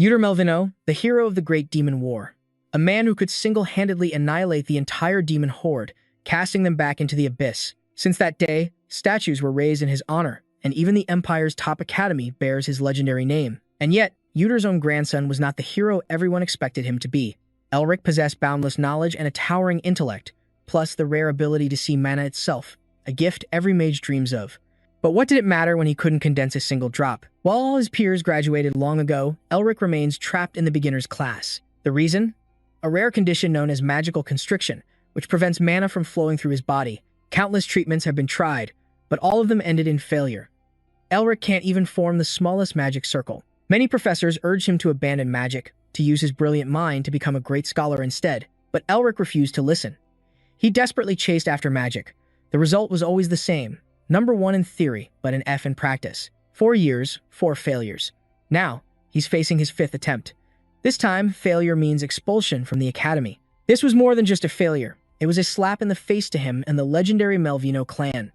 Uter Melvino, the hero of the Great Demon War. A man who could single-handedly annihilate the entire demon horde, casting them back into the abyss. Since that day, statues were raised in his honor, and even the Empire's top academy bears his legendary name. And yet, Uter's own grandson was not the hero everyone expected him to be. Elric possessed boundless knowledge and a towering intellect, plus the rare ability to see mana itself, a gift every mage dreams of. But what did it matter when he couldn't condense a single drop? While all his peers graduated long ago, Elric remains trapped in the beginner's class. The reason? A rare condition known as magical constriction, which prevents mana from flowing through his body. Countless treatments have been tried, but all of them ended in failure. Elric can't even form the smallest magic circle. Many professors urged him to abandon magic, to use his brilliant mind to become a great scholar instead, but Elric refused to listen. He desperately chased after magic. The result was always the same. Number 1 in theory, but an F in practice. 4 years, 4 failures. Now, he's facing his 5th attempt. This time, failure means expulsion from the academy. This was more than just a failure. It was a slap in the face to him and the legendary Melvino clan.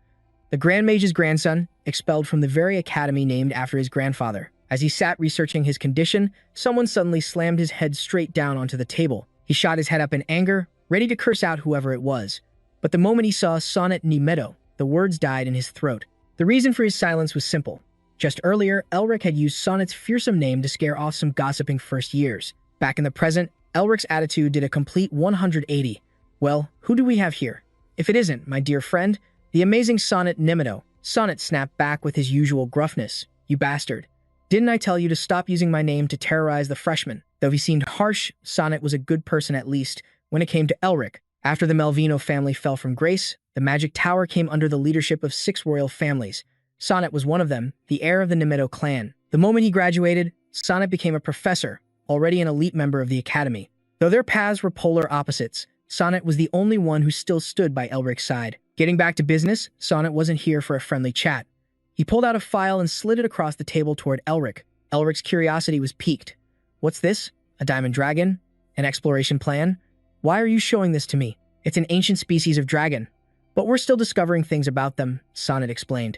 The Grand Mage's grandson, expelled from the very academy named after his grandfather. As he sat researching his condition, someone suddenly slammed his head straight down onto the table. He shot his head up in anger, ready to curse out whoever it was. But the moment he saw Sonnet Nimedo, the words died in his throat. The reason for his silence was simple. Just earlier, Elric had used Sonnet's fearsome name to scare off some gossiping first years. Back in the present, Elric's attitude did a complete 180. Well, who do we have here? If it isn't, my dear friend, the amazing Sonnet Nimedo. Sonnet snapped back with his usual gruffness. You bastard. Didn't I tell you to stop using my name to terrorize the freshmen? Though he seemed harsh, Sonnet was a good person at least when it came to Elric. After the Melvino family fell from grace, the Magic Tower came under the leadership of 6 royal families. Sonnet was one of them, the heir of the Nimedo clan. The moment he graduated, Sonnet became a professor, already an elite member of the academy. Though their paths were polar opposites, Sonnet was the only one who still stood by Elric's side. Getting back to business, Sonnet wasn't here for a friendly chat. He pulled out a file and slid it across the table toward Elric. Elric's curiosity was piqued. What's this? A diamond dragon? An exploration plan? Why are you showing this to me? It's an ancient species of dragon. But we're still discovering things about them, Sonnet explained.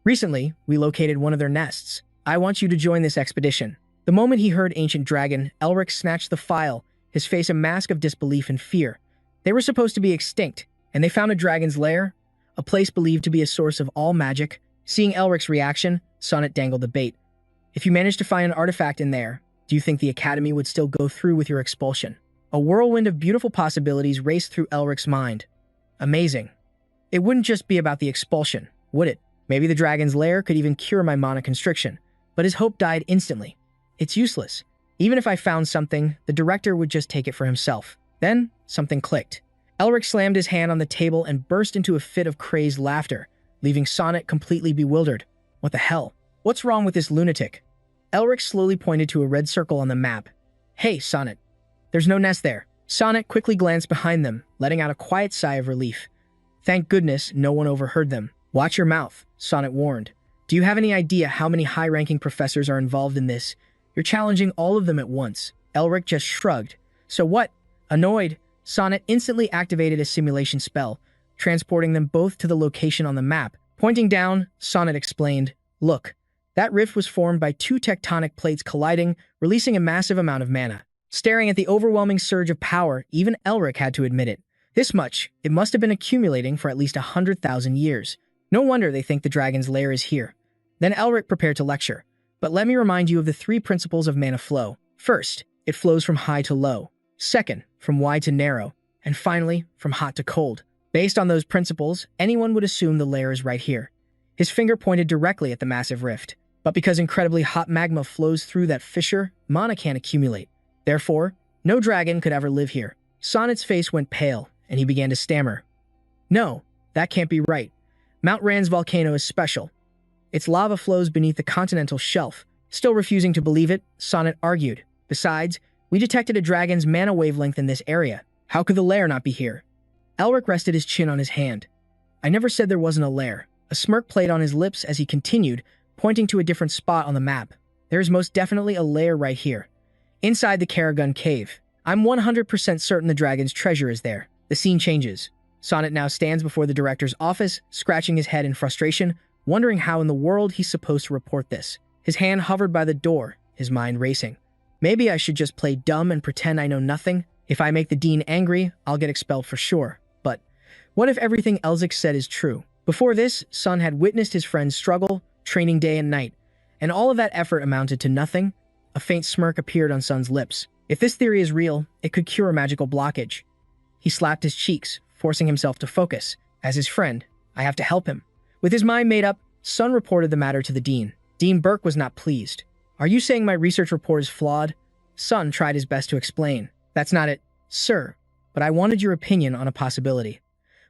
Recently, we located one of their nests. I want you to join this expedition. The moment he heard ancient dragon, Elric snatched the file, his face a mask of disbelief and fear. They were supposed to be extinct, and they found a dragon's lair, a place believed to be a source of all magic. Seeing Elric's reaction, Sonnet dangled the bait. If you managed to find an artifact in there, do you think the academy would still go through with your expulsion? A whirlwind of beautiful possibilities raced through Elric's mind. Amazing. It wouldn't just be about the expulsion, would it? Maybe the dragon's lair could even cure my mana constriction, but his hope died instantly. It's useless. Even if I found something, the director would just take it for himself. Then, something clicked. Elric slammed his hand on the table and burst into a fit of crazed laughter, leaving Sonnet completely bewildered. What the hell? What's wrong with this lunatic? Elric slowly pointed to a red circle on the map. Hey, Sonnet. There's no nest there. Sonnet quickly glanced behind them, letting out a quiet sigh of relief. Thank goodness no one overheard them. Watch your mouth, Sonnet warned. Do you have any idea how many high-ranking professors are involved in this? You're challenging all of them at once. Elric just shrugged. So what? Annoyed, Sonnet instantly activated a simulation spell, transporting them both to the location on the map. Pointing down, Sonnet explained, Look, that rift was formed by 2 tectonic plates colliding, releasing a massive amount of mana. Staring at the overwhelming surge of power, even Elric had to admit it. This much, it must have been accumulating for at least 100,000 years. No wonder they think the dragon's lair is here. Then Elric prepared to lecture. But let me remind you of the 3 principles of mana flow. First, it flows from high to low. Second, from wide to narrow. And finally, from hot to cold. Based on those principles, anyone would assume the lair is right here. His finger pointed directly at the massive rift. But because incredibly hot magma flows through that fissure, mana can't accumulate. Therefore, no dragon could ever live here. Sonnet's face went pale, and he began to stammer. No, that can't be right. Mount Rand's volcano is special. Its lava flows beneath the continental shelf. Still refusing to believe it, Sonnet argued. Besides, we detected a dragon's mana wavelength in this area. How could the lair not be here? Elric rested his chin on his hand. I never said there wasn't a lair. A smirk played on his lips as he continued, pointing to a different spot on the map. There is most definitely a lair right here. Inside the Karagun cave. I'm 100% certain the dragon's treasure is there. The scene changes. Sonnet now stands before the director's office, scratching his head in frustration, wondering how in the world he's supposed to report this. His hand hovered by the door, his mind racing. Maybe I should just play dumb and pretend I know nothing. If I make the dean angry, I'll get expelled for sure. But what if everything Elzik said is true? Before this, Sun had witnessed his friend's struggle, training day and night, and all of that effort amounted to nothing. A faint smirk appeared on Sun's lips. If this theory is real, it could cure a magical blockage. He slapped his cheeks, forcing himself to focus. As his friend, I have to help him. With his mind made up, Sun reported the matter to the dean. Dean Burke was not pleased. Are you saying my research report is flawed? Sun tried his best to explain. That's not it, sir, but I wanted your opinion on a possibility.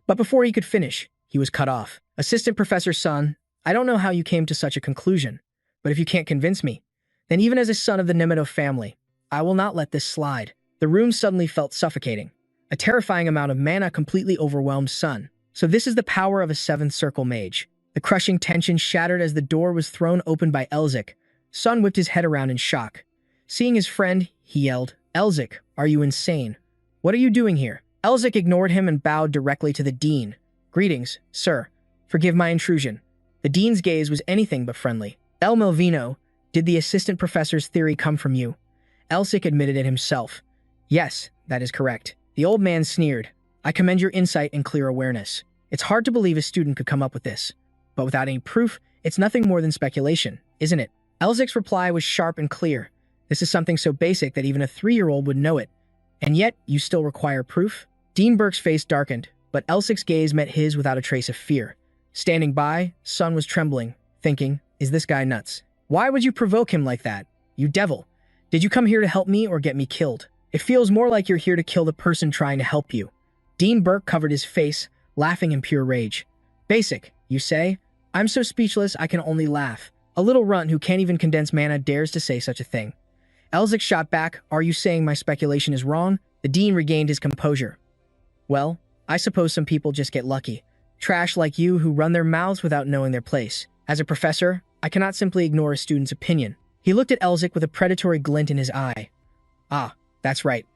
But before he could finish, he was cut off. Assistant Professor Sun, I don't know how you came to such a conclusion, but if you can't convince me, then even as a son of the Nemeto family, I will not let this slide. The room suddenly felt suffocating. A terrifying amount of mana completely overwhelmed Sun. So this is the power of a seventh circle mage. The crushing tension shattered as the door was thrown open by Elzik. Sun whipped his head around in shock. Seeing his friend, he yelled, Elzik, are you insane? What are you doing here? Elzik ignored him and bowed directly to the dean. Greetings, sir. Forgive my intrusion. The dean's gaze was anything but friendly. El Melvino, did the assistant professor's theory come from you? Elzik admitted it himself. Yes, that is correct. The old man sneered. I commend your insight and clear awareness. It's hard to believe a student could come up with this. But without any proof, it's nothing more than speculation, isn't it? Elzik's reply was sharp and clear. This is something so basic that even a 3-year-old would know it. And yet, you still require proof? Dean Burke's face darkened, but Elzik's gaze met his without a trace of fear. Standing by, Sun was trembling, thinking, is this guy nuts? Why would you provoke him like that? You devil. Did you come here to help me or get me killed? It feels more like you're here to kill the person trying to help you. Dean Burke covered his face, laughing in pure rage. Basic, you say? I'm so speechless I can only laugh. A little runt who can't even condense mana dares to say such a thing. Elzik shot back, are you saying my speculation is wrong? The dean regained his composure. Well, I suppose some people just get lucky. Trash like you who run their mouths without knowing their place. As a professor, I cannot simply ignore a student's opinion. He looked at Elzik with a predatory glint in his eye. Ah, that's right.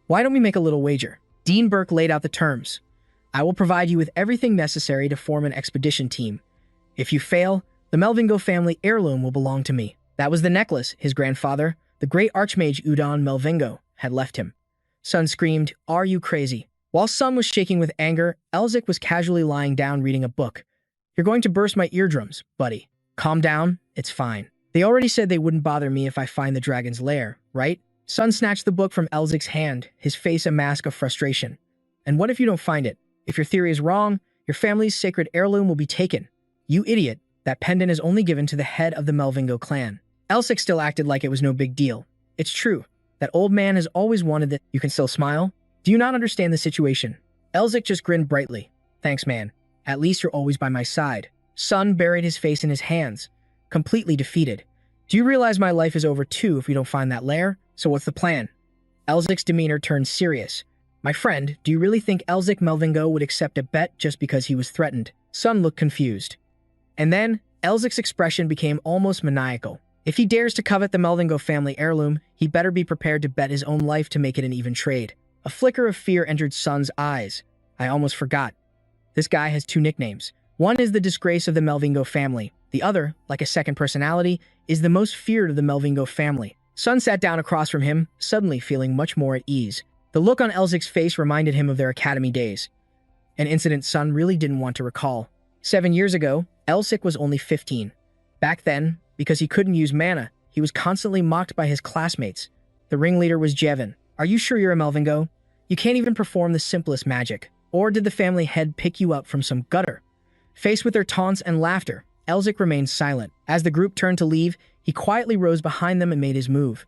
Why don't we make a little wager? Dean Burke laid out the terms. I will provide you with everything necessary to form an expedition team. If you fail, the Melvingo family heirloom will belong to me. That was the necklace his grandfather, the great archmage Udon Melvingo, had left him. Sun screamed, are you crazy? While Sun was shaking with anger, Elzik was casually lying down reading a book. You're going to burst my eardrums, buddy. Calm down, it's fine. They already said they wouldn't bother me if I find the dragon's lair, right? Sun snatched the book from Elzik's hand, his face a mask of frustration. And what if you don't find it? If your theory is wrong, your family's sacred heirloom will be taken. You idiot, that pendant is only given to the head of the Melvingo clan. Elzik still acted like it was no big deal. It's true. That old man has always wanted that. You can still smile? Do you not understand the situation? Elzik just grinned brightly. Thanks, man. At least you're always by my side. Sun buried his face in his hands, completely defeated. Do you realize my life is over too if we don't find that lair? So what's the plan? Elzik's demeanor turned serious. My friend, do you really think Elzik Melvingo would accept a bet just because he was threatened? Sun looked confused. And then, Elzik's expression became almost maniacal. If he dares to covet the Melvingo family heirloom, he better be prepared to bet his own life to make it an even trade. A flicker of fear entered Sun's eyes. I almost forgot. This guy has 2 nicknames. One is the disgrace of the Melvingo family. The other, like a second personality, is the most feared of the Melvingo family. Sun sat down across from him, suddenly feeling much more at ease. The look on Elzik's face reminded him of their academy days. An incident Sun really didn't want to recall. 7 years ago, Elzik was only 15. Back then, because he couldn't use mana, he was constantly mocked by his classmates. The ringleader was Jevin. Are you sure you're a Melvingo? You can't even perform the simplest magic. Or did the family head pick you up from some gutter? Faced with their taunts and laughter, Elzik remained silent. As the group turned to leave, he quietly rose behind them and made his move.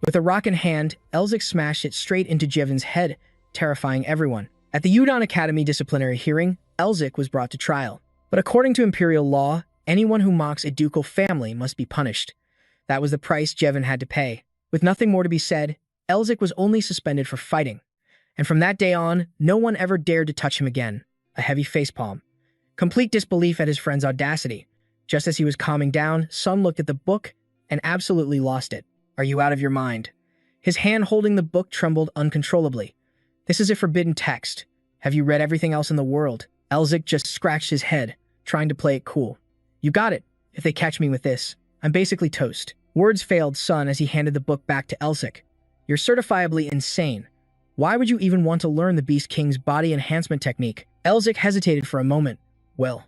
With a rock in hand, Elzik smashed it straight into Jevin's head, terrifying everyone. At the Udon Academy disciplinary hearing, Elzik was brought to trial. But according to imperial law, anyone who mocks a ducal family must be punished. That was the price Jevin had to pay. With nothing more to be said, Elzik was only suspended for fighting. And from that day on, no one ever dared to touch him again. A heavy facepalm. Complete disbelief at his friend's audacity. Just as he was calming down, Sun looked at the book and absolutely lost it. Are you out of your mind? His hand holding the book trembled uncontrollably. This is a forbidden text. Have you read everything else in the world? Elzik just scratched his head, trying to play it cool. You got it. If they catch me with this, I'm basically toast. Words failed Sun as he handed the book back to Elsic. You're certifiably insane. Why would you even want to learn the Beast King's body enhancement technique? Elsic hesitated for a moment. Well,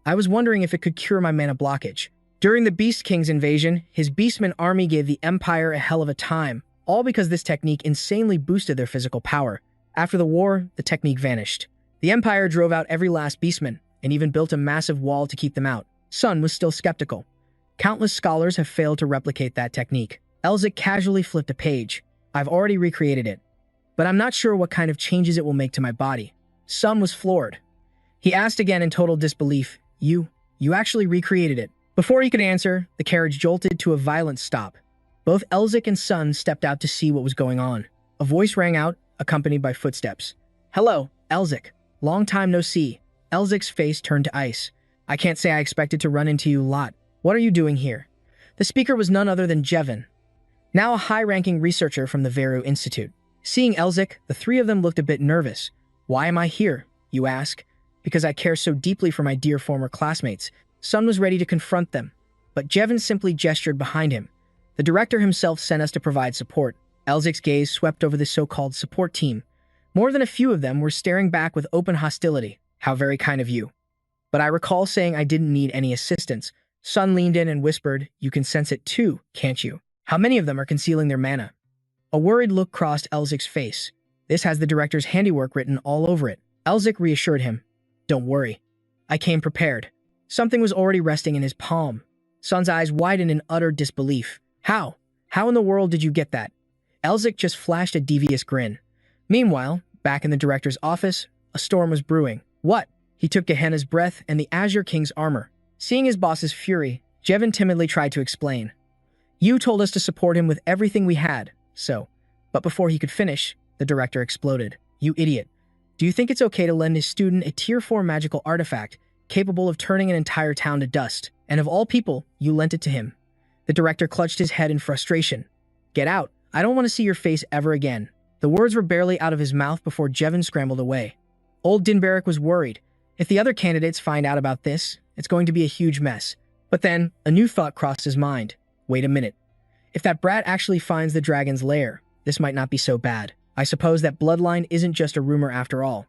I was wondering if it could cure my mana blockage. During the Beast King's invasion, his Beastman army gave the Empire a hell of a time, all because this technique insanely boosted their physical power. After the war, the technique vanished. The Empire drove out every last Beastman, and even built a massive wall to keep them out. Sun was still skeptical. Countless scholars have failed to replicate that technique. Elsic casually flipped a page. I've already recreated it, but I'm not sure what kind of changes it will make to my body. Sun was floored. He asked again in total disbelief, You actually recreated it? Before he could answer, the carriage jolted to a violent stop. Both Elsic and Sun stepped out to see what was going on. A voice rang out, accompanied by footsteps. Hello, Elsic. Long time no see. Elsic's face turned to ice. I can't say I expected to run into you a lot. What are you doing here? The speaker was none other than Jevin, now a high-ranking researcher from the Veru Institute. Seeing Elsic, the three of them looked a bit nervous. Why am I here, you ask? Because I care so deeply for my dear former classmates. Sun was ready to confront them, but Jevin simply gestured behind him. The director himself sent us to provide support. Elsic's gaze swept over the so-called support team. More than a few of them were staring back with open hostility. How very kind of you. But I recall saying I didn't need any assistance. Sun leaned in and whispered, You can sense it too, can't you? How many of them are concealing their mana? A worried look crossed Elsic's face. This has the director's handiwork written all over it. Elsic reassured him. Don't worry. I came prepared. Something was already resting in his palm. Sun's eyes widened in utter disbelief. How? How in the world did you get that? Elsic just flashed a devious grin. Meanwhile, back in the director's office, a storm was brewing. What? He took Gehenna's breath and the Azure King's armor. Seeing his boss's fury, Jevin timidly tried to explain. You told us to support him with everything we had, so. But before he could finish, the director exploded. You idiot. Do you think it's okay to lend his student a Tier 4 magical artifact capable of turning an entire town to dust? And of all people, you lent it to him. The director clutched his head in frustration. Get out. I don't want to see your face ever again. The words were barely out of his mouth before Jevin scrambled away. Old Dinberic was worried. If the other candidates find out about this, it's going to be a huge mess. But then, a new thought crossed his mind. Wait a minute. If that brat actually finds the dragon's lair, this might not be so bad. I suppose that bloodline isn't just a rumor after all.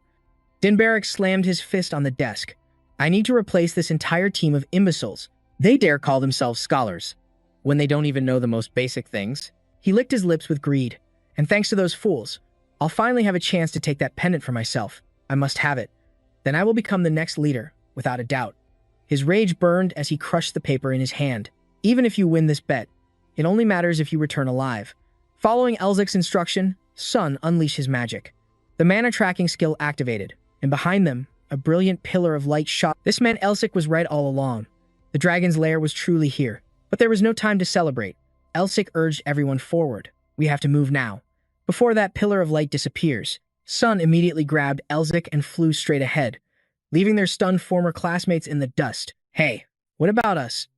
Dinberic slammed his fist on the desk. I need to replace this entire team of imbeciles. They dare call themselves scholars, when they don't even know the most basic things. He licked his lips with greed. And thanks to those fools, I'll finally have a chance to take that pendant for myself. I must have it. Then I will become the next leader, without a doubt. His rage burned as he crushed the paper in his hand. Even if you win this bet, it only matters if you return alive. Following Elsic's instruction, Sun unleashed his magic. The mana tracking skill activated, and behind them, a brilliant pillar of light shot. This meant Elsic was right all along. The dragon's lair was truly here. But there was no time to celebrate. Elsic urged everyone forward. We have to move now. Before that pillar of light disappears, Sun immediately grabbed Elsic and flew straight ahead, leaving their stunned former classmates in the dust. Hey, what about us?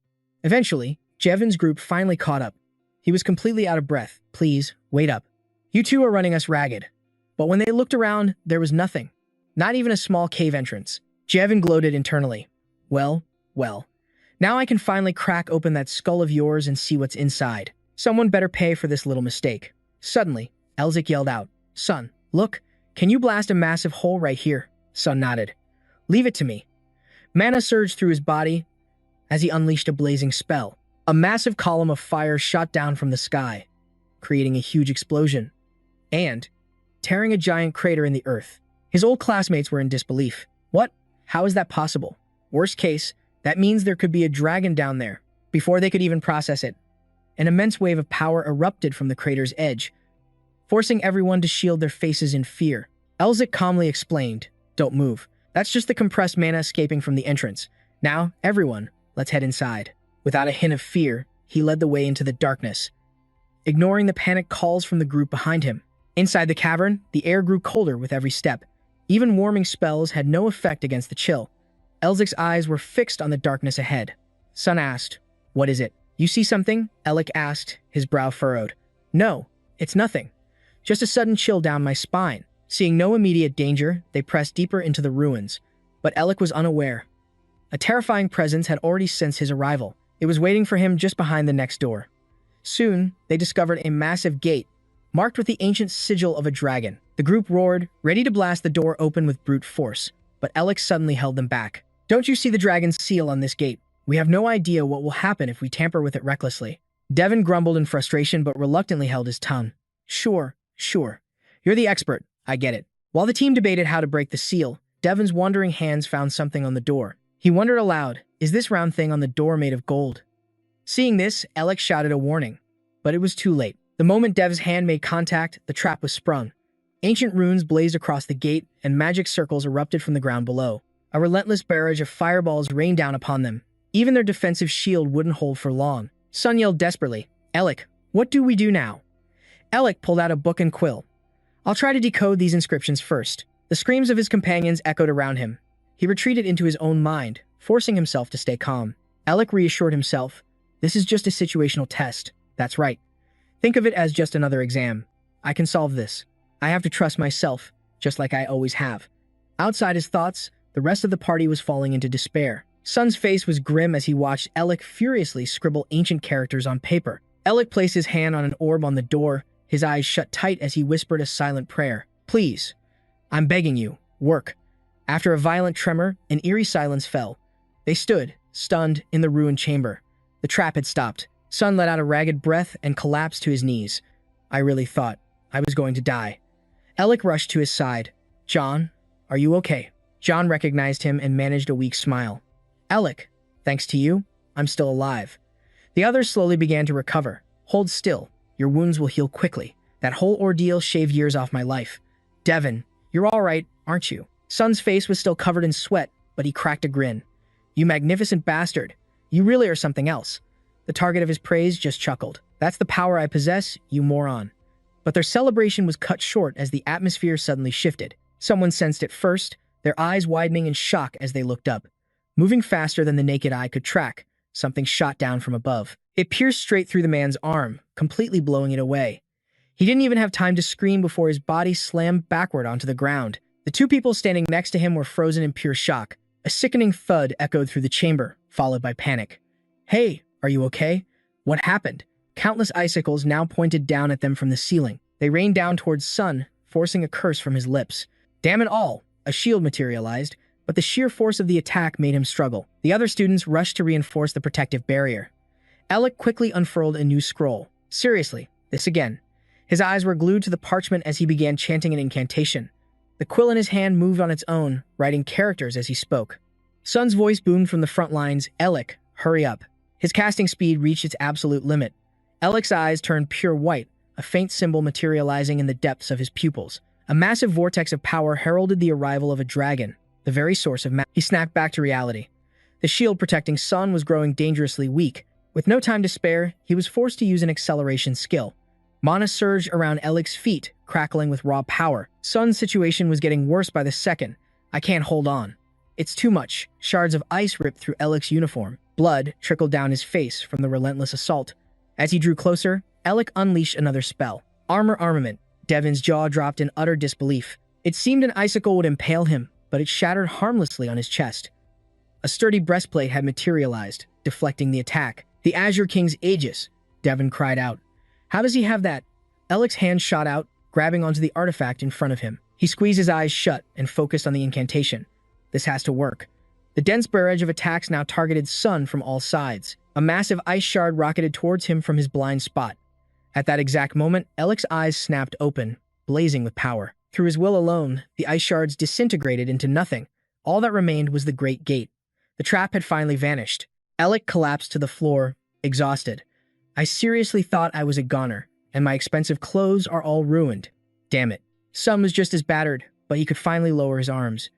Eventually, Jevin's group finally caught up. He was completely out of breath. Please, wait up. You two are running us ragged. But when they looked around, there was nothing. Not even a small cave entrance. Jevin gloated internally. Well. Now I can finally crack open that skull of yours and see what's inside. Someone better pay for this little mistake. Suddenly, Elsic yelled out, Sun, look, can you blast a massive hole right here? Sun nodded. Leave it to me. Mana surged through his body as he unleashed a blazing spell. A massive column of fire shot down from the sky, creating a huge explosion, and tearing a giant crater in the earth. His old classmates were in disbelief. What? How is that possible? Worst case, that means there could be a dragon down there. Before they could even process it, an immense wave of power erupted from the crater's edge, forcing everyone to shield their faces in fear. Elsic calmly explained, Don't move. That's just the compressed mana escaping from the entrance. Now, everyone, let's head inside. Without a hint of fear, he led the way into the darkness, ignoring the panicked calls from the group behind him. Inside the cavern, the air grew colder with every step. Even warming spells had no effect against the chill. Elsic's eyes were fixed on the darkness ahead. Sun asked, What is it? You see something? Elsic asked, his brow furrowed. No, it's nothing. Just a sudden chill down my spine. Seeing no immediate danger, they pressed deeper into the ruins. But Elsic was unaware. A terrifying presence had already sensed his arrival. It was waiting for him just behind the next door. Soon, they discovered a massive gate, marked with the ancient sigil of a dragon. The group roared, ready to blast the door open with brute force, but Alex suddenly held them back. "Don't you see the dragon's seal on this gate? We have no idea what will happen if we tamper with it recklessly." Devin grumbled in frustration but reluctantly held his tongue. Sure. You're the expert. I get it." While the team debated how to break the seal, Devin's wandering hands found something on the door. He wondered aloud, is this round thing on the door made of gold? Seeing this, Alex shouted a warning, but it was too late. The moment Dev's hand made contact, the trap was sprung. Ancient runes blazed across the gate, and magic circles erupted from the ground below. A relentless barrage of fireballs rained down upon them. Even their defensive shield wouldn't hold for long. Sun yelled desperately, "Alec, what do we do now?" Alec pulled out a book and quill. "I'll try to decode these inscriptions first." The screams of his companions echoed around him. He retreated into his own mind, forcing himself to stay calm. Alec reassured himself, "This is just a situational test. That's right. Think of it as just another exam. I can solve this. I have to trust myself, just like I always have." Outside his thoughts, the rest of the party was falling into despair. Sun's face was grim as he watched Alec furiously scribble ancient characters on paper. Alec placed his hand on an orb on the door, his eyes shut tight as he whispered a silent prayer. "Please, I'm begging you, work." After a violent tremor, an eerie silence fell. They stood, stunned, in the ruined chamber. The trap had stopped. Sun let out a ragged breath and collapsed to his knees. "I really thought I was going to die." Alec rushed to his side. "John, are you okay?" John recognized him and managed a weak smile. "Alec, thanks to you, I'm still alive." The others slowly began to recover. "Hold still. Your wounds will heal quickly. That whole ordeal shaved years off my life." "Devin, you're all right, aren't you?" Sun's face was still covered in sweat, but he cracked a grin. "You magnificent bastard. You really are something else." The target of his praise just chuckled. "That's the power I possess, you moron." But their celebration was cut short as the atmosphere suddenly shifted. Someone sensed it first, their eyes widening in shock as they looked up. Moving faster than the naked eye could track, something shot down from above. It pierced straight through the man's arm, completely blowing it away. He didn't even have time to scream before his body slammed backward onto the ground. The two people standing next to him were frozen in pure shock. A sickening thud echoed through the chamber, followed by panic. "Hey, are you okay? What happened?" Countless icicles now pointed down at them from the ceiling. They rained down towards Sun, forcing a curse from his lips. Damn it all! A shield materialized, but the sheer force of the attack made him struggle. The other students rushed to reinforce the protective barrier. Alec quickly unfurled a new scroll. Seriously, this again. His eyes were glued to the parchment as he began chanting an incantation. The quill in his hand moved on its own, writing characters as he spoke. Sun's voice boomed from the front lines, "Alec, hurry up." His casting speed reached its absolute limit. Alec's eyes turned pure white, a faint symbol materializing in the depths of his pupils. A massive vortex of power heralded the arrival of a dragon, the very source of He snapped back to reality. The shield protecting Sun was growing dangerously weak. With no time to spare, he was forced to use an acceleration skill. Mana surged around Alec's feet, crackling with raw power. Sun's situation was getting worse by the second. "I can't hold on. It's too much." Shards of ice ripped through Alec's uniform. Blood trickled down his face from the relentless assault. As he drew closer, Alec unleashed another spell. Armor armament. Devin's jaw dropped in utter disbelief. It seemed an icicle would impale him, but it shattered harmlessly on his chest. A sturdy breastplate had materialized, deflecting the attack. "The Azure King's Aegis," Devin cried out. "How does he have that?" Alec's hand shot out, grabbing onto the artifact in front of him. He squeezed his eyes shut and focused on the incantation. This has to work. The dense barrage of attacks now targeted Sun from all sides. A massive ice shard rocketed towards him from his blind spot. At that exact moment, Alec's eyes snapped open, blazing with power. Through his will alone, the ice shards disintegrated into nothing. All that remained was the Great Gate. The trap had finally vanished. Alec collapsed to the floor, exhausted. "I seriously thought I was a goner, and my expensive clothes are all ruined. Damn it." Sun was just as battered, but he could finally lower his arms.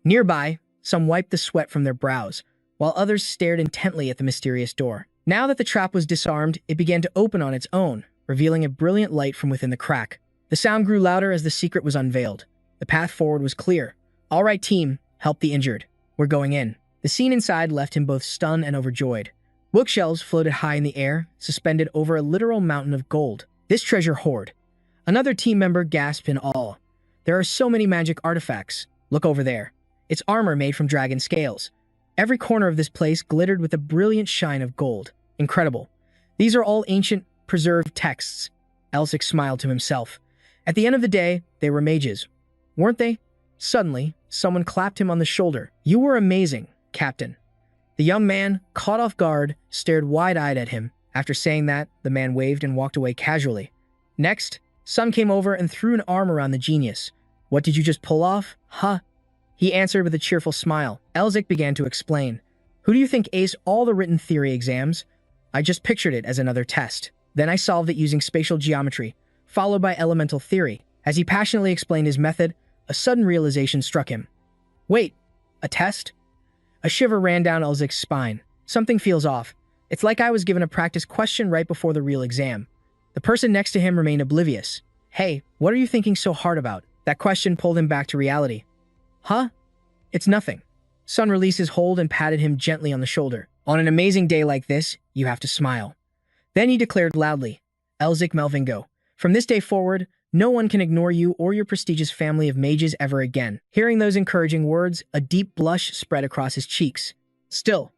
Nearby, some wiped the sweat from their brows, while others stared intently at the mysterious door. Now that the trap was disarmed, it began to open on its own, revealing a brilliant light from within the crack. The sound grew louder as the secret was unveiled. The path forward was clear. "All right, team, help the injured. We're going in." The scene inside left him both stunned and overjoyed. Bookshelves floated high in the air, suspended over a literal mountain of gold. This treasure hoard. Another team member gasped in awe. "There are so many magic artifacts. Look over there. It's armor made from dragon scales." Every corner of this place glittered with a brilliant shine of gold. Incredible. These are all ancient, preserved texts. Elsic smiled to himself. At the end of the day, they were mages, weren't they? Suddenly, someone clapped him on the shoulder. "You were amazing, Captain." The young man, caught off guard, stared wide-eyed at him. After saying that, the man waved and walked away casually. Next, Sun came over and threw an arm around the genius. "What did you just pull off? Huh?" He answered with a cheerful smile. Elsic began to explain. "Who do you think aced all the written theory exams? I just pictured it as another test. Then I solved it using spatial geometry, followed by elemental theory." As he passionately explained his method, a sudden realization struck him. "Wait, a test?" A shiver ran down Elzic's spine. Something feels off. It's like I was given a practice question right before the real exam. The person next to him remained oblivious. "Hey, what are you thinking so hard about?" That question pulled him back to reality. "Huh? It's nothing." Sun released his hold and patted him gently on the shoulder. "On an amazing day like this, you have to smile." Then he declared loudly, "Elsic Melvingo, from this day forward, no one can ignore you or your prestigious family of mages ever again." Hearing those encouraging words, a deep blush spread across his cheeks. Still,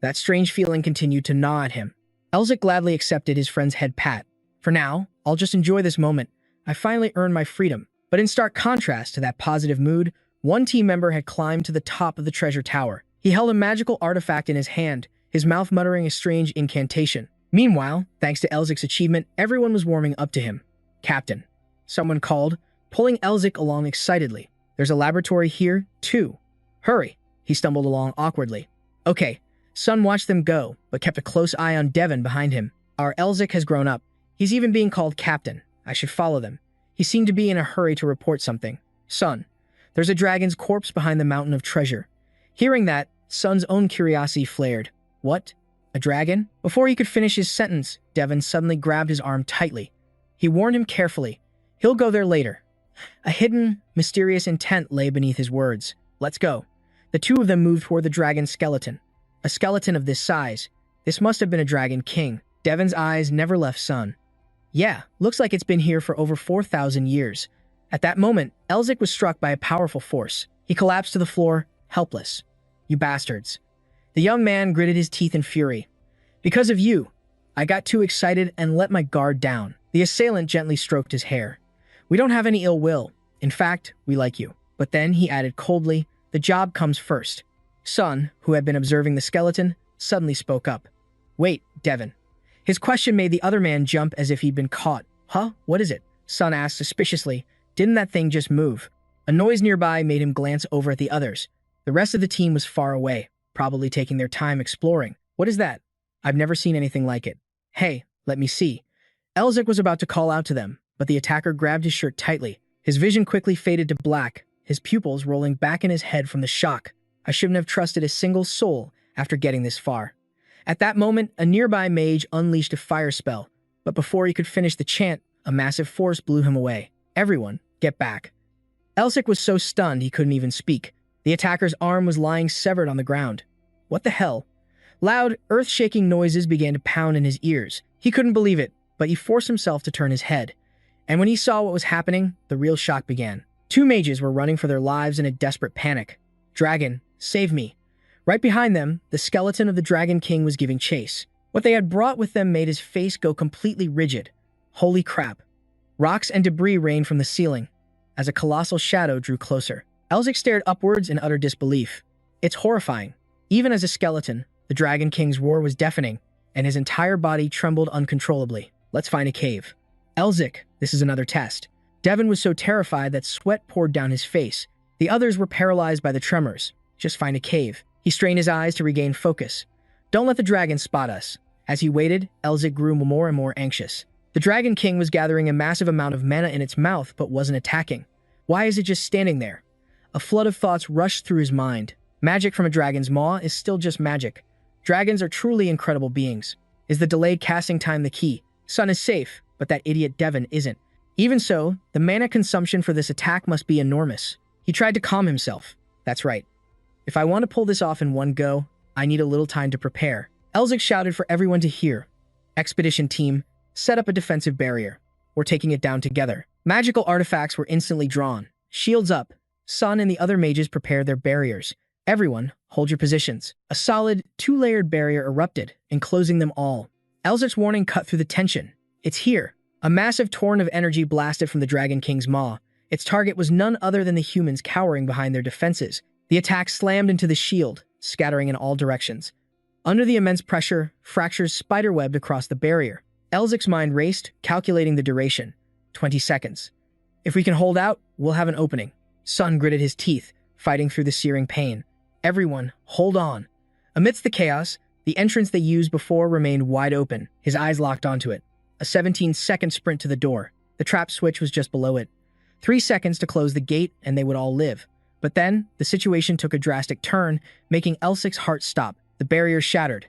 that strange feeling continued to gnaw at him. Elsic gladly accepted his friend's head pat. "For now, I'll just enjoy this moment. I finally earned my freedom." But in stark contrast to that positive mood, one team member had climbed to the top of the treasure tower. He held a magical artifact in his hand, his mouth muttering a strange incantation. Meanwhile, thanks to Elzic's achievement, everyone was warming up to him. "Captain," someone called, pulling Elsic along excitedly. "There's a laboratory here, too. Hurry." He stumbled along awkwardly. "Okay." Sun watched them go, but kept a close eye on Devon behind him. "Our Elsic has grown up. He's even being called Captain. I should follow them." He seemed to be in a hurry to report something. "Sun, there's a dragon's corpse behind the mountain of treasure." Hearing that, Sun's own curiosity flared. "What? A dragon?" Before he could finish his sentence, Devon suddenly grabbed his arm tightly. He warned him carefully. "He'll go there later." A hidden, mysterious intent lay beneath his words. "Let's go." The two of them moved toward the dragon's skeleton. A skeleton of this size. This must have been a dragon king. Devon's eyes never left Sun. "Yeah, looks like it's been here for over 4,000 years. At that moment, Elsic was struck by a powerful force. He collapsed to the floor, helpless. "You bastards." The young man gritted his teeth in fury. "Because of you, I got too excited and let my guard down." The assailant gently stroked his hair. "We don't have any ill will. In fact, we like you." But then he added coldly, "The job comes first." Sun, who had been observing the skeleton, suddenly spoke up. "Wait, Devon." His question made the other man jump as if he'd been caught. "Huh? What is it?" Sun asked suspiciously. "Didn't that thing just move?" A noise nearby made him glance over at the others. The rest of the team was far away, probably taking their time exploring. "What is that? I've never seen anything like it." "Hey, let me see." Elsic was about to call out to them, but the attacker grabbed his shirt tightly. His vision quickly faded to black, his pupils rolling back in his head from the shock. "I shouldn't have trusted a single soul after getting this far." At that moment, a nearby mage unleashed a fire spell, but before he could finish the chant, a massive force blew him away. "Everyone, get back." Elsic was so stunned he couldn't even speak. The attacker's arm was lying severed on the ground. What the hell? Loud, earth-shaking noises began to pound in his ears. He couldn't believe it, but he forced himself to turn his head. And when he saw what was happening, the real shock began. Two mages were running for their lives in a desperate panic. "Dragon, save me." Right behind them, the skeleton of the Dragon King was giving chase. What they had brought with them made his face go completely rigid. Holy crap. Rocks and debris rained from the ceiling as a colossal shadow drew closer. Elsic stared upwards in utter disbelief. It's horrifying. Even as a skeleton, the Dragon King's roar was deafening, and his entire body trembled uncontrollably. "Let's find a cave." "Elsic, this is another test." Devon was so terrified that sweat poured down his face. The others were paralyzed by the tremors. "Just find a cave." He strained his eyes to regain focus. "Don't let the dragon spot us." As he waited, Elsic grew more and more anxious. The Dragon King was gathering a massive amount of mana in its mouth but wasn't attacking. Why is it just standing there? A flood of thoughts rushed through his mind. Magic from a dragon's maw is still just magic. Dragons are truly incredible beings. Is the delayed casting time the key? Sun is safe, but that idiot Devon isn't. Even so, the mana consumption for this attack must be enormous. He tried to calm himself. That's right. If I want to pull this off in one go, I need a little time to prepare. Elsic shouted for everyone to hear. "Expedition team, set up a defensive barrier. We're taking it down together." Magical artifacts were instantly drawn. Shields up. Sun and the other mages prepared their barriers. "Everyone, hold your positions." A solid, two-layered barrier erupted, enclosing them all. Elsic's warning cut through the tension. It's here. A massive torrent of energy blasted from the Dragon King's maw. Its target was none other than the humans cowering behind their defenses. The attack slammed into the shield, scattering in all directions. Under the immense pressure, fractures spiderwebbed across the barrier. Elzic's mind raced, calculating the duration. 20 seconds. If we can hold out, we'll have an opening. Sun gritted his teeth, fighting through the searing pain. Everyone, hold on. Amidst the chaos, the entrance they used before remained wide open, his eyes locked onto it. A 17-second sprint to the door. The trap switch was just below it. 3 seconds to close the gate, and they would all live. But then, the situation took a drastic turn, making Elzic's heart stop. The barrier shattered.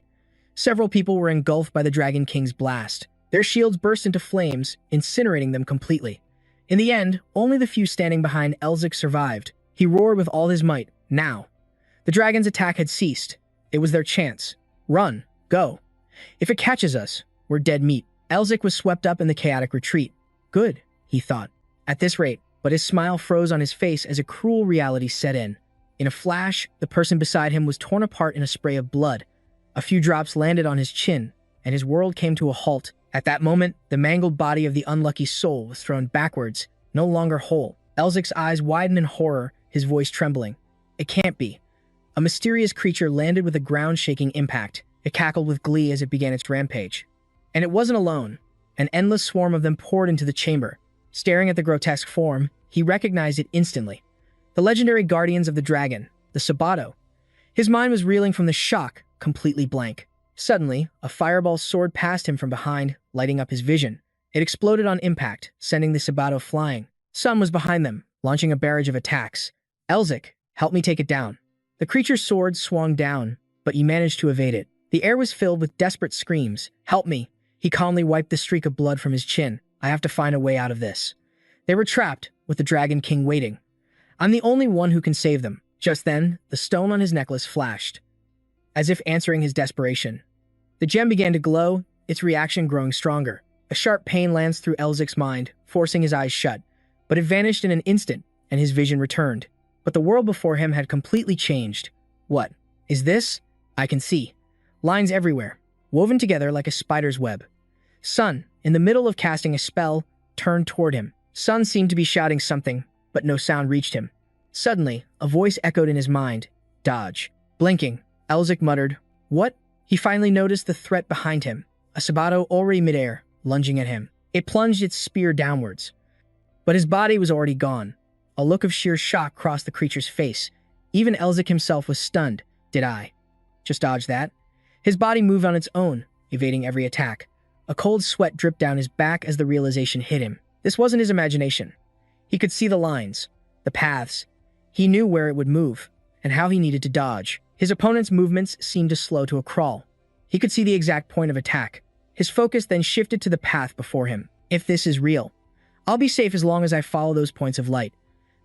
Several people were engulfed by the Dragon King's blast. Their shields burst into flames, incinerating them completely. In the end, only the few standing behind Elzic survived. He roared with all his might. Now. The dragon's attack had ceased. It was their chance. Run. Go. If it catches us, we're dead meat. Elzic was swept up in the chaotic retreat. Good, he thought. At this rate, but his smile froze on his face as a cruel reality set in. In a flash, the person beside him was torn apart in a spray of blood. A few drops landed on his chin, and his world came to a halt. At that moment, the mangled body of the unlucky soul was thrown backwards, no longer whole. Elzic's eyes widened in horror, his voice trembling. It can't be. A mysterious creature landed with a ground-shaking impact. It cackled with glee as it began its rampage. And it wasn't alone. An endless swarm of them poured into the chamber. Staring at the grotesque form, he recognized it instantly. The legendary guardians of the dragon, the Sabato. His mind was reeling from the shock, completely blank. Suddenly, a fireball soared past him from behind, lighting up his vision. It exploded on impact, sending the Sabato flying. Sun was behind them, launching a barrage of attacks. Elzic, help me take it down. The creature's sword swung down, but he managed to evade it. The air was filled with desperate screams. Help me. He calmly wiped the streak of blood from his chin. I have to find a way out of this. They were trapped, with the Dragon King waiting. I'm the only one who can save them. Just then, the stone on his necklace flashed, as if answering his desperation. The gem began to glow, its reaction growing stronger. A sharp pain lanced through Elzic's mind, forcing his eyes shut. But it vanished in an instant, and his vision returned. But the world before him had completely changed. What is this? I can see. Lines everywhere, woven together like a spider's web. Sun, in the middle of casting a spell, turned toward him. Sun seemed to be shouting something, but no sound reached him. Suddenly, a voice echoed in his mind. Dodge. Blinking, Elzic muttered, What? He finally noticed the threat behind him. A Sabato already midair, lunging at him. It plunged its spear downwards. But his body was already gone. A look of sheer shock crossed the creature's face. Even Elzic himself was stunned. Did I just dodge that? His body moved on its own, evading every attack. A cold sweat dripped down his back as the realization hit him. This wasn't his imagination. He could see the lines, the paths. He knew where it would move, and how he needed to dodge. His opponent's movements seemed to slow to a crawl. He could see the exact point of attack. His focus then shifted to the path before him. If this is real, I'll be safe as long as I follow those points of light.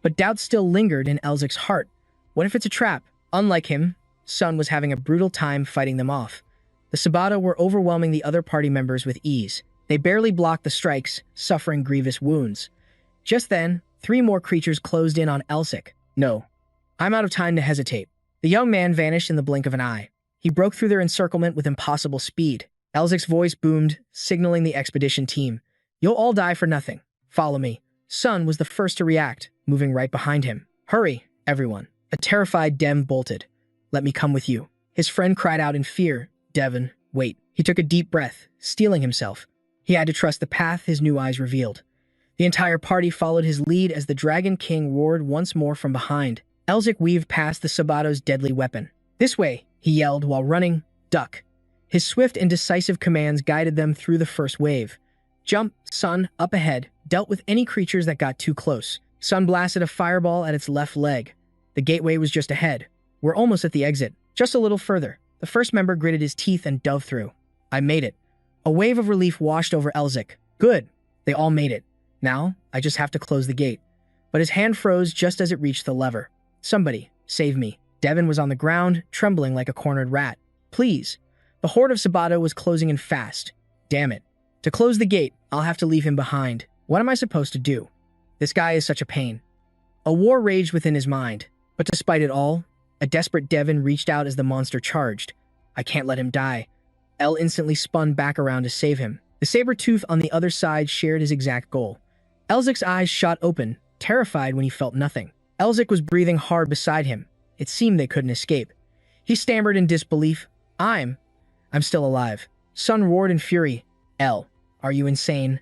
But doubt still lingered in Elzic's heart. What if it's a trap? Unlike him, Sun was having a brutal time fighting them off. The Sabato were overwhelming the other party members with ease. They barely blocked the strikes, suffering grievous wounds. Just then, 3 more creatures closed in on Elzic. No, I'm out of time to hesitate. The young man vanished in the blink of an eye. He broke through their encirclement with impossible speed. Elzic's voice boomed, signaling the expedition team. You'll all die for nothing. Follow me. Sun was the first to react, moving right behind him. Hurry, everyone. A terrified Dem bolted. Let me come with you. His friend cried out in fear. Devon, wait. He took a deep breath, steeling himself. He had to trust the path his new eyes revealed. The entire party followed his lead as the Dragon King roared once more from behind. Elzic weaved past the Sabato's deadly weapon. This way, he yelled while running. Duck. His swift and decisive commands guided them through the first wave. Jump, Sun, up ahead, dealt with any creatures that got too close. Sun blasted a fireball at its left leg. The gateway was just ahead. We're almost at the exit. Just a little further. The first member gritted his teeth and dove through. I made it. A wave of relief washed over Elzic. Good. They all made it. Now, I just have to close the gate. But his hand froze just as it reached the lever. Somebody, save me. Devon was on the ground, trembling like a cornered rat. Please. The horde of Sabato was closing in fast. Damn it. To close the gate, I'll have to leave him behind. What am I supposed to do? This guy is such a pain. A war raged within his mind. But despite it all, a desperate Devon reached out as the monster charged. I can't let him die. El instantly spun back around to save him. The saber-tooth on the other side shared his exact goal. Elzic's eyes shot open, terrified when he felt nothing. Elzic was breathing hard beside him. It seemed they couldn't escape. He stammered in disbelief. I'm still alive. Sun roared in fury. El, are you insane?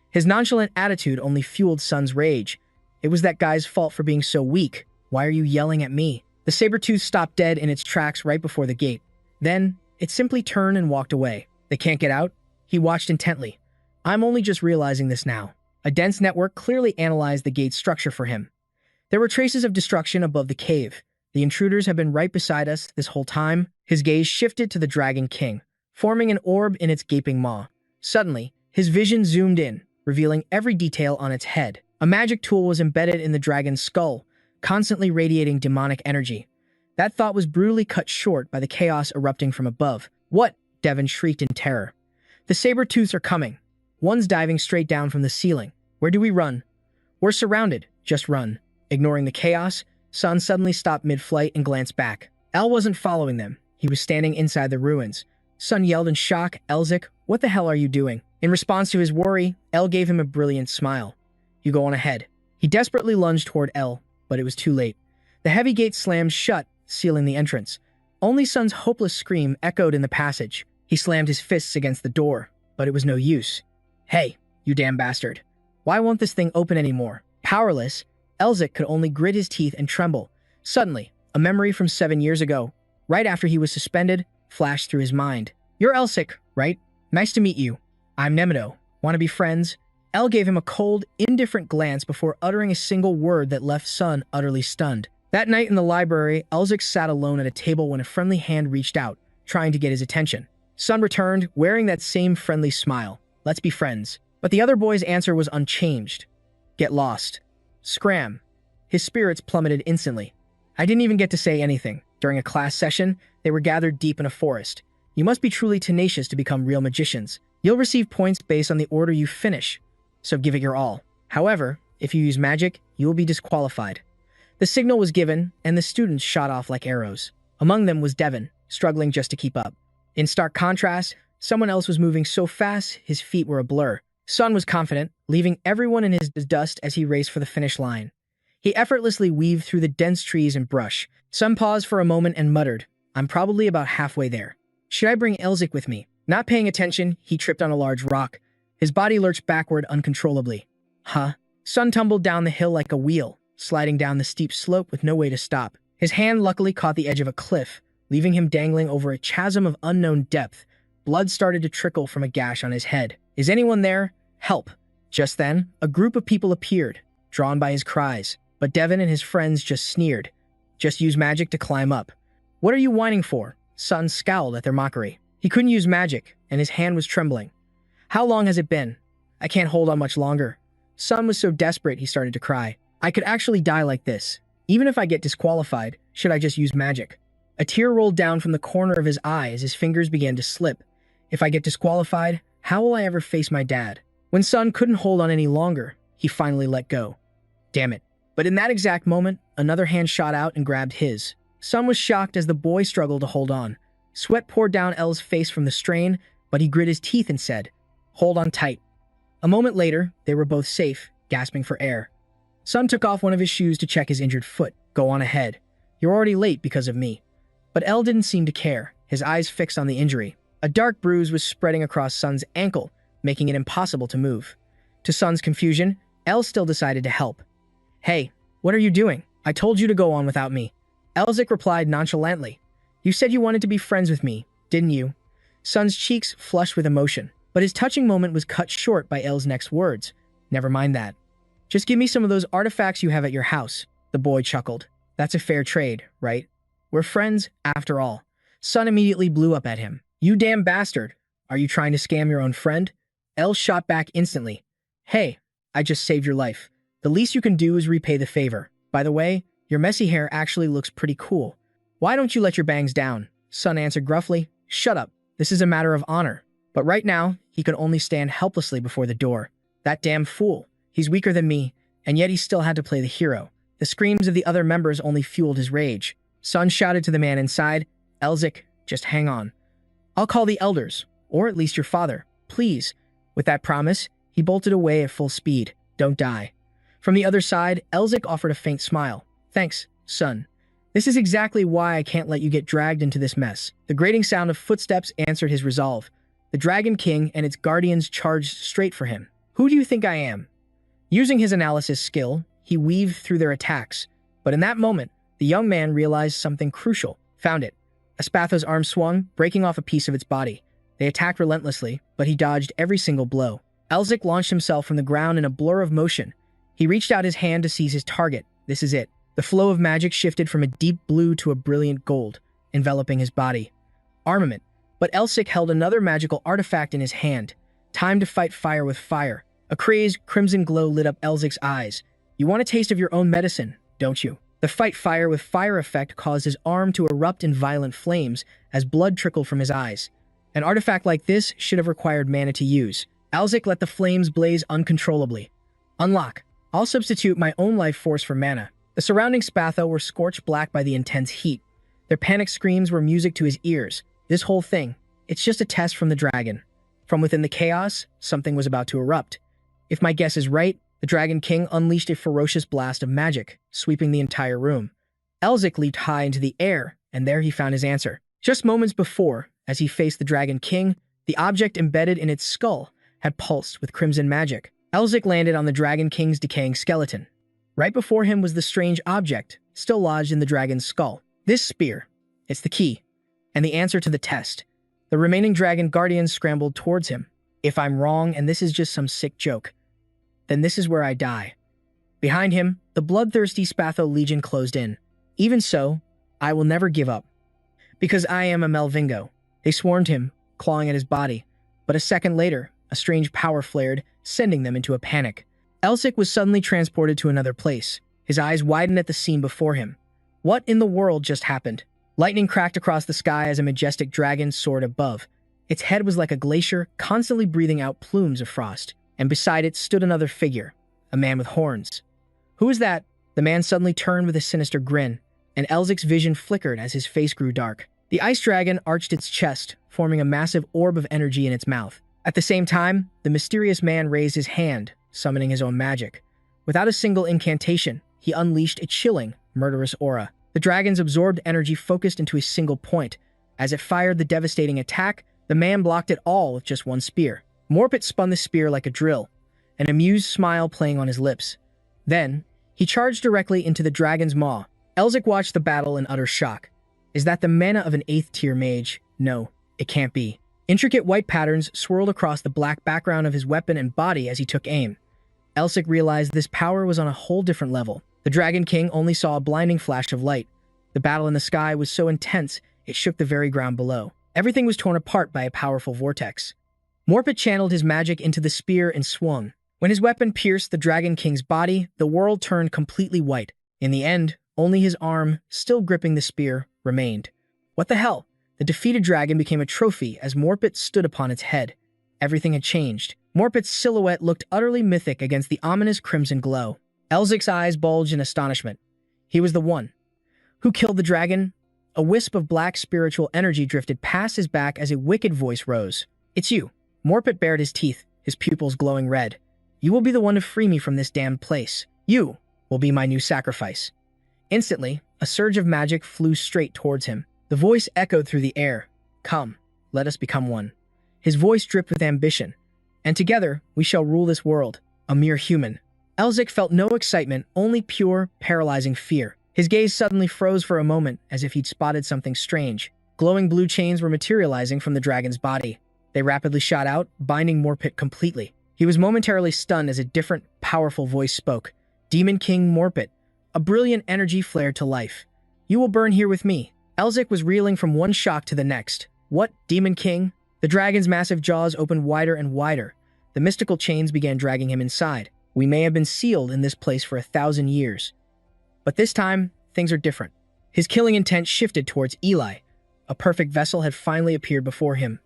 His nonchalant attitude only fueled Sun's rage. It was that guy's fault for being so weak. Why are you yelling at me? The saber-tooth stopped dead in its tracks right before the gate. Then, it simply turned and walked away. They can't get out? He watched intently. I'm only just realizing this now. A dense network clearly analyzed the gate's structure for him. There were traces of destruction above the cave. The intruders have been right beside us this whole time. His gaze shifted to the Dragon King, forming an orb in its gaping maw. Suddenly, his vision zoomed in, revealing every detail on its head. A magic tool was embedded in the dragon's skull, constantly radiating demonic energy. That thought was brutally cut short by the chaos erupting from above. What? Devon shrieked in terror. The saber-tooths are coming. One's diving straight down from the ceiling. Where do we run? We're surrounded. Just run. Ignoring the chaos, Sun suddenly stopped mid-flight and glanced back. El wasn't following them. He was standing inside the ruins. Sun yelled in shock, Elzic, what the hell are you doing? In response to his worry, El gave him a brilliant smile. You go on ahead. He desperately lunged toward El, but it was too late. The heavy gate slammed shut, sealing the entrance. Only Sun's hopeless scream echoed in the passage. He slammed his fists against the door, but it was no use. Hey, you damn bastard. Why won't this thing open anymore? Powerless, Elzic could only grit his teeth and tremble. Suddenly, a memory from 7 years ago, right after he was suspended, flashed through his mind. You're Elzic, right? Nice to meet you. I'm Nemedo. Want to be friends? El gave him a cold, indifferent glance before uttering a single word that left Sun utterly stunned. That night in the library, Elzic sat alone at a table when a friendly hand reached out, trying to get his attention. Sun returned, wearing that same friendly smile. Let's be friends. But the other boy's answer was unchanged. Get lost. Scram. His spirits plummeted instantly. I didn't even get to say anything. During a class session, they were gathered deep in a forest. You must be truly tenacious to become real magicians. You'll receive points based on the order you finish, so give it your all. However, if you use magic, you will be disqualified. The signal was given, and the students shot off like arrows. Among them was Devon, struggling just to keep up. In stark contrast, someone else was moving so fast his feet were a blur. Sun was confident, leaving everyone in his dust as he raced for the finish line. He effortlessly weaved through the dense trees and brush. Sun paused for a moment and muttered, I'm probably about halfway there. Should I bring Elzic with me? Not paying attention, he tripped on a large rock. His body lurched backward uncontrollably. Huh? Sun tumbled down the hill like a wheel, sliding down the steep slope with no way to stop. His hand luckily caught the edge of a cliff, leaving him dangling over a chasm of unknown depth. Blood started to trickle from a gash on his head. Is anyone there? Help! Just then, a group of people appeared, drawn by his cries, but Devon and his friends just sneered. Just use magic to climb up. What are you whining for? Sun scowled at their mockery. He couldn't use magic, and his hand was trembling. How long has it been? I can't hold on much longer. Sun was so desperate he started to cry. I could actually die like this. Even if I get disqualified, should I just use magic? A tear rolled down from the corner of his eye as his fingers began to slip. If I get disqualified, how will I ever face my dad? When Sun couldn't hold on any longer, he finally let go. Damn it. But in that exact moment, another hand shot out and grabbed his. Sun was shocked as the boy struggled to hold on. Sweat poured down El's face from the strain, but he grit his teeth and said, Hold on tight. A moment later, they were both safe, gasping for air. Sun took off one of his shoes to check his injured foot. Go on ahead. You're already late because of me. But El didn't seem to care, his eyes fixed on the injury. A dark bruise was spreading across Sun's ankle, making it impossible to move. To Sun's confusion, El still decided to help. Hey, what are you doing? I told you to go on without me. Elzic replied nonchalantly. You said you wanted to be friends with me, didn't you? Sun's cheeks flushed with emotion, but his touching moment was cut short by El's next words. Never mind that. Just give me some of those artifacts you have at your house, the boy chuckled. That's a fair trade, right? We're friends, after all. Sun immediately blew up at him. You damn bastard. Are you trying to scam your own friend? El shot back instantly. Hey, I just saved your life. The least you can do is repay the favor. By the way, your messy hair actually looks pretty cool. Why don't you let your bangs down? Sun answered gruffly. Shut up. This is a matter of honor. But right now, he could only stand helplessly before the door. That damn fool. He's weaker than me, and yet he still had to play the hero. The screams of the other members only fueled his rage. Sun shouted to the man inside, Elzic, just hang on. I'll call the elders, or at least your father. Please. With that promise, he bolted away at full speed. Don't die. From the other side, Elzik offered a faint smile. Thanks, son. This is exactly why I can't let you get dragged into this mess. The grating sound of footsteps answered his resolve. The Dragon King and its guardians charged straight for him. Who do you think I am? Using his analysis skill, he weaved through their attacks. But in that moment, the young man realized something crucial. Found it. Espatho's arm swung, breaking off a piece of its body. They attacked relentlessly, but he dodged every single blow. Elzik launched himself from the ground in a blur of motion. He reached out his hand to seize his target. This is it. The flow of magic shifted from a deep blue to a brilliant gold, enveloping his body. Armament. But Elzik held another magical artifact in his hand. Time to fight fire with fire. A crazed, crimson glow lit up Elzik's eyes. You want a taste of your own medicine, don't you? The fight fire with fire effect caused his arm to erupt in violent flames as blood trickled from his eyes. An artifact like this should have required mana to use. Elzik let the flames blaze uncontrollably. Unlock. I'll substitute my own life force for mana. The surrounding Spatho were scorched black by the intense heat. Their panicked screams were music to his ears. This whole thing, it's just a test from the dragon. From within the chaos, something was about to erupt. If my guess is right, the Dragon King unleashed a ferocious blast of magic, sweeping the entire room. Elzik leaped high into the air, and there he found his answer. Just moments before, as he faced the Dragon King, the object embedded in its skull had pulsed with crimson magic. Elzik landed on the Dragon King's decaying skeleton. Right before him was the strange object, still lodged in the dragon's skull. This spear. It's the key, and the answer to the test. The remaining dragon guardians scrambled towards him. If I'm wrong and this is just some sick joke, then this is where I die. Behind him, the bloodthirsty Spatho Legion closed in. Even so, I will never give up. Because I am a Melvingo. They swarmed him, clawing at his body. But a second later, a strange power flared, sending them into a panic. Elzik was suddenly transported to another place. His eyes widened at the scene before him. What in the world just happened? Lightning cracked across the sky as a majestic dragon soared above. Its head was like a glacier, constantly breathing out plumes of frost. And beside it stood another figure, a man with horns. Who is that? The man suddenly turned with a sinister grin, and Elzik's vision flickered as his face grew dark. The ice dragon arched its chest, forming a massive orb of energy in its mouth. At the same time, the mysterious man raised his hand, summoning his own magic. Without a single incantation, he unleashed a chilling, murderous aura. The dragon's absorbed energy focused into a single point. As it fired the devastating attack, the man blocked it all with just one spear. Morpeth spun the spear like a drill, an amused smile playing on his lips. Then, he charged directly into the dragon's maw. Elzik watched the battle in utter shock. Is that the mana of an 8th-tier mage? No, it can't be. Intricate white patterns swirled across the black background of his weapon and body as he took aim. Elzik realized this power was on a whole different level. The Dragon King only saw a blinding flash of light. The battle in the sky was so intense, it shook the very ground below. Everything was torn apart by a powerful vortex. Morpeth channeled his magic into the spear and swung. When his weapon pierced the Dragon King's body, the world turned completely white. In the end, only his arm, still gripping the spear, remained. What the hell? The defeated dragon became a trophy as Morpeth stood upon its head. Everything had changed. Morpeth's silhouette looked utterly mythic against the ominous crimson glow. Elzik's eyes bulged in astonishment. He was the one. Who killed the dragon? A wisp of black spiritual energy drifted past his back as a wicked voice rose. It's you. Morpeth bared his teeth, his pupils glowing red. You will be the one to free me from this damned place. You will be my new sacrifice. Instantly, a surge of magic flew straight towards him. The voice echoed through the air. Come, let us become one. His voice dripped with ambition. And together, we shall rule this world. A mere human. Elzik felt no excitement, only pure, paralyzing fear. His gaze suddenly froze for a moment, as if he'd spotted something strange. Glowing blue chains were materializing from the dragon's body. They rapidly shot out, binding Morpeth completely. He was momentarily stunned as a different, powerful voice spoke. Demon King Morpeth. A brilliant energy flared to life. You will burn here with me. Elzik was reeling from one shock to the next. What, Demon King? The dragon's massive jaws opened wider and wider. The mystical chains began dragging him inside. We may have been sealed in this place for 1,000 years. But this time, things are different. His killing intent shifted towards Eli. A perfect vessel had finally appeared before him.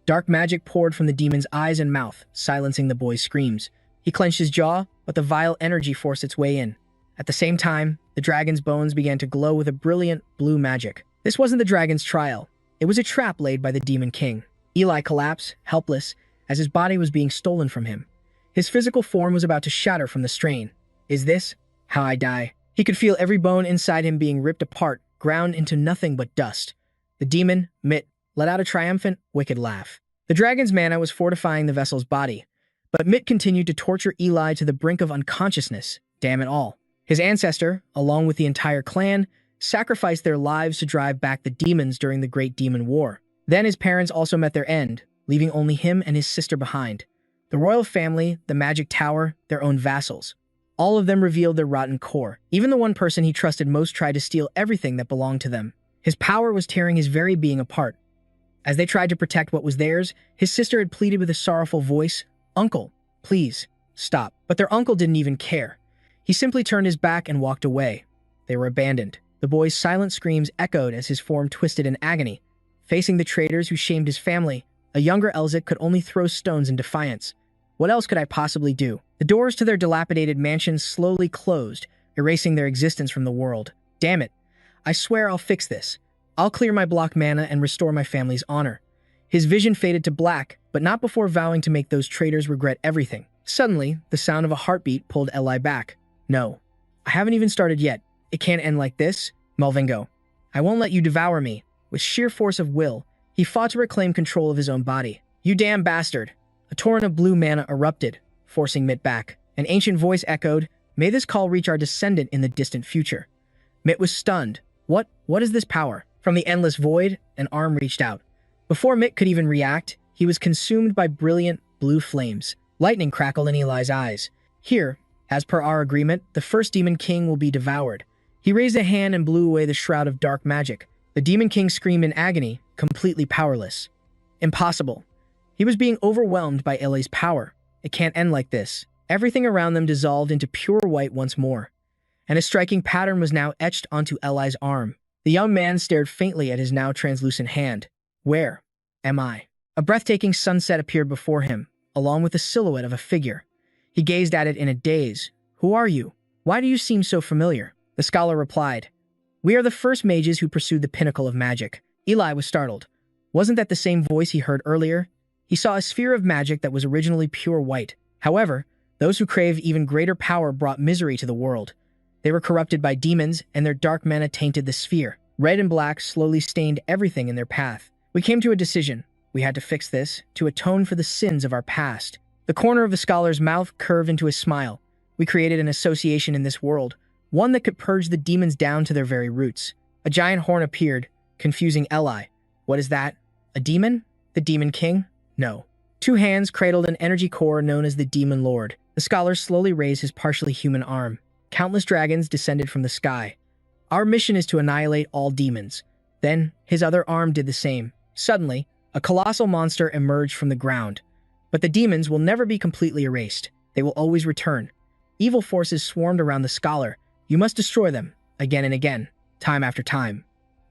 Dark magic poured from the demon's eyes and mouth, silencing the boy's screams. He clenched his jaw, but the vile energy forced its way in. At the same time, the dragon's bones began to glow with a brilliant blue magic. This wasn't the dragon's trial. It was a trap laid by the Demon King. Eli collapsed, helpless, as his body was being stolen from him. His physical form was about to shatter from the strain. Is this how I die? He could feel every bone inside him being ripped apart, ground into nothing but dust. The demon, Mit, let out a triumphant, wicked laugh. The dragon's mana was fortifying the vessel's body, but Mit continued to torture Eli to the brink of unconsciousness. Damn it all. His ancestor, along with the entire clan, sacrificed their lives to drive back the demons during the Great Demon War. Then his parents also met their end, leaving only him and his sister behind. The royal family, the magic tower, their own vassals. All of them revealed their rotten core. Even the one person he trusted most tried to steal everything that belonged to them. His power was tearing his very being apart. As they tried to protect what was theirs, his sister had pleaded with a sorrowful voice, "Uncle, please, stop." But their uncle didn't even care. He simply turned his back and walked away. They were abandoned. The boy's silent screams echoed as his form twisted in agony. Facing the traitors who shamed his family, a younger Elzik could only throw stones in defiance. What else could I possibly do? The doors to their dilapidated mansion slowly closed, erasing their existence from the world. Damn it. I swear I'll fix this. I'll clear my block mana and restore my family's honor. His vision faded to black, but not before vowing to make those traitors regret everything. Suddenly, the sound of a heartbeat pulled Eli back. No. I haven't even started yet. It can't end like this. Melvingo. I won't let you devour me. With sheer force of will, he fought to reclaim control of his own body. You damn bastard. A torrent of blue mana erupted, forcing Mit back. An ancient voice echoed, "May this call reach our descendant in the distant future." Mit was stunned. What is this power? From the endless void, an arm reached out. Before Mit could even react, he was consumed by brilliant blue flames. Lightning crackled in Eli's eyes. Here, as per our agreement, the first Demon King will be devoured. He raised a hand and blew away the shroud of dark magic. The Demon King screamed in agony, completely powerless. Impossible. He was being overwhelmed by Eli's power. It can't end like this. Everything around them dissolved into pure white once more, and a striking pattern was now etched onto Eli's arm. The young man stared faintly at his now translucent hand. Where am I? A breathtaking sunset appeared before him, along with the silhouette of a figure. He gazed at it in a daze. Who are you? Why do you seem so familiar? The scholar replied, We are the first mages who pursued the pinnacle of magic. Eli was startled. Wasn't that the same voice he heard earlier? He saw a sphere of magic that was originally pure white. However, those who crave even greater power brought misery to the world. They were corrupted by demons, and their dark mana tainted the sphere. Red and black slowly stained everything in their path. We came to a decision. We had to fix this, to atone for the sins of our past. The corner of the scholar's mouth curved into a smile. We created an association in this world, one that could purge the demons down to their very roots. A giant horn appeared, confusing Eli. What is that? A demon? The Demon King? No. Two hands cradled an energy core known as the Demon Lord. The scholar slowly raised his partially human arm. Countless dragons descended from the sky. Our mission is to annihilate all demons. Then, his other arm did the same. Suddenly, a colossal monster emerged from the ground. But the demons will never be completely erased. They will always return. Evil forces swarmed around the scholar. You must destroy them, again and again, time after time.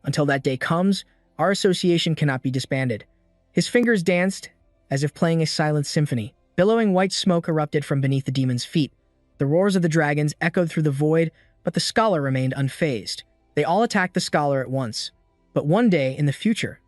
Until that day comes, our association cannot be disbanded. His fingers danced, as if playing a silent symphony. Billowing white smoke erupted from beneath the demon's feet. The roars of the dragons echoed through the void, but the scholar remained unfazed. They all attacked the scholar at once. But one day, in the future,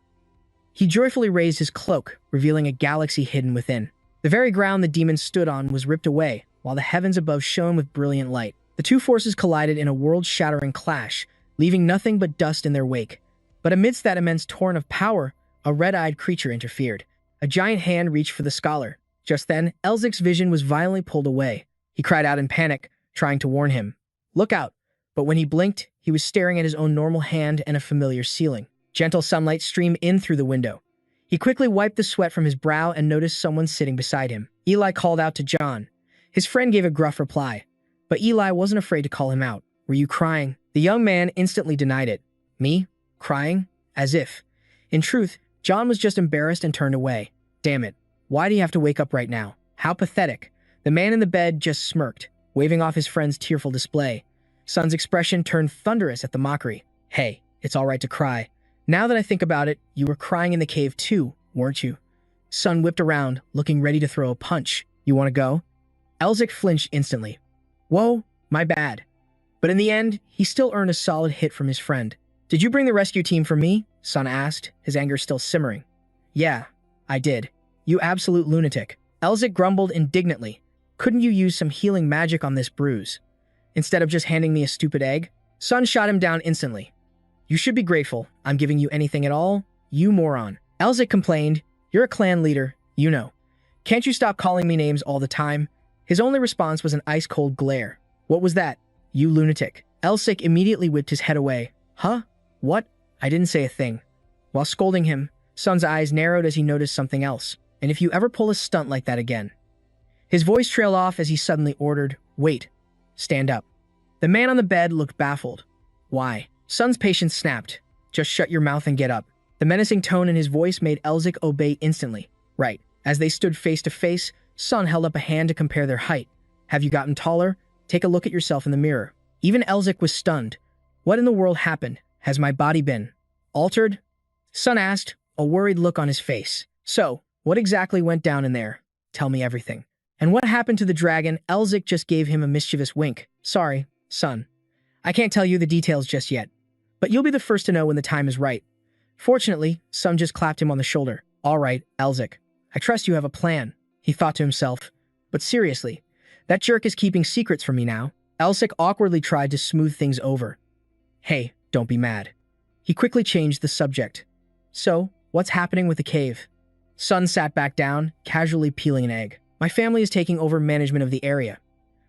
he joyfully raised his cloak, revealing a galaxy hidden within. The very ground the demon stood on was ripped away, while the heavens above shone with brilliant light. The two forces collided in a world-shattering clash, leaving nothing but dust in their wake. But amidst that immense torrent of power, a red-eyed creature interfered. A giant hand reached for the scholar. Just then, Elzic's vision was violently pulled away. He cried out in panic, trying to warn him. Look out! But when he blinked, he was staring at his own normal hand and a familiar ceiling. Gentle sunlight streamed in through the window. He quickly wiped the sweat from his brow and noticed someone sitting beside him. Eli called out to John. His friend gave a gruff reply, but Eli wasn't afraid to call him out. Were you crying? The young man instantly denied it. Me? Crying? As if. In truth, John was just embarrassed and turned away. Damn it. Why do you have to wake up right now? How pathetic. The man in the bed just smirked, waving off his friend's tearful display. Son's expression turned thunderous at the mockery. Hey, it's all right to cry. Now that I think about it, you were crying in the cave too, weren't you? Son whipped around, looking ready to throw a punch. You want to go? Elzic flinched instantly. Whoa, my bad. But in the end, he still earned a solid hit from his friend. Did you bring the rescue team for me? Son asked, his anger still simmering. Yeah, I did. You absolute lunatic. Elzik grumbled indignantly. Couldn't you use some healing magic on this bruise? Instead of just handing me a stupid egg? Sun shot him down instantly. You should be grateful I'm giving you anything at all, you moron. Elzik complained. You're a clan leader, you know. Can't you stop calling me names all the time? His only response was an ice-cold glare. What was that? You lunatic. Elzik immediately whipped his head away. Huh? What? I didn't say a thing. While scolding him, Sun's eyes narrowed as he noticed something else. And if you ever pull a stunt like that again. His voice trailed off as he suddenly ordered, wait, stand up. The man on the bed looked baffled. Why? Sun's patience snapped. Just shut your mouth and get up. The menacing tone in his voice made Elzik obey instantly. Right. As they stood face to face, Sun held up a hand to compare their height. Have you gotten taller? Take a look at yourself in the mirror. Even Elzik was stunned. What in the world happened? Has my body been altered? Sun asked, a worried look on his face. So, what exactly went down in there? Tell me everything. And what happened to the dragon? Elzik just gave him a mischievous wink. Sorry, Sun. I can't tell you the details just yet. But you'll be the first to know when the time is right. Fortunately, Sun just clapped him on the shoulder. All right, Elzik. I trust you have a plan, he thought to himself. But seriously, that jerk is keeping secrets from me now. Elzik awkwardly tried to smooth things over. Hey, don't be mad. He quickly changed the subject. So, what's happening with the cave? Sun sat back down, casually peeling an egg. My family is taking over management of the area.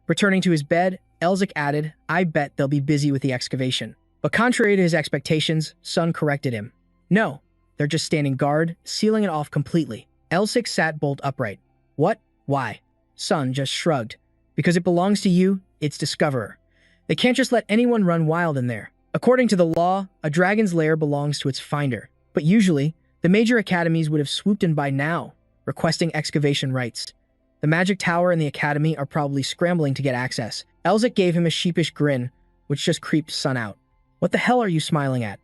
Returning to his bed, Elzik added, I bet they'll be busy with the excavation. But contrary to his expectations, Sun corrected him. No, they're just standing guard, sealing it off completely. Elzik sat bolt upright. What? Why? Sun just shrugged. Because it belongs to you, its discoverer. They can't just let anyone run wild in there. According to the law, a dragon's lair belongs to its finder. But usually, the major academies would have swooped in by now, requesting excavation rights. The Magic Tower and the Academy are probably scrambling to get access. Elzik gave him a sheepish grin, which just creeped Sun out. What the hell are you smiling at?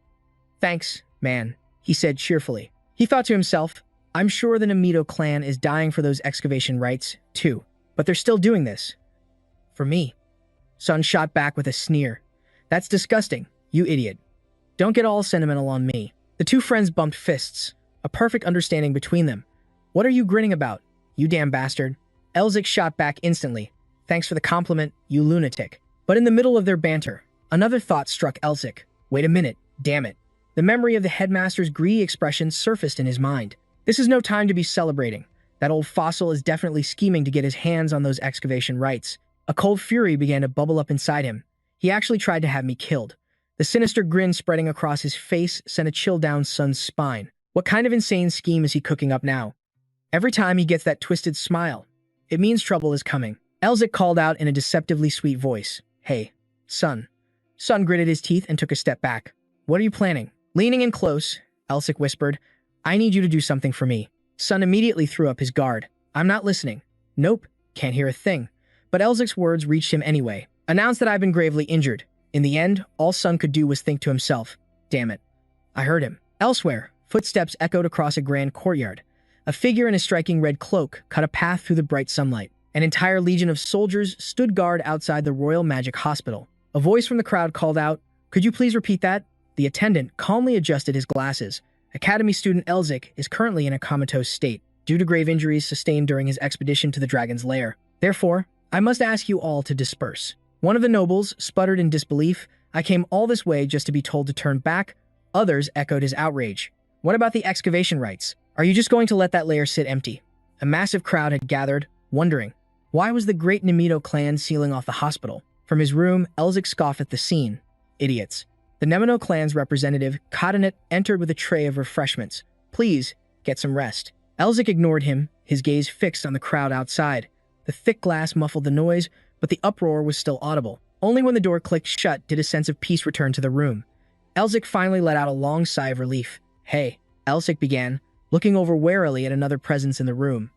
Thanks, man, he said cheerfully. He thought to himself, I'm sure the Namito clan is dying for those excavation rights, too. But they're still doing this. For me. Sun shot back with a sneer. That's disgusting, you idiot. Don't get all sentimental on me. The two friends bumped fists, a perfect understanding between them. What are you grinning about, you damn bastard? Elzik shot back instantly. Thanks for the compliment, you lunatic. But in the middle of their banter, another thought struck Elzik. Wait a minute, damn it. The memory of the headmaster's greedy expression surfaced in his mind. This is no time to be celebrating. That old fossil is definitely scheming to get his hands on those excavation rights. A cold fury began to bubble up inside him. He actually tried to have me killed. The sinister grin spreading across his face sent a chill down Sun's spine. What kind of insane scheme is he cooking up now? Every time he gets that twisted smile, it means trouble is coming. Elzik called out in a deceptively sweet voice. Hey, Sun. Sun gritted his teeth and took a step back. What are you planning? Leaning in close, Elzik whispered, I need you to do something for me. Sun immediately threw up his guard. I'm not listening. Nope, can't hear a thing. But Elzik's words reached him anyway. Announced that I've been gravely injured. In the end, all Sun could do was think to himself, damn it. I heard him. Elsewhere, footsteps echoed across a grand courtyard. A figure in a striking red cloak cut a path through the bright sunlight. An entire legion of soldiers stood guard outside the Royal Magic Hospital. A voice from the crowd called out, could you please repeat that? The attendant calmly adjusted his glasses. Academy student Elzik is currently in a comatose state due to grave injuries sustained during his expedition to the dragon's lair. Therefore, I must ask you all to disperse. One of the nobles sputtered in disbelief. I came all this way just to be told to turn back. Others echoed his outrage. What about the excavation rights? Are you just going to let that lair sit empty? A massive crowd had gathered, wondering, why was the great Namito clan sealing off the hospital? From his room, Elzik scoffed at the scene. Idiots. The Nemino clan's representative, Katanet, entered with a tray of refreshments. Please, get some rest. Elzik ignored him, his gaze fixed on the crowd outside. The thick glass muffled the noise, but the uproar was still audible. Only when the door clicked shut did a sense of peace return to the room. Elzik finally let out a long sigh of relief. Hey, Elzik began, looking over warily at another presence in the room.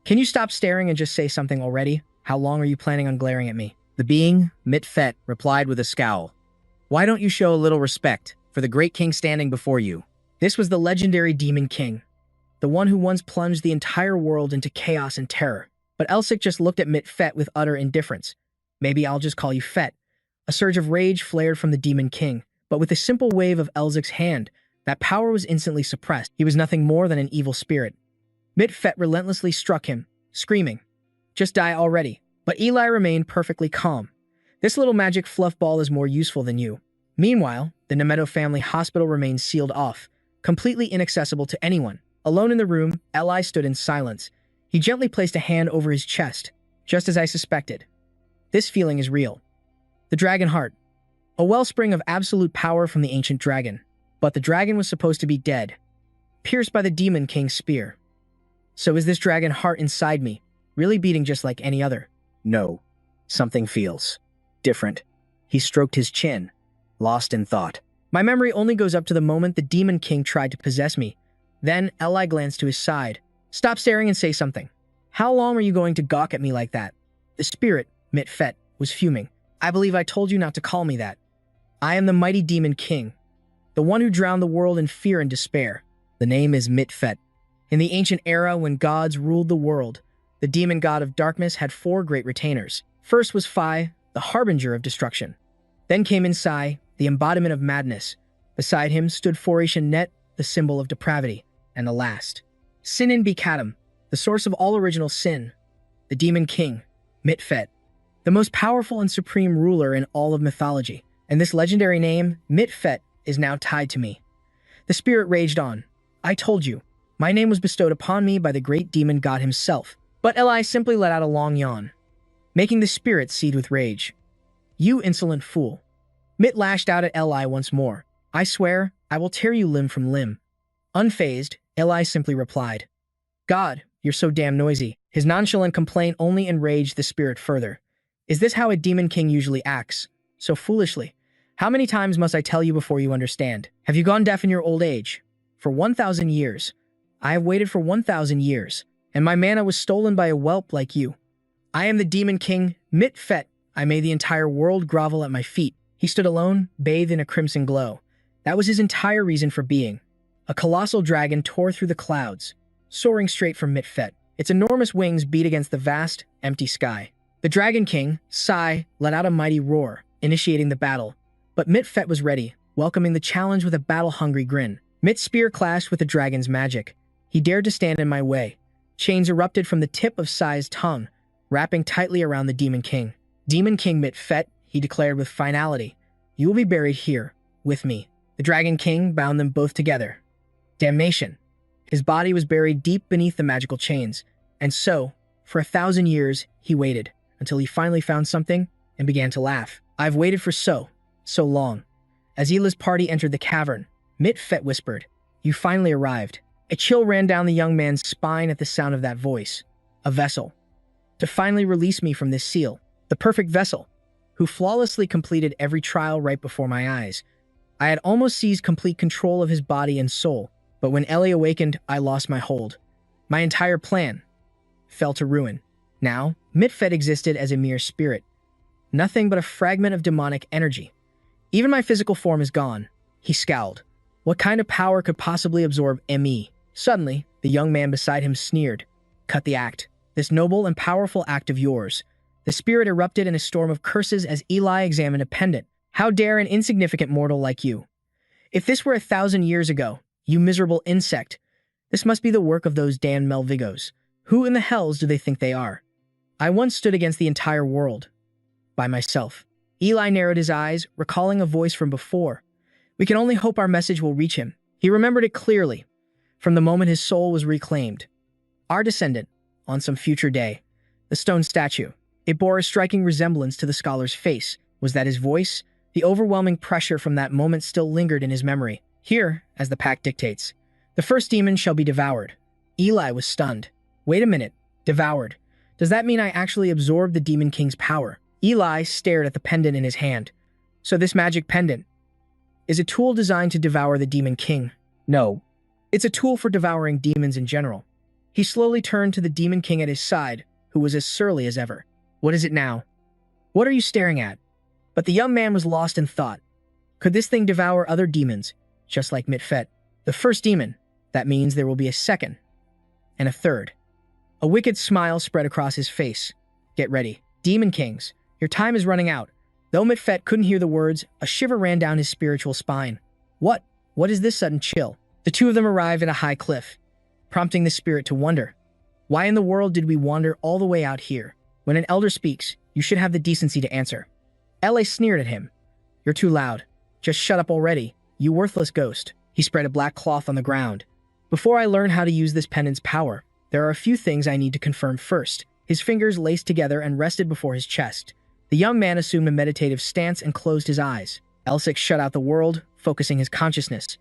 Can you stop staring and just say something already? How long are you planning on glaring at me? The being, Mitfet, replied with a scowl. Why don't you show a little respect for the great king standing before you? This was the legendary Demon King, the one who once plunged the entire world into chaos and terror. But Elzik just looked at Mitfet with utter indifference. Maybe I'll just call you Fet. A surge of rage flared from the Demon King, but with a simple wave of Elzik's hand, that power was instantly suppressed. He was nothing more than an evil spirit. Mitfet relentlessly struck him, screaming, "Just die already." But Eli remained perfectly calm. "This little magic fluff ball is more useful than you." Meanwhile, the Nemeto family hospital remained sealed off, completely inaccessible to anyone. Alone in the room, Eli stood in silence. He gently placed a hand over his chest, just as I suspected. This feeling is real. The dragon heart. A wellspring of absolute power from the ancient dragon. But the dragon was supposed to be dead, pierced by the Demon King's spear. So is this dragon heart inside me really beating just like any other? No. Something feels different. He stroked his chin, lost in thought. My memory only goes up to the moment the Demon King tried to possess me. Then Eli glanced to his side. "Stop staring and say something. How long are you going to gawk at me like that?" The spirit, Mitfet, was fuming. "I believe I told you not to call me that. I am the mighty Demon King, the one who drowned the world in fear and despair. The name is Mitfet. In the ancient era when gods ruled the world, the demon god of darkness had 4 great retainers. First was Phi, the harbinger of destruction. Then came Insai, the embodiment of madness. Beside him stood Forishan Net, the symbol of depravity. And the last, Sinin Bikatum, the source of all original sin, the Demon King, Mitfet, the most powerful and supreme ruler in all of mythology. And this legendary name, Mitfet, is now tied to me." The spirit raged on. "I told you, my name was bestowed upon me by the great demon god himself." But Eli simply let out a long yawn, making the spirit seethe with rage. "You insolent fool." Mit lashed out at Eli once more. "I swear, I will tear you limb from limb." Unfazed, Eli simply replied, "God, you're so damn noisy." His nonchalant complaint only enraged the spirit further. "Is this how a demon king usually acts? So foolishly? How many times must I tell you before you understand? Have you gone deaf in your old age? For 1,000 years. I have waited for 1,000 years, and my mana was stolen by a whelp like you. I am the Demon King, Mitfet. I made the entire world grovel at my feet." He stood alone, bathed in a crimson glow. That was his entire reason for being. A colossal dragon tore through the clouds, soaring straight from Mitfet. Its enormous wings beat against the vast, empty sky. The Dragon King, Sai, let out a mighty roar, initiating the battle. But Mitfet was ready, welcoming the challenge with a battle-hungry grin. Mit's spear clashed with the dragon's magic. He dared to stand in my way. Chains erupted from the tip of Sai's tongue, wrapping tightly around the Demon King. "Demon King Mitfet," he declared with finality, "you will be buried here, with me." The Dragon King bound them both together. Damnation. His body was buried deep beneath the magical chains. And so, for 1,000 years, he waited, until he finally found something and began to laugh. "I've waited for so long." As Ila's party entered the cavern, Mitfet whispered, "You finally arrived." A chill ran down the young man's spine at the sound of that voice. A vessel. To finally release me from this seal. The perfect vessel, who flawlessly completed every trial right before my eyes. I had almost seized complete control of his body and soul, but when Ellie awakened, I lost my hold. My entire plan fell to ruin. Now, Mitfet existed as a mere spirit, nothing but a fragment of demonic energy. Even my physical form is gone. He scowled. What kind of power could possibly absorb ME? Suddenly, the young man beside him sneered. "Cut the act. This noble and powerful act of yours." The spirit erupted in a storm of curses as Eli examined a pendant. "How dare an insignificant mortal like you? If this were 1,000 years ago, you miserable insect, this must be the work of those damned Melvigos. Who in the hells do they think they are? I once stood against the entire world. By myself." Eli narrowed his eyes, recalling a voice from before. We can only hope our message will reach him. He remembered it clearly, from the moment his soul was reclaimed. Our descendant, on some future day. The stone statue. It bore a striking resemblance to the scholar's face. Was that his voice? The overwhelming pressure from that moment still lingered in his memory. Here, as the pact dictates, the first demon shall be devoured. Eli was stunned. Wait a minute. Devoured. Does that mean I actually absorbed the Demon King's power? Eli stared at the pendant in his hand. So this magic pendant is a tool designed to devour the Demon King? No. It's a tool for devouring demons in general. He slowly turned to the Demon King at his side, who was as surly as ever. What is it now? What are you staring at? But the young man was lost in thought. Could this thing devour other demons, just like Mitfet? The first demon. That means there will be a second. And a third. A wicked smile spread across his face. Get ready. Demon Kings, your time is running out. Though Mitfet couldn't hear the words, a shiver ran down his spiritual spine. What is this sudden chill? The two of them arrived at a high cliff. prompting the spirit to wonder. Why in the world did we wander all the way out here? When an elder speaks, you should have the decency to answer. L.A. sneered at him. You're too loud. Just shut up already, you worthless ghost. He spread a black cloth on the ground. Before I learn how to use this pendant's power, there are a few things I need to confirm first. His fingers laced together and rested before his chest. The young man assumed a meditative stance and closed his eyes. Elsik shut out the world, focusing his consciousness.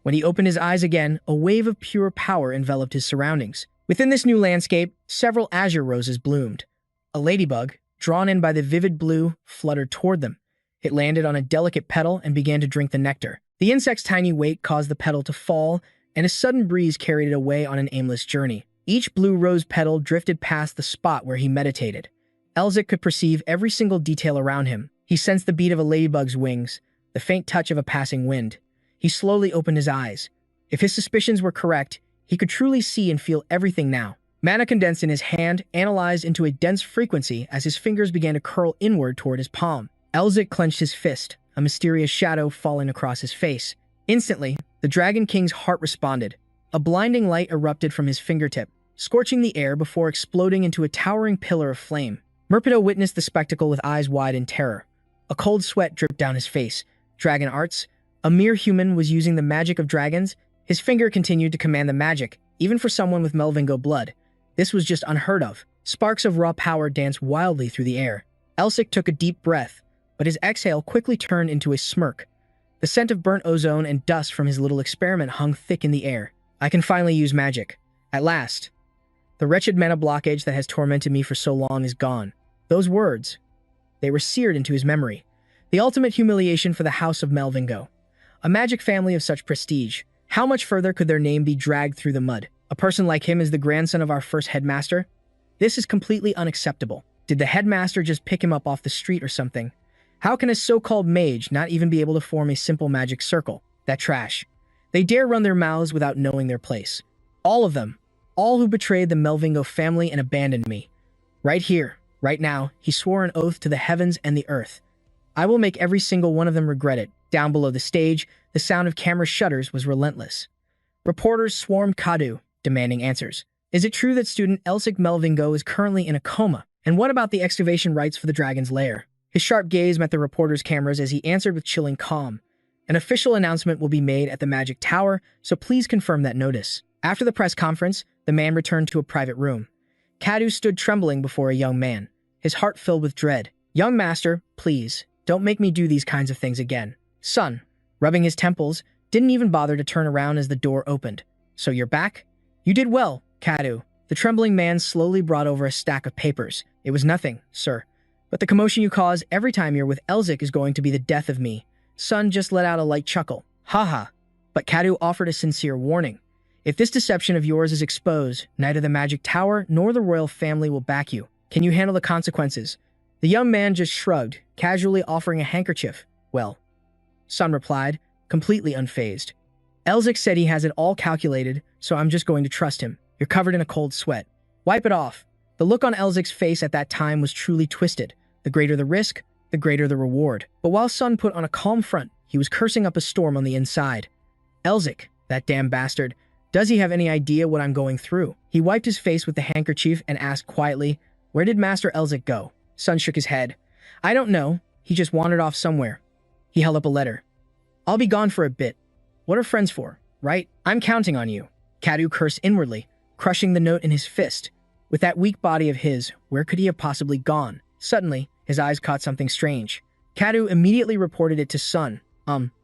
When he opened his eyes again, a wave of pure power enveloped his surroundings. Within this new landscape, several azure roses bloomed. A ladybug, drawn in by the vivid blue, fluttered toward them. It landed on a delicate petal and began to drink the nectar. The insect's tiny weight caused the petal to fall, and a sudden breeze carried it away on an aimless journey. Each blue rose petal drifted past the spot where he meditated. Elzik could perceive every single detail around him. He sensed the beat of a ladybug's wings, the faint touch of a passing wind. He slowly opened his eyes. If his suspicions were correct, he could truly see and feel everything now. Mana condensed in his hand, analyzed into a dense frequency as his fingers began to curl inward toward his palm. Elzik clenched his fist, a mysterious shadow falling across his face. Instantly, the Dragon King's heart responded. A blinding light erupted from his fingertip, scorching the air before exploding into a towering pillar of flame. Merpedo witnessed the spectacle with eyes wide in terror. A cold sweat dripped down his face. Dragon arts? A mere human was using the magic of dragons? His finger continued to command the magic, even for someone with Melvingo blood. This was just unheard of. Sparks of raw power danced wildly through the air. Elsik took a deep breath, but his exhale quickly turned into a smirk. The scent of burnt ozone and dust from his little experiment hung thick in the air. I can finally use magic. At last. The wretched mana blockage that has tormented me for so long is gone. Those words, they were seared into his memory. The ultimate humiliation for the House of Melvingo. A magic family of such prestige. How much further could their name be dragged through the mud? A person like him is the grandson of our first headmaster? This is completely unacceptable. Did the headmaster just pick him up off the street or something? How can a so-called mage not even be able to form a simple magic circle? That trash. They dare run their mouths without knowing their place. All of them. All who betrayed the Melvingo family and abandoned me. Right here, right now, he swore an oath to the heavens and the earth. I will make every single one of them regret it. Down below the stage, the sound of camera shutters was relentless. Reporters swarmed Kadu, demanding answers. Is it true that student Elsik Melvingo is currently in a coma? And what about the excavation rights for the dragon's lair? His sharp gaze met the reporter's cameras as he answered with chilling calm. An official announcement will be made at the Magic Tower, so please confirm that notice. After the press conference, the man returned to a private room. Kadu stood trembling before a young man, his heart filled with dread. Young master, please, don't make me do these kinds of things again. Son, rubbing his temples, didn't even bother to turn around as the door opened. So you're back? You did well, Kadu. The trembling man slowly brought over a stack of papers. It was nothing, sir. But the commotion you cause every time you're with Elzik is going to be the death of me. Son just let out a light chuckle. Haha. But Kadu offered a sincere warning. If this deception of yours is exposed, neither the Magic Tower nor the royal family will back you. Can you handle the consequences? The young man just shrugged, casually offering a handkerchief. Well, Son replied, completely unfazed. Elzik said he has it all calculated, so I'm just going to trust him. You're covered in a cold sweat. Wipe it off. The look on Elzik's face at that time was truly twisted. The greater the risk, the greater the reward. But while Son put on a calm front, he was cursing up a storm on the inside. Elzik, that damn bastard, does he have any idea what I'm going through? He wiped his face with the handkerchief and asked quietly, where did Master Elzik go? Son shook his head. I don't know. He just wandered off somewhere. He held up a letter. I'll be gone for a bit. What are friends for, right? I'm counting on you. Kadu cursed inwardly, crushing the note in his fist. With that weak body of his, where could he have possibly gone? Suddenly, his eyes caught something strange. Kadu immediately reported it to Son.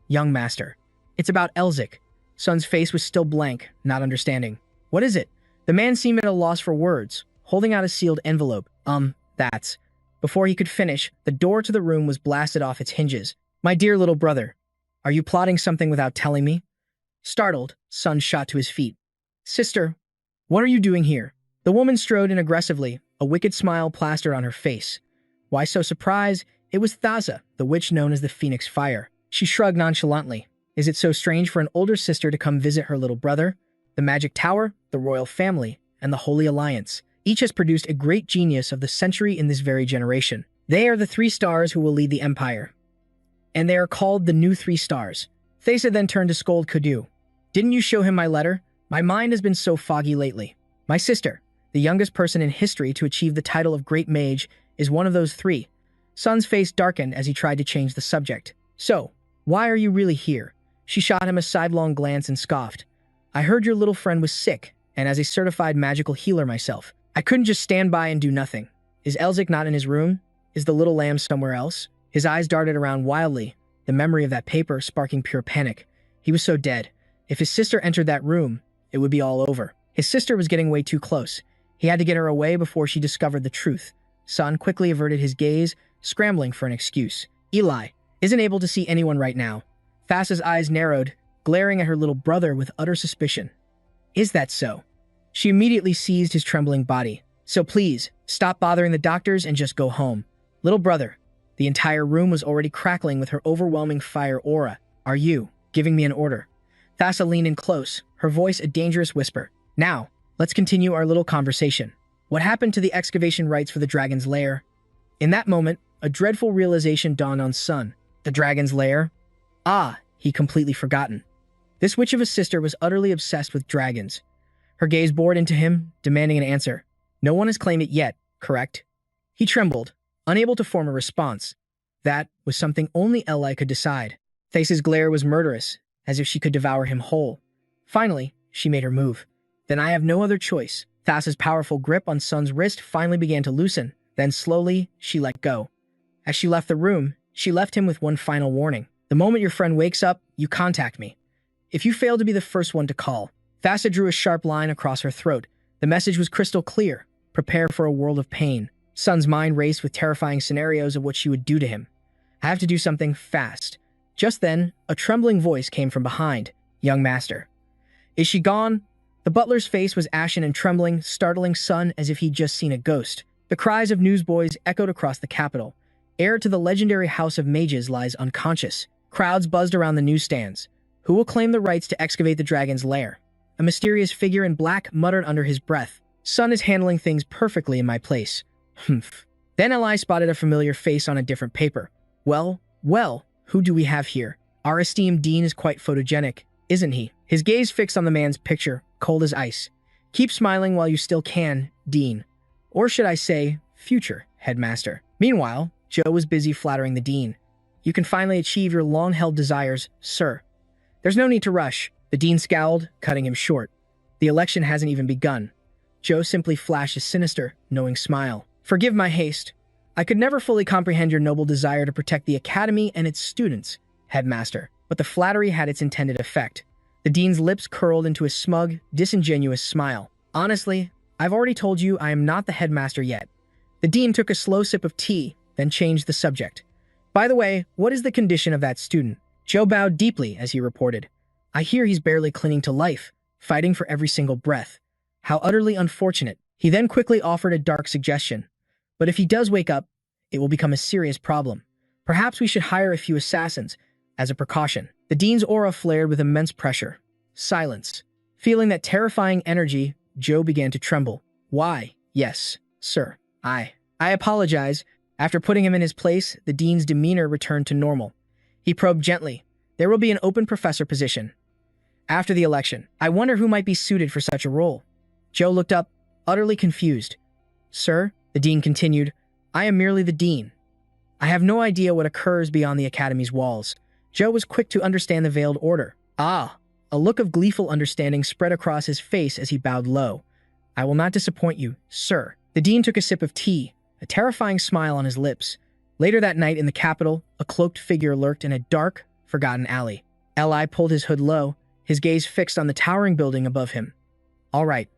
Young master. It's about Elzik. Son's face was still blank, not understanding. What is it? The man seemed at a loss for words, holding out a sealed envelope. That's... Before he could finish, the door to the room was blasted off its hinges. My dear little brother, are you plotting something without telling me? Startled, Son shot to his feet. Sister, what are you doing here? The woman strode in aggressively, a wicked smile plastered on her face. Why so surprised? It was Thaza, the witch known as the Phoenix Fire. She shrugged nonchalantly. Is it so strange for an older sister to come visit her little brother? The Magic Tower, the Royal Family, and the Holy Alliance. Each has produced a great genius of the century in this very generation. They are the 3 stars who will lead the Empire. And they are called the new 3 stars. Thesa then turned to scold Kudu. Didn't you show him my letter? My mind has been so foggy lately. My sister, the youngest person in history to achieve the title of Great Mage, is one of those three. Sun's face darkened as he tried to change the subject. So, why are you really here? She shot him a sidelong glance and scoffed. I heard your little friend was sick, and as a certified magical healer myself, I couldn't just stand by and do nothing. Is Elzik not in his room? Is the little lamb somewhere else? His eyes darted around wildly, the memory of that paper sparking pure panic. He was so dead. If his sister entered that room, it would be all over. His sister was getting way too close. He had to get her away before she discovered the truth. Sun quickly averted his gaze, scrambling for an excuse. Eli isn't able to see anyone right now. Thassa's eyes narrowed, glaring at her little brother with utter suspicion. Is that so? She immediately seized his trembling body. So please, stop bothering the doctors and just go home. Little brother. The entire room was already crackling with her overwhelming fire aura. Are you giving me an order? Thassa leaned in close, her voice a dangerous whisper. Now, let's continue our little conversation. What happened to the excavation rites for the dragon's lair? In that moment, a dreadful realization dawned on Sun. The dragon's lair? Ah, he'd completely forgotten. This witch of a sister was utterly obsessed with dragons. Her gaze bored into him, demanding an answer. No one has claimed it yet, correct? He trembled, unable to form a response. That was something only Eli could decide. Thace's glare was murderous, as if she could devour him whole. Finally, she made her move. Then I have no other choice. Thassa's powerful grip on Sun's wrist finally began to loosen. Then slowly, she let go. As she left the room, she left him with one final warning. The moment your friend wakes up, you contact me. If you fail to be the first one to call. Thassa drew a sharp line across her throat. The message was crystal clear. Prepare for a world of pain. Sun's mind raced with terrifying scenarios of what she would do to him. I have to do something fast. Just then, a trembling voice came from behind. Young master. Is she gone? The butler's face was ashen and trembling, startling Sun as if he'd just seen a ghost. The cries of newsboys echoed across the capital. Heir to the legendary House of Mages lies unconscious. Crowds buzzed around the newsstands. Who will claim the rights to excavate the dragon's lair? A mysterious figure in black muttered under his breath. Sun is handling things perfectly in my place. Humph. Then Eli spotted a familiar face on a different paper. Well, who do we have here? Our esteemed dean is quite photogenic, isn't he? His gaze fixed on the man's picture, cold as ice. Keep smiling while you still can, Dean. Or should I say, future headmaster. Meanwhile, Joe was busy flattering the dean. You can finally achieve your long-held desires, sir. There's no need to rush. The dean scowled, cutting him short. The election hasn't even begun. Joe simply flashed a sinister, knowing smile. Forgive my haste. I could never fully comprehend your noble desire to protect the academy and its students, headmaster. But the flattery had its intended effect. The dean's lips curled into a smug, disingenuous smile. Honestly, I've already told you I am not the headmaster yet. The dean took a slow sip of tea, then changed the subject. By the way, what is the condition of that student? Joe bowed deeply as he reported. I hear he's barely clinging to life, fighting for every single breath. How utterly unfortunate. He then quickly offered a dark suggestion. But if he does wake up, it will become a serious problem. Perhaps we should hire a few assassins, as a precaution. The dean's aura flared with immense pressure. Silence. Feeling that terrifying energy, Joe began to tremble. Why? Yes, sir. I apologize. After putting him in his place, the dean's demeanor returned to normal. He probed gently. There will be an open professor position. After the election, I wonder who might be suited for such a role. Joe looked up, utterly confused. Sir, the dean continued, I am merely the dean. I have no idea what occurs beyond the academy's walls. Joe was quick to understand the veiled order. Ah, a look of gleeful understanding spread across his face as he bowed low. I will not disappoint you, sir. The dean took a sip of tea, a terrifying smile on his lips. Later that night in the capital, a cloaked figure lurked in a dark, forgotten alley. Eli pulled his hood low, his gaze fixed on the towering building above him. All right,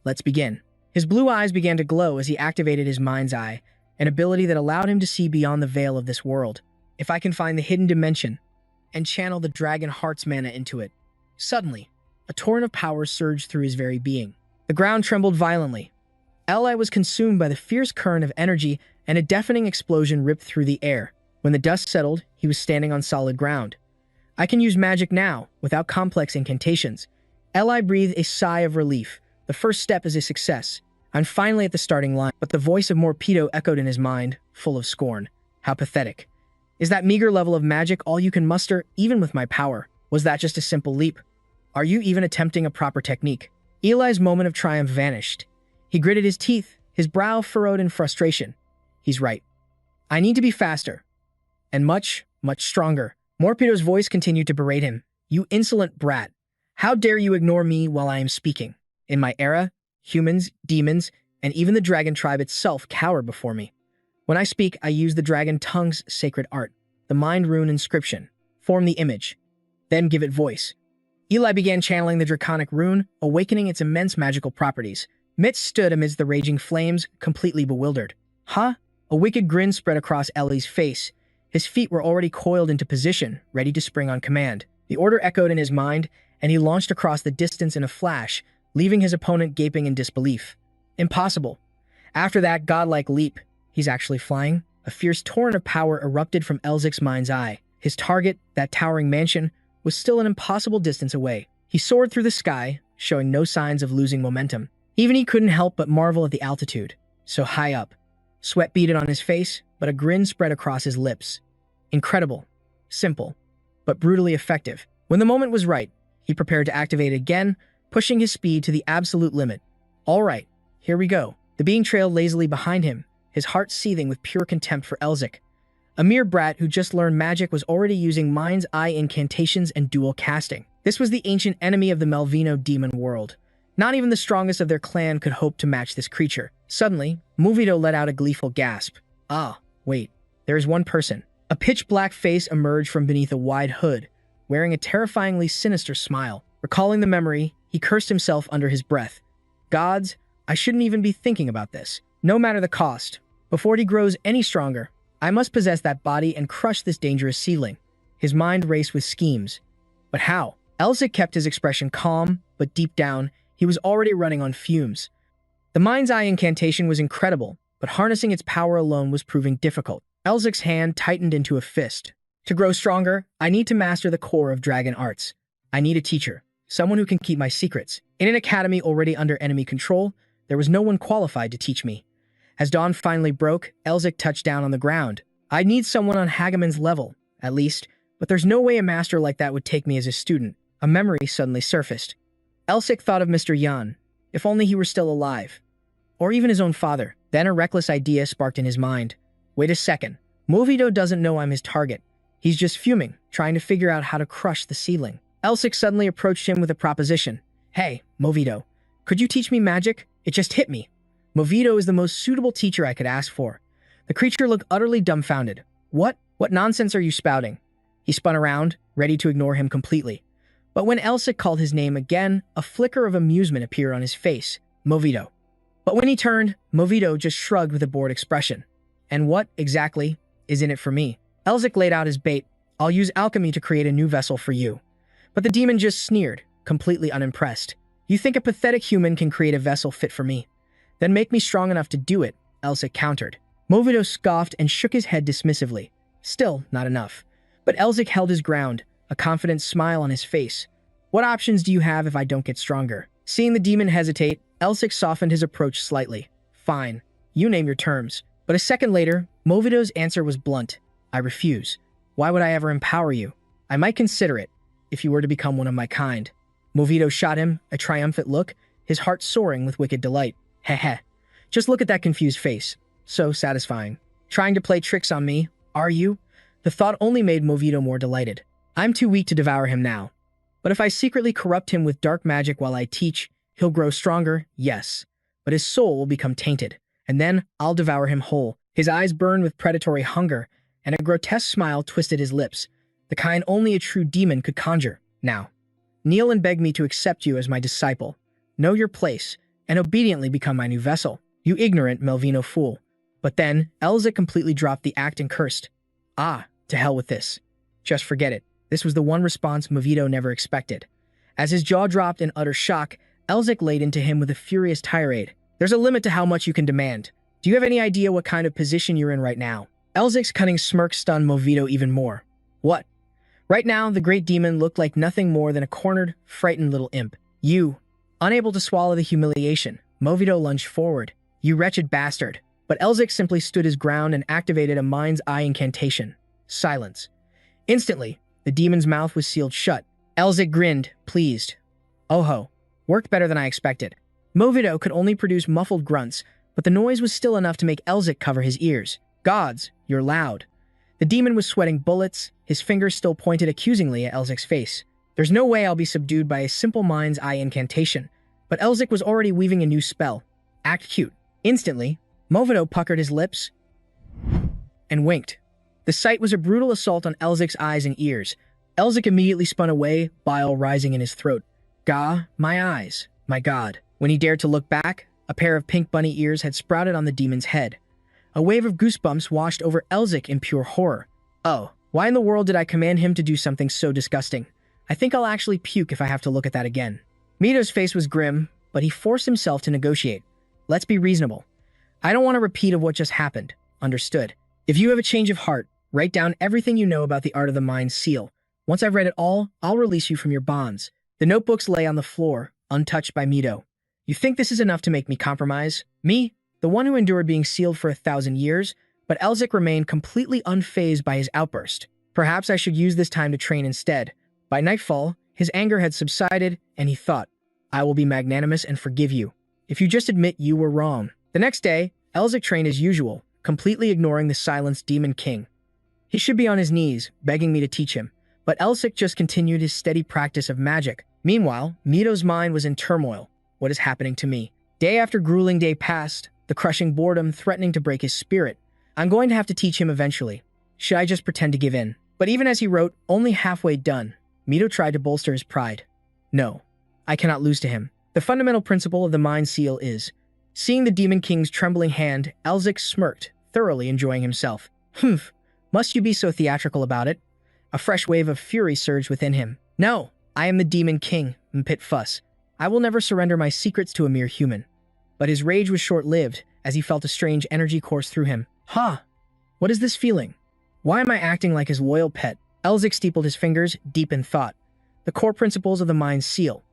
let's begin. His blue eyes began to glow as he activated his mind's eye, an ability that allowed him to see beyond the veil of this world. If I can find the hidden dimension and channel the dragon heart's mana into it. Suddenly, a torrent of power surged through his very being. The ground trembled violently. Eli was consumed by the fierce current of energy, and a deafening explosion ripped through the air. When the dust settled, he was standing on solid ground. I can use magic now, without complex incantations. Eli breathed a sigh of relief. The first step is a success. I'm finally at the starting line, but the voice of Morpedo echoed in his mind, full of scorn. How pathetic. Is that meager level of magic all you can muster, even with my power? Was that just a simple leap? Are you even attempting a proper technique? Eli's moment of triumph vanished. He gritted his teeth, his brow furrowed in frustration. He's right. I need to be faster. And much, much stronger. Morpedo's voice continued to berate him. You insolent brat. How dare you ignore me while I am speaking? In my era, humans, demons, and even the dragon tribe itself cower before me. When I speak, I use the dragon tongue's sacred art, the mind rune inscription. Form the image, then give it voice. Eli began channeling the draconic rune, awakening its immense magical properties. Mitz stood amidst the raging flames, completely bewildered. Huh? A wicked grin spread across Ellie's face. His feet were already coiled into position, ready to spring on command. The order echoed in his mind, and he launched across the distance in a flash, leaving his opponent gaping in disbelief. Impossible. After that godlike leap, he's actually flying? A fierce torrent of power erupted from Elzic's mind's eye. His target, that towering mansion, was still an impossible distance away. He soared through the sky, showing no signs of losing momentum. Even he couldn't help but marvel at the altitude, so high up. Sweat beaded on his face, but a grin spread across his lips. Incredible. Simple. But brutally effective. When the moment was right, he prepared to activate it again, pushing his speed to the absolute limit. All right, here we go. The being trailed lazily behind him, his heart seething with pure contempt for Elzic. A mere brat who just learned magic was already using mind's eye incantations and dual casting. This was the ancient enemy of the Melvino demon world. Not even the strongest of their clan could hope to match this creature. Suddenly, Movito let out a gleeful gasp. Ah, wait, there is one person. A pitch-black face emerged from beneath a wide hood, wearing a terrifyingly sinister smile. Recalling the memory, he cursed himself under his breath. Gods, I shouldn't even be thinking about this. No matter the cost. Before he grows any stronger, I must possess that body and crush this dangerous seedling. His mind raced with schemes. But how? Elzic kept his expression calm, but deep down, he was already running on fumes. The mind's eye incantation was incredible, but harnessing its power alone was proving difficult. Elzic's hand tightened into a fist. To grow stronger, I need to master the core of dragon arts. I need a teacher, someone who can keep my secrets. In an academy already under enemy control, there was no one qualified to teach me. As dawn finally broke, Elzic touched down on the ground. I need someone on Hageman's level, at least, but there's no way a master like that would take me as a student. A memory suddenly surfaced. Elzic thought of Mr. Yan, if only he were still alive. Or even his own father. Then a reckless idea sparked in his mind. Wait a second. Movito doesn't know I'm his target. He's just fuming, trying to figure out how to crush the seedling. Elzic suddenly approached him with a proposition. Hey, Movito, could you teach me magic? It just hit me. Movito is the most suitable teacher I could ask for. The creature looked utterly dumbfounded. What nonsense are you spouting? He spun around, ready to ignore him completely. But when Elzic called his name again, a flicker of amusement appeared on his face. Movito. But when he turned, Movito just shrugged with a bored expression. And what, exactly, is in it for me? Elzic laid out his bait. I'll use alchemy to create a new vessel for you. But the demon just sneered, completely unimpressed. You think a pathetic human can create a vessel fit for me? Then make me strong enough to do it, Elzic countered. Movito scoffed and shook his head dismissively. Still not enough. But Elzic held his ground, a confident smile on his face. What options do you have if I don't get stronger? Seeing the demon hesitate, Elzic softened his approach slightly. Fine, you name your terms. But a second later, Movito's answer was blunt. I refuse. Why would I ever empower you? I might consider it, if you were to become one of my kind. Movito shot him, a triumphant look, his heart soaring with wicked delight. Heh. Just look at that confused face. So satisfying. Trying to play tricks on me, are you? The thought only made Movito more delighted. I'm too weak to devour him now. But if I secretly corrupt him with dark magic while I teach, he'll grow stronger, yes. But his soul will become tainted. And then I'll devour him whole. His eyes burned with predatory hunger, and a grotesque smile twisted his lips, the kind only a true demon could conjure. Now, kneel and beg me to accept you as my disciple. Know your place, and obediently become my new vessel. You ignorant Melvino fool. But then, Elzic completely dropped the act and cursed. Ah, to hell with this. Just forget it. This was the one response Movito never expected. As his jaw dropped in utter shock, Elzic laid into him with a furious tirade. There's a limit to how much you can demand. Do you have any idea what kind of position you're in right now? Elzic's cunning smirk stunned Movito even more. What? Right now, the great demon looked like nothing more than a cornered, frightened little imp. You, unable to swallow the humiliation, Movito lunged forward. You wretched bastard. But Elzic simply stood his ground and activated a mind's eye incantation. Silence. Instantly, the demon's mouth was sealed shut. Elzic grinned, pleased. Oh ho, worked better than I expected. Movito could only produce muffled grunts, but the noise was still enough to make Elzik cover his ears. Gods, you're loud. The demon was sweating bullets, his fingers still pointed accusingly at Elzik's face. There's no way I'll be subdued by a simple mind's eye incantation. But Elzik was already weaving a new spell. Act cute. Instantly, Movito puckered his lips and winked. The sight was a brutal assault on Elzik's eyes and ears. Elzik immediately spun away, bile rising in his throat. Gah, my eyes, my god. When he dared to look back, a pair of pink bunny ears had sprouted on the demon's head. A wave of goosebumps washed over Elzik in pure horror. Oh, why in the world did I command him to do something so disgusting? I think I'll actually puke if I have to look at that again. Mito's face was grim, but he forced himself to negotiate. Let's be reasonable. I don't want a repeat of what just happened. Understood. If you have a change of heart, write down everything you know about the art of the mind's seal. Once I've read it all, I'll release you from your bonds. The notebooks lay on the floor, untouched by Mito. You think this is enough to make me compromise? Me? The one who endured being sealed for 1,000 years? But Elzik remained completely unfazed by his outburst. Perhaps I should use this time to train instead. By nightfall, his anger had subsided, and he thought, I will be magnanimous and forgive you, if you just admit you were wrong. The next day, Elzik trained as usual, completely ignoring the silenced Demon King. He should be on his knees, begging me to teach him, but Elzik just continued his steady practice of magic. Meanwhile, Mito's mind was in turmoil. What is happening to me? Day after grueling day passed, the crushing boredom threatening to break his spirit. I'm going to have to teach him eventually. Should I just pretend to give in? But even as he wrote, only halfway done, Mito tried to bolster his pride. No, I cannot lose to him. The fundamental principle of the mind seal is, seeing the Demon King's trembling hand, Elzik smirked, thoroughly enjoying himself. Humph, must you be so theatrical about it? A fresh wave of fury surged within him. No, I am the Demon King, Mpit Fuss. I will never surrender my secrets to a mere human. But his rage was short-lived, as he felt a strange energy course through him. Ha! What is this feeling? Why am I acting like his loyal pet? Elzik steepled his fingers, deep in thought. The core principles of the mind's seal.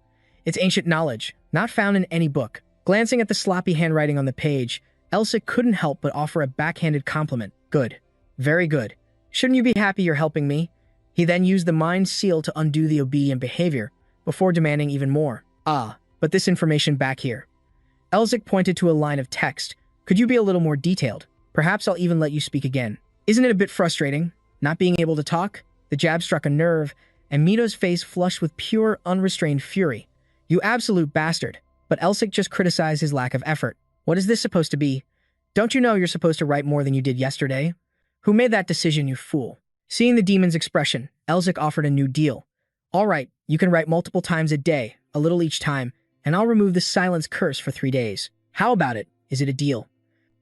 Its ancient knowledge, not found in any book. Glancing at the sloppy handwriting on the page, Elzik couldn't help but offer a backhanded compliment. Good. Very good. Shouldn't you be happy you're helping me? He then used the mind's seal to undo the obedient behavior, before demanding even more. Ah, but this information back here. Elzik pointed to a line of text. Could you be a little more detailed? Perhaps I'll even let you speak again. Isn't it a bit frustrating, not being able to talk? The jab struck a nerve, and Mito's face flushed with pure, unrestrained fury. You absolute bastard. But Elzik just criticized his lack of effort. What is this supposed to be? Don't you know you're supposed to write more than you did yesterday? Who made that decision, you fool? Seeing the demon's expression, Elzik offered a new deal. All right, you can write multiple times a day, a little each time, and I'll remove the silence curse for 3 days. How about it? Is it a deal?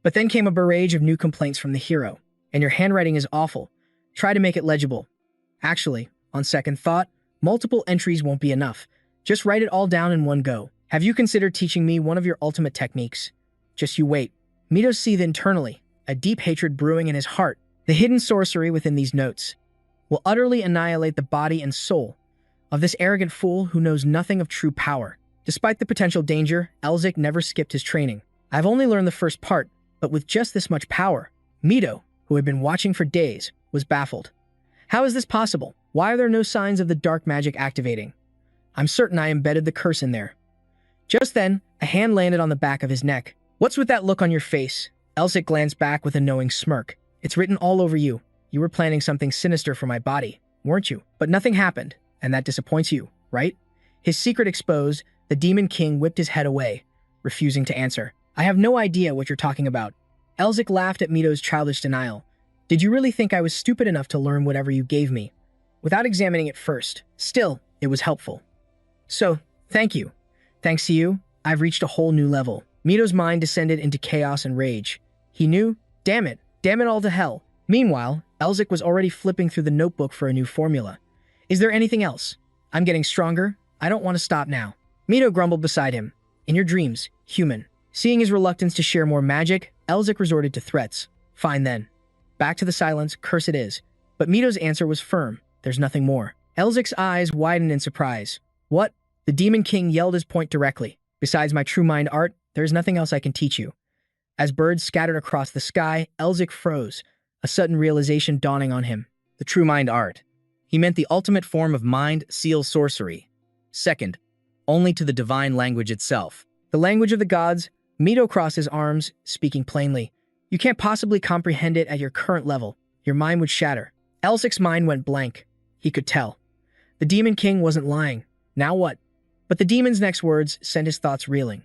But then came a barrage of new complaints from the hero. And your handwriting is awful. Try to make it legible. Actually, on second thought, multiple entries won't be enough. Just write it all down in one go. Have you considered teaching me one of your ultimate techniques? Just you wait. Mito seethed internally, a deep hatred brewing in his heart. The hidden sorcery within these notes will utterly annihilate the body and soul of this arrogant fool who knows nothing of true power. Despite the potential danger, Elzik never skipped his training. I've only learned the first part, but with just this much power. Mito, who had been watching for days, was baffled. How is this possible? Why are there no signs of the dark magic activating? I'm certain I embedded the curse in there. Just then, a hand landed on the back of his neck. What's with that look on your face? Elzik glanced back with a knowing smirk. It's written all over you. You were planning something sinister for my body, weren't you? But nothing happened, and that disappoints you, right? His secret exposed, the Demon King whipped his head away, refusing to answer. I have no idea what you're talking about. Elzik laughed at Mito's childish denial. Did you really think I was stupid enough to learn whatever you gave me, without examining it first? Still, it was helpful. So, thank you. Thanks to you, I've reached a whole new level. Mito's mind descended into chaos and rage. He knew, damn it all to hell. Meanwhile, Elzik was already flipping through the notebook for a new formula. Is there anything else? I'm getting stronger. I don't want to stop now. Mito grumbled beside him. In your dreams, human. Seeing his reluctance to share more magic, Elzik resorted to threats. Fine then. Back to the silence, curse it is. But Mito's answer was firm. There's nothing more. Elzik's eyes widened in surprise. What? The Demon King yelled his point directly. Besides my true mind art, there is nothing else I can teach you. As birds scattered across the sky, Elzik froze, a sudden realization dawning on him. The true mind art. He meant the ultimate form of mind seal sorcery. Second, only to the divine language itself. The language of the gods. Mito crossed his arms, speaking plainly. You can't possibly comprehend it at your current level. Your mind would shatter. Elsic's mind went blank. He could tell. The Demon King wasn't lying. Now what? But the demon's next words sent his thoughts reeling.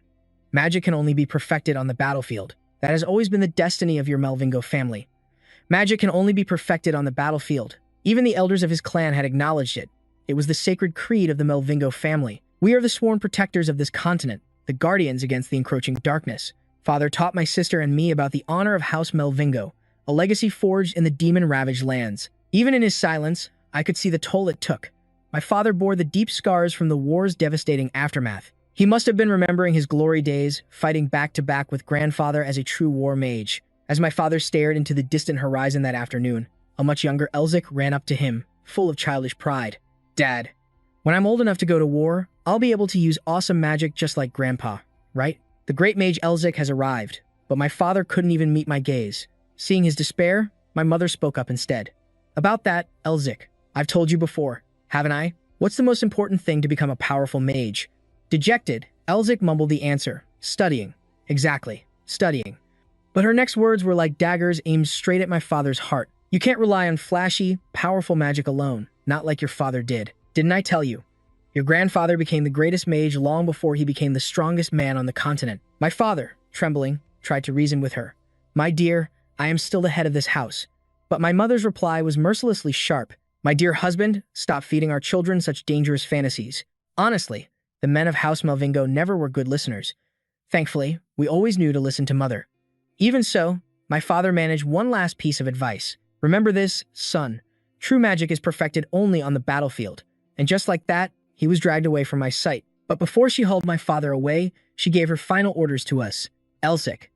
Magic can only be perfected on the battlefield. That has always been the destiny of your Melvingo family. Magic can only be perfected on the battlefield. Even the elders of his clan had acknowledged it. It was the sacred creed of the Melvingo family. We are the sworn protectors of this continent, the guardians against the encroaching darkness. Father taught my sister and me about the honor of House Melvingo, a legacy forged in the demon-ravaged lands. Even in his silence, I could see the toll it took. My father bore the deep scars from the war's devastating aftermath. He must have been remembering his glory days, fighting back-to-back with grandfather as a true war mage. As my father stared into the distant horizon that afternoon, a much younger Elzic ran up to him, full of childish pride. Dad, when I'm old enough to go to war, I'll be able to use awesome magic just like Grandpa, right? The great mage Elzic has arrived, but my father couldn't even meet my gaze. Seeing his despair, my mother spoke up instead. About that, Elzic, I've told you before, haven't I? What's the most important thing to become a powerful mage? Dejected, Elzic mumbled the answer. Studying. Exactly, studying. But her next words were like daggers aimed straight at my father's heart. You can't rely on flashy, powerful magic alone, not like your father did. Didn't I tell you? Your grandfather became the greatest mage long before he became the strongest man on the continent. My father, trembling, tried to reason with her. My dear, I am still the head of this house. But my mother's reply was mercilessly sharp. My dear husband, stop feeding our children such dangerous fantasies. Honestly, the men of House Melvingo never were good listeners. Thankfully, we always knew to listen to mother. Even so, my father managed one last piece of advice. Remember this, son. True magic is perfected only on the battlefield. And just like that, he was dragged away from my sight. But before she hauled my father away, she gave her final orders to us. Elzic,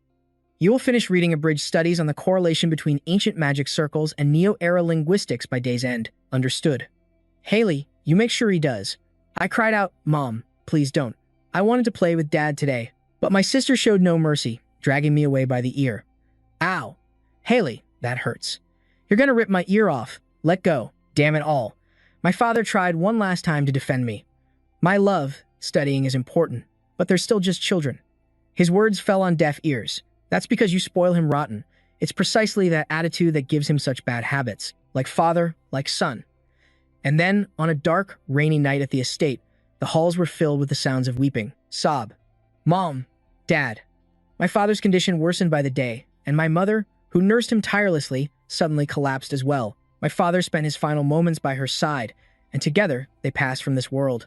you will finish reading abridged studies on the correlation between ancient magic circles and neo-era linguistics by day's end. Understood. Haley, you make sure he does. I cried out, Mom, please don't. I wanted to play with Dad today. But my sister showed no mercy, dragging me away by the ear. Ow. Haley, that hurts. You're gonna rip my ear off. Let go. Damn it all. My father tried one last time to defend me. My love, studying is important, but they're still just children. His words fell on deaf ears. That's because you spoil him rotten. It's precisely that attitude that gives him such bad habits. Like father, like son. And then, on a dark, rainy night at the estate, the halls were filled with the sounds of weeping. Sob. Mom. Dad. My father's condition worsened by the day, and my mother, who nursed him tirelessly, suddenly collapsed as well. My father spent his final moments by her side, and together they passed from this world.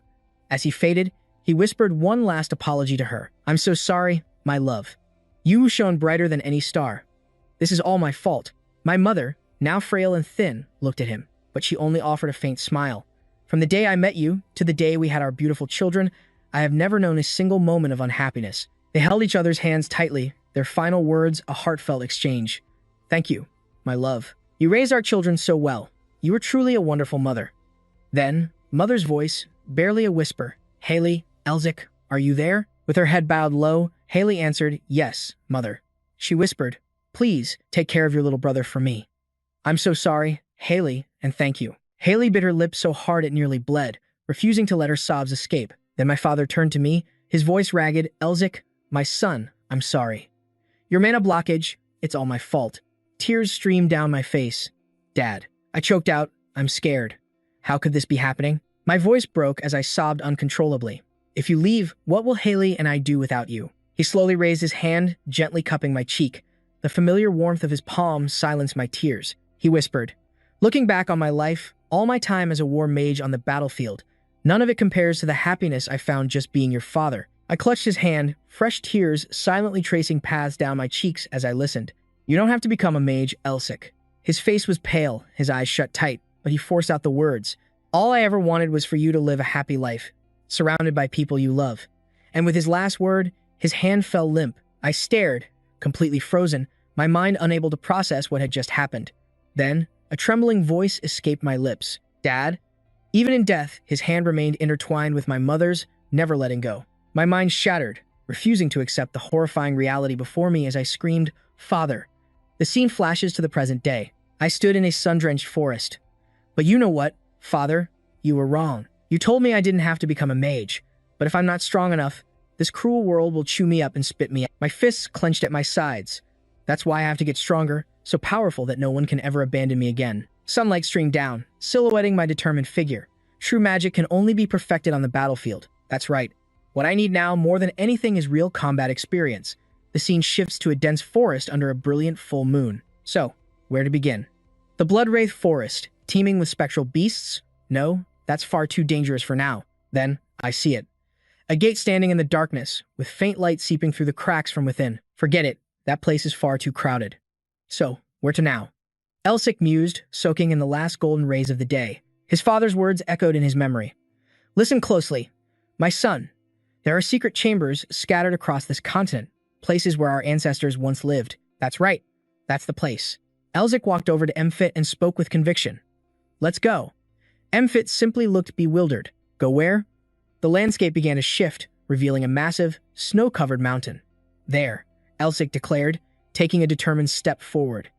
As he faded, he whispered one last apology to her. I'm so sorry, my love. You shone brighter than any star. This is all my fault. My mother, now frail and thin, looked at him, but she only offered a faint smile. From the day I met you to the day we had our beautiful children, I have never known a single moment of unhappiness. They held each other's hands tightly, their final words a heartfelt exchange. Thank you, my love. You raised our children so well. You were truly a wonderful mother. Then, mother's voice, barely a whisper. Haley, Elzic, are you there? With her head bowed low, Haley answered, Yes, mother. She whispered, Please, take care of your little brother for me. I'm so sorry, Haley, and thank you. Haley bit her lips so hard it nearly bled, refusing to let her sobs escape. Then my father turned to me, his voice ragged. Elzic, my son, I'm sorry. Your mana blockage, it's all my fault. Tears streamed down my face. Dad. I choked out, I'm scared. How could this be happening? My voice broke as I sobbed uncontrollably. If you leave, what will Haley and I do without you? He slowly raised his hand, gently cupping my cheek. The familiar warmth of his palm silenced my tears. He whispered, Looking back on my life, all my time as a war mage on the battlefield, none of it compares to the happiness I found just being your father. I clutched his hand, fresh tears silently tracing paths down my cheeks as I listened. You don't have to become a mage, Elzic. His face was pale, his eyes shut tight, but he forced out the words. All I ever wanted was for you to live a happy life, surrounded by people you love. And with his last word, his hand fell limp. I stared, completely frozen, my mind unable to process what had just happened. Then, a trembling voice escaped my lips. Dad? Even in death, his hand remained intertwined with my mother's, never letting go. My mind shattered, refusing to accept the horrifying reality before me as I screamed, Father. The scene flashes to the present day. I stood in a sun-drenched forest. But you know what, Father? You were wrong. You told me I didn't have to become a mage. But if I'm not strong enough, this cruel world will chew me up and spit me out. My fists clenched at my sides. That's why I have to get stronger, so powerful that no one can ever abandon me again. Sunlight streamed down, silhouetting my determined figure. True magic can only be perfected on the battlefield. That's right. What I need now more than anything is real combat experience. The scene shifts to a dense forest under a brilliant full moon. So, where to begin? The Bloodwraith Forest, teeming with spectral beasts? No, that's far too dangerous for now. Then, I see it. A gate standing in the darkness, with faint light seeping through the cracks from within. Forget it, that place is far too crowded. So, where to now? Elsik mused, soaking in the last golden rays of the day. His father's words echoed in his memory. Listen closely. My son, there are secret chambers scattered across this continent, places where our ancestors once lived. That's right. That's the place. Elzik walked over to Mfit and spoke with conviction. Let's go. Mfit simply looked bewildered. Go where? The landscape began to shift, revealing a massive, snow-covered mountain. There, Elzik declared, taking a determined step forward.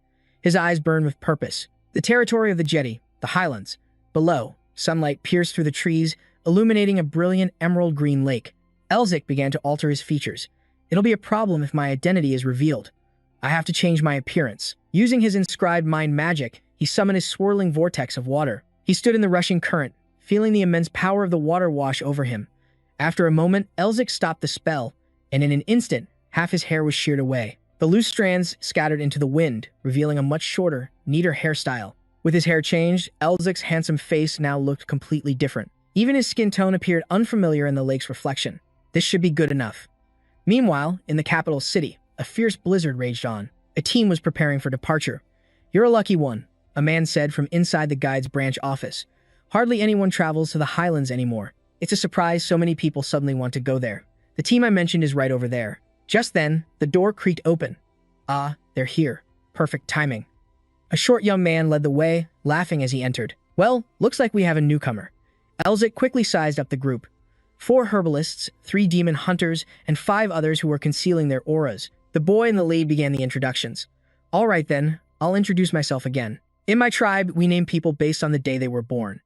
His eyes burned with purpose. The territory of the Jedi, the highlands. Below, sunlight pierced through the trees, illuminating a brilliant emerald-green lake. Elzik began to alter his features. It'll be a problem if my identity is revealed. I have to change my appearance. Using his inscribed mind magic, he summoned his swirling vortex of water. He stood in the rushing current, feeling the immense power of the water wash over him. After a moment, Elzik stopped the spell, and in an instant, half his hair was sheared away. The loose strands scattered into the wind, revealing a much shorter, neater hairstyle. With his hair changed, Elzik's handsome face now looked completely different. Even his skin tone appeared unfamiliar in the lake's reflection. This should be good enough. Meanwhile, in the capital city, a fierce blizzard raged on. A team was preparing for departure. You're a lucky one, a man said from inside the guide's branch office. Hardly anyone travels to the highlands anymore. It's a surprise so many people suddenly want to go there. The team I mentioned is right over there. Just then, the door creaked open. Ah, they're here. Perfect timing. A short young man led the way, laughing as he entered. Well, looks like we have a newcomer. Elzik quickly sized up the group. 4 herbalists, 3 demon hunters, and 5 others who were concealing their auras. The boy in the lead began the introductions. All right then, I'll introduce myself again. In my tribe, we name people based on the day they were born.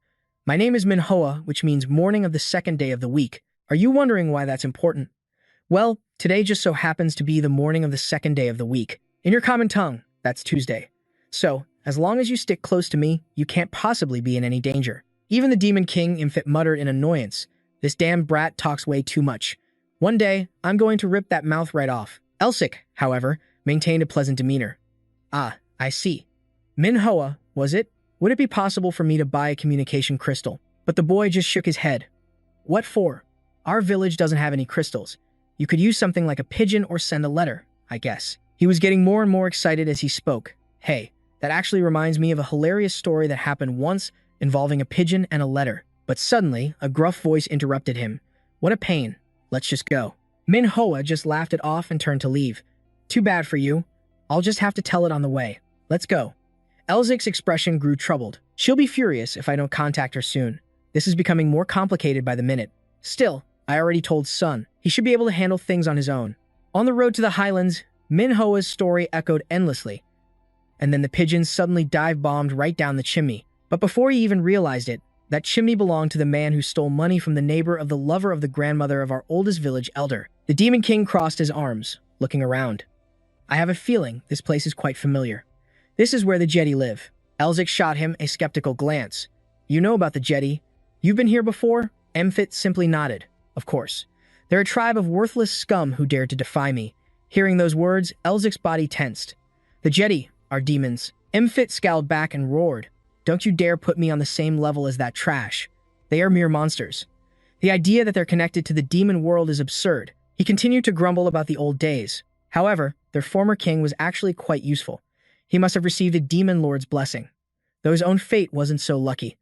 My name is Manhwa, which means morning of the 2nd day of the week. Are you wondering why that's important? Well, today just so happens to be the morning of the 2nd day of the week. In your common tongue, that's Tuesday. So, as long as you stick close to me, you can't possibly be in any danger. Even the Demon King Infit muttered in annoyance. This damn brat talks way too much. One day, I'm going to rip that mouth right off. Elsik, however, maintained a pleasant demeanor. Ah, I see. Manhwa, was it? Would it be possible for me to buy a communication crystal? But the boy just shook his head. What for? Our village doesn't have any crystals. You could use something like a pigeon or send a letter, I guess. He was getting more and more excited as he spoke. Hey, that actually reminds me of a hilarious story that happened once involving a pigeon and a letter. But suddenly, a gruff voice interrupted him. What a pain. Let's just go. Manhwa just laughed it off and turned to leave. Too bad for you. I'll just have to tell it on the way. Let's go. Elzik's expression grew troubled. She'll be furious if I don't contact her soon. This is becoming more complicated by the minute. Still, I already told Sun. He should be able to handle things on his own. On the road to the highlands, Manhwa's story echoed endlessly. And then the pigeons suddenly dive-bombed right down the chimney. But before he even realized it, that chimney belonged to the man who stole money from the neighbor of the lover of the grandmother of our oldest village elder. The Demon King crossed his arms, looking around. I have a feeling this place is quite familiar. This is where the Jedi live. Elzik shot him a skeptical glance. You know about the Jedi? You've been here before? Mfit simply nodded. Of course. They're a tribe of worthless scum who dared to defy me. Hearing those words, Elzik's body tensed. The Jedi are demons. Mfit scowled back and roared. Don't you dare put me on the same level as that trash. They are mere monsters. The idea that they're connected to the demon world is absurd. He continued to grumble about the old days. However, their former king was actually quite useful. He must have received a demon lord's blessing. Though his own fate wasn't so lucky.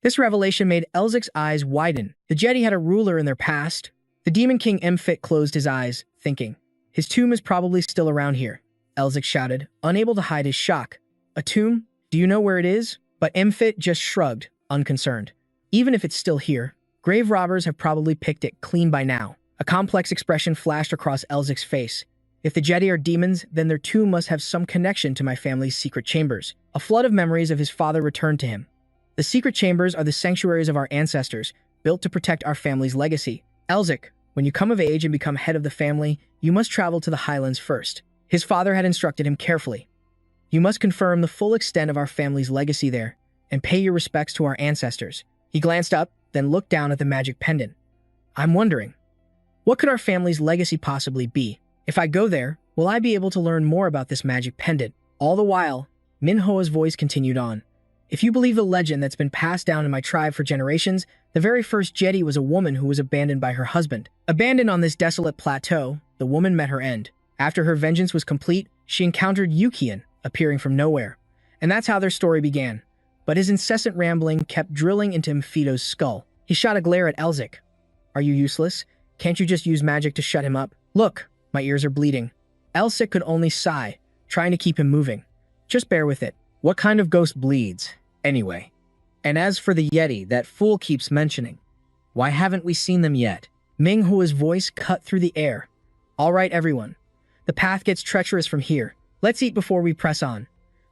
This revelation made Elzik's eyes widen. The Jedi had a ruler in their past. The Demon King Mfit closed his eyes, thinking. His tomb is probably still around here, Elzik shouted, unable to hide his shock. A tomb? Do you know where it is? But Mfit just shrugged, unconcerned. Even if it's still here, grave robbers have probably picked it clean by now. A complex expression flashed across Elzik's face. If the Jedi are demons, then their tomb must have some connection to my family's secret chambers. A flood of memories of his father returned to him. The secret chambers are the sanctuaries of our ancestors, built to protect our family's legacy. Elzic, when you come of age and become head of the family, you must travel to the highlands first. His father had instructed him carefully. You must confirm the full extent of our family's legacy there, and pay your respects to our ancestors. He glanced up, then looked down at the magic pendant. I'm wondering, what could our family's legacy possibly be? If I go there, will I be able to learn more about this magic pendant? All the while, Manhwa's voice continued on. If you believe the legend that's been passed down in my tribe for generations, the very first Jedi was a woman who was abandoned by her husband. Abandoned on this desolate plateau, the woman met her end. After her vengeance was complete, she encountered Yukian, appearing from nowhere. And that's how their story began. But his incessant rambling kept drilling into Mephisto's skull. He shot a glare at Elzic. Are you useless? Can't you just use magic to shut him up? Look, my ears are bleeding. Elzic could only sigh, trying to keep him moving. Just bear with it. What kind of ghost bleeds, anyway? And as for the Yeti that fool keeps mentioning, why haven't we seen them yet? Minghua's voice cut through the air. All right, everyone. The path gets treacherous from here. Let's eat before we press on.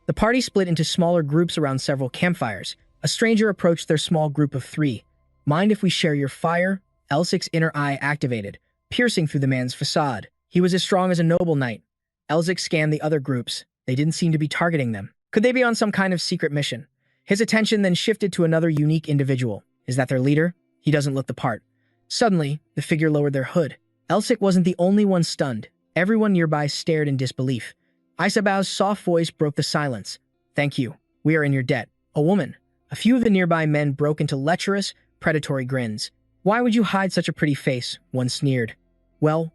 The party split into smaller groups around several campfires. A stranger approached their small group of 3. Mind if we share your fire? Elzic's inner eye activated, piercing through the man's facade. He was as strong as a noble knight. Elzic scanned the other groups. They didn't seem to be targeting them. Could they be on some kind of secret mission? His attention then shifted to another unique individual. Is that their leader? He doesn't look the part. Suddenly, the figure lowered their hood. Elzic wasn't the only one stunned. Everyone nearby stared in disbelief. Isabao's soft voice broke the silence. Thank you. We are in your debt. A woman. A few of the nearby men broke into lecherous, predatory grins. Why would you hide such a pretty face? One sneered. Well,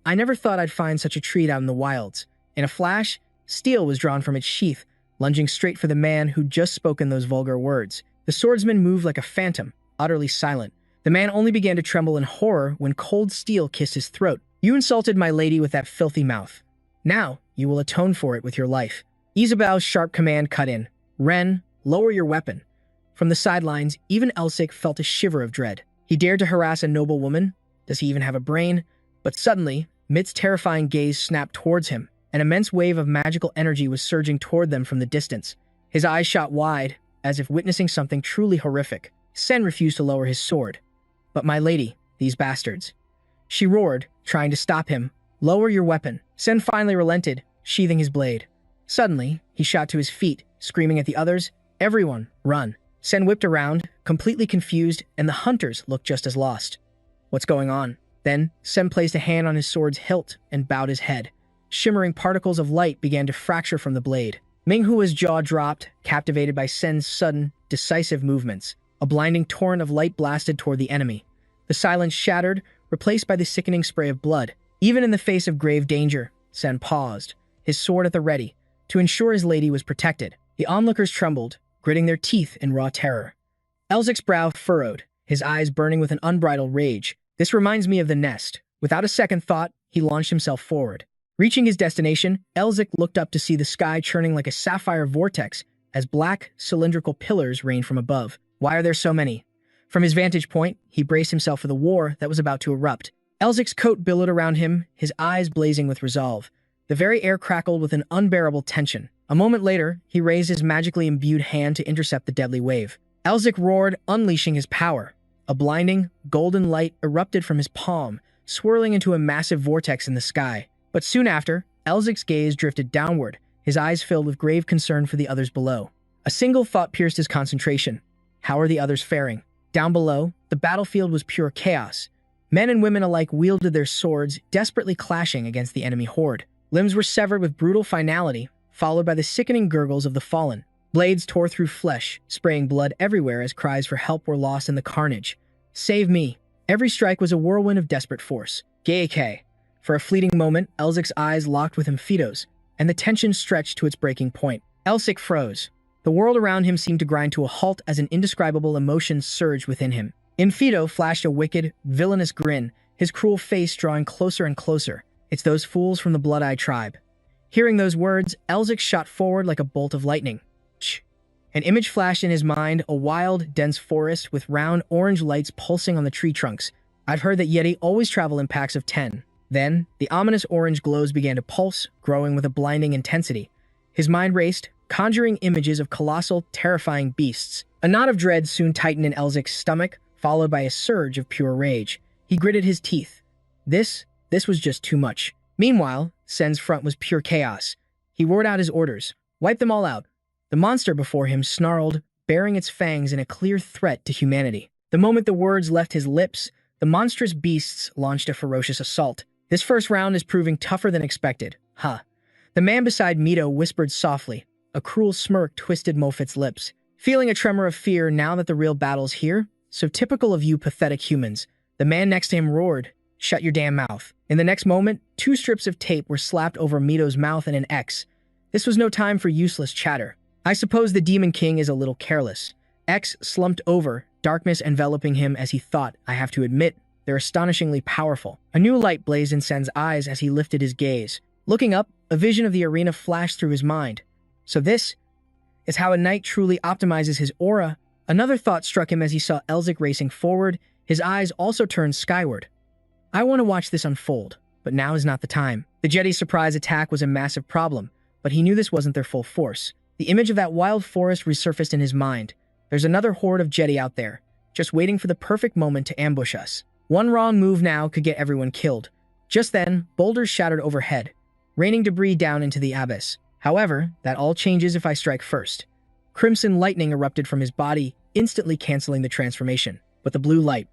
I never thought I'd find such a treat out in the wilds. In a flash, steel was drawn from its sheath, lunging straight for the man who'd just spoken those vulgar words. The swordsman moved like a phantom, utterly silent. The man only began to tremble in horror when cold steel kissed his throat. You insulted my lady with that filthy mouth. Now, you will atone for it with your life. Isabao's sharp command cut in. Ren, lower your weapon. From the sidelines, even Elzic felt a shiver of dread. He dared to harass a noble woman? Does he even have a brain? But suddenly, Mitt's terrifying gaze snapped towards him. An immense wave of magical energy was surging toward them from the distance. His eyes shot wide, as if witnessing something truly horrific. Sen refused to lower his sword. But my lady, these bastards. She roared, trying to stop him. Lower your weapon. Sen finally relented, sheathing his blade. Suddenly, he shot to his feet, screaming at the others, Everyone, run. Sen whipped around, completely confused, and the hunters looked just as lost. What's going on? Then, Sen placed a hand on his sword's hilt and bowed his head. Shimmering particles of light began to fracture from the blade. Minghua's jaw dropped, captivated by Sen's sudden, decisive movements. A blinding torrent of light blasted toward the enemy. The silence shattered, replaced by the sickening spray of blood. Even in the face of grave danger, Sen paused, his sword at the ready, to ensure his lady was protected. The onlookers trembled, gritting their teeth in raw terror. Elzic's brow furrowed, his eyes burning with an unbridled rage. This reminds me of the nest. Without a second thought, he launched himself forward. Reaching his destination, Elzic looked up to see the sky churning like a sapphire vortex as black, cylindrical pillars rained from above. Why are there so many? From his vantage point, he braced himself for the war that was about to erupt. Elzic's coat billowed around him, his eyes blazing with resolve. The very air crackled with an unbearable tension. A moment later, he raised his magically imbued hand to intercept the deadly wave. Elzic roared, unleashing his power. A blinding, golden light erupted from his palm, swirling into a massive vortex in the sky. But soon after, Elzic's gaze drifted downward, his eyes filled with grave concern for the others below. A single thought pierced his concentration. How are the others faring? Down below, the battlefield was pure chaos. Men and women alike wielded their swords, desperately clashing against the enemy horde. Limbs were severed with brutal finality, followed by the sickening gurgles of the fallen. Blades tore through flesh, spraying blood everywhere as cries for help were lost in the carnage. Save me. Every strike was a whirlwind of desperate force. Gaeke. For a fleeting moment, Elzic's eyes locked with Mephisto's, and the tension stretched to its breaking point. Elzic froze. The world around him seemed to grind to a halt as an indescribable emotion surged within him. Mephisto flashed a wicked, villainous grin, his cruel face drawing closer and closer. It's those fools from the Blood-Eye tribe. Hearing those words, Elzic shot forward like a bolt of lightning. Shh. An image flashed in his mind, a wild, dense forest with round orange lights pulsing on the tree trunks. I've heard that Yeti always travel in packs of 10. Then, the ominous orange glows began to pulse, growing with a blinding intensity. His mind raced, conjuring images of colossal, terrifying beasts. A knot of dread soon tightened in Elzic's stomach, followed by a surge of pure rage. He gritted his teeth. This was just too much. Meanwhile, Sen's front was pure chaos. He roared out his orders. Wipe them all out. The monster before him snarled, baring its fangs in a clear threat to humanity. The moment the words left his lips, the monstrous beasts launched a ferocious assault. This first round is proving tougher than expected. Huh. The man beside Mito whispered softly. A cruel smirk twisted Mofit's lips. Feeling a tremor of fear now that the real battle's here? So typical of you pathetic humans. The man next to him roared, "Shut your damn mouth." In the next moment, 2 strips of tape were slapped over Mito's mouth and an X. This was no time for useless chatter. I suppose the Demon King is a little careless. X slumped over, darkness enveloping him as he thought, I have to admit, they're astonishingly powerful. A new light blazed in Sen's eyes as he lifted his gaze. Looking up, a vision of the arena flashed through his mind. So this is how a knight truly optimizes his aura. Another thought struck him as he saw Elzik racing forward. His eyes also turned skyward. I want to watch this unfold, but now is not the time. The Jedi's surprise attack was a massive problem, but he knew this wasn't their full force. The image of that wild forest resurfaced in his mind. There's another horde of Jedi out there, just waiting for the perfect moment to ambush us. One wrong move now could get everyone killed. Just then, boulders shattered overhead, raining debris down into the abyss. However, that all changes if I strike first. Crimson lightning erupted from his body, instantly canceling the transformation. But the blue light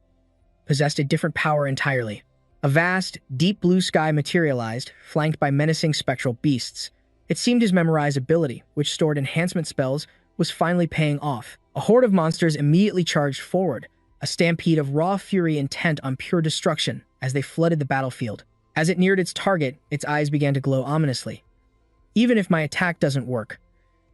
possessed a different power entirely. A vast, deep blue sky materialized, flanked by menacing spectral beasts. It seemed his memorized ability, which stored enhancement spells, was finally paying off. A horde of monsters immediately charged forward, a stampede of raw fury intent on pure destruction as they flooded the battlefield. As it neared its target, its eyes began to glow ominously. Even if my attack doesn't work,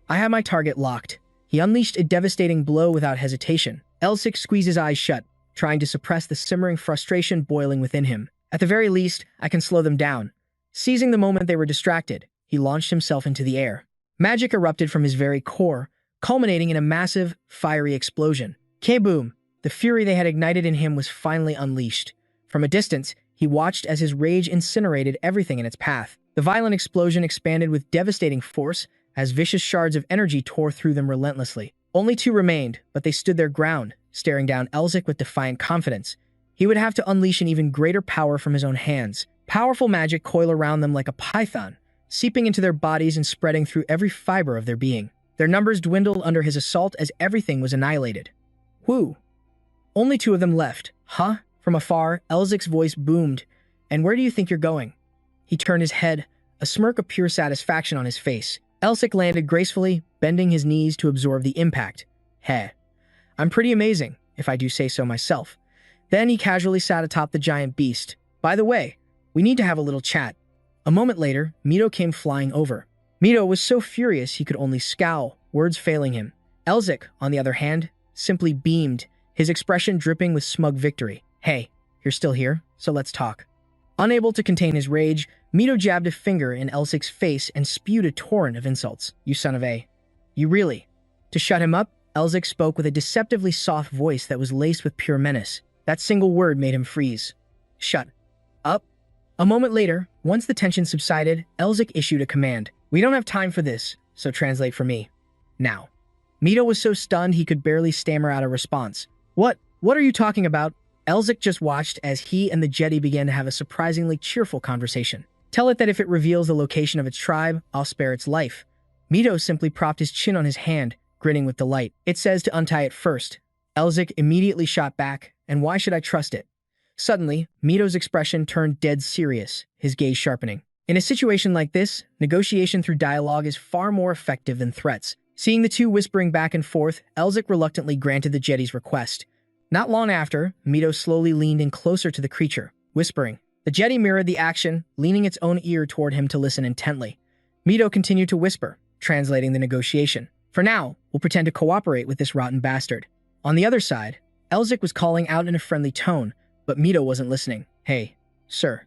I have my target locked. He unleashed a devastating blow without hesitation. Elzik squeezed his eyes shut, trying to suppress the simmering frustration boiling within him. At the very least, I can slow them down. Seizing the moment they were distracted, he launched himself into the air. Magic erupted from his very core, culminating in a massive, fiery explosion. Kaboom! The fury they had ignited in him was finally unleashed. From a distance, he watched as his rage incinerated everything in its path. The violent explosion expanded with devastating force as vicious shards of energy tore through them relentlessly. Only 2 remained, but they stood their ground, staring down Elzik with defiant confidence. He would have to unleash an even greater power from his own hands. Powerful magic coiled around them like a python, seeping into their bodies and spreading through every fiber of their being. Their numbers dwindled under his assault as everything was annihilated. Whew. Only 2 of them left. Huh? From afar, Elzik's voice boomed. And where do you think you're going? He turned his head, a smirk of pure satisfaction on his face. Elzik landed gracefully, bending his knees to absorb the impact. Heh. I'm pretty amazing, if I do say so myself. Then he casually sat atop the giant beast. By the way, we need to have a little chat. A moment later, Mito came flying over. Mito was so furious he could only scowl, words failing him. Elzik, on the other hand, simply beamed, his expression dripping with smug victory. Hey, you're still here, so let's talk. Unable to contain his rage, Mito jabbed a finger in Elzik's face and spewed a torrent of insults. You son of a... You really... To shut him up, Elzik spoke with a deceptively soft voice that was laced with pure menace. That single word made him freeze. Shut up. A moment later, once the tension subsided, Elzik issued a command. We don't have time for this, so translate for me. Now. Mito was so stunned he could barely stammer out a response. What are you talking about? Elzik just watched as he and the Jedi began to have a surprisingly cheerful conversation. Tell it that if it reveals the location of its tribe, I'll spare its life. Mito simply propped his chin on his hand, grinning with delight. It says to untie it first. Elzik immediately shot back, and why should I trust it? Suddenly, Mito's expression turned dead serious, his gaze sharpening. In a situation like this, negotiation through dialogue is far more effective than threats. Seeing the 2 whispering back and forth, Elzik reluctantly granted the Jedi's request. Not long after, Mito slowly leaned in closer to the creature, whispering. The Jedi mirrored the action, leaning its own ear toward him to listen intently. Mito continued to whisper, translating the negotiation. For now, we'll pretend to cooperate with this rotten bastard. On the other side, Elzik was calling out in a friendly tone, but Mito wasn't listening. Hey, sir.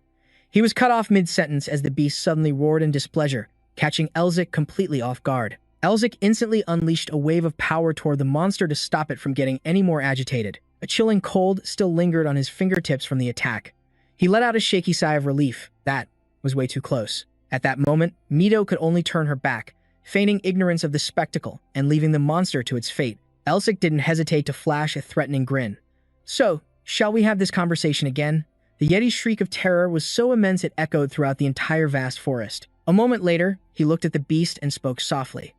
He was cut off mid-sentence as the beast suddenly roared in displeasure, catching Elzik completely off guard. Elzik instantly unleashed a wave of power toward the monster to stop it from getting any more agitated. A chilling cold still lingered on his fingertips from the attack. He let out a shaky sigh of relief. That was way too close. At that moment, Mito could only turn her back, feigning ignorance of the spectacle and leaving the monster to its fate. Elzik didn't hesitate to flash a threatening grin. So, shall we have this conversation again? The Yeti's shriek of terror was so immense it echoed throughout the entire vast forest. A moment later, he looked at the beast and spoke softly.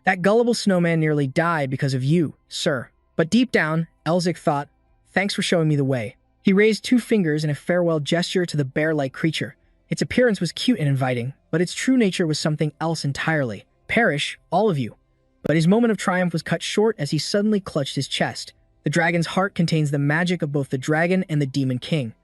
That gullible snowman nearly died because of you, sir. But deep down, Elzik thought, thanks for showing me the way. He raised 2 fingers in a farewell gesture to the bear-like creature. Its appearance was cute and inviting, but its true nature was something else entirely. Perish, all of you. But his moment of triumph was cut short as he suddenly clutched his chest. The dragon's heart contains the magic of both the dragon and the demon king.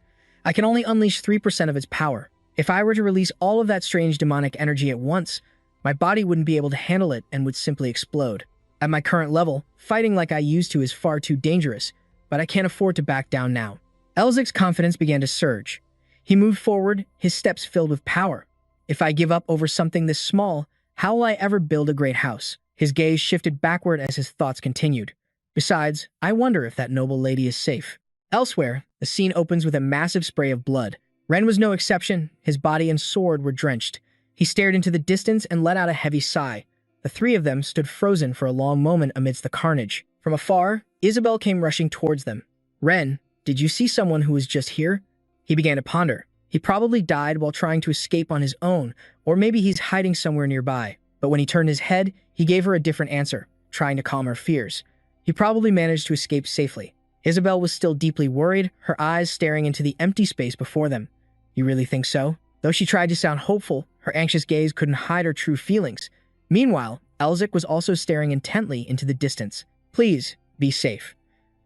I can only unleash 3% of its power. If I were to release all of that strange demonic energy at once, my body wouldn't be able to handle it and would simply explode. At my current level, fighting like I used to is far too dangerous, but I can't afford to back down now. Elzik's confidence began to surge. He moved forward, his steps filled with power. If I give up over something this small, how will I ever build a great house? His gaze shifted backward as his thoughts continued. Besides, I wonder if that noble lady is safe. Elsewhere, the scene opens with a massive spray of blood. Ren was no exception. His body and sword were drenched. He stared into the distance and let out a heavy sigh. The 3 of them stood frozen for a long moment amidst the carnage. From afar, Isabel came rushing towards them. Ren, did you see someone who was just here? He began to ponder. He probably died while trying to escape on his own, or maybe he's hiding somewhere nearby. But when he turned his head, he gave her a different answer, trying to calm her fears. He probably managed to escape safely. Isabel was still deeply worried, her eyes staring into the empty space before them. You really think so? Though she tried to sound hopeful, her anxious gaze couldn't hide her true feelings. Meanwhile, Elzik was also staring intently into the distance. Please, be safe.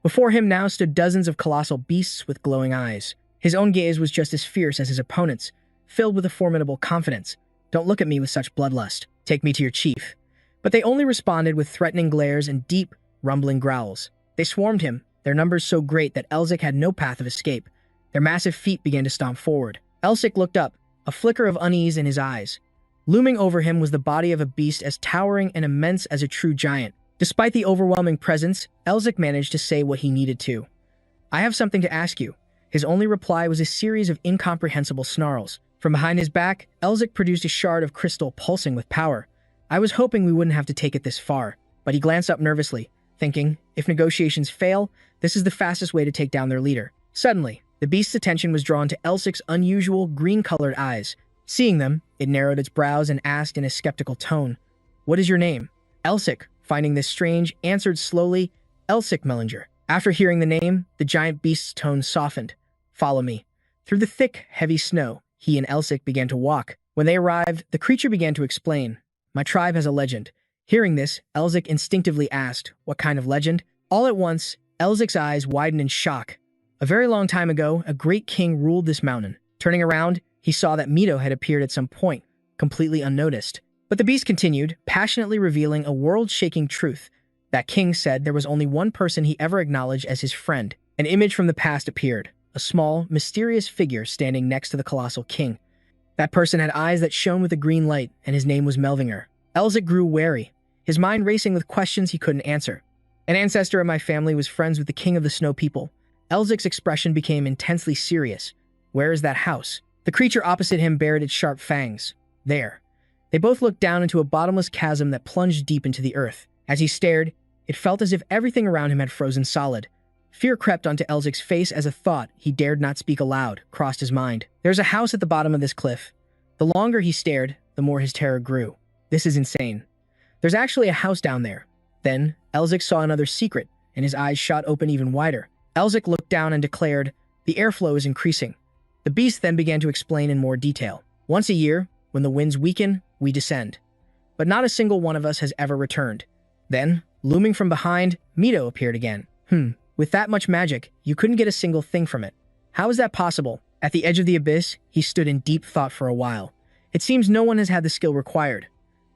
Before him now stood dozens of colossal beasts with glowing eyes. His own gaze was just as fierce as his opponent's, filled with a formidable confidence. Don't look at me with such bloodlust. Take me to your chief. But they only responded with threatening glares and deep, rumbling growls. They swarmed him, their numbers so great that Elzik had no path of escape. Their massive feet began to stomp forward. Elzik looked up, a flicker of unease in his eyes. Looming over him was the body of a beast as towering and immense as a true giant. Despite the overwhelming presence, Elzik managed to say what he needed to. I have something to ask you. His only reply was a series of incomprehensible snarls. From behind his back, Elzik produced a shard of crystal pulsing with power. I was hoping we wouldn't have to take it this far, but he glanced up nervously, thinking, if negotiations fail, this is the fastest way to take down their leader. Suddenly, the beast's attention was drawn to Elzik's unusual green-colored eyes. Seeing them, it narrowed its brows and asked in a skeptical tone, What is your name? Elzik, finding this strange, answered slowly, Elzik Mellinger. After hearing the name, the giant beast's tone softened. Follow me. Through the thick, heavy snow, he and Elzik began to walk. When they arrived, the creature began to explain. My tribe has a legend. Hearing this, Elzik instinctively asked, what kind of legend? All at once, Elzik's eyes widened in shock. A very long time ago, a great king ruled this mountain. Turning around, he saw that Mito had appeared at some point, completely unnoticed. But the beast continued, passionately revealing a world-shaking truth. That king said there was only one person he ever acknowledged as his friend. An image from the past appeared, a small, mysterious figure standing next to the colossal king. That person had eyes that shone with a green light, and his name was Melvinger. Elzik grew wary, his mind racing with questions he couldn't answer. An ancestor of my family was friends with the king of the snow people. Elzik's expression became intensely serious. Where is that house? The creature opposite him bared its sharp fangs. There. They both looked down into a bottomless chasm that plunged deep into the earth. As he stared, it felt as if everything around him had frozen solid. Fear crept onto Elzik's face as a thought he dared not speak aloud crossed his mind. There's a house at the bottom of this cliff. The longer he stared, the more his terror grew. This is insane. There's actually a house down there. Then, Elzik saw another secret, and his eyes shot open even wider. Elzik looked down and declared, the airflow is increasing. The beast then began to explain in more detail. Once a year, when the winds weaken, we descend. But not a single one of us has ever returned. Then, looming from behind, Mito appeared again. With that much magic, you couldn't get a single thing from it. How is that possible? At the edge of the abyss, he stood in deep thought for a while. It seems no one has had the skill required.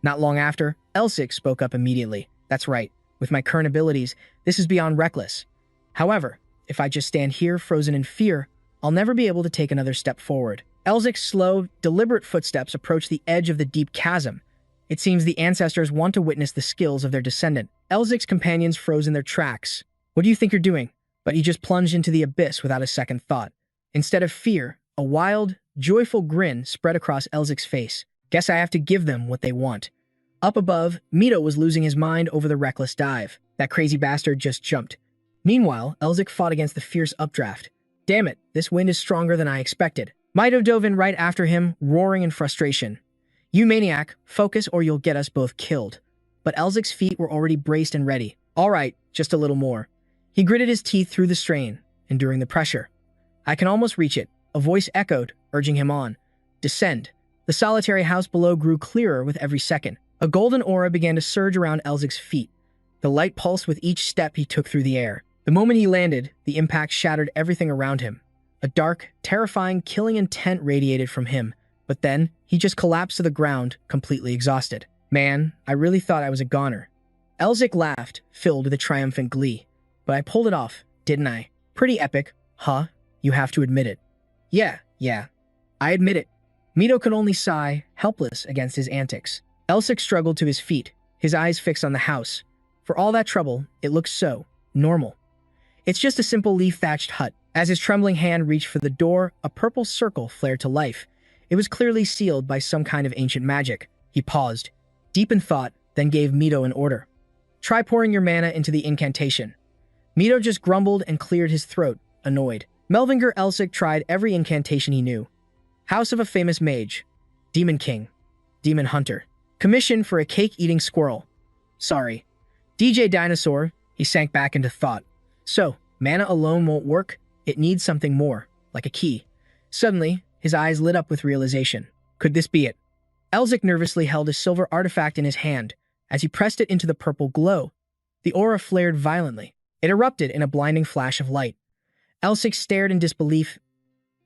Not long after, Elzik spoke up immediately. That's right. With my current abilities, this is beyond reckless. However, if I just stand here frozen in fear, I'll never be able to take another step forward. Elzik's slow, deliberate footsteps approached the edge of the deep chasm. It seems the ancestors want to witness the skills of their descendant. Elzik's companions froze in their tracks. What do you think you're doing? But he just plunged into the abyss without a second thought. Instead of fear, a wild, joyful grin spread across Elzik's face. Guess I have to give them what they want. Up above, Mito was losing his mind over the reckless dive. That crazy bastard just jumped. Meanwhile, Elzik fought against the fierce updraft. Damn it, this wind is stronger than I expected. Mito dove in right after him, roaring in frustration. You maniac, focus or you'll get us both killed. But Elzik's feet were already braced and ready. All right, just a little more. He gritted his teeth through the strain, enduring the pressure. I can almost reach it. A voice echoed, urging him on. Descend. The solitary house below grew clearer with every second. A golden aura began to surge around Elzik's feet. The light pulsed with each step he took through the air. The moment he landed, the impact shattered everything around him. A dark, terrifying, killing intent radiated from him. But then, he just collapsed to the ground, completely exhausted. Man, I really thought I was a goner. Elzik laughed, filled with a triumphant glee. But I pulled it off, didn't I? Pretty epic, huh? You have to admit it. Yeah. I admit it. Mito could only sigh, helpless against his antics. Elzik struggled to his feet, his eyes fixed on the house. For all that trouble, it looked so normal. It's just a simple leaf-thatched hut. As his trembling hand reached for the door, a purple circle flared to life. It was clearly sealed by some kind of ancient magic. He paused, deep in thought, then gave Mito an order. Try pouring your mana into the incantation. Mito just grumbled and cleared his throat, annoyed. Melvinger Elzik tried every incantation he knew. House of a famous mage. Demon King. Demon Hunter. Commission for a cake-eating squirrel. Sorry. DJ Dinosaur. He sank back into thought. So, mana alone won't work. It needs something more, like a key. Suddenly, his eyes lit up with realization. Could this be it? Elzik nervously held a silver artifact in his hand. As he pressed it into the purple glow, the aura flared violently. It erupted in a blinding flash of light. Elzik stared in disbelief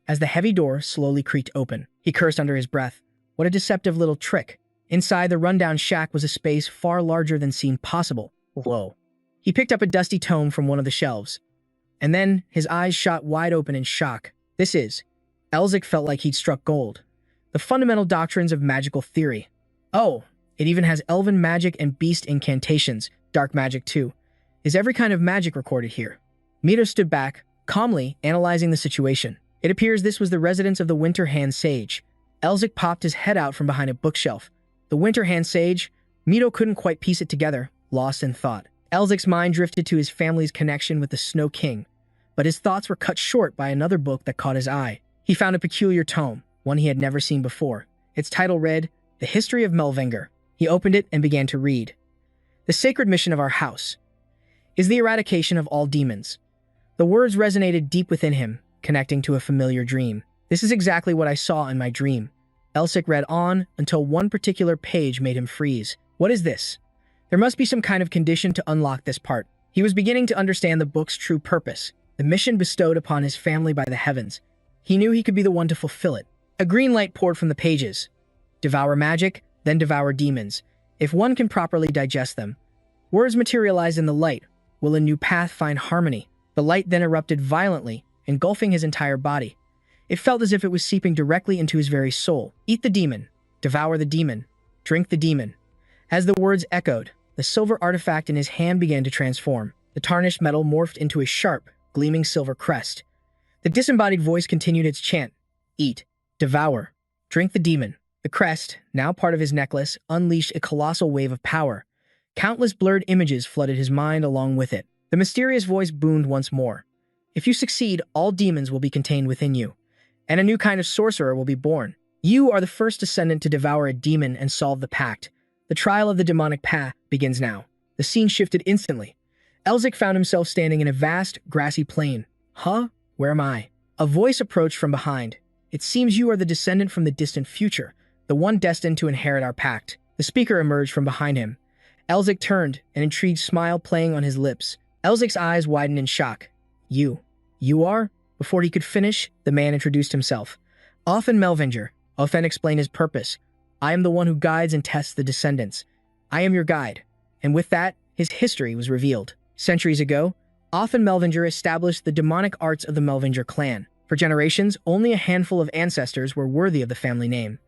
as the heavy door slowly creaked open. He cursed under his breath. What a deceptive little trick. Inside the rundown shack was a space far larger than seemed possible. Whoa. He picked up a dusty tome from one of the shelves. And then, his eyes shot wide open in shock. Elzik felt like he'd struck gold. The fundamental doctrines of magical theory. Oh, it even has elven magic and beast incantations, dark magic too. Is every kind of magic recorded here? Mito stood back, calmly analyzing the situation. It appears this was the residence of the Winter Hand Sage. Elzik popped his head out from behind a bookshelf. The Winter Hand Sage? Mito couldn't quite piece it together, lost in thought. Elzik's mind drifted to his family's connection with the Snow King, but his thoughts were cut short by another book that caught his eye. He found a peculiar tome, one he had never seen before. Its title read, The History of Melvinger. He opened it and began to read. The sacred mission of our house is the eradication of all demons. The words resonated deep within him, connecting to a familiar dream. This is exactly what I saw in my dream. Elzik read on until one particular page made him freeze. What is this? There must be some kind of condition to unlock this part. He was beginning to understand the book's true purpose, the mission bestowed upon his family by the heavens. He knew he could be the one to fulfill it. A green light poured from the pages. Devour magic, then devour demons. If one can properly digest them. Words materialized in the light. Will a new path find harmony? The light then erupted violently, engulfing his entire body. It felt as if it was seeping directly into his very soul. Eat the demon. Devour the demon. Drink the demon. As the words echoed, the silver artifact in his hand began to transform. The tarnished metal morphed into a sharp, gleaming silver crest. The disembodied voice continued its chant. Eat. Devour. Drink the demon. The crest, now part of his necklace, unleashed a colossal wave of power. Countless blurred images flooded his mind along with it. The mysterious voice boomed once more. If you succeed, all demons will be contained within you, and a new kind of sorcerer will be born. You are the first descendant to devour a demon and solve the pact. The trial of the demonic path begins now. The scene shifted instantly. Elzik found himself standing in a vast, grassy plain. Huh? Where am I? A voice approached from behind. It seems you are the descendant from the distant future, the one destined to inherit our pact. The speaker emerged from behind him. Elzik turned, an intrigued smile playing on his lips. Elzik's eyes widened in shock. You are? Before he could finish, the man introduced himself. Othen Melvinger. Othen explained his purpose. I am the one who guides and tests the descendants. I am your guide. And with that, his history was revealed. Centuries ago, Othen Melvinger established the demonic arts of the Melvinger clan. For generations, only a handful of ancestors were worthy of the family name.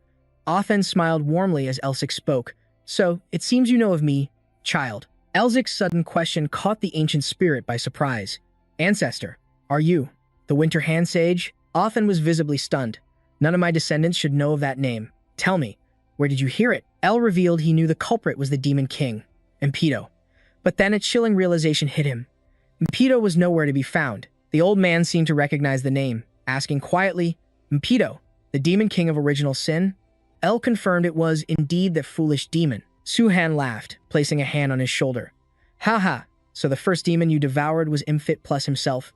Othen smiled warmly as Elzik spoke. So, it seems you know of me, child. Elzik's sudden question caught the ancient spirit by surprise. Ancestor, are you the Winter Hand Sage? Othen was visibly stunned. None of my descendants should know of that name. Tell me, where did you hear it? El revealed he knew the culprit was the Demon King, Impeto. But then a chilling realization hit him. Mpedo was nowhere to be found. The old man seemed to recognize the name, asking quietly, "Mpedo, the demon king of original sin?" El confirmed it was indeed the foolish demon. Suhan laughed, placing a hand on his shoulder. "Haha, so the first demon you devoured was Mfit plus himself."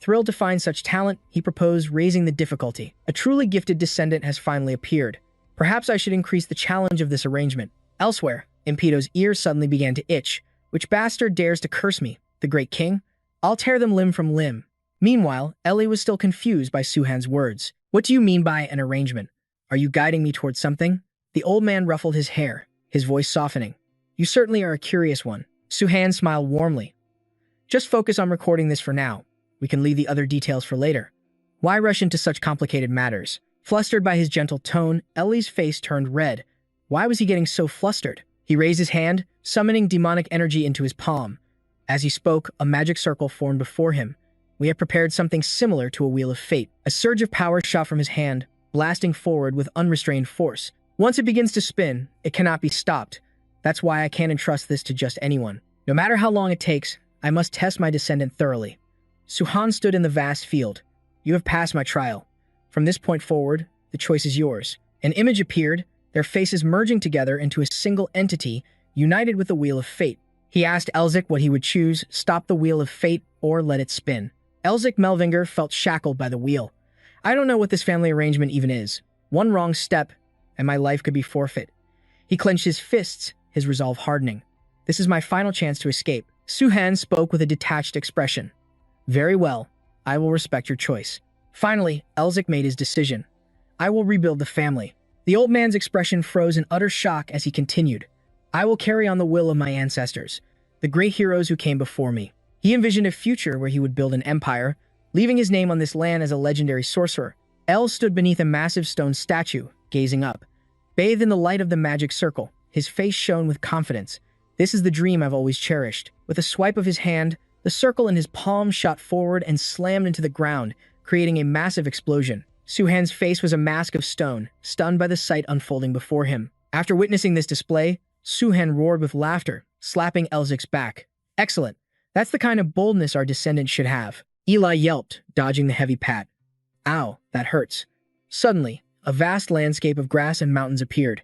Thrilled to find such talent, he proposed raising the difficulty. "A truly gifted descendant has finally appeared. Perhaps I should increase the challenge of this arrangement." Elsewhere, Mpedo's ears suddenly began to itch. "Which bastard dares to curse me? The great king? I'll tear them limb from limb." Meanwhile, Ellie was still confused by Suhan's words. "What do you mean by an arrangement? Are you guiding me towards something?" The old man ruffled his hair, his voice softening. "You certainly are a curious one." Suhan smiled warmly. "Just focus on recording this for now. We can leave the other details for later. Why rush into such complicated matters?" Flustered by his gentle tone, Ellie's face turned red. Why was he getting so flustered? He raised his hand, summoning demonic energy into his palm. As he spoke, a magic circle formed before him. "We have prepared something similar to a wheel of fate." A surge of power shot from his hand, blasting forward with unrestrained force. "Once it begins to spin, it cannot be stopped. That's why I can't entrust this to just anyone. No matter how long it takes, I must test my descendant thoroughly." Suhan stood in the vast field. "You have passed my trial. From this point forward, the choice is yours." An image appeared, their faces merging together into a single entity, united with the Wheel of Fate. He asked Elzik what he would choose, stop the Wheel of Fate or let it spin. Elzik Melvinger felt shackled by the wheel. "I don't know what this family arrangement even is. One wrong step, and my life could be forfeit." He clenched his fists, his resolve hardening. "This is my final chance to escape." Suhan spoke with a detached expression. "Very well, I will respect your choice." Finally, Elzik made his decision. "I will rebuild the family." The old man's expression froze in utter shock as he continued. "I will carry on the will of my ancestors, the great heroes who came before me." He envisioned a future where he would build an empire, leaving his name on this land as a legendary sorcerer. El stood beneath a massive stone statue, gazing up. Bathed in the light of the magic circle, his face shone with confidence. "This is the dream I've always cherished." With a swipe of his hand, the circle in his palm shot forward and slammed into the ground, creating a massive explosion. Suhan's face was a mask of stone, stunned by the sight unfolding before him. After witnessing this display, Suhan roared with laughter, slapping Elzik's back. "Excellent. That's the kind of boldness our descendants should have." Eli yelped, dodging the heavy pat. "Ow, that hurts." Suddenly, a vast landscape of grass and mountains appeared.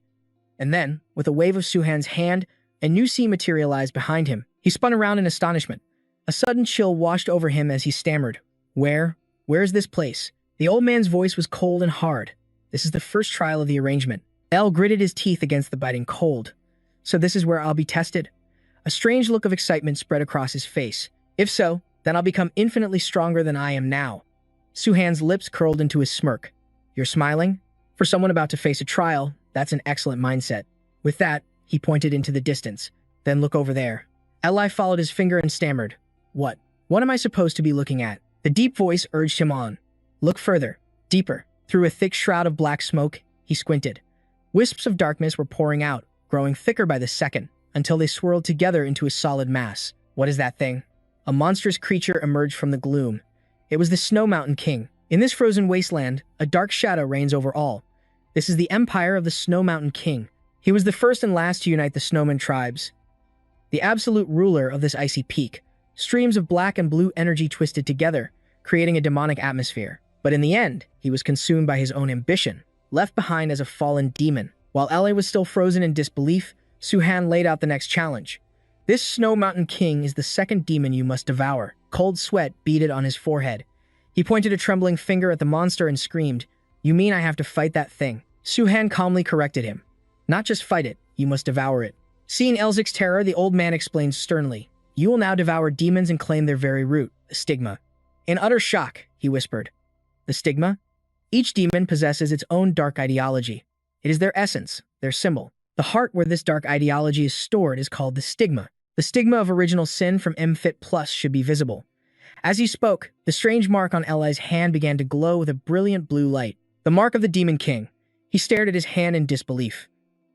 And then, with a wave of Suhan's hand, a new sea materialized behind him. He spun around in astonishment. A sudden chill washed over him as he stammered. Where is this place?" The old man's voice was cold and hard. "This is the first trial of the arrangement." El gritted his teeth against the biting cold. "So this is where I'll be tested?" A strange look of excitement spread across his face. "If so, then I'll become infinitely stronger than I am now." Suhan's lips curled into a smirk. "You're smiling? For someone about to face a trial, that's an excellent mindset." With that, he pointed into the distance. "Then look over there." Eli followed his finger and stammered. What am I supposed to be looking at?" The deep voice urged him on. "Look further, deeper." Through a thick shroud of black smoke, he squinted. Wisps of darkness were pouring out, growing thicker by the second, until they swirled together into a solid mass. "What is that thing?" A monstrous creature emerged from the gloom. It was the Snow Mountain King. In this frozen wasteland, a dark shadow reigns over all. This is the empire of the Snow Mountain King. He was the first and last to unite the snowman tribes, the absolute ruler of this icy peak. Streams of black and blue energy twisted together, creating a demonic atmosphere. But in the end, he was consumed by his own ambition, left behind as a fallen demon. While Ale was still frozen in disbelief, Suhan laid out the next challenge. "This Snow Mountain King is the second demon you must devour." Cold sweat beaded on his forehead. He pointed a trembling finger at the monster and screamed, "You mean I have to fight that thing?" Suhan calmly corrected him. "Not just fight it, you must devour it." Seeing Elzik's terror, the old man explained sternly, "You will now devour demons and claim their very root, the stigma." In utter shock, he whispered, "The stigma? Each demon possesses its own dark ideology. It is their essence, their symbol. The heart where this dark ideology is stored is called the stigma. The stigma of original sin from MFit Plus should be visible." As he spoke, the strange mark on Eli's hand began to glow with a brilliant blue light. The mark of the Demon King. He stared at his hand in disbelief.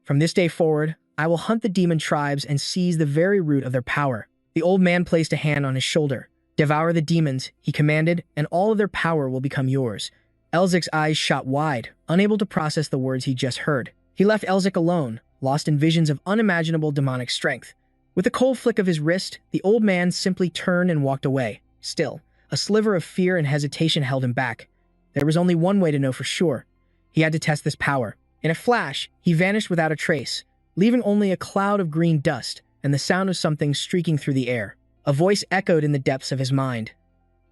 "From this day forward, I will hunt the demon tribes and seize the very root of their power." The old man placed a hand on his shoulder. "Devour the demons," he commanded, "and all of their power will become yours." Elzik's eyes shot wide, unable to process the words he just heard. He left Elzik alone, lost in visions of unimaginable demonic strength. With a cold flick of his wrist, the old man simply turned and walked away. Still, a sliver of fear and hesitation held him back. There was only one way to know for sure. He had to test this power. In a flash, he vanished without a trace, leaving only a cloud of green dust and the sound of something streaking through the air. A voice echoed in the depths of his mind.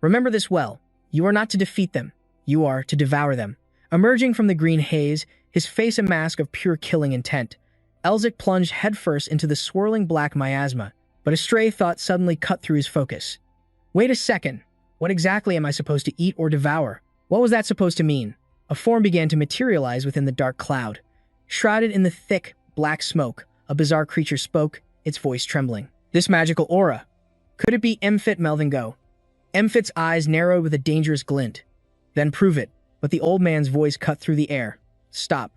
Remember this well. You are not to defeat them. You are to devour them. Emerging from the green haze, his face a mask of pure killing intent, Elzik plunged headfirst into the swirling black miasma, but a stray thought suddenly cut through his focus. Wait a second. What exactly am I supposed to eat or devour? What was that supposed to mean? A form began to materialize within the dark cloud. Shrouded in the thick, black smoke, a bizarre creature spoke, its voice trembling. This magical aura. Could it be Mfit Melvingo? Mfit's eyes narrowed with a dangerous glint. Then prove it. But the old man's voice cut through the air. Stop.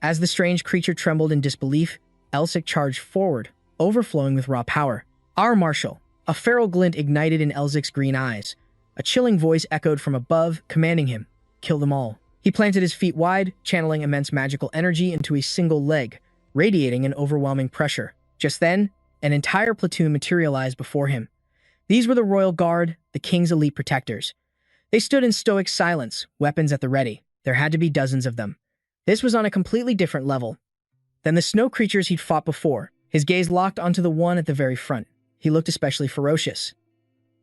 As the strange creature trembled in disbelief, Elzik charged forward, overflowing with raw power. Our marshal. A feral glint ignited in Elzik's green eyes. A chilling voice echoed from above, commanding him, kill them all. He planted his feet wide, channeling immense magical energy into a single leg, radiating an overwhelming pressure. Just then, an entire platoon materialized before him. These were the Royal Guard, the king's elite protectors. They stood in stoic silence, weapons at the ready. There had to be dozens of them. This was on a completely different level than the snow creatures he'd fought before. His gaze locked onto the one at the very front. He looked especially ferocious.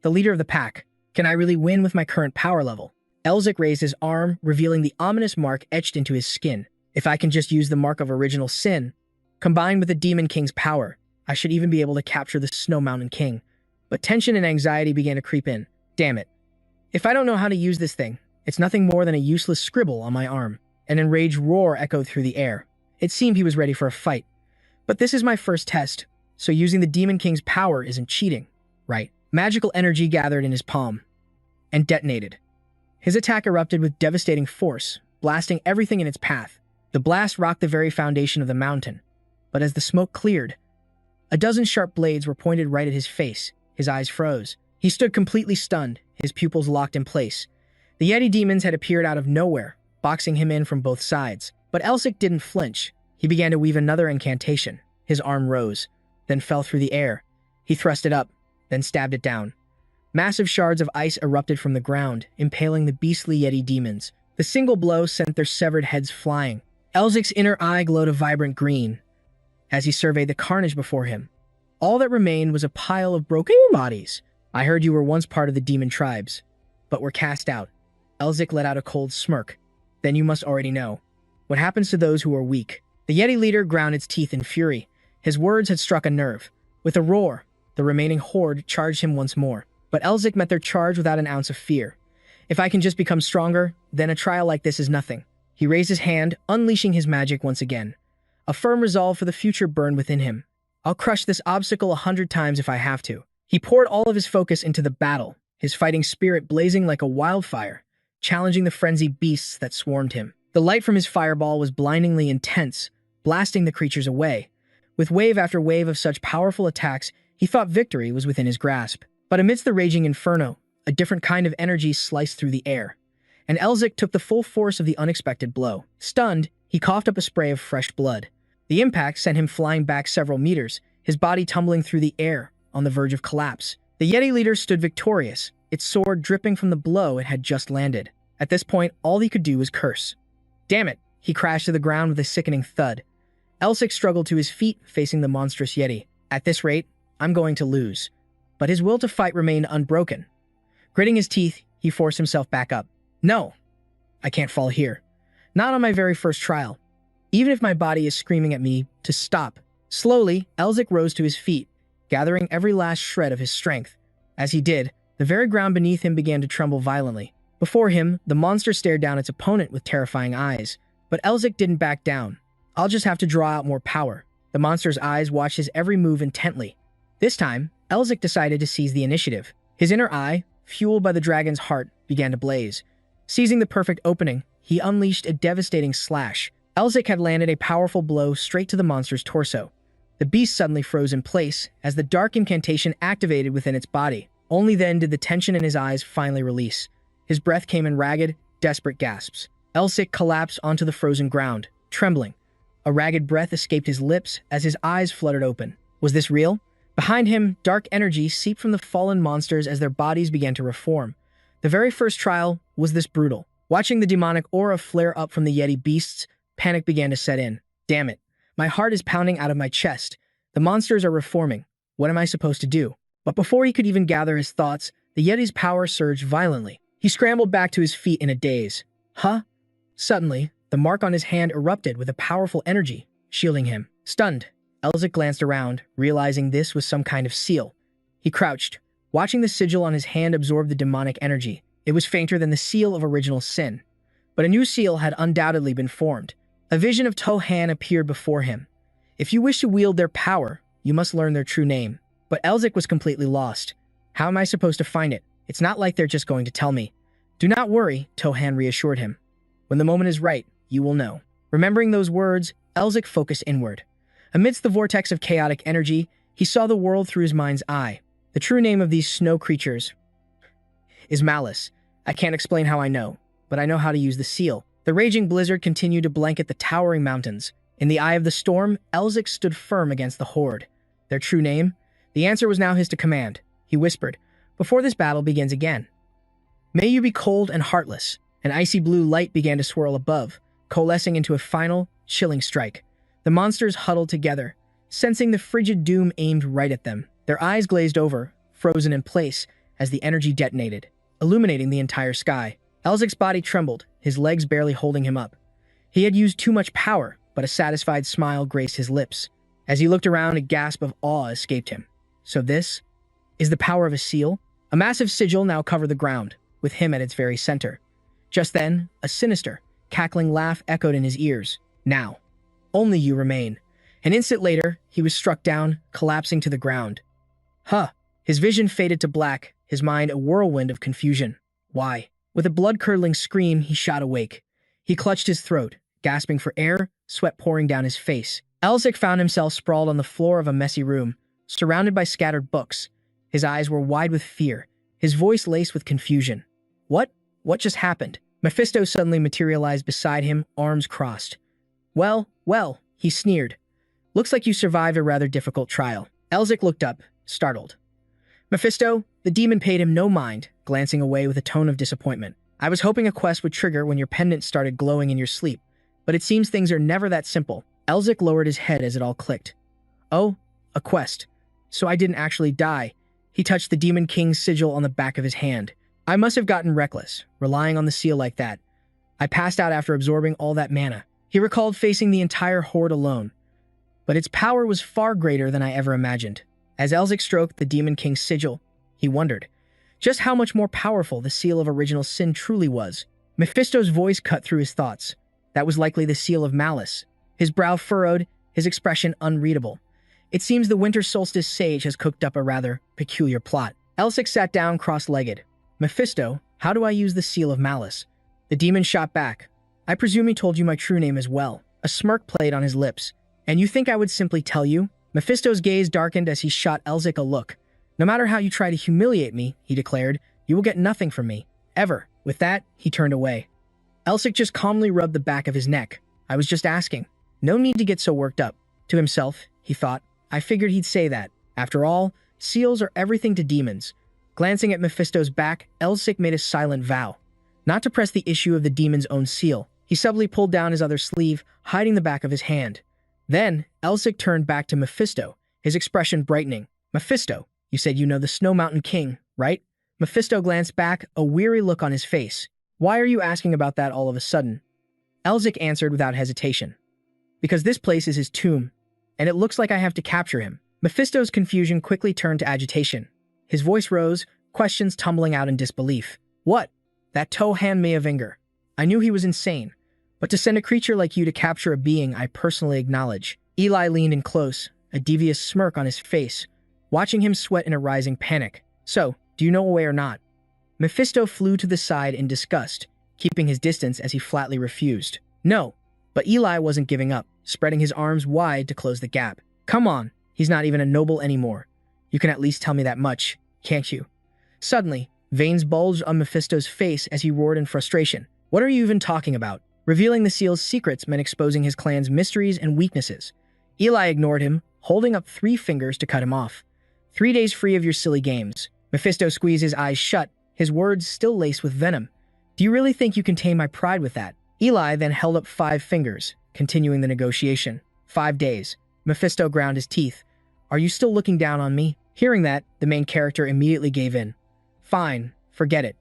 The leader of the pack. Can I really win with my current power level? Elzik raised his arm, revealing the ominous mark etched into his skin. If I can just use the mark of original sin, combined with the Demon King's power, I should even be able to capture the Snow Mountain King. But tension and anxiety began to creep in. Damn it. If I don't know how to use this thing, it's nothing more than a useless scribble on my arm. An enraged roar echoed through the air. It seemed he was ready for a fight. But this is my first test, so using the Demon King's power isn't cheating, right? Magical energy gathered in his palm and detonated. His attack erupted with devastating force, blasting everything in its path. The blast rocked the very foundation of the mountain. But as the smoke cleared, a dozen sharp blades were pointed right at his face. His eyes froze. He stood completely stunned, his pupils locked in place. The Yeti demons had appeared out of nowhere, boxing him in from both sides. But Elzik didn't flinch. He began to weave another incantation. His arm rose, then fell through the air. He thrust it up, then stabbed it down. Massive shards of ice erupted from the ground, impaling the beastly Yeti demons. The single blow sent their severed heads flying. Elzik's inner eye glowed a vibrant green as he surveyed the carnage before him. All that remained was a pile of broken bodies. I heard you were once part of the demon tribes, but were cast out. Elzik let out a cold smirk. Then you must already know. What happens to those who are weak? The Yeti leader ground its teeth in fury. His words had struck a nerve. With a roar, the remaining horde charged him once more. But Elzik met their charge without an ounce of fear. If I can just become stronger, then a trial like this is nothing. He raised his hand, unleashing his magic once again. A firm resolve for the future burned within him. I'll crush this obstacle 100 times if I have to. He poured all of his focus into the battle, his fighting spirit blazing like a wildfire, challenging the frenzied beasts that swarmed him. The light from his fireball was blindingly intense, blasting the creatures away. With wave after wave of such powerful attacks, he thought victory was within his grasp. But amidst the raging inferno, a different kind of energy sliced through the air. And Elzik took the full force of the unexpected blow. Stunned, he coughed up a spray of fresh blood. The impact sent him flying back several meters, his body tumbling through the air, on the verge of collapse. The Yeti leader stood victorious, its sword dripping from the blow it had just landed. At this point, all he could do was curse. Damn it! He crashed to the ground with a sickening thud. Elzik struggled to his feet, facing the monstrous Yeti. At this rate, I'm going to lose. But his will to fight remained unbroken. Gritting his teeth, he forced himself back up. No! I can't fall here. Not on my very first trial. Even if my body is screaming at me to stop. Slowly, Elzik rose to his feet, gathering every last shred of his strength. As he did, the very ground beneath him began to tremble violently. Before him, the monster stared down its opponent with terrifying eyes. But Elzik didn't back down. I'll just have to draw out more power. The monster's eyes watched his every move intently. This time, Elzik decided to seize the initiative. His inner eye, fueled by the dragon's heart, began to blaze. Seizing the perfect opening, he unleashed a devastating slash. Elzik had landed a powerful blow straight to the monster's torso. The beast suddenly froze in place as the dark incantation activated within its body. Only then did the tension in his eyes finally release. His breath came in ragged, desperate gasps. Elzik collapsed onto the frozen ground, trembling. A ragged breath escaped his lips as his eyes fluttered open. Was this real? Behind him, dark energy seeped from the fallen monsters as their bodies began to reform. The very first trial was this brutal. Watching the demonic aura flare up from the Yeti beasts, panic began to set in. Damn it. My heart is pounding out of my chest. The monsters are reforming. What am I supposed to do? But before he could even gather his thoughts, the Yeti's power surged violently. He scrambled back to his feet in a daze. Huh? Suddenly, the mark on his hand erupted with a powerful energy, shielding him. Stunned, Elzik glanced around, realizing this was some kind of seal. He crouched, watching the sigil on his hand absorb the demonic energy. It was fainter than the seal of original sin. But a new seal had undoubtedly been formed. A vision of Tohan appeared before him. If you wish to wield their power, you must learn their true name. But Elzik was completely lost. How am I supposed to find it? It's not like they're just going to tell me. Do not worry, Tohan reassured him. When the moment is right, you will know. Remembering those words, Elzik focused inward. Amidst the vortex of chaotic energy, he saw the world through his mind's eye. The true name of these snow creatures is Malice. I can't explain how I know, but I know how to use the seal. The raging blizzard continued to blanket the towering mountains. In the eye of the storm, Elzik stood firm against the horde. Their true name? The answer was now his to command. He whispered, before this battle begins again. May you be cold and heartless. An icy blue light began to swirl above, coalescing into a final, chilling strike. The monsters huddled together, sensing the frigid doom aimed right at them. Their eyes glazed over, frozen in place, as the energy detonated, illuminating the entire sky. Elzik's body trembled, his legs barely holding him up. He had used too much power, but a satisfied smile graced his lips. As he looked around, a gasp of awe escaped him. So this is the power of a seal? A massive sigil now covered the ground, with him at its very center. Just then, a sinister, cackling laugh echoed in his ears. Now, only you remain. An instant later, he was struck down, collapsing to the ground. Huh. His vision faded to black, his mind a whirlwind of confusion. Why? With a blood-curdling scream, he shot awake. He clutched his throat, gasping for air, sweat pouring down his face. Elzik found himself sprawled on the floor of a messy room, surrounded by scattered books. His eyes were wide with fear, his voice laced with confusion. What just happened? Mephisto suddenly materialized beside him, arms crossed. Well, he sneered. Looks like you survived a rather difficult trial. Elzik looked up, startled. Mephisto, the demon paid him no mind, glancing away with a tone of disappointment. I was hoping a quest would trigger when your pendant started glowing in your sleep, but it seems things are never that simple. Elzik lowered his head as it all clicked. Oh, a quest. So I didn't actually die. He touched the Demon King's sigil on the back of his hand. I must have gotten reckless, relying on the seal like that. I passed out after absorbing all that mana. He recalled facing the entire horde alone. But its power was far greater than I ever imagined. As Elzik stroked the Demon King's sigil, he wondered just how much more powerful the seal of original sin truly was. Mephisto's voice cut through his thoughts. That was likely the seal of malice. His brow furrowed, his expression unreadable. It seems the Winter Solstice Sage has cooked up a rather peculiar plot. Elzik sat down cross-legged. Mephisto, how do I use the seal of malice? The demon shot back. I presume he told you my true name as well. A smirk played on his lips. And you think I would simply tell you? Mephisto's gaze darkened as he shot Elzik a look. No matter how you try to humiliate me, he declared, you will get nothing from me. Ever. With that, he turned away. Elzik just calmly rubbed the back of his neck. I was just asking. No need to get so worked up. To himself, he thought, I figured he'd say that. After all, seals are everything to demons. Glancing at Mephisto's back, Elzik made a silent vow. Not to press the issue of the demon's own seal. He subtly pulled down his other sleeve, hiding the back of his hand. Then, Elzik turned back to Mephisto, his expression brightening. Mephisto, you said you know the Snow Mountain King, right? Mephisto glanced back, a weary look on his face. Why are you asking about that all of a sudden? Elzik answered without hesitation. Because this place is his tomb, and it looks like I have to capture him. Mephisto's confusion quickly turned to agitation. His voice rose, questions tumbling out in disbelief. What? That Tohan Mayavinger. I knew he was insane. But to send a creature like you to capture a being I personally acknowledge. Eli leaned in close, a devious smirk on his face, watching him sweat in a rising panic. So, do you know a way or not? Mephisto flew to the side in disgust, keeping his distance as he flatly refused. No, but Eli wasn't giving up, spreading his arms wide to close the gap. Come on, he's not even a noble anymore. You can at least tell me that much, can't you? Suddenly, veins bulged on Mephisto's face as he roared in frustration. What are you even talking about? Revealing the seal's secrets meant exposing his clan's mysteries and weaknesses. Eli ignored him, holding up 3 fingers to cut him off. 3 days free of your silly games. Mephisto squeezed his eyes shut, his words still laced with venom. Do you really think you can tame my pride with that? Eli then held up 5 fingers, continuing the negotiation. 5 days. Mephisto ground his teeth. Are you still looking down on me? Hearing that, the main character immediately gave in. Fine, forget it.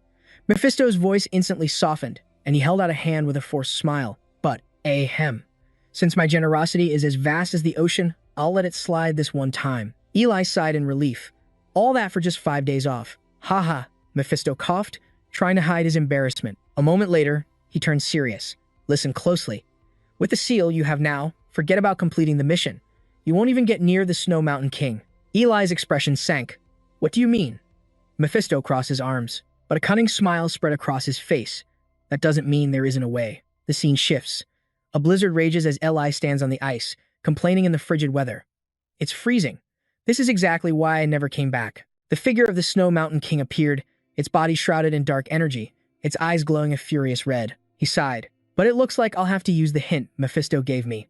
Mephisto's voice instantly softened, and he held out a hand with a forced smile. But, ahem. Since my generosity is as vast as the ocean, I'll let it slide this one time. Eli sighed in relief. All that for just 5 days off. Haha, Mephisto coughed, trying to hide his embarrassment. A moment later, he turned serious. Listen closely. With the seal you have now, forget about completing the mission. You won't even get near the Snow Mountain King. Eli's expression sank. What do you mean? Mephisto crossed his arms, but a cunning smile spread across his face. That doesn't mean there isn't a way. The scene shifts. A blizzard rages as Eli stands on the ice, complaining in the frigid weather. It's freezing. This is exactly why I never came back. The figure of the Snow Mountain King appeared, its body shrouded in dark energy, its eyes glowing a furious red. He sighed. But it looks like I'll have to use the hint Mephisto gave me.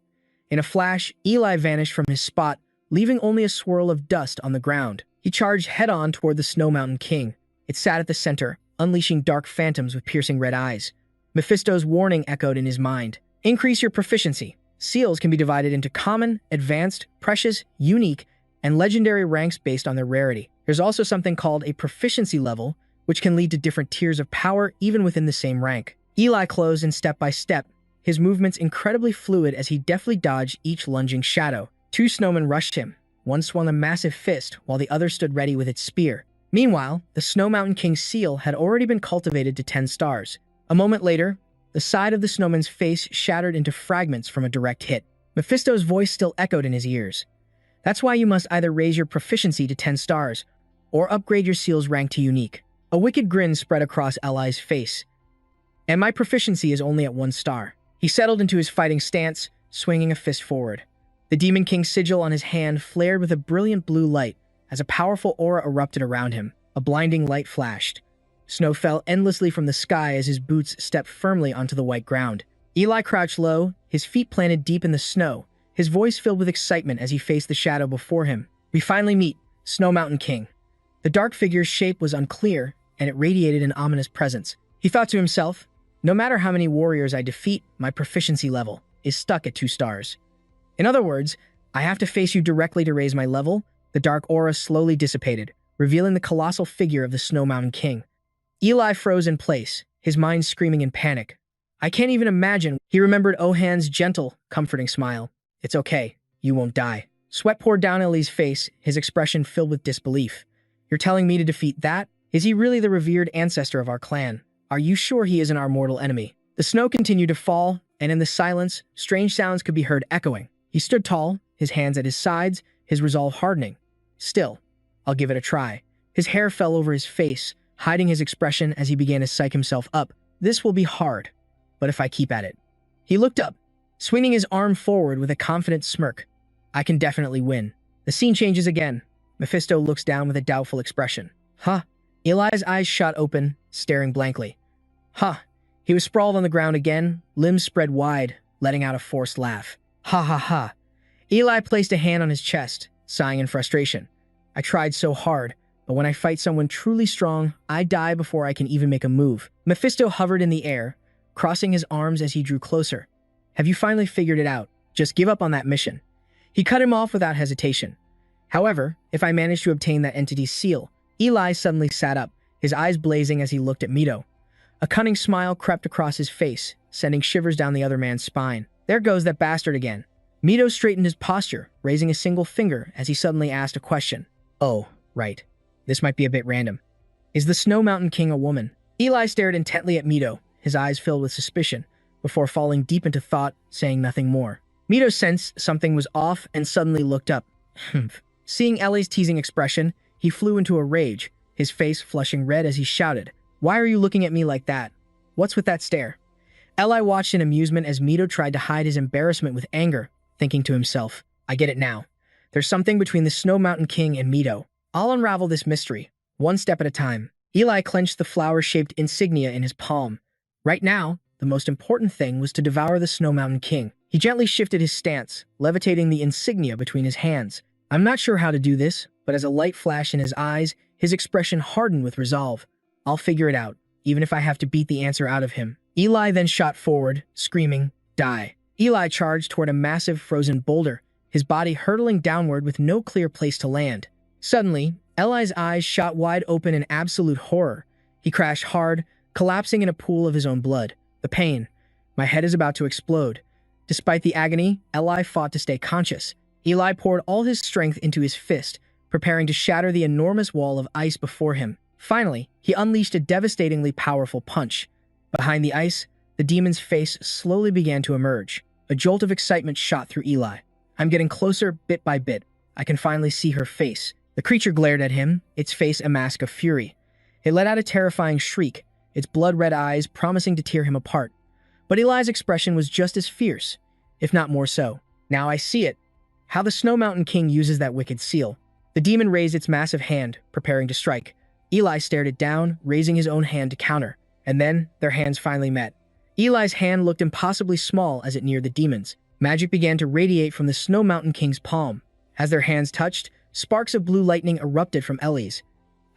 In a flash, Eli vanished from his spot, leaving only a swirl of dust on the ground. He charged head-on toward the Snow Mountain King. It sat at the center, unleashing dark phantoms with piercing red eyes. Mephisto's warning echoed in his mind. Increase your proficiency. Seals can be divided into common, advanced, precious, unique, and legendary ranks based on their rarity. There's also something called a proficiency level, which can lead to different tiers of power even within the same rank. Eli closed in step by step, his movements incredibly fluid as he deftly dodged each lunging shadow. 2 snowmen rushed him. One swung a massive fist, while the other stood ready with its spear. Meanwhile, the Snow Mountain King's seal had already been cultivated to 10 stars. A moment later, the side of the snowman's face shattered into fragments from a direct hit. Mephisto's voice still echoed in his ears. That's why you must either raise your proficiency to 10 stars, or upgrade your seal's rank to unique. A wicked grin spread across Eli's face. And my proficiency is only at 1 star. He settled into his fighting stance, swinging a fist forward. The Demon King's sigil on his hand flared with a brilliant blue light as a powerful aura erupted around him. A blinding light flashed. Snow fell endlessly from the sky as his boots stepped firmly onto the white ground. Eli crouched low, his feet planted deep in the snow, his voice filled with excitement as he faced the shadow before him. We finally meet, Snow Mountain King. The dark figure's shape was unclear, and it radiated an ominous presence. He thought to himself, no matter how many warriors I defeat, my proficiency level is stuck at 2 stars. In other words, I have to face you directly to raise my level. The dark aura slowly dissipated, revealing the colossal figure of the Snow Mountain King. Eli froze in place, his mind screaming in panic. I can't even imagine. He remembered Ohan's gentle, comforting smile. It's okay, you won't die. Sweat poured down Eli's face, his expression filled with disbelief. You're telling me to defeat that? Is he really the revered ancestor of our clan? Are you sure he isn't our mortal enemy? The snow continued to fall, and in the silence, strange sounds could be heard echoing. He stood tall, his hands at his sides, his resolve hardening. Still, I'll give it a try. His hair fell over his face, hiding his expression as he began to psych himself up. This will be hard, but if I keep at it. He looked up, swinging his arm forward with a confident smirk. I can definitely win. The scene changes again. Mephisto looks down with a doubtful expression. Huh? Eli's eyes shot open, staring blankly. Huh. He was sprawled on the ground again, limbs spread wide, letting out a forced laugh. Ha ha ha. Eli placed a hand on his chest, sighing in frustration. I tried so hard, but when I fight someone truly strong, I die before I can even make a move. Mephisto hovered in the air, crossing his arms as he drew closer. Have you finally figured it out? Just give up on that mission. He cut him off without hesitation. However, if I manage to obtain that entity's seal, Eli suddenly sat up, his eyes blazing as he looked at Mito. A cunning smile crept across his face, sending shivers down the other man's spine. There goes that bastard again. Mito straightened his posture, raising a single finger as he suddenly asked a question. Oh, right. This might be a bit random. Is the Snow Mountain King a woman? Eli stared intently at Mito, his eyes filled with suspicion, before falling deep into thought, saying nothing more. Mito sensed something was off and suddenly looked up. Seeing Ellie's teasing expression, he flew into a rage, his face flushing red as he shouted, Why are you looking at me like that? What's with that stare? Eli watched in amusement as Mito tried to hide his embarrassment with anger, thinking to himself, I get it now. There's something between the Snow Mountain King and Mito. I'll unravel this mystery, one step at a time. Eli clenched the flower-shaped insignia in his palm. Right now, the most important thing was to devour the Snow Mountain King. He gently shifted his stance, levitating the insignia between his hands. I'm not sure how to do this, but as a light flashed in his eyes, his expression hardened with resolve. I'll figure it out, even if I have to beat the answer out of him. Eli then shot forward, screaming, "Die." Eli charged toward a massive frozen boulder, his body hurtling downward with no clear place to land. Suddenly, Eli's eyes shot wide open in absolute horror. He crashed hard, collapsing in a pool of his own blood. The pain. My head is about to explode. Despite the agony, Eli fought to stay conscious. Eli poured all his strength into his fist, preparing to shatter the enormous wall of ice before him. Finally, he unleashed a devastatingly powerful punch. Behind the ice, the demon's face slowly began to emerge. A jolt of excitement shot through Eli. I'm getting closer bit by bit. I can finally see her face. The creature glared at him, its face a mask of fury. It let out a terrifying shriek, its blood-red eyes promising to tear him apart. But Eli's expression was just as fierce, if not more so. Now I see it. How the Snow Mountain King uses that wicked seal. The demon raised its massive hand, preparing to strike. Eli stared it down, raising his own hand to counter. And then, their hands finally met. Eli's hand looked impossibly small as it neared the demon's. Magic began to radiate from the Snow Mountain King's palm. As their hands touched, sparks of blue lightning erupted from Ellie's.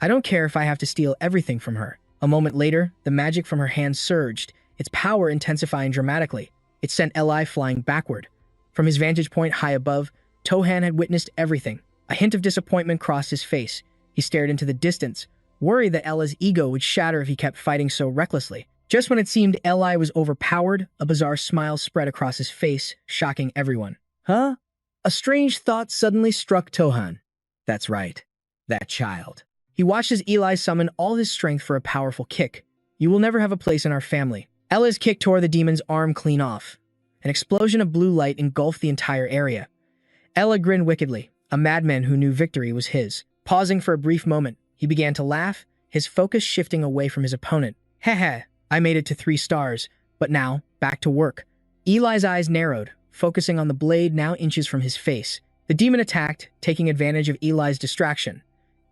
I don't care if I have to steal everything from her. A moment later, the magic from her hand surged, its power intensifying dramatically. It sent Eli flying backward. From his vantage point high above, Tohan had witnessed everything. A hint of disappointment crossed his face. He stared into the distance, worried that Ella's ego would shatter if he kept fighting so recklessly. Just when it seemed Eli was overpowered, a bizarre smile spread across his face, shocking everyone. Huh? A strange thought suddenly struck Tohan. That's right. That child. He watched as Eli summon all his strength for a powerful kick. You will never have a place in our family. Ella's kick tore the demon's arm clean off. An explosion of blue light engulfed the entire area. Ella grinned wickedly, a madman who knew victory was his. Pausing for a brief moment, he began to laugh, his focus shifting away from his opponent. Heh, I made it to 3 stars, but now, back to work. Eli's eyes narrowed, focusing on the blade now inches from his face. The demon attacked, taking advantage of Eli's distraction.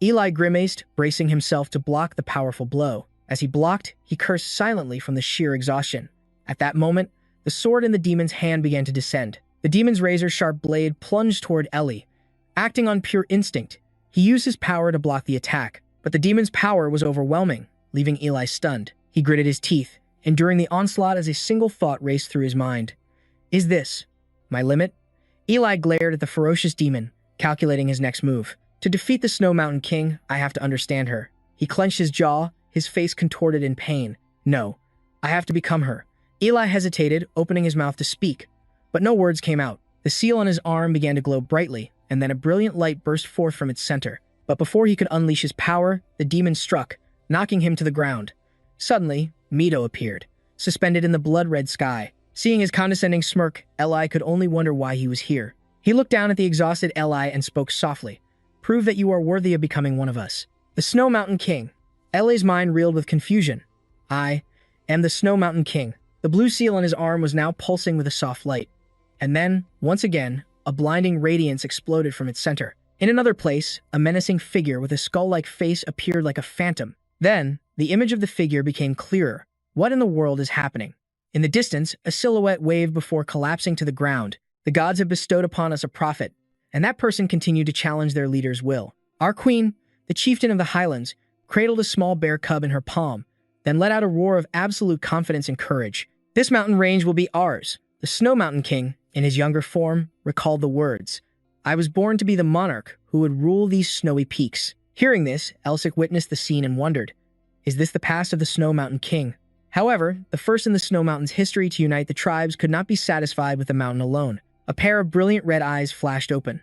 Eli grimaced, bracing himself to block the powerful blow. As he blocked, he cursed silently from the sheer exhaustion. At that moment, the sword in the demon's hand began to descend. The demon's razor-sharp blade plunged toward Ellie. Acting on pure instinct, he used his power to block the attack, but the demon's power was overwhelming, leaving Eli stunned. He gritted his teeth, enduring the onslaught as a single thought raced through his mind. Is this my limit? Eli glared at the ferocious demon, calculating his next move. To defeat the Snow Mountain King, I have to understand her. He clenched his jaw, his face contorted in pain. No, I have to become her. Eli hesitated, opening his mouth to speak, but no words came out. The seal on his arm began to glow brightly, and then a brilliant light burst forth from its center. But before he could unleash his power, the demon struck, knocking him to the ground. Suddenly, Mito appeared, suspended in the blood-red sky. Seeing his condescending smirk, Eli could only wonder why he was here. He looked down at the exhausted Eli and spoke softly. Prove that you are worthy of becoming one of us. The Snow Mountain King. Eli's mind reeled with confusion. I am the Snow Mountain King. The blue seal on his arm was now pulsing with a soft light. And then, once again, a blinding radiance exploded from its center. In another place, a menacing figure with a skull-like face appeared like a phantom. Then, the image of the figure became clearer. What in the world is happening? In the distance, a silhouette waved before collapsing to the ground. The gods have bestowed upon us a prophet, and that person continued to challenge their leader's will. Our queen, the chieftain of the highlands, cradled a small bear cub in her palm, then let out a roar of absolute confidence and courage. This mountain range will be ours. The Snow Mountain King, in his younger form, recalled the words. I was born to be the monarch who would rule these snowy peaks. Hearing this, Elsik witnessed the scene and wondered, is this the past of the Snow Mountain King? However, the first in the Snow Mountain's history to unite the tribes could not be satisfied with the mountain alone. A pair of brilliant red eyes flashed open.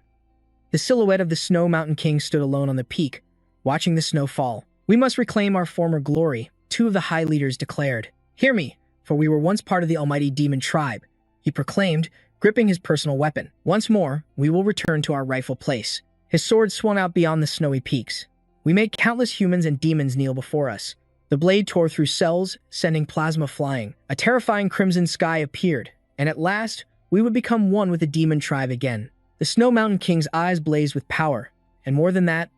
The silhouette of the Snow Mountain King stood alone on the peak, watching the snow fall. We must reclaim our former glory, 2 of the high leaders declared. Hear me, for we were once part of the almighty demon tribe, he proclaimed, gripping his personal weapon. Once more, we will return to our rightful place. His sword swung out beyond the snowy peaks. We made countless humans and demons kneel before us. The blade tore through cells, sending plasma flying. A terrifying crimson sky appeared, and at last, we would become one with the demon tribe again. The Snow Mountain King's eyes blazed with power, and more than that,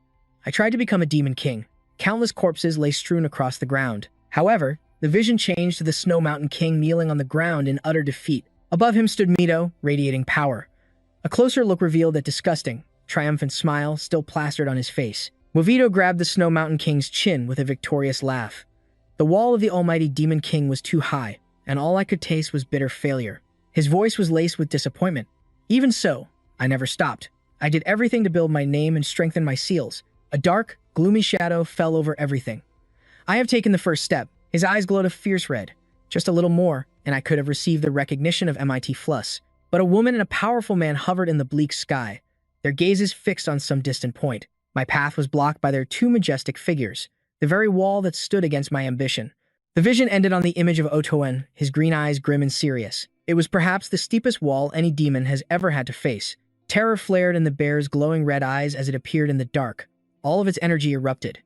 I tried to become a demon king. Countless corpses lay strewn across the ground. However, the vision changed to the Snow Mountain King kneeling on the ground in utter defeat. Above him stood Mito, radiating power. A closer look revealed that disgusting, triumphant smile still plastered on his face. Movito grabbed the Snow Mountain King's chin with a victorious laugh. The wall of the almighty Demon King was too high, and all I could taste was bitter failure. His voice was laced with disappointment. Even so, I never stopped. I did everything to build my name and strengthen my seals. A dark, gloomy shadow fell over everything. I have taken the first step. His eyes glowed a fierce red. Just a little more, and I could have received the recognition of MIT Fluss. But a woman and a powerful man hovered in the bleak sky, their gazes fixed on some distant point. My path was blocked by their two majestic figures, the very wall that stood against my ambition. The vision ended on the image of Otoen, his green eyes grim and serious. It was perhaps the steepest wall any demon has ever had to face. Terror flared in the bear's glowing red eyes as it appeared in the dark. All of its energy erupted.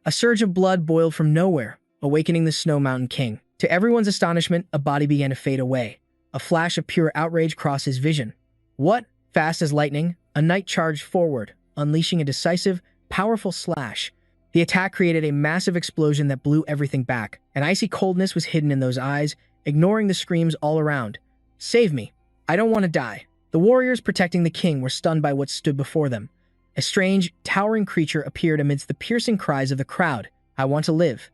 A surge of blood boiled from nowhere, awakening the Snow Mountain King. To everyone's astonishment, a body began to fade away. A flash of pure outrage crossed his vision. What? Fast as lightning, a knight charged forward, unleashing a decisive, powerful slash. The attack created a massive explosion that blew everything back. An icy coldness was hidden in those eyes, ignoring the screams all around. Save me. I don't want to die. The warriors protecting the king were stunned by what stood before them. A strange, towering creature appeared amidst the piercing cries of the crowd. I want to live.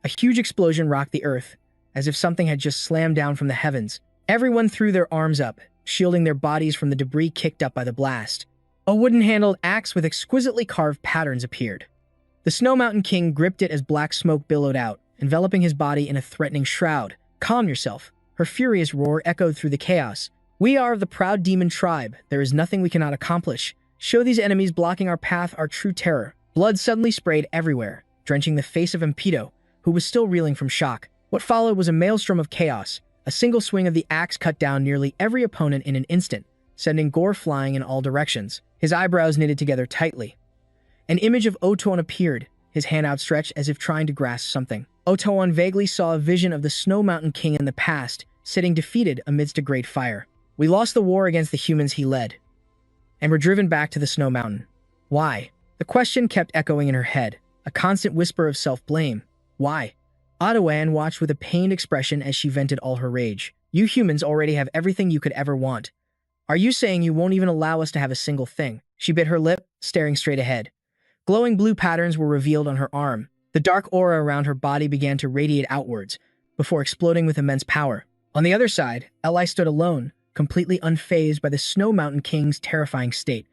A huge explosion rocked the earth, as if something had just slammed down from the heavens. Everyone threw their arms up, shielding their bodies from the debris kicked up by the blast. A wooden-handled axe with exquisitely carved patterns appeared. The Snow Mountain King gripped it as black smoke billowed out, enveloping his body in a threatening shroud. Calm yourself. Her furious roar echoed through the chaos. We are of the proud demon tribe. There is nothing we cannot accomplish. Show these enemies blocking our path our true terror. Blood suddenly sprayed everywhere, drenching the face of Impeto, who was still reeling from shock. What followed was a maelstrom of chaos. A single swing of the axe cut down nearly every opponent in an instant, sending gore flying in all directions. His eyebrows knitted together tightly. An image of Otoan appeared, his hand outstretched as if trying to grasp something. Otoan vaguely saw a vision of the Snow Mountain King in the past, sitting defeated amidst a great fire. We lost the war against the humans he led, and were driven back to the Snow Mountain. Why? The question kept echoing in her head, a constant whisper of self-blame. Why? Otoan watched with a pained expression as she vented all her rage. You humans already have everything you could ever want. Are you saying you won't even allow us to have a single thing? She bit her lip, staring straight ahead. Glowing blue patterns were revealed on her arm. The dark aura around her body began to radiate outwards, before exploding with immense power. On the other side, Eli stood alone, completely unfazed by the Snow Mountain King's terrifying state.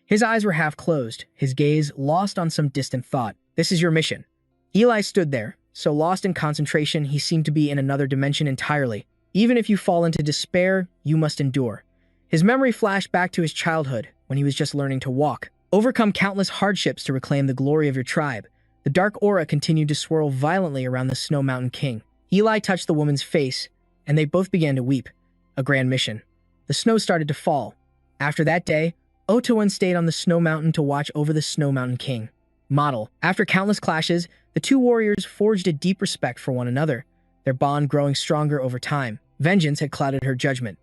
His eyes were half closed, his gaze lost on some distant thought. This is your mission. Eli stood there, so lost in concentration he seemed to be in another dimension entirely. Even if you fall into despair, you must endure. His memory flashed back to his childhood, when he was just learning to walk. Overcome countless hardships to reclaim the glory of your tribe. The dark aura continued to swirl violently around the Snow Mountain King. Eli touched the woman's face, and they both began to weep. A grand mission. The snow started to fall. After that day, Otoan stayed on the Snow Mountain to watch over the Snow Mountain King. Model. After countless clashes, the two warriors forged a deep respect for one another, their bond growing stronger over time. Vengeance had clouded her judgment.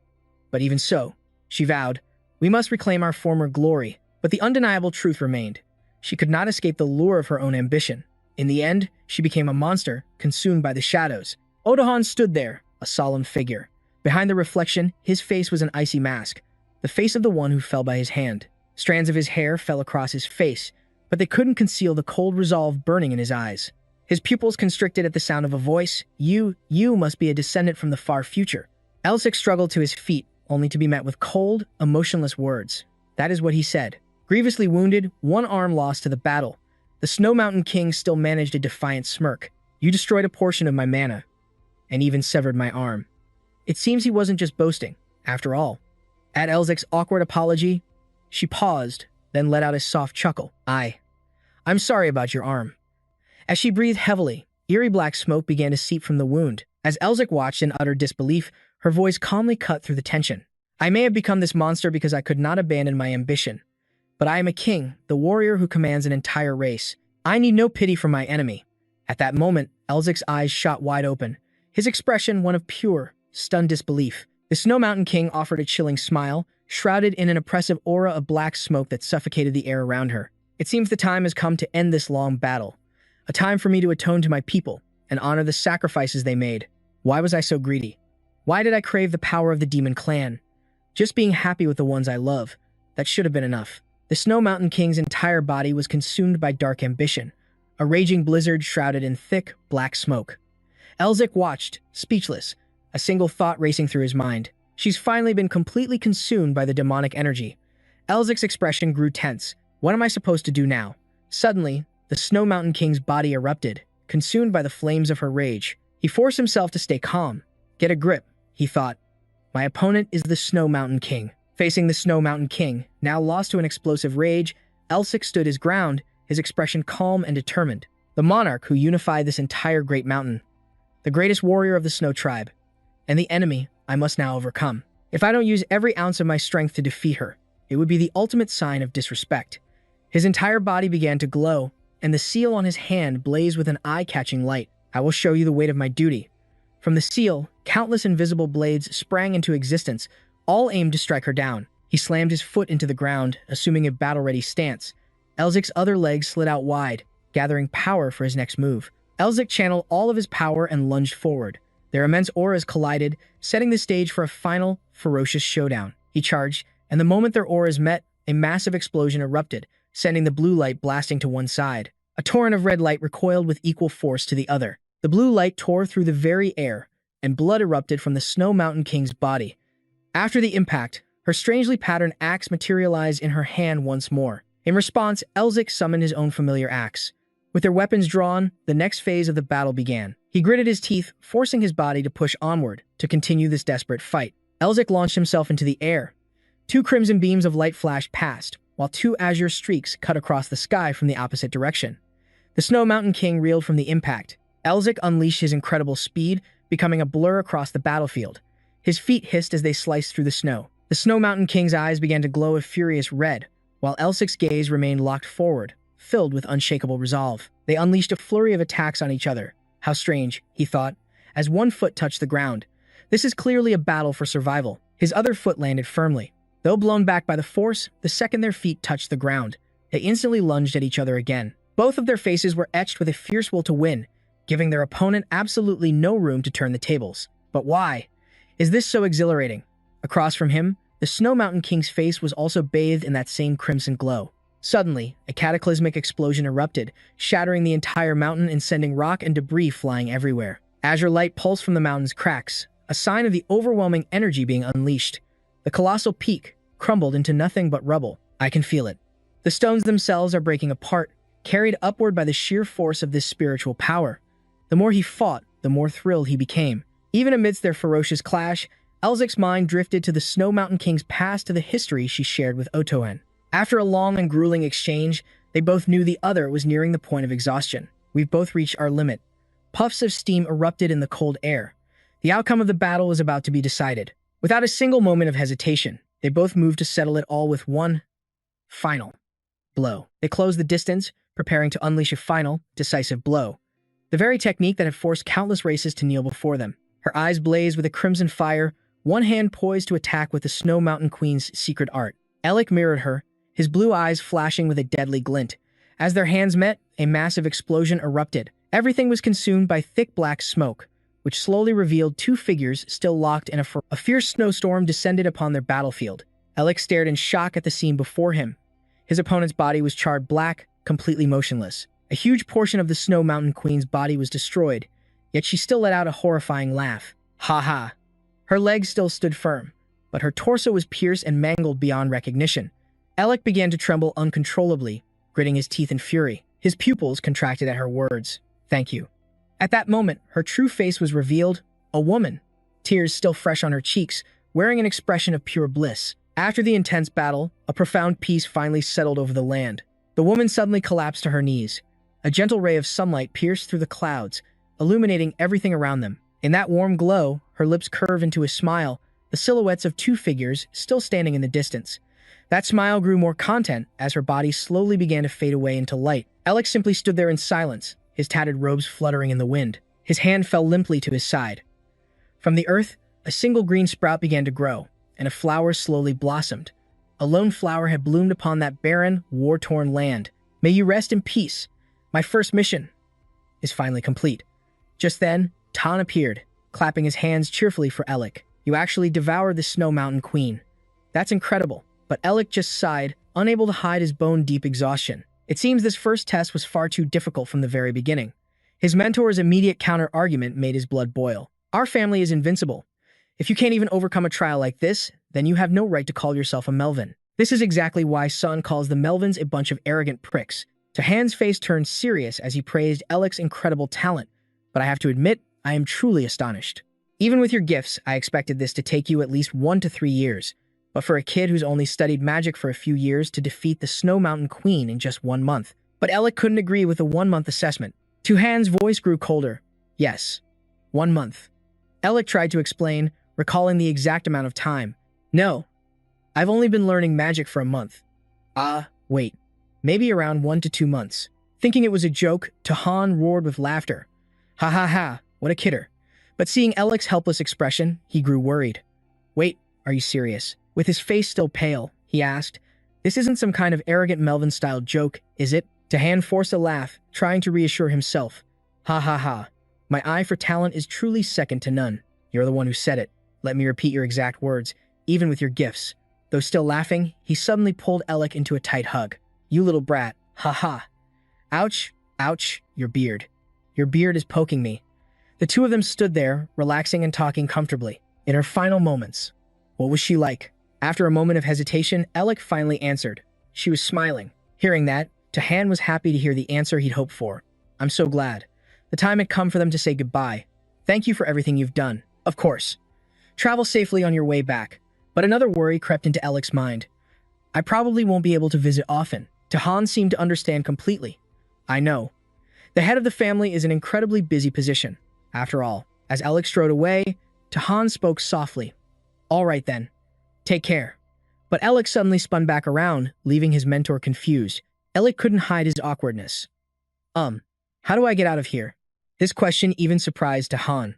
But even so, she vowed, we must reclaim our former glory. But the undeniable truth remained. She could not escape the lure of her own ambition. In the end, she became a monster, consumed by the shadows. Otohan stood there, a solemn figure. Behind the reflection, his face was an icy mask, the face of the one who fell by his hand. Strands of his hair fell across his face, but they couldn't conceal the cold resolve burning in his eyes. His pupils constricted at the sound of a voice. You must be a descendant from the far future. Elsic struggled to his feet, only to be met with cold, emotionless words. That is what he said. Grievously wounded, one arm lost to the battle, the Snow Mountain King still managed a defiant smirk. You destroyed a portion of my mana, and even severed my arm. It seems he wasn't just boasting, after all. At Elzic's awkward apology, she paused, then let out a soft chuckle. I'm sorry about your arm. As she breathed heavily, eerie black smoke began to seep from the wound. As Elzic watched in utter disbelief, her voice calmly cut through the tension. I may have become this monster because I could not abandon my ambition. But I am a king, the warrior who commands an entire race. I need no pity from my enemy. At that moment, Elzic's eyes shot wide open, his expression one of pure, stunned disbelief. The Snow Mountain King offered a chilling smile, shrouded in an oppressive aura of black smoke that suffocated the air around her. It seems the time has come to end this long battle. A time for me to atone to my people and honor the sacrifices they made. Why was I so greedy? Why did I crave the power of the demon clan? Just being happy with the ones I love, that should have been enough. The Snow Mountain King's entire body was consumed by dark ambition, a raging blizzard shrouded in thick, black smoke. Elzik watched, speechless, a single thought racing through his mind. She's finally been completely consumed by the demonic energy. Elzik's expression grew tense. What am I supposed to do now? Suddenly, the Snow Mountain King's body erupted, consumed by the flames of her rage. He forced himself to stay calm. Get a grip, he thought. My opponent is the Snow Mountain King. Facing the Snow Mountain King, now lost to an explosive rage, Elzik stood his ground, his expression calm and determined. The monarch who unified this entire great mountain. The greatest warrior of the Snow Tribe. And the enemy I must now overcome. If I don't use every ounce of my strength to defeat her, it would be the ultimate sign of disrespect. His entire body began to glow, and the seal on his hand blazed with an eye-catching light. I will show you the weight of my duty. From the seal, countless invisible blades sprang into existence, all aimed to strike her down. He slammed his foot into the ground, assuming a battle-ready stance. Elzik's other leg slid out wide, gathering power for his next move. Elzik channeled all of his power and lunged forward. Their immense auras collided, setting the stage for a final, ferocious showdown. He charged, and the moment their auras met, a massive explosion erupted, sending the blue light blasting to one side. A torrent of red light recoiled with equal force to the other. The blue light tore through the very air, and blood erupted from the Snow Mountain King's body. After the impact, her strangely patterned axe materialized in her hand once more. In response, Elzik summoned his own familiar axe. With their weapons drawn, the next phase of the battle began. He gritted his teeth, forcing his body to push onward to continue this desperate fight. Elzik launched himself into the air. 2 crimson beams of light flashed past, while 2 azure streaks cut across the sky from the opposite direction. The Snow Mountain King reeled from the impact. Elzik unleashed his incredible speed, becoming a blur across the battlefield. His feet hissed as they sliced through the snow. The Snow Mountain King's eyes began to glow a furious red, while Elzik's gaze remained locked forward, filled with unshakable resolve. They unleashed a flurry of attacks on each other. How strange, he thought, as one foot touched the ground. This is clearly a battle for survival. His other foot landed firmly. Though blown back by the force, the second their feet touched the ground, they instantly lunged at each other again. Both of their faces were etched with a fierce will to win, giving their opponent absolutely no room to turn the tables. But why? Is this so exhilarating? Across from him, the Snow Mountain King's face was also bathed in that same crimson glow. Suddenly, a cataclysmic explosion erupted, shattering the entire mountain and sending rock and debris flying everywhere. Azure light pulsed from the mountain's cracks, a sign of the overwhelming energy being unleashed. The colossal peak crumbled into nothing but rubble. I can feel it. The stones themselves are breaking apart, carried upward by the sheer force of this spiritual power. The more he fought, the more thrilled he became. Even amidst their ferocious clash, Elzik's mind drifted to the Snow Mountain King's past, to the history she shared with Otoen. After a long and grueling exchange, they both knew the other was nearing the point of exhaustion. We've both reached our limit. Puffs of steam erupted in the cold air. The outcome of the battle was about to be decided. Without a single moment of hesitation, they both moved to settle it all with one final blow. They closed the distance, preparing to unleash a final, decisive blow. The very technique that had forced countless races to kneel before them. Her eyes blazed with a crimson fire, one hand poised to attack with the Snow Mountain Queen's secret art. Elzik mirrored her, his blue eyes flashing with a deadly glint. As their hands met, a massive explosion erupted. Everything was consumed by thick black smoke, which slowly revealed 2 figures still locked in a fierce snowstorm descended upon their battlefield. Elzik stared in shock at the scene before him. His opponent's body was charred black, completely motionless. A huge portion of the Snow Mountain Queen's body was destroyed, yet she still let out a horrifying laugh. Ha ha. Her legs still stood firm, but her torso was pierced and mangled beyond recognition. Elzik began to tremble uncontrollably, gritting his teeth in fury. His pupils contracted at her words. Thank you. At that moment, her true face was revealed, a woman, tears still fresh on her cheeks, wearing an expression of pure bliss. After the intense battle, a profound peace finally settled over the land. The woman suddenly collapsed to her knees. A gentle ray of sunlight pierced through the clouds, illuminating everything around them. In that warm glow, her lips curved into a smile, the silhouettes of 2 figures still standing in the distance. That smile grew more content as her body slowly began to fade away into light. Elzik simply stood there in silence, his tattered robes fluttering in the wind. His hand fell limply to his side. From the earth, a single green sprout began to grow, and a flower slowly blossomed. A lone flower had bloomed upon that barren, war-torn land. May you rest in peace. My first mission is finally complete. Just then, Tan appeared, clapping his hands cheerfully for Elzik. You actually devoured the Snow Mountain Queen. That's incredible. But Elzik just sighed, unable to hide his bone-deep exhaustion. It seems this first test was far too difficult from the very beginning. His mentor's immediate counter-argument made his blood boil. Our family is invincible. If you can't even overcome a trial like this, then you have no right to call yourself a Melvin. This is exactly why Sun calls the Melvins a bunch of arrogant pricks. Tahan's face turned serious as he praised Alec's incredible talent, but I have to admit, I am truly astonished. Even with your gifts, I expected this to take you at least 1 to 3 years, but for a kid who's only studied magic for a few years to defeat the Snow Mountain Queen in just 1 month. But Alec couldn't agree with the 1-month assessment. Tahan's voice grew colder. Yes, 1 month. Alec tried to explain, recalling the exact amount of time. No, I've only been learning magic for a month. Wait. Maybe around 1 to 2 months. Thinking it was a joke, Tahan roared with laughter. Ha ha ha, what a kidder. But seeing Alec's helpless expression, he grew worried. Wait, are you serious? With his face still pale, he asked, this isn't some kind of arrogant Melvin-style joke, is it? Tahan forced a laugh, trying to reassure himself. Ha ha ha. My eye for talent is truly second to none. You're the one who said it. Let me repeat your exact words, even with your gifts. Though still laughing, he suddenly pulled Alec into a tight hug. You little brat. Ha ha. Ouch, ouch, your beard. Your beard is poking me. The two of them stood there, relaxing and talking comfortably. In her final moments, what was she like? After a moment of hesitation, Alec finally answered. She was smiling. Hearing that, Tahan was happy to hear the answer he'd hoped for. I'm so glad. The time had come for them to say goodbye. Thank you for everything you've done. Of course. Travel safely on your way back. But another worry crept into Alec's mind. I probably won't be able to visit often. Tahan seemed to understand completely. I know. The head of the family is an incredibly busy position. After all, as Alec strode away, Tahan spoke softly. All right then. Take care. But Alec suddenly spun back around, leaving his mentor confused. Alec couldn't hide his awkwardness. How do I get out of here? This question even surprised Tahan.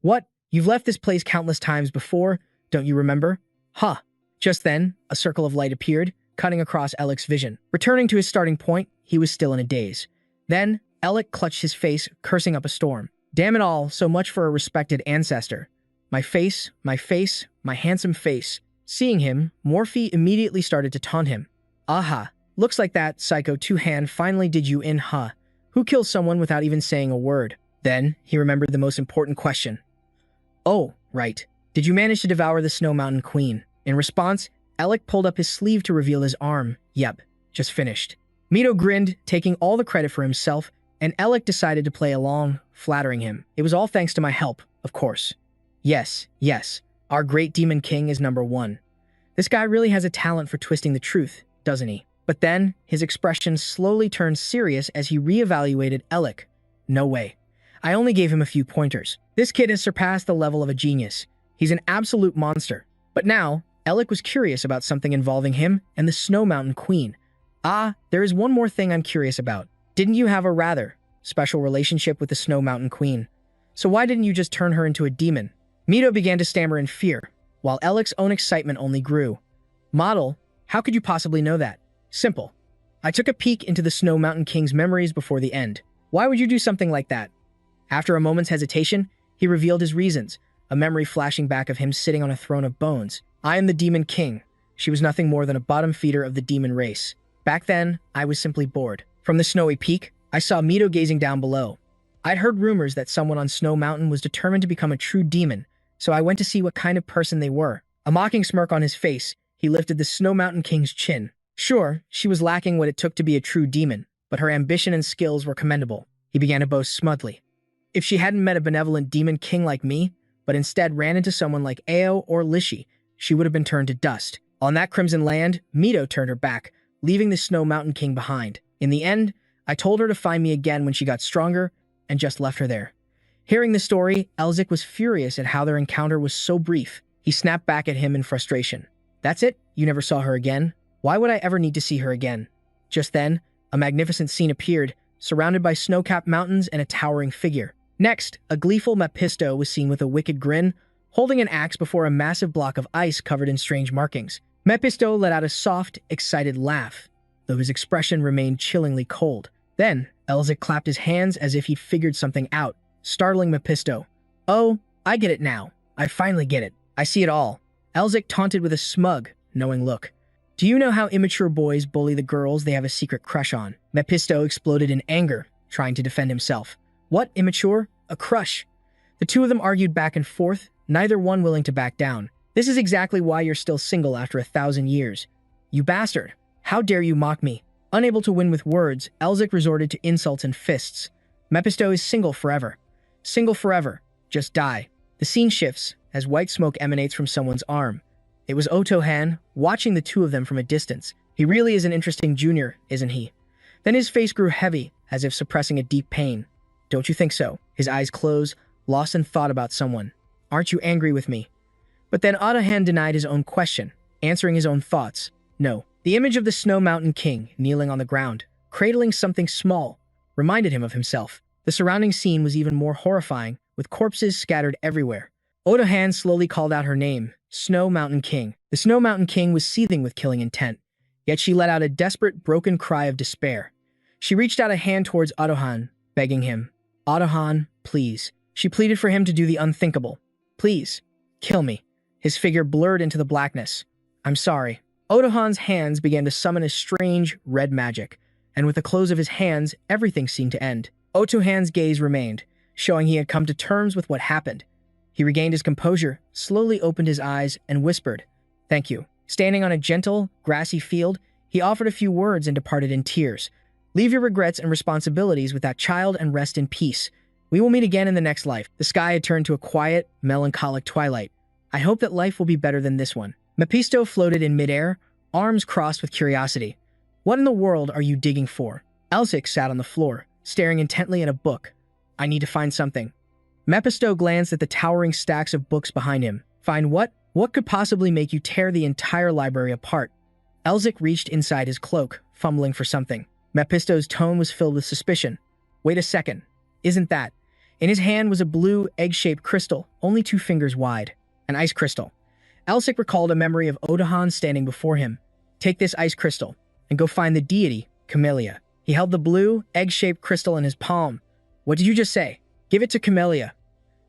What? You've left this place countless times before, don't you remember? Huh. Just then, a circle of light appeared, cutting across Alec's vision. Returning to his starting point, he was still in a daze. Then, Alec clutched his face, cursing up a storm. Damn it all, so much for a respected ancestor. My face, my handsome face. Seeing him, Morphe immediately started to taunt him. Aha, looks like that Psycho Two-Hand finally did you in, huh? Who kills someone without even saying a word? Then, he remembered the most important question. Oh, right. Did you manage to devour the Snow Mountain Queen? In response, Alec pulled up his sleeve to reveal his arm. Yep, just finished. Mito grinned, taking all the credit for himself, and Alec decided to play along, flattering him. It was all thanks to my help, of course. Yes, our great demon king is #1. This guy really has a talent for twisting the truth, doesn't he? But then, his expression slowly turned serious as he reevaluated Alec. No way. I only gave him a few pointers. This kid has surpassed the level of a genius. He's an absolute monster. But now, Alec was curious about something involving him and the Snow Mountain Queen. There is one more thing I'm curious about. Didn't you have a rather special relationship with the Snow Mountain Queen? So why didn't you just turn her into a demon? Mito began to stammer in fear, while Alec's own excitement only grew. Model, how could you possibly know that? Simple. I took a peek into the Snow Mountain King's memories before the end. Why would you do something like that? After a moment's hesitation, he revealed his reasons, a memory flashing back of him sitting on a throne of bones. I am the Demon King. She was nothing more than a bottom feeder of the demon race. Back then, I was simply bored. From the snowy peak, I saw Mito gazing down below. I'd heard rumors that someone on Snow Mountain was determined to become a true demon, so I went to see what kind of person they were. A mocking smirk on his face, he lifted the Snow Mountain King's chin. Sure, she was lacking what it took to be a true demon, but her ambition and skills were commendable. He began to boast smugly. If she hadn't met a benevolent demon king like me, but instead ran into someone like Ao or Lishi, she would have been turned to dust. On that crimson land, Mito turned her back, leaving the Snow Mountain King behind. In the end, I told her to find me again when she got stronger, and just left her there. Hearing the story, Elzik was furious at how their encounter was so brief. He snapped back at him in frustration. That's it? You never saw her again? Why would I ever need to see her again? Just then, a magnificent scene appeared, surrounded by snow-capped mountains and a towering figure. Next, a gleeful Mephisto was seen with a wicked grin, holding an axe before a massive block of ice covered in strange markings. Mephisto let out a soft, excited laugh, though his expression remained chillingly cold. Then, Elzik clapped his hands as if he'd figured something out, startling Mephisto. Oh, I get it now. I finally get it. I see it all. Elzik taunted with a smug, knowing look. Do you know how immature boys bully the girls they have a secret crush on? Mephisto exploded in anger, trying to defend himself. What, immature? A crush? The two of them argued back and forth, neither one willing to back down. This is exactly why you're still single after 1,000 years. You bastard! How dare you mock me? Unable to win with words, Elzik resorted to insults and fists. Mephisto is single forever. Single forever. Just die. The scene shifts as white smoke emanates from someone's arm. It was Otohan, watching the two of them from a distance. He really is an interesting junior, isn't he? Then his face grew heavy, as if suppressing a deep pain. Don't you think so? His eyes closed, lost in thought about someone. Aren't you angry with me? But then Otohan denied his own question, answering his own thoughts. No. The image of the Snow Mountain King, kneeling on the ground, cradling something small, reminded him of himself. The surrounding scene was even more horrifying, with corpses scattered everywhere. Otohan slowly called out her name, Snow Mountain King. The Snow Mountain King was seething with killing intent, yet she let out a desperate, broken cry of despair. She reached out a hand towards Otohan, begging him, Otohan, please. She pleaded for him to do the unthinkable. Please, kill me. His figure blurred into the blackness. I'm sorry. Otohan's hands began to summon a strange, red magic, and with the close of his hands, everything seemed to end. Otohan's gaze remained, showing he had come to terms with what happened. He regained his composure, slowly opened his eyes, and whispered, Thank you. Standing on a gentle, grassy field, he offered a few words and departed in tears. Leave your regrets and responsibilities with that child and rest in peace. We will meet again in the next life. The sky had turned to a quiet, melancholic twilight. I hope that life will be better than this one. Mephisto floated in midair, arms crossed with curiosity. What in the world are you digging for? Elzik sat on the floor, staring intently at a book. I need to find something. Mephisto glanced at the towering stacks of books behind him. Find what? What could possibly make you tear the entire library apart? Elzik reached inside his cloak, fumbling for something. Mephisto's tone was filled with suspicion. Wait a second. Isn't that? In his hand was a blue, egg-shaped crystal, only 2 fingers wide. An ice crystal. Elzik recalled a memory of Otohan standing before him. Take this ice crystal, and go find the deity, Camellia. He held the blue, egg-shaped crystal in his palm. What did you just say? Give it to Camellia.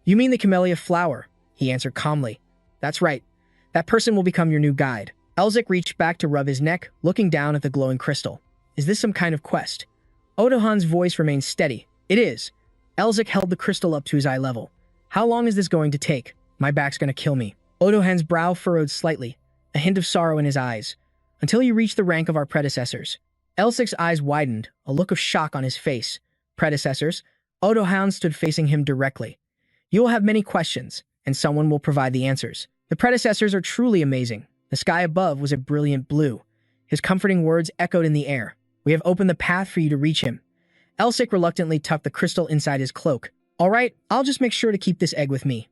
You mean the Camellia flower, he answered calmly. That's right. That person will become your new guide. Elzik reached back to rub his neck, looking down at the glowing crystal. Is this some kind of quest? Otohan's voice remained steady. It is. Elzik held the crystal up to his eye level. How long is this going to take? My back's gonna kill me. Otohan's brow furrowed slightly, a hint of sorrow in his eyes. Until you reach the rank of our predecessors. Elzik's eyes widened, a look of shock on his face. Predecessors? Otohan stood facing him directly. You will have many questions, and someone will provide the answers. The predecessors are truly amazing. The sky above was a brilliant blue. His comforting words echoed in the air. We have opened the path for you to reach him. Elzik reluctantly tucked the crystal inside his cloak. All right, I'll just make sure to keep this egg with me.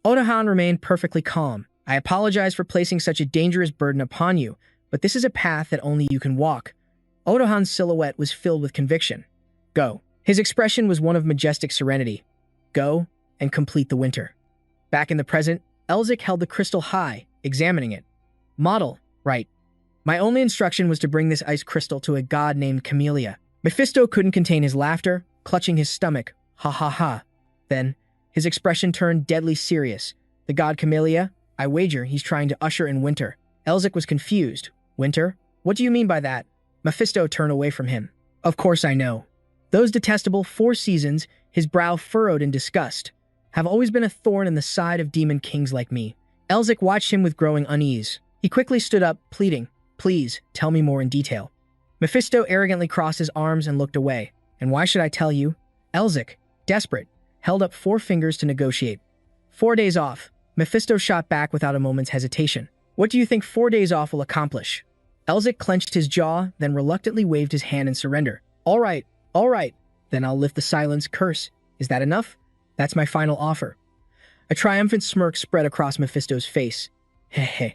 Otohan remained perfectly calm. I apologize for placing such a dangerous burden upon you, but this is a path that only you can walk. Otohan's silhouette was filled with conviction. Go. His expression was one of majestic serenity. Go and complete the winter. Back in the present, Elzik held the crystal high, examining it. Model, right. My only instruction was to bring this ice crystal to a god named Camellia. Mephisto couldn't contain his laughter, clutching his stomach. Ha ha ha. Then, his expression turned deadly serious. The god Camellia? I wager he's trying to usher in winter. Elzik was confused. Winter? What do you mean by that? Mephisto turned away from him. Of course I know. Those detestable 4 seasons, his brow furrowed in disgust, have always been a thorn in the side of demon kings like me. Elzik watched him with growing unease. He quickly stood up, pleading, Please, tell me more in detail. Mephisto arrogantly crossed his arms and looked away. And why should I tell you? Elzik, desperate, held up 4 fingers to negotiate. 4 days off. Mephisto shot back without a moment's hesitation. What do you think 4 days off will accomplish? Elzik clenched his jaw, then reluctantly waved his hand in surrender. All right. Then I'll lift the silence curse. Is that enough? That's my final offer. A triumphant smirk spread across Mephisto's face. Heh.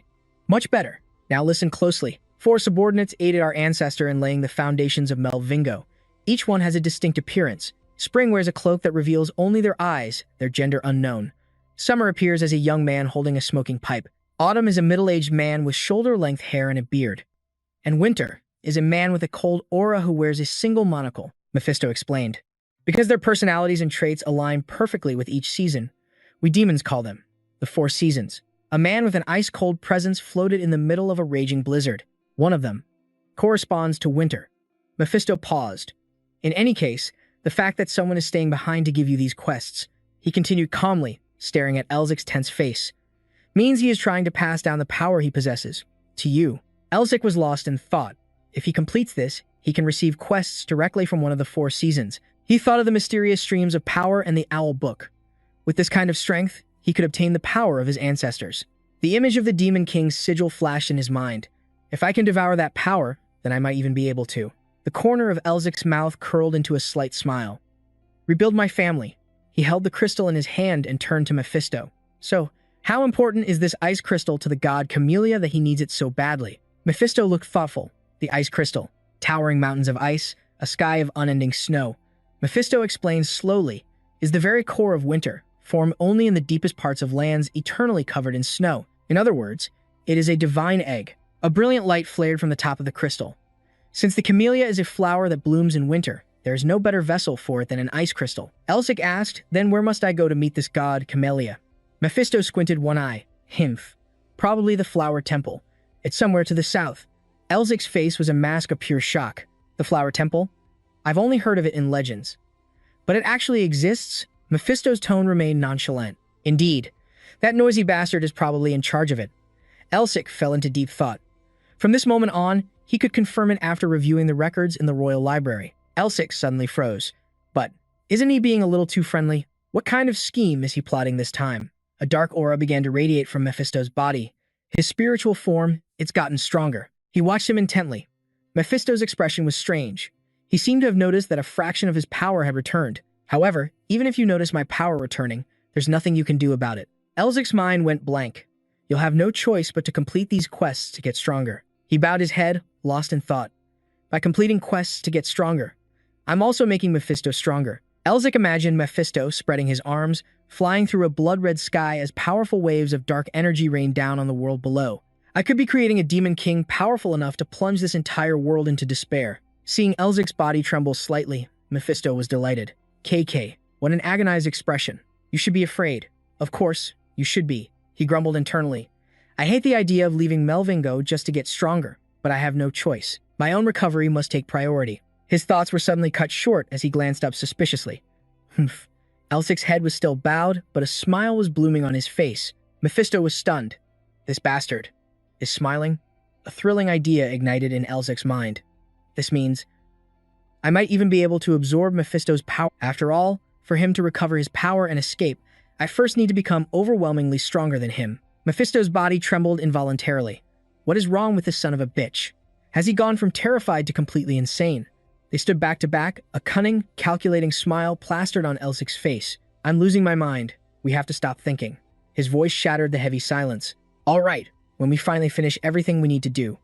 Much better. Now listen closely. 4 subordinates aided our ancestor in laying the foundations of Melvingo. Each one has a distinct appearance. Spring wears a cloak that reveals only their eyes, their gender unknown. Summer appears as a young man holding a smoking pipe. Autumn is a middle-aged man with shoulder-length hair and a beard. And winter is a man with a cold aura who wears a single monocle, Mephisto explained. Because their personalities and traits align perfectly with each season, we demons call them the 4 seasons. A man with an ice-cold presence floated in the middle of a raging blizzard. One of them corresponds to winter. Mephisto paused. In any case, the fact that someone is staying behind to give you these quests, he continued calmly, staring at Elzic's tense face, means he is trying to pass down the power he possesses to you. Elzic was lost in thought. If he completes this, he can receive quests directly from one of the 4 seasons. He thought of the mysterious streams of power and the Owl Book. With this kind of strength, he could obtain the power of his ancestors. The image of the Demon King's sigil flashed in his mind. If I can devour that power, then I might even be able to. The corner of Elzic's mouth curled into a slight smile. Rebuild my family. He held the crystal in his hand and turned to Mephisto. So, how important is this ice crystal to the god Camellia that he needs it so badly? Mephisto looked thoughtful. The ice crystal, towering mountains of ice, a sky of unending snow. Mephisto explained slowly, is the very core of winter, formed only in the deepest parts of lands eternally covered in snow. In other words, it is a divine egg. A brilliant light flared from the top of the crystal. Since the camellia is a flower that blooms in winter, there is no better vessel for it than an ice crystal. Elzic asked, then where must I go to meet this god Camellia? Mephisto squinted one eye. Himph. Probably the Flower Temple. It's somewhere to the south. Elzic's face was a mask of pure shock. The Flower Temple? I've only heard of it in legends. But it actually exists? Mephisto's tone remained nonchalant. Indeed. That noisy bastard is probably in charge of it. Elzic fell into deep thought. From this moment on, he could confirm it after reviewing the records in the royal library. Elzic suddenly froze. But, isn't he being a little too friendly? What kind of scheme is he plotting this time? A dark aura began to radiate from Mephisto's body. His spiritual form, it's gotten stronger. He watched him intently. Mephisto's expression was strange. He seemed to have noticed that a fraction of his power had returned. However, even if you notice my power returning, there's nothing you can do about it. Elzic's mind went blank. You'll have no choice but to complete these quests to get stronger. He bowed his head, lost in thought. By completing quests to get stronger, I'm also making Mephisto stronger. Elzic imagined Mephisto spreading his arms, flying through a blood-red sky as powerful waves of dark energy rained down on the world below. I could be creating a demon king powerful enough to plunge this entire world into despair. Seeing Elzic's body tremble slightly, Mephisto was delighted. KK, what an agonized expression. You should be afraid. Of course, you should be. He grumbled internally. I hate the idea of leaving Melvingo just to get stronger, but I have no choice. My own recovery must take priority. His thoughts were suddenly cut short as he glanced up suspiciously. Humph. Elzic's head was still bowed, but a smile was blooming on his face. Mephisto was stunned. This bastard is smiling? A thrilling idea ignited in Elzic's mind. This means I might even be able to absorb Mephisto's power. After all, for him to recover his power and escape, I first need to become overwhelmingly stronger than him. Mephisto's body trembled involuntarily. What is wrong with this son of a bitch? Has he gone from terrified to completely insane? They stood back to back, a cunning, calculating smile plastered on Elzic's face. I'm losing my mind. We have to stop thinking. His voice shattered the heavy silence. All right, when we finally finish everything we need to do,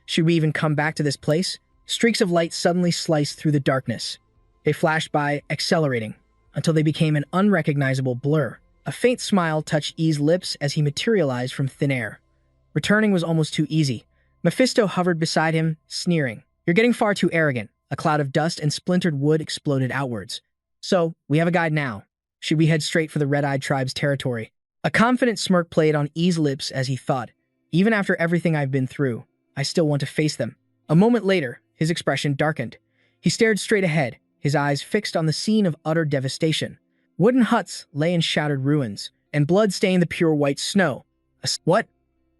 should we even come back to this place? Streaks of light suddenly sliced through the darkness. They flashed by, accelerating, until they became an unrecognizable blur. A faint smile touched E's lips as he materialized from thin air. Returning was almost too easy. Mephisto hovered beside him, sneering. You're getting far too arrogant. A cloud of dust and splintered wood exploded outwards. So, we have a guide now. Should we head straight for the Red-Eyed Tribe's territory? A confident smirk played on E's lips as he thought, even after everything I've been through, I still want to face them. A moment later, his expression darkened. He stared straight ahead, his eyes fixed on the scene of utter devastation. Wooden huts lay in shattered ruins, and blood stained the pure white snow. What?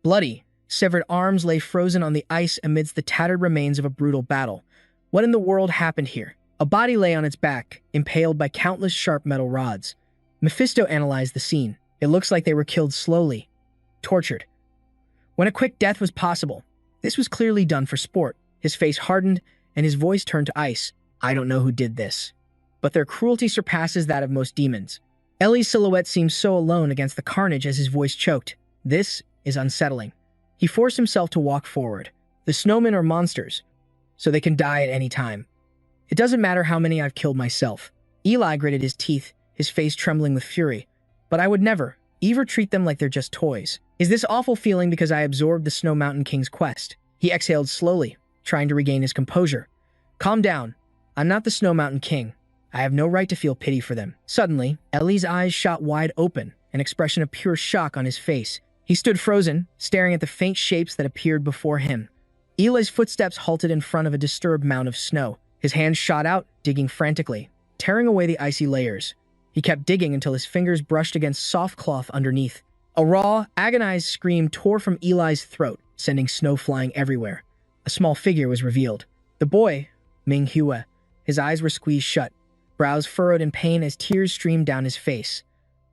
Bloody, severed arms lay frozen on the ice amidst the tattered remains of a brutal battle. What in the world happened here? A body lay on its back, impaled by countless sharp metal rods. Mephisto analyzed the scene. It looks like they were killed slowly, tortured. When a quick death was possible, this was clearly done for sport. His face hardened, and his voice turned to ice. I don't know who did this, but their cruelty surpasses that of most demons. Ellie's silhouette seemed so alone against the carnage as his voice choked. This is unsettling. He forced himself to walk forward. The snowmen are monsters, so they can die at any time. It doesn't matter how many I've killed myself. Eli gritted his teeth, his face trembling with fury. But I would never, ever treat them like they're just toys. Is this awful feeling because I absorbed the Snow Mountain King's quest? He exhaled slowly, trying to regain his composure. Calm down. I'm not the Snow Mountain King. I have no right to feel pity for them. Suddenly, Ellie's eyes shot wide open, an expression of pure shock on his face. He stood frozen, staring at the faint shapes that appeared before him. Eli's footsteps halted in front of a disturbed mound of snow. His hands shot out, digging frantically, tearing away the icy layers. He kept digging until his fingers brushed against soft cloth underneath. A raw, agonized scream tore from Eli's throat, sending snow flying everywhere. A small figure was revealed. The boy, Manhwa. His eyes were squeezed shut, brows furrowed in pain as tears streamed down his face.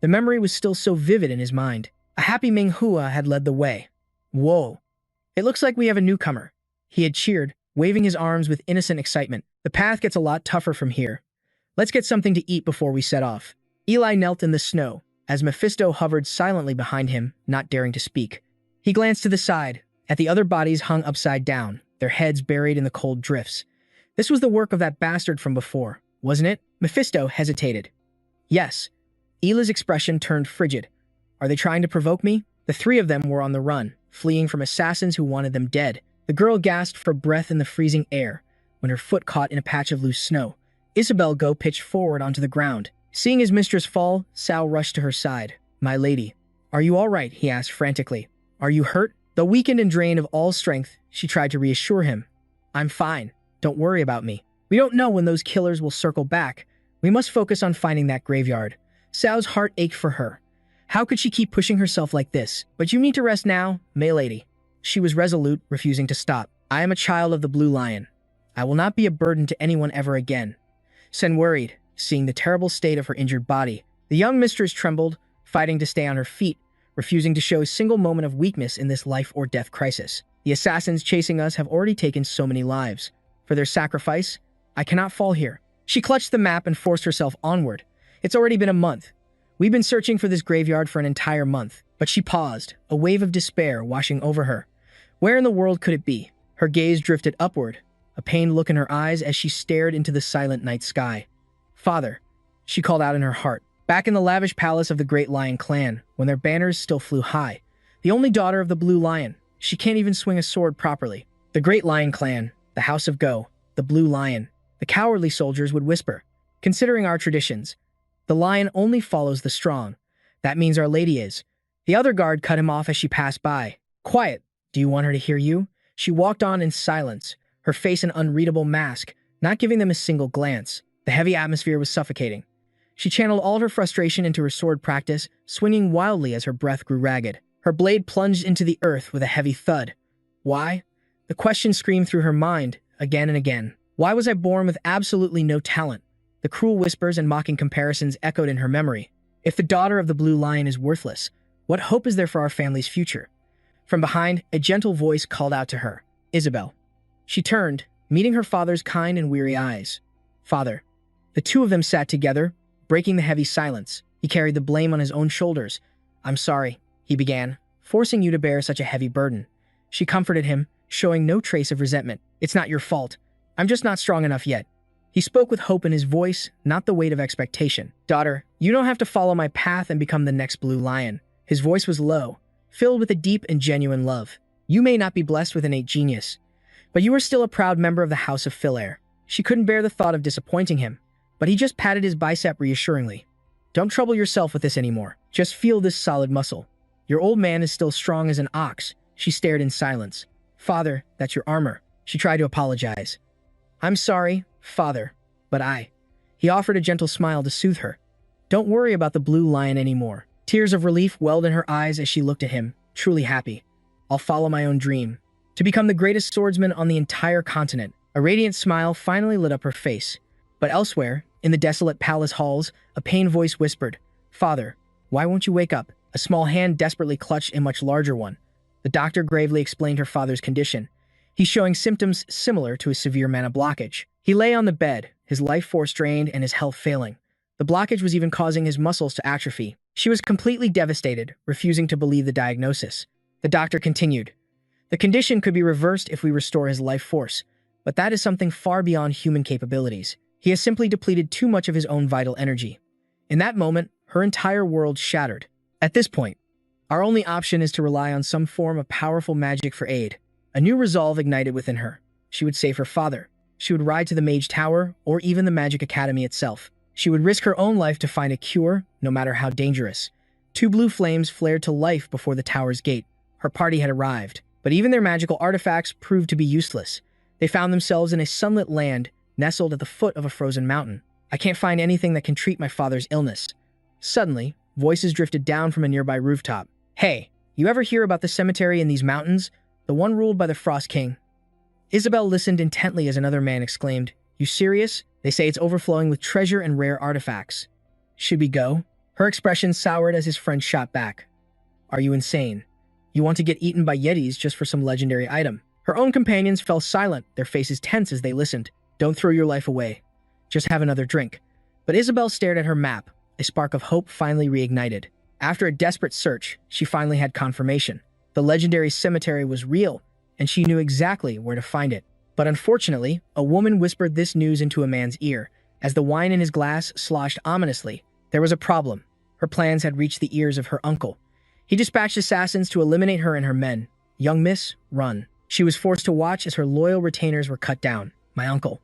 The memory was still so vivid in his mind. A happy Manhwa had led the way. Whoa. It looks like we have a newcomer. He had cheered, waving his arms with innocent excitement. The path gets a lot tougher from here. Let's get something to eat before we set off. Eli knelt in the snow, as Mephisto hovered silently behind him, not daring to speak. He glanced to the side, at the other bodies hung upside down, their heads buried in the cold drifts. This was the work of that bastard from before, wasn't it? Mephisto hesitated. Yes. Eli's expression turned frigid. Are they trying to provoke me? The three of them were on the run, fleeing from assassins who wanted them dead. The girl gasped for breath in the freezing air, when her foot caught in a patch of loose snow. Isabel pitched forward onto the ground. Seeing his mistress fall, Sal rushed to her side. My lady. Are you all right? He asked frantically. Are you hurt? Though weakened and drained of all strength, she tried to reassure him. I'm fine. Don't worry about me. We don't know when those killers will circle back. We must focus on finding that graveyard. Sal's heart ached for her. How could she keep pushing herself like this? But you need to rest now, my lady. She was resolute, refusing to stop. I am a child of the Blue Lion. I will not be a burden to anyone ever again. Sen worried, seeing the terrible state of her injured body. The young mistress trembled, fighting to stay on her feet, refusing to show a single moment of weakness in this life-or-death crisis. The assassins chasing us have already taken so many lives. For their sacrifice, I cannot fall here. She clutched the map and forced herself onward. It's already been a month. We've been searching for this graveyard for an entire month. But she paused, a wave of despair washing over her. Where in the world could it be? Her gaze drifted upward, a pained look in her eyes as she stared into the silent night sky. Father, she called out in her heart. Back in the lavish palace of the Great Lion clan, when their banners still flew high. The only daughter of the Blue Lion. She can't even swing a sword properly. The Great Lion clan, the House of Go, the Blue Lion. The cowardly soldiers would whisper. Considering our traditions, the lion only follows the strong. That means Our Lady is. The other guard cut him off as she passed by. Quiet. Do you want her to hear you? She walked on in silence, her face an unreadable mask, not giving them a single glance. The heavy atmosphere was suffocating. She channeled all her frustration into her sword practice, swinging wildly as her breath grew ragged. Her blade plunged into the earth with a heavy thud. Why? The question screamed through her mind, again and again. Why was I born with absolutely no talent? The cruel whispers and mocking comparisons echoed in her memory. If the daughter of the Blue Lion is worthless, what hope is there for our family's future? From behind, a gentle voice called out to her. Isabel. She turned, meeting her father's kind and weary eyes. Father. The two of them sat together, breaking the heavy silence. He carried the blame on his own shoulders. I'm sorry, he began, forcing you to bear such a heavy burden. She comforted him, showing no trace of resentment. It's not your fault. I'm just not strong enough yet. He spoke with hope in his voice, not the weight of expectation. Daughter, you don't have to follow my path and become the next Blue Lion. His voice was low, filled with a deep and genuine love. You may not be blessed with innate genius, but you are still a proud member of the House of Filaire. She couldn't bear the thought of disappointing him, but he just patted his bicep reassuringly. Don't trouble yourself with this anymore. Just feel this solid muscle. Your old man is still strong as an ox. She stared in silence. Father, that's your armor. She tried to apologize. I'm sorry, Father, but He offered a gentle smile to soothe her. Don't worry about the Blue Lion anymore. Tears of relief welled in her eyes as she looked at him, truly happy. I'll follow my own dream. To become the greatest swordsman on the entire continent. A radiant smile finally lit up her face. But elsewhere, in the desolate palace halls, a pained voice whispered, Father, why won't you wake up? A small hand desperately clutched a much larger one. The doctor gravely explained her father's condition. He's showing symptoms similar to a severe mana blockage. He lay on the bed, his life force drained and his health failing. The blockage was even causing his muscles to atrophy. She was completely devastated, refusing to believe the diagnosis. The doctor continued, the condition could be reversed if we restore his life force, but that is something far beyond human capabilities. He has simply depleted too much of his own vital energy. In that moment, her entire world shattered. At this point, our only option is to rely on some form of powerful magic for aid. A new resolve ignited within her. She would save her father. She would ride to the Mage Tower, or even the Magic Academy itself. She would risk her own life to find a cure, no matter how dangerous. Two blue flames flared to life before the tower's gate. Her party had arrived, But even their magical artifacts proved to be useless. They found themselves in a sunlit land, nestled at the foot of a frozen mountain. I can't find anything that can treat my father's illness. Suddenly, voices drifted down from a nearby rooftop. Hey, you ever hear about the cemetery in these mountains? The one ruled by the Frost King? Isabel listened intently as another man exclaimed, You serious? They say it's overflowing with treasure and rare artifacts. Should we go? Her expression soured as his friend shot back. Are you insane? You want to get eaten by yetis just for some legendary item? Her own companions fell silent, their faces tense as they listened. Don't throw your life away. Just have another drink. But Isabel stared at her map. A spark of hope finally reignited. After a desperate search, she finally had confirmation. The legendary cemetery was real, and she knew exactly where to find it. But unfortunately, a woman whispered this news into a man's ear. As the wine in his glass sloshed ominously, there was a problem. Her plans had reached the ears of her uncle. He dispatched assassins to eliminate her and her men. Young miss, run. She was forced to watch as her loyal retainers were cut down. My uncle.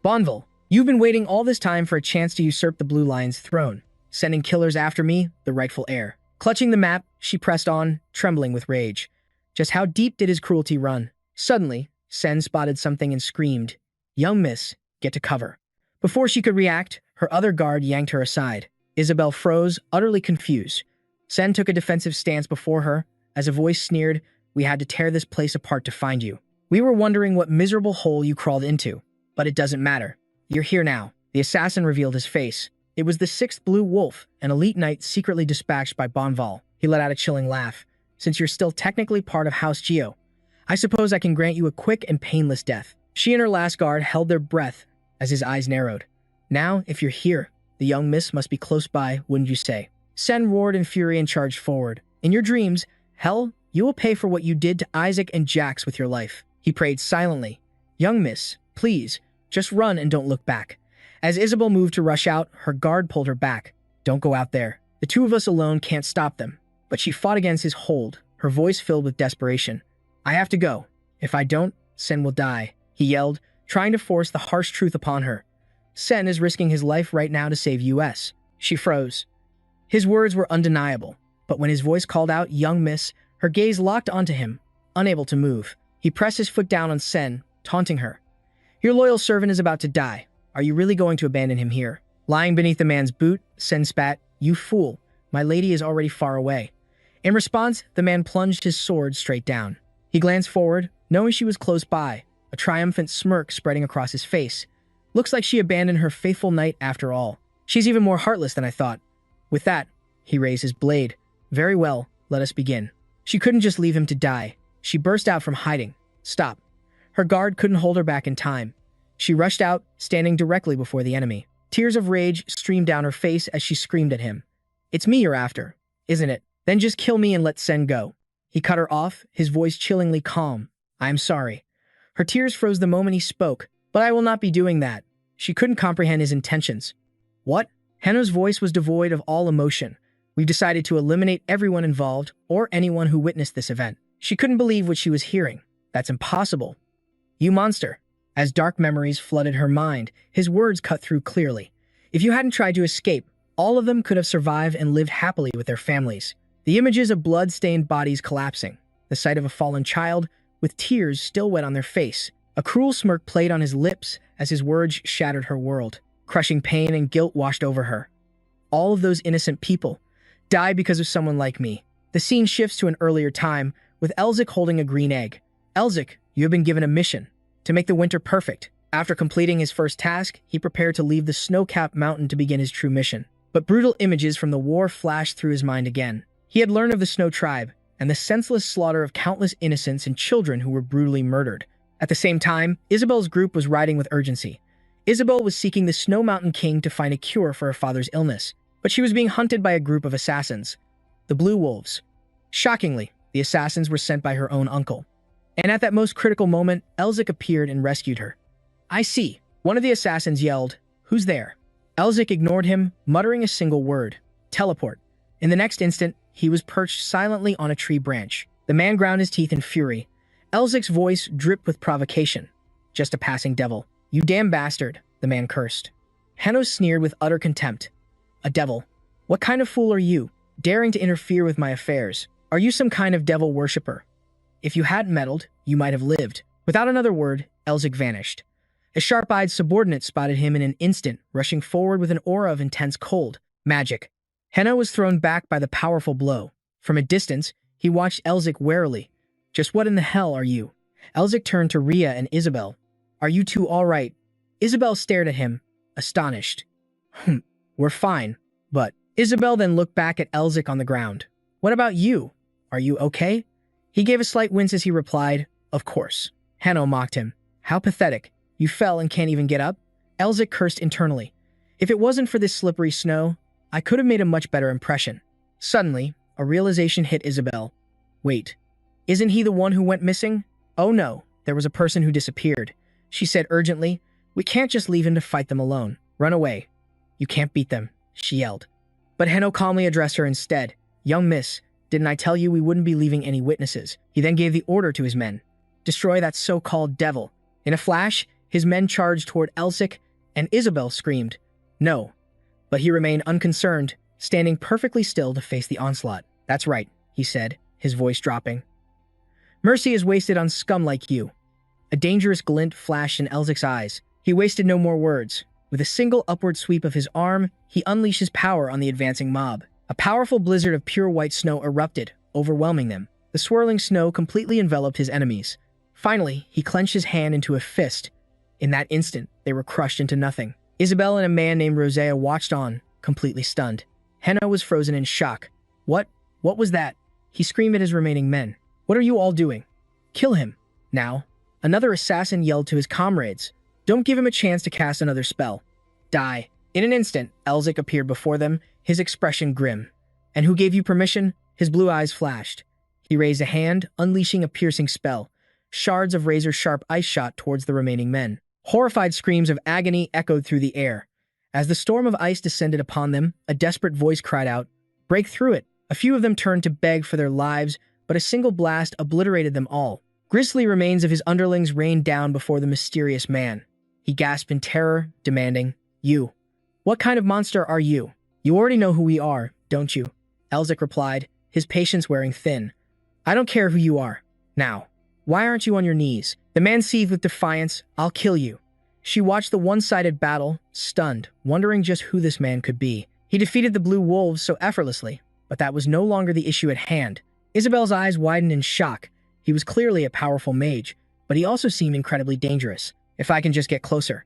Bonville, you've been waiting all this time for a chance to usurp the Blue Lion's throne, sending killers after me, the rightful heir. Clutching the map, she pressed on, trembling with rage. Just how deep did his cruelty run? Suddenly, Sen spotted something and screamed, Young miss, get to cover. Before she could react, her other guard yanked her aside. Isabel froze, utterly confused. Sen took a defensive stance before her. As a voice sneered, We had to tear this place apart to find you. We were wondering what miserable hole you crawled into. But it doesn't matter. You're here now. The assassin revealed his face. It was the sixth Blue Wolf, an elite knight secretly dispatched by Bonval. He let out a chilling laugh. Since you're still technically part of House Geo, I suppose I can grant you a quick and painless death. She and her last guard held their breath as his eyes narrowed. Now, if you're here, the young miss must be close by, wouldn't you say? Sen roared in fury and charged forward. In your dreams, hell, you will pay for what you did to Isaac and Jax with your life. He prayed silently. Young miss, please, just run and don't look back. As Isabel moved to rush out, her guard pulled her back. Don't go out there. The two of us alone can't stop them. But she fought against his hold, her voice filled with desperation. I have to go. If I don't, Sen will die, he yelled, trying to force the harsh truth upon her. Sen is risking his life right now to save US. She froze. His words were undeniable, but when his voice called out, Young miss, her gaze locked onto him, unable to move. He pressed his foot down on Sen, taunting her. Your loyal servant is about to die. Are you really going to abandon him here? Lying beneath the man's boot, Sen spat, You fool, my lady is already far away. In response, the man plunged his sword straight down. He glanced forward, knowing she was close by, a triumphant smirk spreading across his face. Looks like she abandoned her faithful knight after all. She's even more heartless than I thought. With that, he raised his blade. Very well, let us begin. She couldn't just leave him to die. She burst out from hiding. Stop. Her guard couldn't hold her back in time. She rushed out, standing directly before the enemy. Tears of rage streamed down her face as she screamed at him. It's me you're after, isn't it? Then just kill me and let Sen go. He cut her off, his voice chillingly calm. I am sorry. Her tears froze the moment he spoke, but I will not be doing that. She couldn't comprehend his intentions. What? Heno's voice was devoid of all emotion. We've decided to eliminate everyone involved, or anyone who witnessed this event. She couldn't believe what she was hearing. That's impossible. You monster. As dark memories flooded her mind, his words cut through clearly. If you hadn't tried to escape, all of them could have survived and lived happily with their families. The images of blood-stained bodies collapsing, the sight of a fallen child with tears still wet on their face. A cruel smirk played on his lips as his words shattered her world. Crushing pain and guilt washed over her. All of those innocent people die because of someone like me. The scene shifts to an earlier time, with Elzik holding a green egg. Elzik, you have been given a mission to make the winter perfect. After completing his first task, he prepared to leave the snow-capped mountain to begin his true mission. But brutal images from the war flashed through his mind again. He had learned of the Snow Tribe and the senseless slaughter of countless innocents and children who were brutally murdered. At the same time, Isabel's group was riding with urgency. Isabel was seeking the Snow Mountain King to find a cure for her father's illness, but she was being hunted by a group of assassins, the Blue Wolves. Shockingly, the assassins were sent by her own uncle. And at that most critical moment, Elzik appeared and rescued her. I see. One of the assassins yelled, Who's there? Elzik ignored him, muttering a single word, Teleport. In the next instant, he was perched silently on a tree branch. The man ground his teeth in fury. Elzik's voice dripped with provocation. Just a passing devil. You damn bastard, the man cursed. Heno sneered with utter contempt. A devil? What kind of fool are you, daring to interfere with my affairs? Are you some kind of devil worshipper? If you hadn't meddled, you might have lived. Without another word, Elzik vanished. A sharp-eyed subordinate spotted him in an instant, rushing forward with an aura of intense cold. Magic. Henno was thrown back by the powerful blow. From a distance, he watched Elzik warily. Just what in the hell are you? Elzik turned to Rhea and Isabel. Are you two all right? Isabel stared at him, astonished. We're fine, but... Isabel then looked back at Elzik on the ground. What about you? Are you okay? He gave a slight wince as he replied, Of course. Henno mocked him. How pathetic. You fell and can't even get up? Elzik cursed internally. If it wasn't for this slippery snow, I could have made a much better impression. Suddenly, a realization hit Isabel. Wait, isn't he the one who went missing? Oh no, there was a person who disappeared. She said urgently, We can't just leave him to fight them alone. Run away. You can't beat them, she yelled. But Henno calmly addressed her instead. Young miss, didn't I tell you we wouldn't be leaving any witnesses? He then gave the order to his men. Destroy that so-called devil. In a flash, his men charged toward Elzik, and Isabel screamed, No. But he remained unconcerned, standing perfectly still to face the onslaught. That's right, he said, his voice dropping. Mercy is wasted on scum like you. A dangerous glint flashed in Elzik's eyes. He wasted no more words. With a single upward sweep of his arm, he unleashed his power on the advancing mob. A powerful blizzard of pure white snow erupted, overwhelming them. The swirling snow completely enveloped his enemies. Finally, he clenched his hand into a fist. In that instant, they were crushed into nothing. Isabel and a man named Rosea watched on, completely stunned. Henno was frozen in shock. What was that? He screamed at his remaining men. What are you all doing? Kill him. Now. Another assassin yelled to his comrades. Don't give him a chance to cast another spell. Die. In an instant, Elzik appeared before them, his expression grim. And who gave you permission? His blue eyes flashed. He raised a hand, unleashing a piercing spell. Shards of razor-sharp ice shot towards the remaining men. Horrified screams of agony echoed through the air. As the storm of ice descended upon them, a desperate voice cried out, Break through it! A few of them turned to beg for their lives, but a single blast obliterated them all. Grisly remains of his underlings rained down before the mysterious man. He gasped in terror, demanding, You. What kind of monster are you? You already know who we are, don't you? Elzik replied, his patience wearing thin. I don't care who you are. Now, why aren't you on your knees? The man seethed with defiance. I'll kill you. She watched the one-sided battle, stunned, wondering just who this man could be. He defeated the blue wolves so effortlessly, but that was no longer the issue at hand. Isabel's eyes widened in shock. He was clearly a powerful mage, but he also seemed incredibly dangerous. If I can just get closer.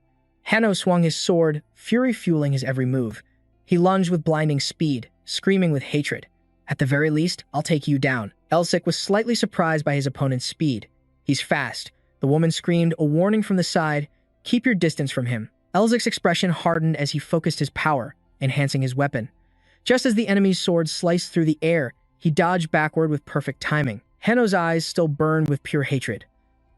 Henno swung his sword, fury fueling his every move. He lunged with blinding speed, screaming with hatred. At the very least, I'll take you down. Elzik was slightly surprised by his opponent's speed. He's fast. The woman screamed, a warning from the side. Keep your distance from him. Elzik's expression hardened as he focused his power, enhancing his weapon. Just as the enemy's sword sliced through the air, he dodged backward with perfect timing. Henno's eyes still burned with pure hatred.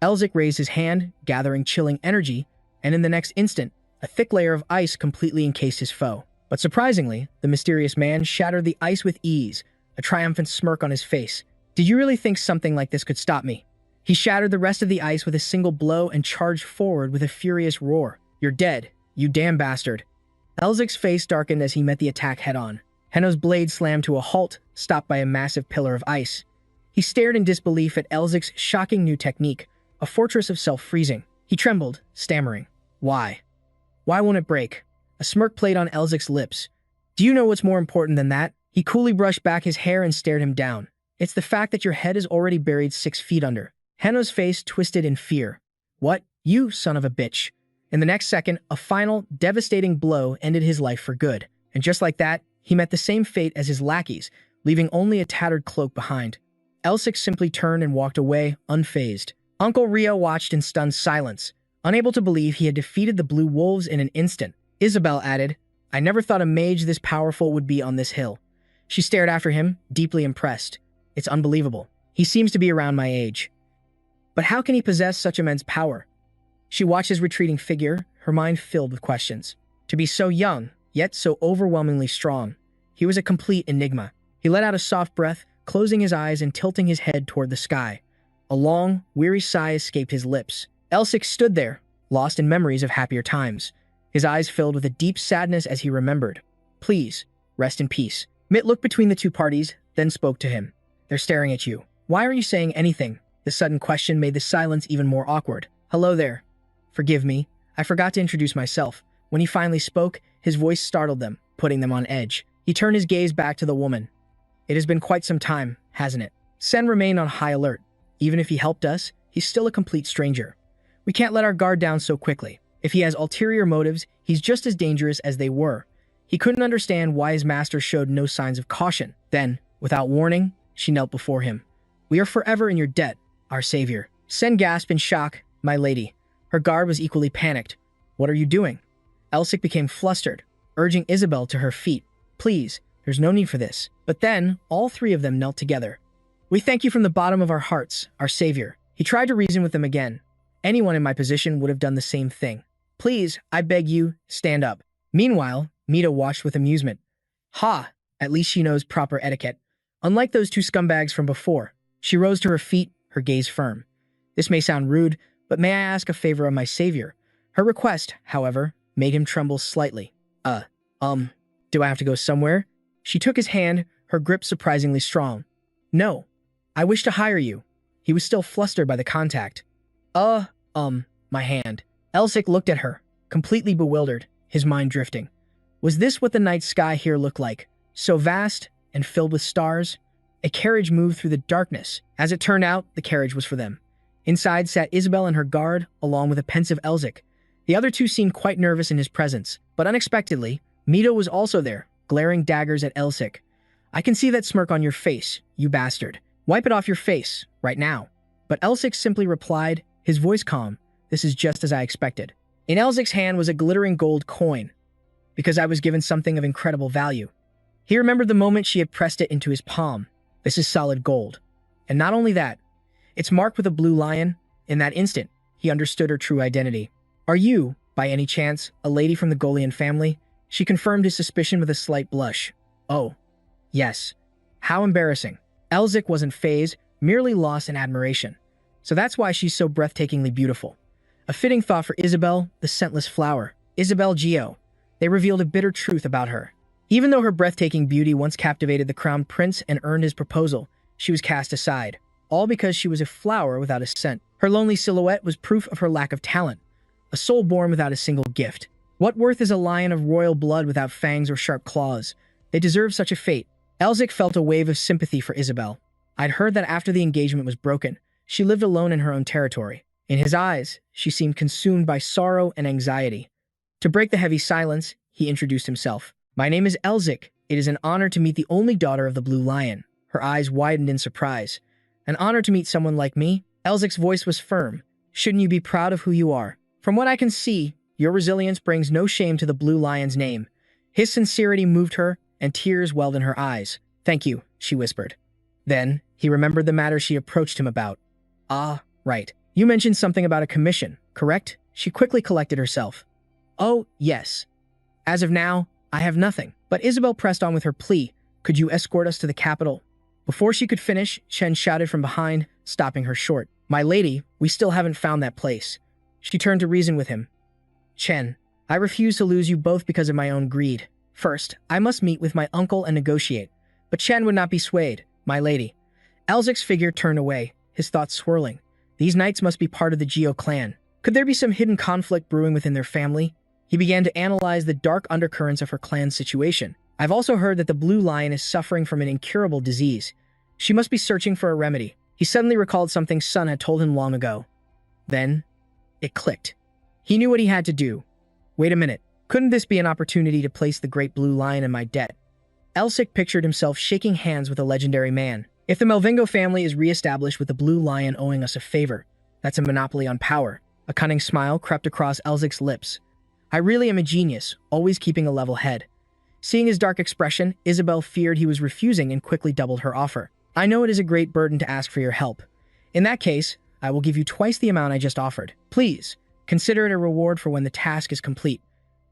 Elzik raised his hand, gathering chilling energy, and in the next instant, a thick layer of ice completely encased his foe. But surprisingly, the mysterious man shattered the ice with ease, a triumphant smirk on his face. Did you really think something like this could stop me? He shattered the rest of the ice with a single blow and charged forward with a furious roar. You're dead, you damn bastard. Elzik's face darkened as he met the attack head-on. Henno's blade slammed to a halt, stopped by a massive pillar of ice. He stared in disbelief at Elzik's shocking new technique, a fortress of self-freezing. He trembled, stammering. Why? Why won't it break? A smirk played on Elzik's lips. Do you know what's more important than that? He coolly brushed back his hair and stared him down. It's the fact that your head is already buried 6 feet under. Henno's face twisted in fear. What? You son of a bitch. In the next second, a final, devastating blow ended his life for good. And just like that, he met the same fate as his lackeys, leaving only a tattered cloak behind. Elzik simply turned and walked away, unfazed. Uncle Rio watched in stunned silence, unable to believe he had defeated the blue wolves in an instant. Isabel added, I never thought a mage this powerful would be on this hill. She stared after him, deeply impressed. It's unbelievable. He seems to be around my age. But how can he possess such immense power? She watched his retreating figure, her mind filled with questions. To be so young, yet so overwhelmingly strong. He was a complete enigma. He let out a soft breath, closing his eyes and tilting his head toward the sky. A long, weary sigh escaped his lips. Elzik stood there, lost in memories of happier times. His eyes filled with a deep sadness as he remembered. Please, rest in peace. Mitt looked between the two parties, then spoke to him. They're staring at you. Why are you saying anything? The sudden question made the silence even more awkward. "Hello there. Forgive me. I forgot to introduce myself." When he finally spoke, his voice startled them, putting them on edge. He turned his gaze back to the woman. "It has been quite some time, hasn't it?" Sen remained on high alert. Even if he helped us, he's still a complete stranger. We can't let our guard down so quickly. If he has ulterior motives, he's just as dangerous as they were. He couldn't understand why his master showed no signs of caution. Then, without warning, she knelt before him. "We are forever in your debt, our savior." Sen gasped in shock. "My lady." Her guard was equally panicked. "What are you doing?" Elsic became flustered, urging Isabel to her feet. "Please, there's no need for this." But then, all three of them knelt together. "We thank you from the bottom of our hearts, our savior." He tried to reason with them again. Anyone in my position would have done the same thing. "Please, I beg you, stand up." Meanwhile, Mita watched with amusement. "Ha! At least she knows proper etiquette. Unlike those two scumbags from before." She rose to her feet, her gaze firm. "This may sound rude, but may I ask a favor of my savior?" Her request, however, made him tremble slightly. Do I have to go somewhere?" She took his hand, her grip surprisingly strong. "No. I wish to hire you." He was still flustered by the contact. My hand." Elsic looked at her, completely bewildered, his mind drifting. Was this what the night sky here looked like? So vast and filled with stars? A carriage moved through the darkness. As it turned out, the carriage was for them. Inside sat Isabel and her guard, along with a pensive Elsic. The other two seemed quite nervous in his presence, but unexpectedly, Mito was also there, glaring daggers at Elsic. "I can see that smirk on your face, you bastard. Wipe it off your face, right now." But Elsic simply replied, his voice calm, "This is just as I expected." In Elsic's hand was a glittering gold coin, because I was given something of incredible value. He remembered the moment she had pressed it into his palm. "This is solid gold. And not only that, it's marked with a blue lion." In that instant, he understood her true identity. "Are you, by any chance, a lady from the Golian family?" She confirmed his suspicion with a slight blush. "Oh, yes. How embarrassing." Elsic wasn't fazed, merely lost in admiration. "So that's why she's so breathtakingly beautiful." A fitting thought for Isabel, the scentless flower. Isabel Gio. They revealed a bitter truth about her. Even though her breathtaking beauty once captivated the crown prince and earned his proposal, she was cast aside, all because she was a flower without a scent. Her lonely silhouette was proof of her lack of talent, a soul born without a single gift. What worth is a lion of royal blood without fangs or sharp claws? They deserve such a fate. Elsic felt a wave of sympathy for Isabel. I'd heard that after the engagement was broken, she lived alone in her own territory. In his eyes, she seemed consumed by sorrow and anxiety. To break the heavy silence, he introduced himself. "My name is Elsic. It is an honor to meet the only daughter of the Blue Lion." Her eyes widened in surprise. "An honor to meet someone like me?" Elsic's voice was firm. "Shouldn't you be proud of who you are? From what I can see, your resilience brings no shame to the Blue Lion's name." His sincerity moved her, and tears welled in her eyes. "Thank you," she whispered. Then, he remembered the matter she approached him about. "Ah, right. You mentioned something about a commission, correct?" She quickly collected herself. "Oh, yes. As of now, I have nothing." But Isabel pressed on with her plea. "Could you escort us to the capital?" Before she could finish, Chen shouted from behind, stopping her short. "My lady, we still haven't found that place." She turned to reason with him. "Chen, I refuse to lose you both because of my own greed. First, I must meet with my uncle and negotiate." But Chen would not be swayed. "My lady." Elzic's figure turned away, his thoughts swirling. These knights must be part of the Geo clan. Could there be some hidden conflict brewing within their family? He began to analyze the dark undercurrents of her clan's situation. "I've also heard that the Blue Lion is suffering from an incurable disease. She must be searching for a remedy." He suddenly recalled something Sun had told him long ago. Then, it clicked. He knew what he had to do. Wait a minute. Couldn't this be an opportunity to place the Great Blue Lion in my debt? Elsic pictured himself shaking hands with a legendary man. If the Melvingo family is re-established with the Blue Lion owing us a favor, that's a monopoly on power. A cunning smile crept across Elzic's lips. "I really am a genius, always keeping a level head." Seeing his dark expression, Isabel feared he was refusing and quickly doubled her offer. "I know it is a great burden to ask for your help. In that case, I will give you twice the amount I just offered. Please, consider it a reward for when the task is complete."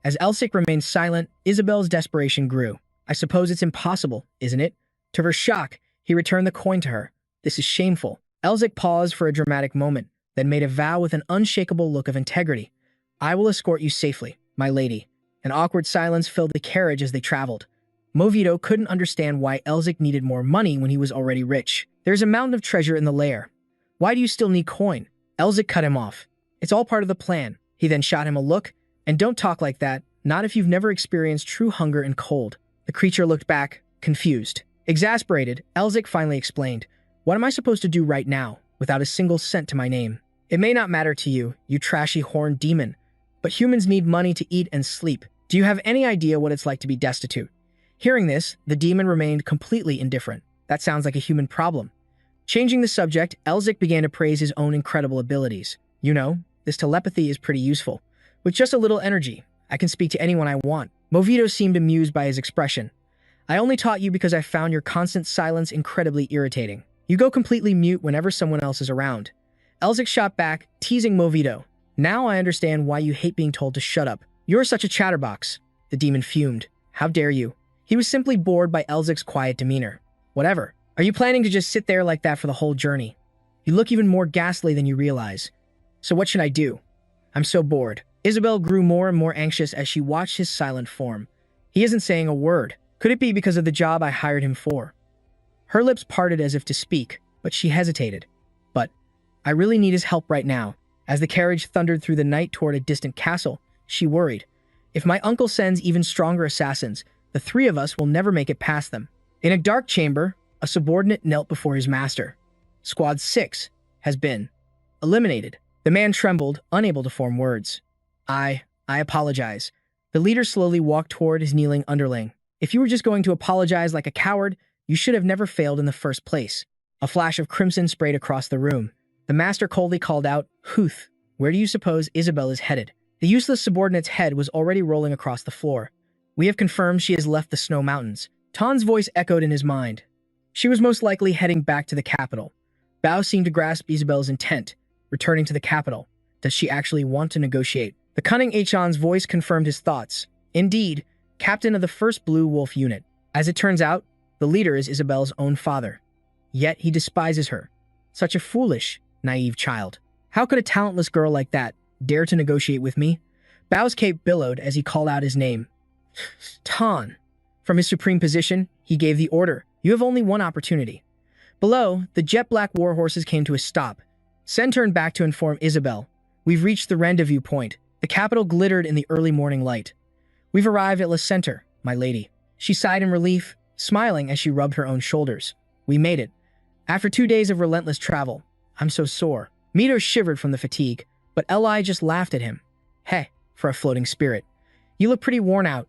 As Elsic remained silent, Isabel's desperation grew. "I suppose it's impossible, isn't it?" To her shock, he returned the coin to her. "This is shameful." Elsic paused for a dramatic moment, then made a vow with an unshakable look of integrity. "I will escort you safely, my lady." An awkward silence filled the carriage as they traveled. Movito couldn't understand why Elsic needed more money when he was already rich. "There's a mountain of treasure in the lair. Why do you still need coin? Elzik cut him off. It's all part of the plan. He then shot him a look. And don't talk like that, not if you've never experienced true hunger and cold. The creature looked back, confused. Exasperated, Elzik finally explained, what am I supposed to do right now, without a single cent to my name? It may not matter to you, you trashy horned demon, but humans need money to eat and sleep. Do you have any idea what it's like to be destitute? Hearing this, the demon remained completely indifferent. That sounds like a human problem. Changing the subject, Elzik began to praise his own incredible abilities. You know, this telepathy is pretty useful. With just a little energy, I can speak to anyone I want. Movito seemed amused by his expression. I only taught you because I found your constant silence incredibly irritating. You go completely mute whenever someone else is around. Elzik shot back, teasing Movito. Now I understand why you hate being told to shut up. You're such a chatterbox. The demon fumed. How dare you? He was simply bored by Elzik's quiet demeanor. Whatever. Are you planning to just sit there like that for the whole journey? You look even more ghastly than you realize. So what should I do? I'm so bored. Isabel grew more and more anxious as she watched his silent form. He isn't saying a word. Could it be because of the job I hired him for? Her lips parted as if to speak, but she hesitated. But I really need his help right now. As the carriage thundered through the night toward a distant castle, she worried. If my uncle sends even stronger assassins, the three of us will never make it past them. In a dark chamber, a subordinate knelt before his master. Squad 6 has been eliminated. The man trembled, unable to form words. I apologize. The leader slowly walked toward his kneeling underling. If you were just going to apologize like a coward, you should have never failed in the first place. A flash of crimson sprayed across the room. The master coldly called out, Huth, where do you suppose Isabel is headed? The useless subordinate's head was already rolling across the floor. We have confirmed she has left the snow mountains. Tan's voice echoed in his mind. She was most likely heading back to the capital. Bao seemed to grasp Isabel's intent, returning to the capital. Does she actually want to negotiate? The cunning Achan's voice confirmed his thoughts. Indeed, captain of the 1st Blue Wolf Unit. As it turns out, the leader is Isabel's own father. Yet he despises her. Such a foolish, naive child. How could a talentless girl like that dare to negotiate with me? Bao's cape billowed as he called out his name. Tan. From his supreme position, he gave the order. You have only one opportunity. Below, the jet-black war horses came to a stop. Sen turned back to inform Isabel. We've reached the rendezvous point. The capital glittered in the early morning light. We've arrived at La Center, my lady. She sighed in relief, smiling as she rubbed her own shoulders. We made it. After 2 days of relentless travel, I'm so sore. Mito shivered from the fatigue, but Eli just laughed at him. Heh, for a floating spirit. You look pretty worn out.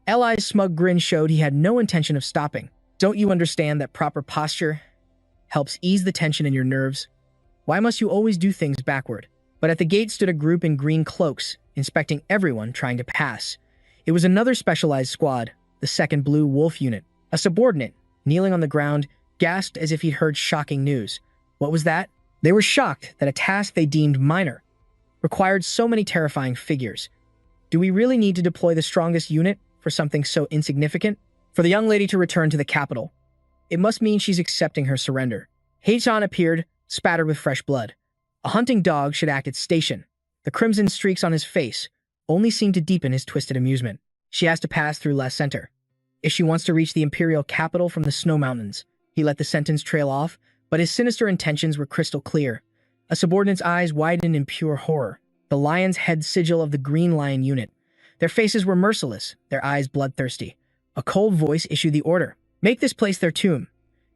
Eli's smug grin showed he had no intention of stopping. Don't you understand that proper posture helps ease the tension in your nerves? Why must you always do things backward? But at the gate stood a group in green cloaks, inspecting everyone trying to pass. It was another specialized squad, the 2nd Blue Wolf Unit. A subordinate, kneeling on the ground, gasped as if he'd heard shocking news. What was that? They were shocked that a task they deemed minor required so many terrifying figures. Do we really need to deploy the strongest unit for something so insignificant? For the young lady to return to the capital, it must mean she's accepting her surrender. Heichan appeared, spattered with fresh blood. A hunting dog should act its station. The crimson streaks on his face only seemed to deepen his twisted amusement. She has to pass through La Center. If she wants to reach the imperial capital from the snow mountains. He let the sentence trail off, but his sinister intentions were crystal clear. A subordinate's eyes widened in pure horror. The lion's head sigil of the Green Lion Unit. Their faces were merciless, their eyes bloodthirsty. A cold voice issued the order. Make this place their tomb.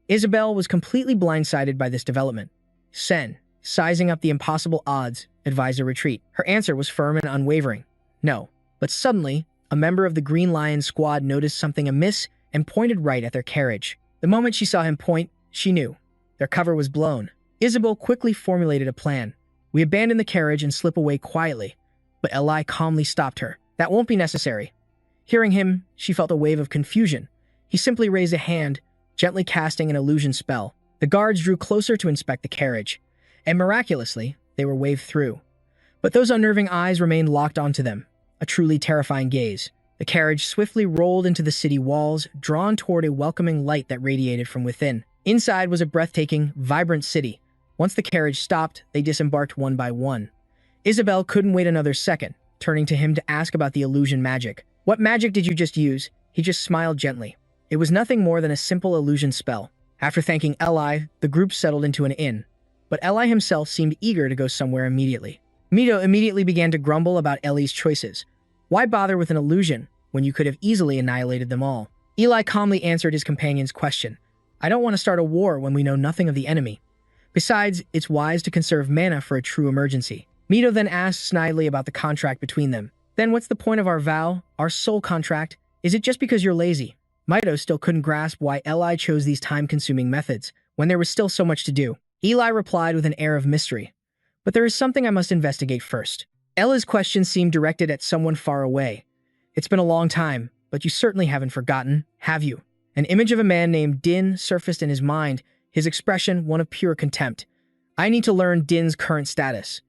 Isabel was completely blindsided by this development. Sen, sizing up the impossible odds, advised a retreat. Her answer was firm and unwavering. No. But suddenly, a member of the Green Lion squad noticed something amiss and pointed right at their carriage. The moment she saw him point, she knew. Their cover was blown. Isabel quickly formulated a plan. We abandon the carriage and slip away quietly. But Eli calmly stopped her. That won't be necessary. Hearing him, she felt a wave of confusion. He simply raised a hand, gently casting an illusion spell. The guards drew closer to inspect the carriage, and miraculously, they were waved through. But those unnerving eyes remained locked onto them, a truly terrifying gaze. The carriage swiftly rolled into the city walls, drawn toward a welcoming light that radiated from within. Inside was a breathtaking, vibrant city. Once the carriage stopped, they disembarked one by one. Isabel couldn't wait another second, turning to him to ask about the illusion magic. What magic did you just use? He just smiled gently. It was nothing more than a simple illusion spell. After thanking Eli, the group settled into an inn. but Eli himself seemed eager to go somewhere immediately. Mito immediately began to grumble about Ellie's choices. Why bother with an illusion when you could have easily annihilated them all? Eli calmly answered his companion's question. I don't want to start a war when we know nothing of the enemy. Besides, it's wise to conserve mana for a true emergency. Mito then asked snidely about the contract between them. Then what's the point of our vow, our soul contract? Is it just because you're lazy? Mito still couldn't grasp why Eli chose these time-consuming methods when there was still so much to do. Eli replied with an air of mystery. But there is something I must investigate first. Ella's question seemed directed at someone far away. It's been a long time, but you certainly haven't forgotten, have you? An image of a man named Din surfaced in his mind, his expression one of pure contempt. I need to learn Din's current status.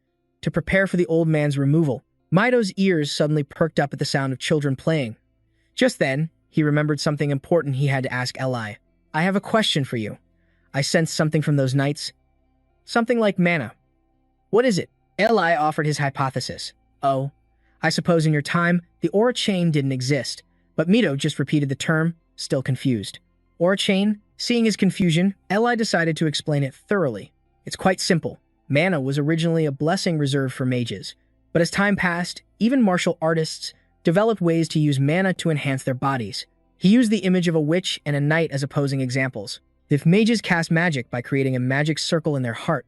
To prepare for the old man's removal, Mito's ears suddenly perked up at the sound of children playing. Just then, he remembered something important he had to ask Eli. I have a question for you. I sensed something from those nights. Something like mana. What is it? Eli offered his hypothesis. Oh, I suppose in your time, the aura chain didn't exist, but Mito just repeated the term, still confused. Aura chain? Seeing his confusion, Eli decided to explain it thoroughly. It's quite simple. Mana was originally a blessing reserved for mages, but as time passed, even martial artists developed ways to use mana to enhance their bodies. He used the image of a witch and a knight as opposing examples. If mages cast magic by creating a magic circle in their heart,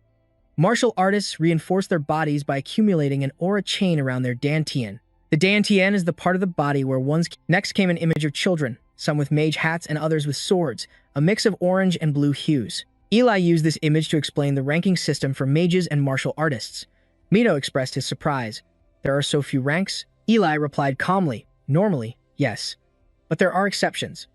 martial artists reinforce their bodies by accumulating an aura chain around their dantian. The dantian is the part of the body where one's... Next came an image of children, some with mage hats and others with swords, a mix of orange and blue hues. Eli used this image to explain the ranking system for mages and martial artists. Mito expressed his surprise. There are so few ranks? Eli replied calmly, normally, yes. But there are exceptions.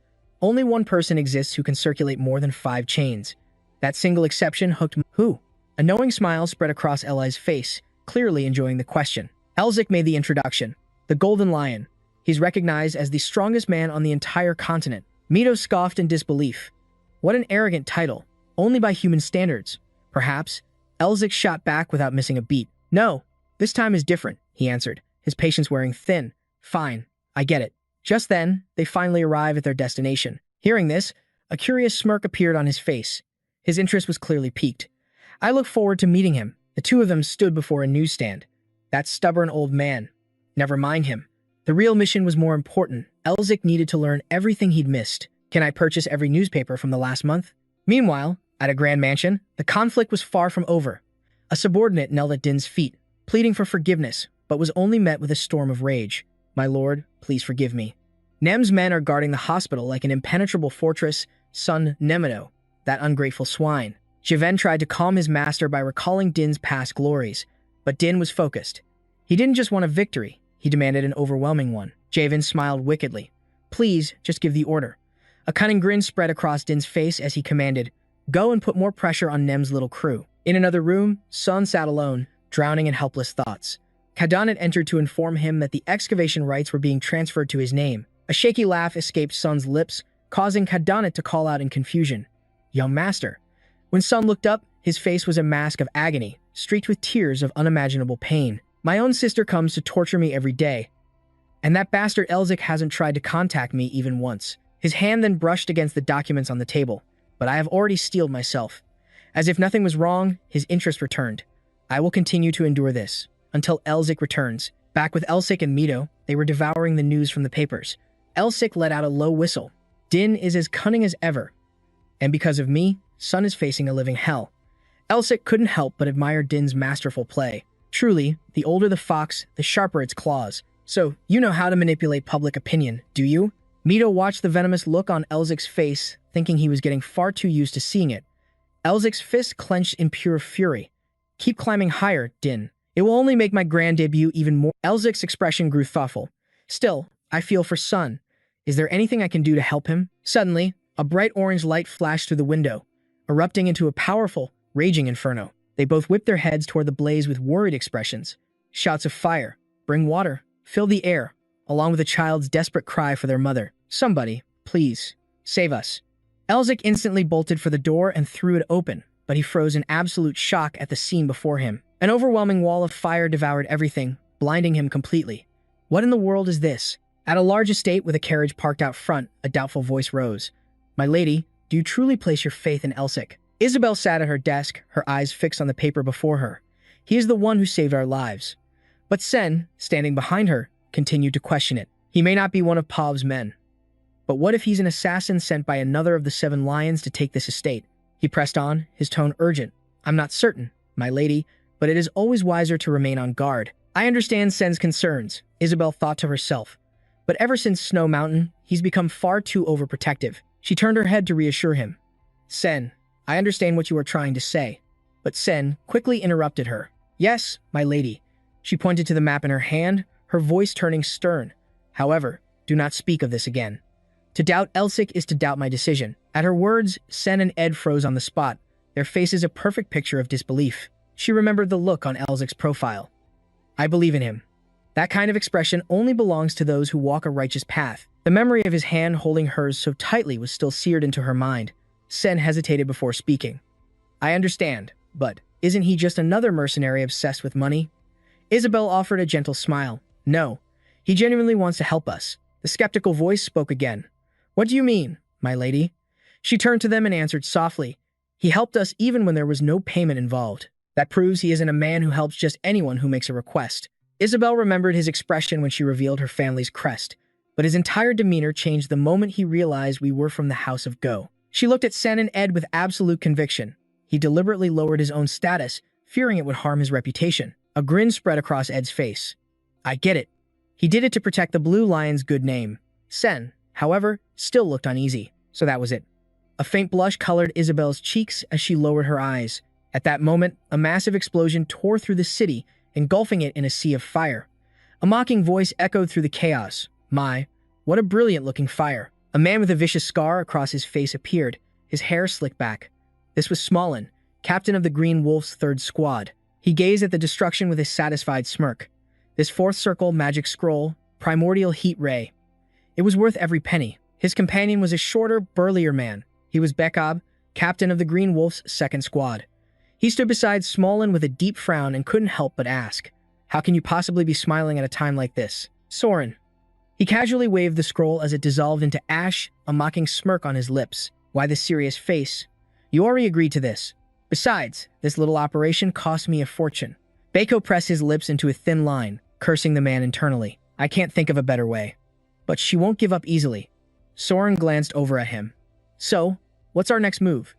Only one person exists who can circulate more than 5 chains. That single exception hooked who? A knowing smile spread across Eli's face, clearly enjoying the question. Elzik made the introduction. The Golden Lion. He's recognized as the strongest man on the entire continent. Mito scoffed in disbelief. What an arrogant title. Only by human standards. Perhaps. Elzik shot back without missing a beat. No, this time is different, he answered, his patience wearing thin. Fine, I get it. Just then, they finally arrived at their destination. Hearing this, a curious smirk appeared on his face. His interest was clearly piqued. I look forward to meeting him. The two of them stood before a newsstand. That stubborn old man. Never mind him. The real mission was more important. Elzik needed to learn everything he'd missed. Can I purchase every newspaper from the last month? Meanwhile, at a grand mansion, the conflict was far from over. A subordinate knelt at Din's feet, pleading for forgiveness, but was only met with a storm of rage. My lord, please forgive me. Nem's men are guarding the hospital like an impenetrable fortress, son Nemito, that ungrateful swine. Javen tried to calm his master by recalling Din's past glories, but Din was focused. He didn't just want a victory, he demanded an overwhelming one. Javen smiled wickedly. Please, just give the order. A cunning grin spread across Din's face as he commanded, go and put more pressure on Nem's little crew. In another room, Sun sat alone, drowning in helpless thoughts. Kadonnet entered to inform him that the excavation rights were being transferred to his name. A shaky laugh escaped Sun's lips, causing Kadonnet to call out in confusion. Young master. When Sun looked up, his face was a mask of agony, streaked with tears of unimaginable pain. My own sister comes to torture me every day, and that bastard Elzik hasn't tried to contact me even once. His hand then brushed against the documents on the table, but I have already steeled myself. As if nothing was wrong, his interest returned. I will continue to endure this, until Elzik returns. Back with Elzik and Mito, they were devouring the news from the papers. Elzik let out a low whistle. Din is as cunning as ever, and because of me, Sun is facing a living hell. Elzik couldn't help but admire Din's masterful play. Truly, the older the fox, the sharper its claws. So, you know how to manipulate public opinion, do you? Mito watched the venomous look on Elzik's face, thinking he was getting far too used to seeing it. Elzik's fist clenched in pure fury. Keep climbing higher, Din. It will only make my grand debut even more. Elzik's expression grew thoughtful. Still, I feel for Sun. Is there anything I can do to help him? Suddenly, a bright orange light flashed through the window, erupting into a powerful, raging inferno. They both whipped their heads toward the blaze with worried expressions. Shouts of fire, bring water, fill the air, along with a child's desperate cry for their mother. Somebody, please, save us. Elzik instantly bolted for the door and threw it open, but he froze in absolute shock at the scene before him. An overwhelming wall of fire devoured everything, blinding him completely. What in the world is this? At a large estate with a carriage parked out front, a doubtful voice rose. My lady, do you truly place your faith in Elzik? Isabel sat at her desk, her eyes fixed on the paper before her. He is the one who saved our lives. But Sen, standing behind her, continued to question it. He may not be one of Pav's men. But what if he's an assassin sent by another of the 7 lions to take this estate? He pressed on, his tone urgent. I'm not certain, my lady, but it is always wiser to remain on guard. I understand Sen's concerns, Isabel thought to herself. But ever since Snow Mountain, he's become far too overprotective. She turned her head to reassure him. Sen, I understand what you are trying to say. But Sen quickly interrupted her. Yes, my lady. She pointed to the map in her hand, her voice turning stern. However, do not speak of this again. To doubt Elsik is to doubt my decision. At her words, Sen and Ed froze on the spot, their faces a perfect picture of disbelief. She remembered the look on Elsik's profile. I believe in him. That kind of expression only belongs to those who walk a righteous path. The memory of his hand holding hers so tightly was still seared into her mind. Sen hesitated before speaking. I understand, but isn't he just another mercenary obsessed with money? Isabel offered a gentle smile. No, he genuinely wants to help us. The skeptical voice spoke again. What do you mean, my lady? She turned to them and answered softly. He helped us even when there was no payment involved. That proves he isn't a man who helps just anyone who makes a request. Isabel remembered his expression when she revealed her family's crest, but his entire demeanor changed the moment he realized we were from the House of Go. She looked at Sen and Ed with absolute conviction. He deliberately lowered his own status, fearing it would harm his reputation. A grin spread across Ed's face. I get it. He did it to protect the Blue Lion's good name. Sen, however, still looked uneasy. So that was it. A faint blush colored Isabel's cheeks as she lowered her eyes. At that moment, a massive explosion tore through the city, engulfing it in a sea of fire. A mocking voice echoed through the chaos. My, what a brilliant-looking fire. A man with a vicious scar across his face appeared, his hair slicked back. This was Smolin, captain of the Green Wolf's 3rd Squad. He gazed at the destruction with a satisfied smirk. This 4th circle magic scroll, primordial heat ray. It was worth every penny. His companion was a shorter, burlier man. He was Bekab, captain of the Green Wolf's 2nd Squad. He stood beside Smolin with a deep frown and couldn't help but ask, how can you possibly be smiling at a time like this? Soren. He casually waved the scroll as it dissolved into ash, a mocking smirk on his lips. Why this serious face? You already agreed to this. Besides, this little operation cost me a fortune. Bako pressed his lips into a thin line, cursing the man internally. I can't think of a better way. But she won't give up easily. Soren glanced over at him. So, what's our next move?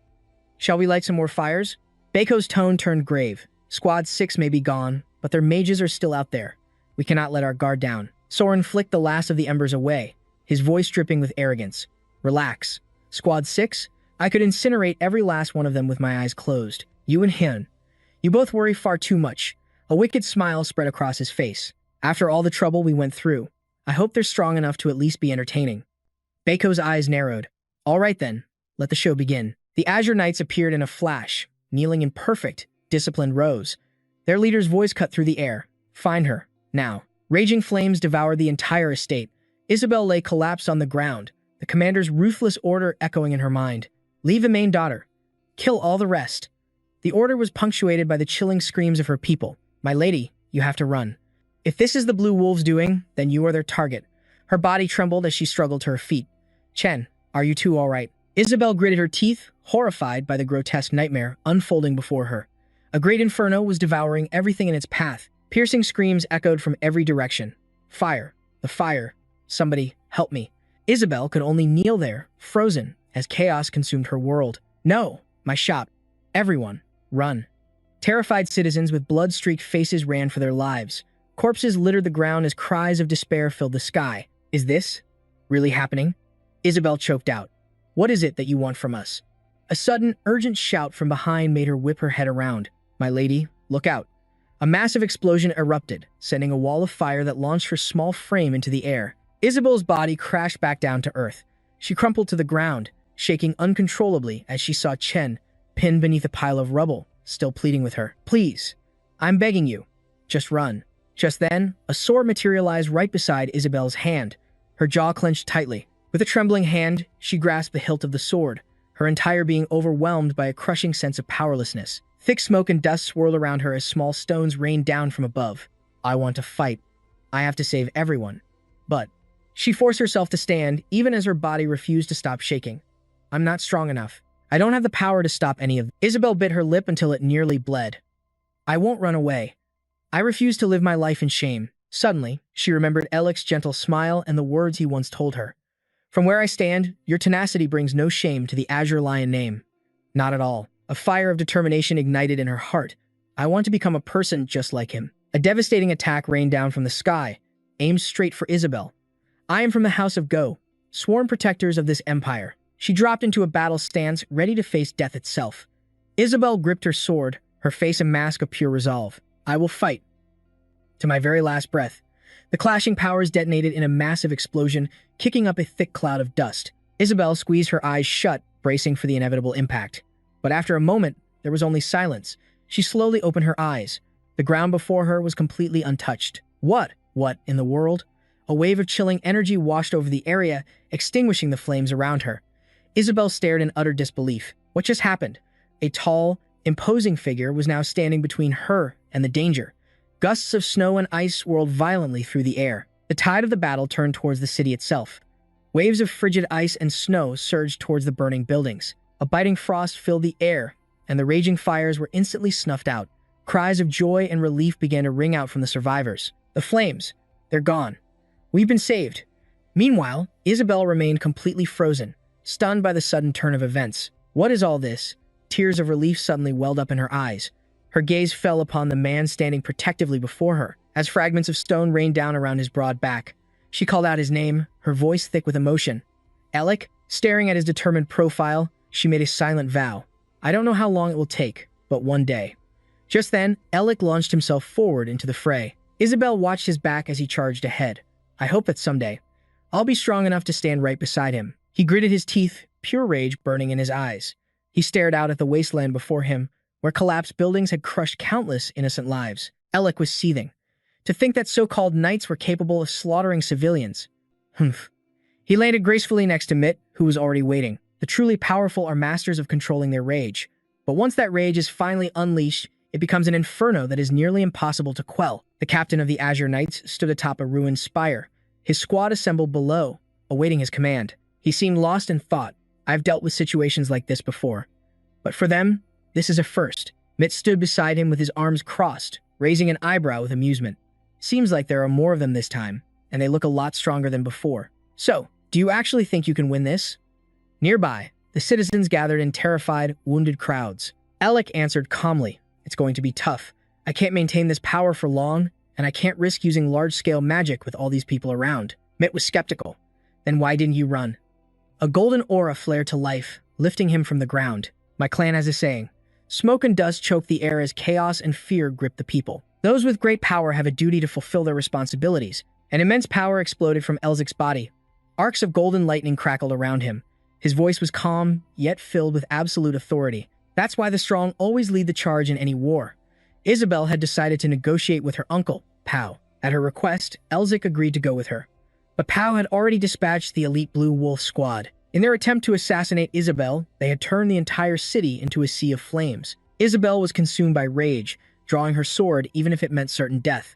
Shall we light some more fires? Bako's tone turned grave. Squad 6 may be gone, but their mages are still out there. We cannot let our guard down. Soren flicked the last of the embers away, his voice dripping with arrogance. Relax. Squad 6? I could incinerate every last one of them with my eyes closed. You and him. You both worry far too much. A wicked smile spread across his face. After all the trouble we went through, I hope they're strong enough to at least be entertaining. Bako's eyes narrowed. All right then, let the show begin. The Azure Knights appeared in a flash, kneeling in perfect, disciplined rows. Their leader's voice cut through the air. Find her, now. Raging flames devoured the entire estate. Isabel lay collapsed on the ground, the commander's ruthless order echoing in her mind. Leave the main daughter. Kill all the rest. The order was punctuated by the chilling screams of her people. My lady, you have to run. If this is the Blue Wolves' doing, then you are their target. Her body trembled as she struggled to her feet. Chen, are you two all right? Isabel gritted her teeth, horrified by the grotesque nightmare unfolding before her. A great inferno was devouring everything in its path. Piercing screams echoed from every direction. Fire. The fire. Somebody, help me. Isabel could only kneel there, frozen, as chaos consumed her world. No, my shop. Everyone, run. Terrified citizens with blood-streaked faces ran for their lives. Corpses littered the ground as cries of despair filled the sky. Is this really happening? Isabel choked out. What is it that you want from us? A sudden, urgent shout from behind made her whip her head around. My lady, look out. A massive explosion erupted, sending a wall of fire that launched her small frame into the air. Isabel's body crashed back down to earth. She crumpled to the ground, shaking uncontrollably as she saw Chen, pinned beneath a pile of rubble, still pleading with her. Please, I'm begging you. Just run. Just then, a sword materialized right beside Isabel's hand. Her jaw clenched tightly. With a trembling hand, she grasped the hilt of the sword, her entire being overwhelmed by a crushing sense of powerlessness. Thick smoke and dust swirled around her as small stones rained down from above. I want to fight. I have to save everyone. But she forced herself to stand, even as her body refused to stop shaking. I'm not strong enough. I don't have the power to stop any of them. Isabel bit her lip until it nearly bled. I won't run away. I refuse to live my life in shame. Suddenly, she remembered Alec's gentle smile and the words he once told her. From where I stand, your tenacity brings no shame to the Azure Lion name. Not at all. A fire of determination ignited in her heart. I want to become a person just like him. A devastating attack rained down from the sky, aimed straight for Isabel. I am from the House of Go, sworn protectors of this empire. She dropped into a battle stance, ready to face death itself. Isabel gripped her sword, her face a mask of pure resolve. I will fight. To my very last breath. The clashing powers detonated in a massive explosion, kicking up a thick cloud of dust. Isabel squeezed her eyes shut, bracing for the inevitable impact. But after a moment, there was only silence. She slowly opened her eyes. The ground before her was completely untouched. What in the world? A wave of chilling energy washed over the area, extinguishing the flames around her. Isabel stared in utter disbelief. What just happened? A tall, imposing figure was now standing between her and the danger. Gusts of snow and ice swirled violently through the air. The tide of the battle turned towards the city itself. Waves of frigid ice and snow surged towards the burning buildings. A biting frost filled the air, and the raging fires were instantly snuffed out. Cries of joy and relief began to ring out from the survivors. The flames, they're gone. We've been saved. Meanwhile, Isabel remained completely frozen, stunned by the sudden turn of events. What is all this? Tears of relief suddenly welled up in her eyes. Her gaze fell upon the man standing protectively before her, as fragments of stone rained down around his broad back. She called out his name, her voice thick with emotion. Alec, staring at his determined profile, she made a silent vow. I don't know how long it will take, but one day. Just then, Alec launched himself forward into the fray. Isabel watched his back as he charged ahead. I hope that someday, I'll be strong enough to stand right beside him. He gritted his teeth, pure rage burning in his eyes. He stared out at the wasteland before him, where collapsed buildings had crushed countless innocent lives. Alec was seething. To think that so-called knights were capable of slaughtering civilians. Humph. He landed gracefully next to Mitt, who was already waiting. The truly powerful are masters of controlling their rage. But once that rage is finally unleashed, it becomes an inferno that is nearly impossible to quell. The captain of the Azure Knights stood atop a ruined spire, his squad assembled below, awaiting his command. He seemed lost in thought. I've dealt with situations like this before. But for them, this is a first. Mitt stood beside him with his arms crossed, raising an eyebrow with amusement. Seems like there are more of them this time, and they look a lot stronger than before. So, do you actually think you can win this? Nearby, the citizens gathered in terrified, wounded crowds. Alec answered calmly, It's going to be tough. I can't maintain this power for long, and I can't risk using large-scale magic with all these people around. Mitt was skeptical. Then why didn't you run? A golden aura flared to life, lifting him from the ground. My clan has a saying. Smoke and dust choke the air as chaos and fear grip the people. Those with great power have a duty to fulfill their responsibilities. An immense power exploded from Elzic's body. Arcs of golden lightning crackled around him. His voice was calm, yet filled with absolute authority. That's why the strong always lead the charge in any war. Isabel had decided to negotiate with her uncle, Pao. At her request, Elzic agreed to go with her. But Pao had already dispatched the elite Blue Wolf squad. In their attempt to assassinate Isabel, they had turned the entire city into a sea of flames. Isabel was consumed by rage, drawing her sword even if it meant certain death.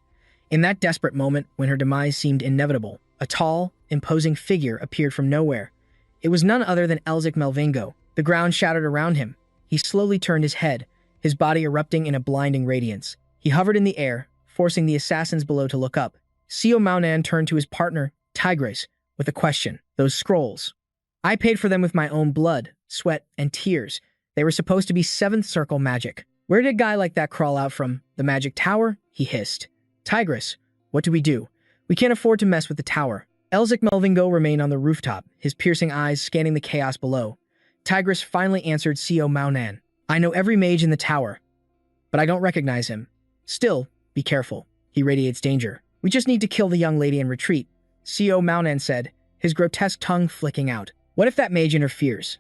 In that desperate moment, when her demise seemed inevitable, a tall, imposing figure appeared from nowhere. It was none other than Elzic Melvingo. The ground shattered around him. He slowly turned his head, his body erupting in a blinding radiance. He hovered in the air, forcing the assassins below to look up. Seo Maonan turned to his partner, Tigris, with a question. Those scrolls. I paid for them with my own blood, sweat, and tears. They were supposed to be seventh circle magic. Where did a guy like that crawl out from? The magic tower? He hissed. Tigris, what do? We can't afford to mess with the tower. Elzic Melvingo remained on the rooftop, his piercing eyes scanning the chaos below. Tigris finally answered Seo Maonan. I know every mage in the tower, but I don't recognize him. Still, be careful. He radiates danger. We just need to kill the young lady and retreat, Seo Maonan said, his grotesque tongue flicking out. What if that mage interferes?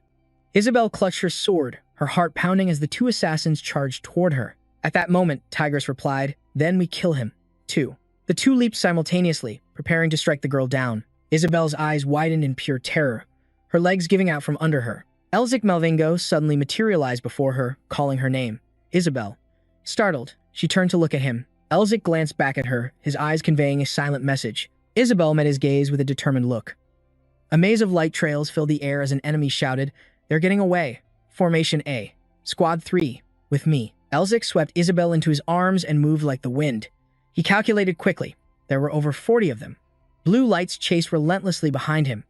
Isabel clutched her sword, her heart pounding as the two assassins charged toward her. At that moment, Tigris replied, Then we kill him, too. The two leaped simultaneously, preparing to strike the girl down. Isabel's eyes widened in pure terror, her legs giving out from under her. Elzic Melvingo suddenly materialized before her, calling her name. Isabel. Startled, she turned to look at him. Elzic glanced back at her, his eyes conveying a silent message. Isabel met his gaze with a determined look. A maze of light trails filled the air as an enemy shouted, They're getting away. Formation A. Squad 3. With me. Elzik swept Isabel into his arms and moved like the wind. He calculated quickly. There were over 40 of them. Blue lights chased relentlessly behind him.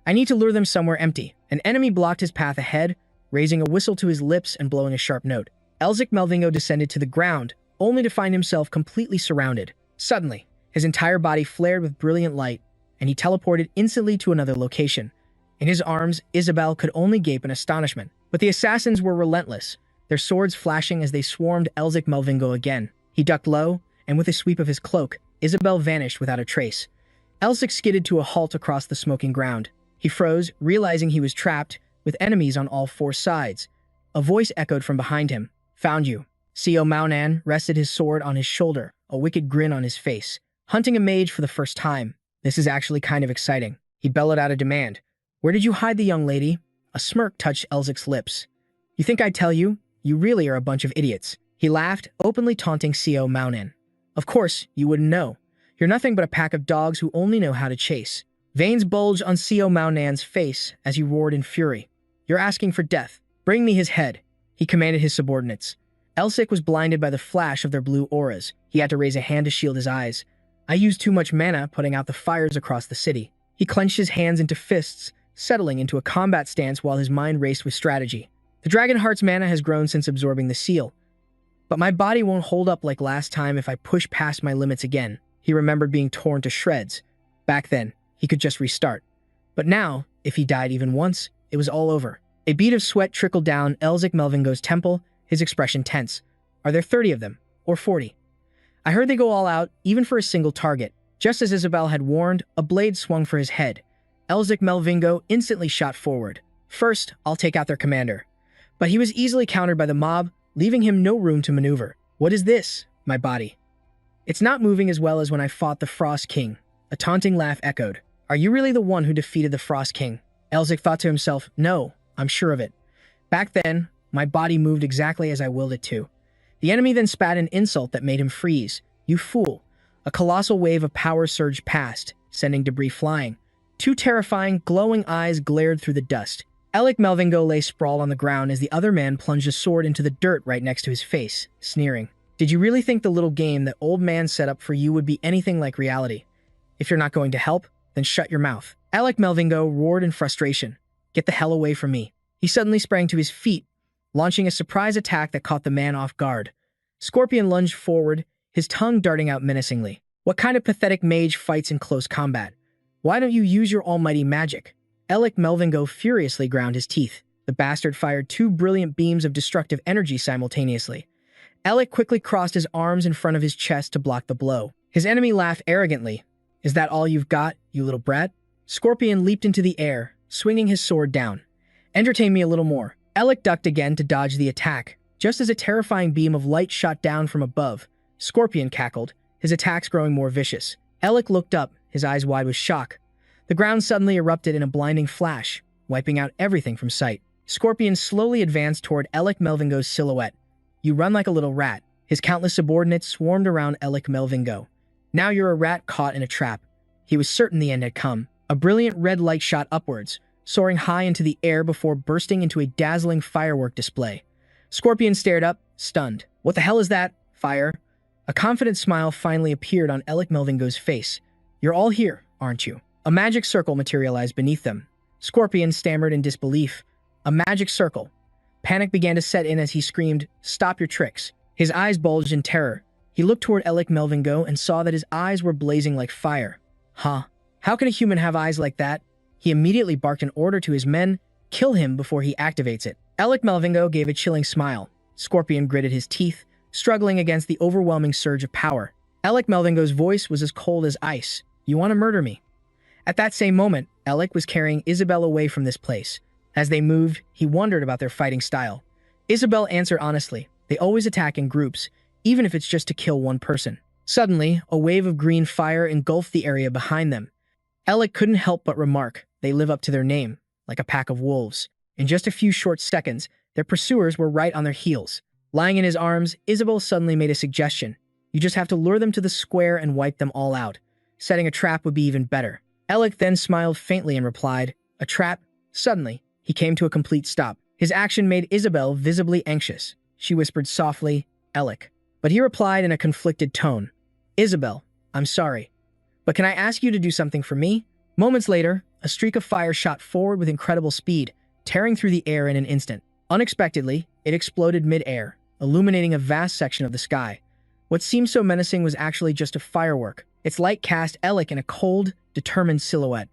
I need to lure them somewhere empty. An enemy blocked his path ahead, raising a whistle to his lips and blowing a sharp note. Elzik Melvingo descended to the ground, only to find himself completely surrounded. Suddenly, his entire body flared with brilliant light, and he teleported instantly to another location. In his arms, Isabel could only gape in astonishment. But the assassins were relentless, their swords flashing as they swarmed Elzik Melvingo again. He ducked low, and with a sweep of his cloak, Isabel vanished without a trace. Elzik skidded to a halt across the smoking ground. He froze, realizing he was trapped, with enemies on all four sides. A voice echoed from behind him. Found you. Seo Maonan rested his sword on his shoulder, a wicked grin on his face. Hunting a mage for the first time. This is actually kind of exciting. He bellowed out a demand. Where did you hide the young lady? A smirk touched Elzik's lips. You think I'd tell you? You really are a bunch of idiots. He laughed, openly taunting Seo Maonan. Of course, you wouldn't know. You're nothing but a pack of dogs who only know how to chase. Veins bulged on Seo Maonan's face as he roared in fury. You're asking for death. Bring me his head, he commanded his subordinates. Elzik was blinded by the flash of their blue auras. He had to raise a hand to shield his eyes. I used too much mana putting out the fires across the city. He clenched his hands into fists, settling into a combat stance while his mind raced with strategy. The Dragonheart's mana has grown since absorbing the seal. But my body won't hold up like last time if I push past my limits again. He remembered being torn to shreds. Back then, he could just restart. But now, if he died even once, it was all over. A bead of sweat trickled down Elzik Melvingo's temple, his expression tense. Are there 30 of them? Or 40? I heard they go all out, even for a single target. Just as Isabel had warned, a blade swung for his head. Elzik Melvingo instantly shot forward. First, I'll take out their commander. But he was easily countered by the mob, leaving him no room to maneuver. What is this, my body? It's not moving as well as when I fought the Frost King. A taunting laugh echoed. Are you really the one who defeated the Frost King? Elzik thought to himself, no, I'm sure of it. Back then, my body moved exactly as I willed it to. The enemy then spat an insult that made him freeze. You fool. A colossal wave of power surged past, sending debris flying. Two terrifying, glowing eyes glared through the dust. Elzik Melvingo lay sprawled on the ground as the other man plunged a sword into the dirt right next to his face, sneering. Did you really think the little game that old man set up for you would be anything like reality? If you're not going to help, then shut your mouth. Elzik Melvingo roared in frustration. Get the hell away from me. He suddenly sprang to his feet, launching a surprise attack that caught the man off guard. Scorpion lunged forward, his tongue darting out menacingly. What kind of pathetic mage fights in close combat? Why don't you use your almighty magic? Elzik Melvingo furiously ground his teeth. The bastard fired two brilliant beams of destructive energy simultaneously. Elzik quickly crossed his arms in front of his chest to block the blow. His enemy laughed arrogantly. Is that all you've got, you little brat? Scorpion leaped into the air, swinging his sword down. Entertain me a little more. Elzik ducked again to dodge the attack. Just as a terrifying beam of light shot down from above, Scorpion cackled, his attacks growing more vicious. Elzik looked up, his eyes wide with shock. The ground suddenly erupted in a blinding flash, wiping out everything from sight. Scorpion slowly advanced toward Elzik Melvingo's silhouette. You run like a little rat. His countless subordinates swarmed around Elzik Melvingo. Now you're a rat caught in a trap. He was certain the end had come. A brilliant red light shot upwards, soaring high into the air before bursting into a dazzling firework display. Scorpion stared up, stunned. What the hell is that? Fire? A confident smile finally appeared on Elzik Melvingo's face. You're all here, aren't you? A magic circle materialized beneath them. Scorpion stammered in disbelief. A magic circle. Panic began to set in as he screamed, Stop your tricks. His eyes bulged in terror. He looked toward Elzik Melvingo and saw that his eyes were blazing like fire. Huh? How can a human have eyes like that? He immediately barked an order to his men, kill him before he activates it. Elzik Melvingo gave a chilling smile. Scorpion gritted his teeth, struggling against the overwhelming surge of power. Elzik Melvingo's voice was as cold as ice. You want to murder me? At that same moment, Elzik was carrying Isabel away from this place. As they moved, he wondered about their fighting style. Isabel answered honestly. They always attack in groups, even if it's just to kill one person. Suddenly, a wave of green fire engulfed the area behind them. Elzik couldn't help but remark, they live up to their name, like a pack of wolves. In just a few short seconds, their pursuers were right on their heels. Lying in his arms, Isabel suddenly made a suggestion. You just have to lure them to the square and wipe them all out. Setting a trap would be even better. Elzik then smiled faintly and replied, A trap? Suddenly, he came to a complete stop. His action made Isabel visibly anxious. She whispered softly, "Alec." But he replied in a conflicted tone, "Isabel, I'm sorry, but can I ask you to do something for me?" Moments later, a streak of fire shot forward with incredible speed, tearing through the air in an instant. Unexpectedly, it exploded mid-air, illuminating a vast section of the sky. What seemed so menacing was actually just a firework. Its light cast Alec in a cold, determined silhouette.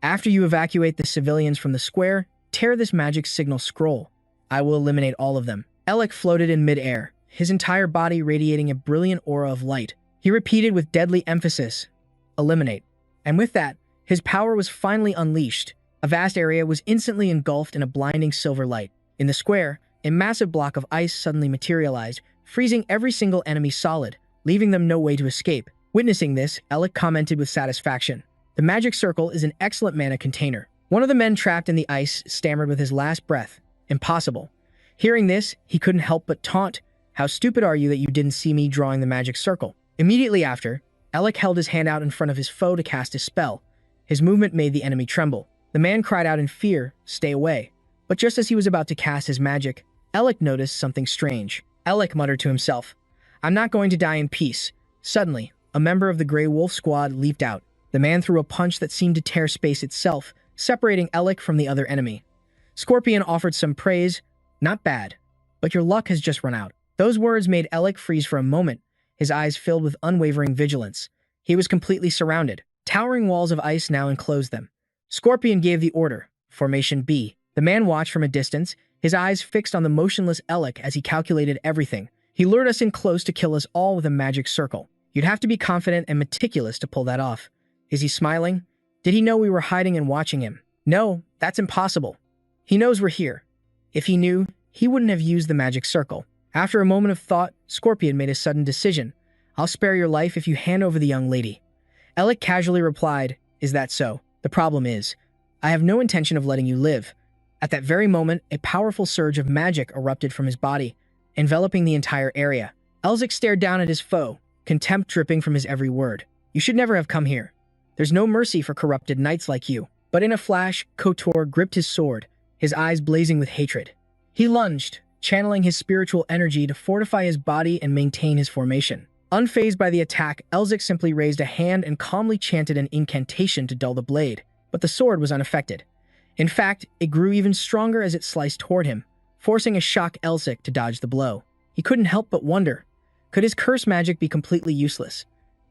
"After you evacuate the civilians from the square, tear this magic signal scroll. I will eliminate all of them." Alec floated in mid-air, his entire body radiating a brilliant aura of light. He repeated with deadly emphasis, "Eliminate." And with that, his power was finally unleashed. A vast area was instantly engulfed in a blinding silver light. In the square, a massive block of ice suddenly materialized, freezing every single enemy solid, leaving them no way to escape. Witnessing this, Alec commented with satisfaction, "The magic circle is an excellent mana container." One of the men trapped in the ice stammered with his last breath, "Impossible." Hearing this, he couldn't help but taunt, "How stupid are you that you didn't see me drawing the magic circle?" Immediately after, Alec held his hand out in front of his foe to cast a spell. His movement made the enemy tremble. The man cried out in fear, "Stay away." But just as he was about to cast his magic, Alec noticed something strange. Alec muttered to himself, "I'm not going to die in peace." Suddenly, a member of the Grey Wolf squad leaped out. The man threw a punch that seemed to tear space itself, separating Alec from the other enemy. Scorpion offered some praise, "Not bad, but your luck has just run out." Those words made Alec freeze for a moment, his eyes filled with unwavering vigilance. He was completely surrounded. Towering walls of ice now enclosed them. Scorpion gave the order, "Formation B." The man watched from a distance, his eyes fixed on the motionless Alec as he calculated everything. "He lured us in close to kill us all with a magic circle. You'd have to be confident and meticulous to pull that off. Is he smiling? Did he know we were hiding and watching him? No, that's impossible. He knows we're here. If he knew, he wouldn't have used the magic circle." After a moment of thought, Scorpion made a sudden decision. "I'll spare your life if you hand over the young lady." Alec casually replied, "Is that so? The problem is, I have no intention of letting you live." At that very moment, a powerful surge of magic erupted from his body, enveloping the entire area. Elzic stared down at his foe, contempt dripping from his every word. "You should never have come here. There's no mercy for corrupted knights like you." But in a flash, KOTOR gripped his sword, his eyes blazing with hatred. He lunged, channeling his spiritual energy to fortify his body and maintain his formation. Unfazed by the attack, Elzic simply raised a hand and calmly chanted an incantation to dull the blade, but the sword was unaffected. In fact, it grew even stronger as it sliced toward him, forcing a shocked Elzic to dodge the blow. He couldn't help but wonder, could his curse magic be completely useless?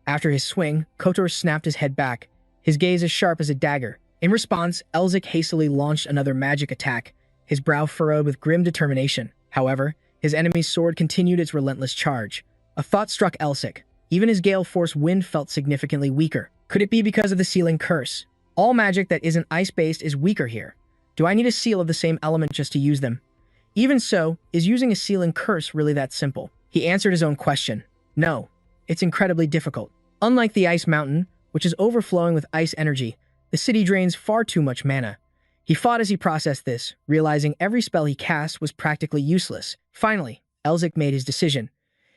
After his swing, KOTOR snapped his head back, his gaze as sharp as a dagger. In response, Elzic hastily launched another magic attack, his brow furrowed with grim determination. However, his enemy's sword continued its relentless charge. A thought struck Elzic. Even his gale force wind felt significantly weaker. Could it be because of the sealing curse? All magic that isn't ice-based is weaker here. Do I need a seal of the same element just to use them? Even so, is using a sealing curse really that simple? He answered his own question. No, it's incredibly difficult. Unlike the Ice Mountain, which is overflowing with ice energy, the city drains far too much mana. He fought as he processed this, realizing every spell he cast was practically useless. Finally, Elzic made his decision.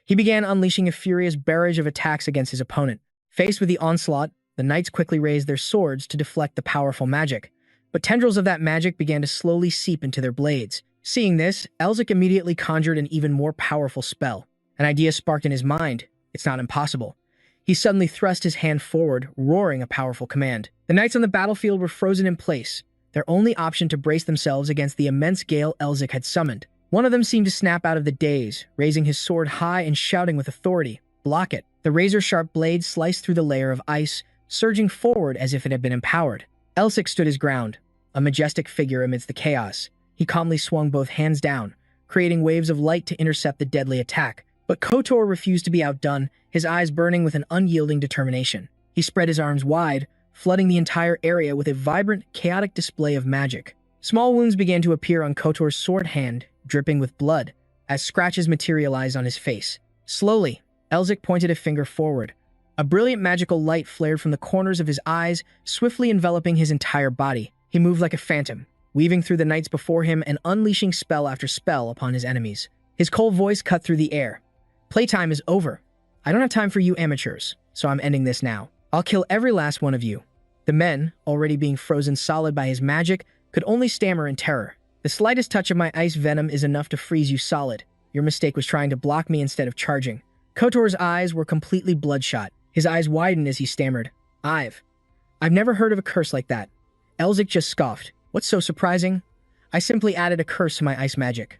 He began unleashing a furious barrage of attacks against his opponent. Faced with the onslaught, the knights quickly raised their swords to deflect the powerful magic. But tendrils of that magic began to slowly seep into their blades. Seeing this, Elzic immediately conjured an even more powerful spell. An idea sparked in his mind. It's not impossible. He suddenly thrust his hand forward, roaring a powerful command. The knights on the battlefield were frozen in place, their only option to brace themselves against the immense gale Elzic had summoned. One of them seemed to snap out of the daze, raising his sword high and shouting with authority, "Block it." The razor-sharp blade sliced through the layer of ice, surging forward as if it had been empowered. Elzic stood his ground, a majestic figure amidst the chaos. He calmly swung both hands down, creating waves of light to intercept the deadly attack. But KOTOR refused to be outdone, his eyes burning with an unyielding determination. He spread his arms wide, flooding the entire area with a vibrant, chaotic display of magic. Small wounds began to appear on KOTOR's sword hand, dripping with blood, as scratches materialized on his face. Slowly, Elzic pointed a finger forward. A brilliant magical light flared from the corners of his eyes, swiftly enveloping his entire body. He moved like a phantom, weaving through the knights before him and unleashing spell after spell upon his enemies. His cold voice cut through the air. "Playtime is over. I don't have time for you amateurs, so I'm ending this now. I'll kill every last one of you." The men, already being frozen solid by his magic, could only stammer in terror. The slightest touch of my ice venom is enough to freeze you solid. Your mistake was trying to block me instead of charging. Kotor's eyes were completely bloodshot. His eyes widened as he stammered. I've never heard of a curse like that. Elzik just scoffed. What's so surprising? I simply added a curse to my ice magic.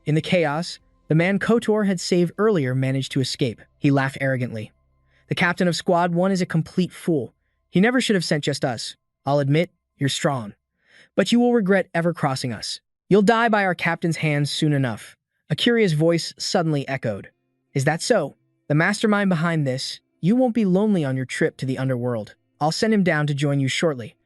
In the chaos, the man Kotor had saved earlier managed to escape. He laughed arrogantly. The captain of Squad 1 is a complete fool. He never should have sent just us. I'll admit, you're strong. But you will regret ever crossing us. You'll die by our captain's hands soon enough. A curious voice suddenly echoed. Is that so? The mastermind behind this, you won't be lonely on your trip to the underworld. I'll send him down to join you shortly.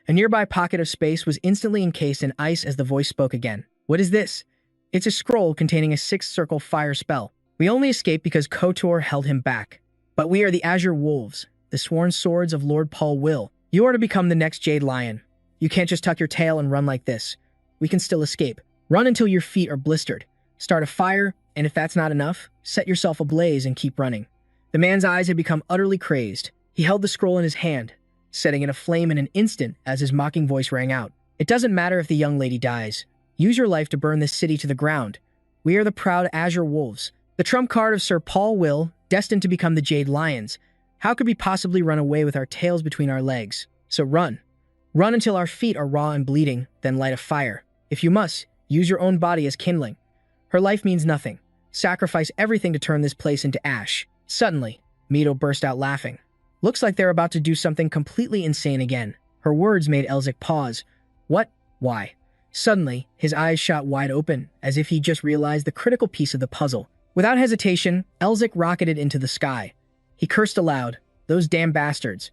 A nearby pocket of space was instantly encased in ice as the voice spoke again. What is this? It's a scroll containing a 6-circle fire spell. We only escaped because Kotor held him back. But we are the Azure Wolves, the sworn swords of Lord Paul Will. You are to become the next Jade Lion. You can't just tuck your tail and run like this. We can still escape. Run until your feet are blistered. Start a fire, and if that's not enough, set yourself ablaze and keep running. The man's eyes had become utterly crazed. He held the scroll in his hand, setting it aflame in an instant as his mocking voice rang out. It doesn't matter if the young lady dies. Use your life to burn this city to the ground. We are the proud Azure Wolves, the trump card of Sir Paul Will, destined to become the Jade Lions. How could we possibly run away with our tails between our legs? So run. Run until our feet are raw and bleeding, then light a fire. If you must, use your own body as kindling. Her life means nothing. Sacrifice everything to turn this place into ash. Suddenly, Mito burst out laughing. Looks like they're about to do something completely insane again. Her words made Elzik pause. What? Why? Suddenly, his eyes shot wide open, as if he just realized the critical piece of the puzzle. Without hesitation, Elzik rocketed into the sky. He cursed aloud. Those damn bastards.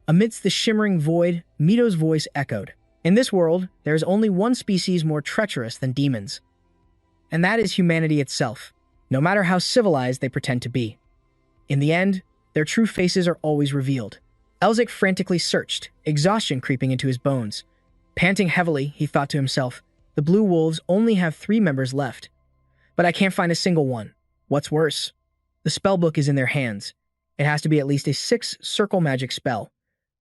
Amidst the shimmering void, Mito's voice echoed. In this world, there is only one species more treacherous than demons. And that is humanity itself, no matter how civilized they pretend to be. In the end, their true faces are always revealed. Elzik frantically searched, exhaustion creeping into his bones. Panting heavily, he thought to himself, the Blue Wolves only have 3 members left. But I can't find a single one. What's worse? The spellbook is in their hands. It has to be at least a 6-circle magic spell.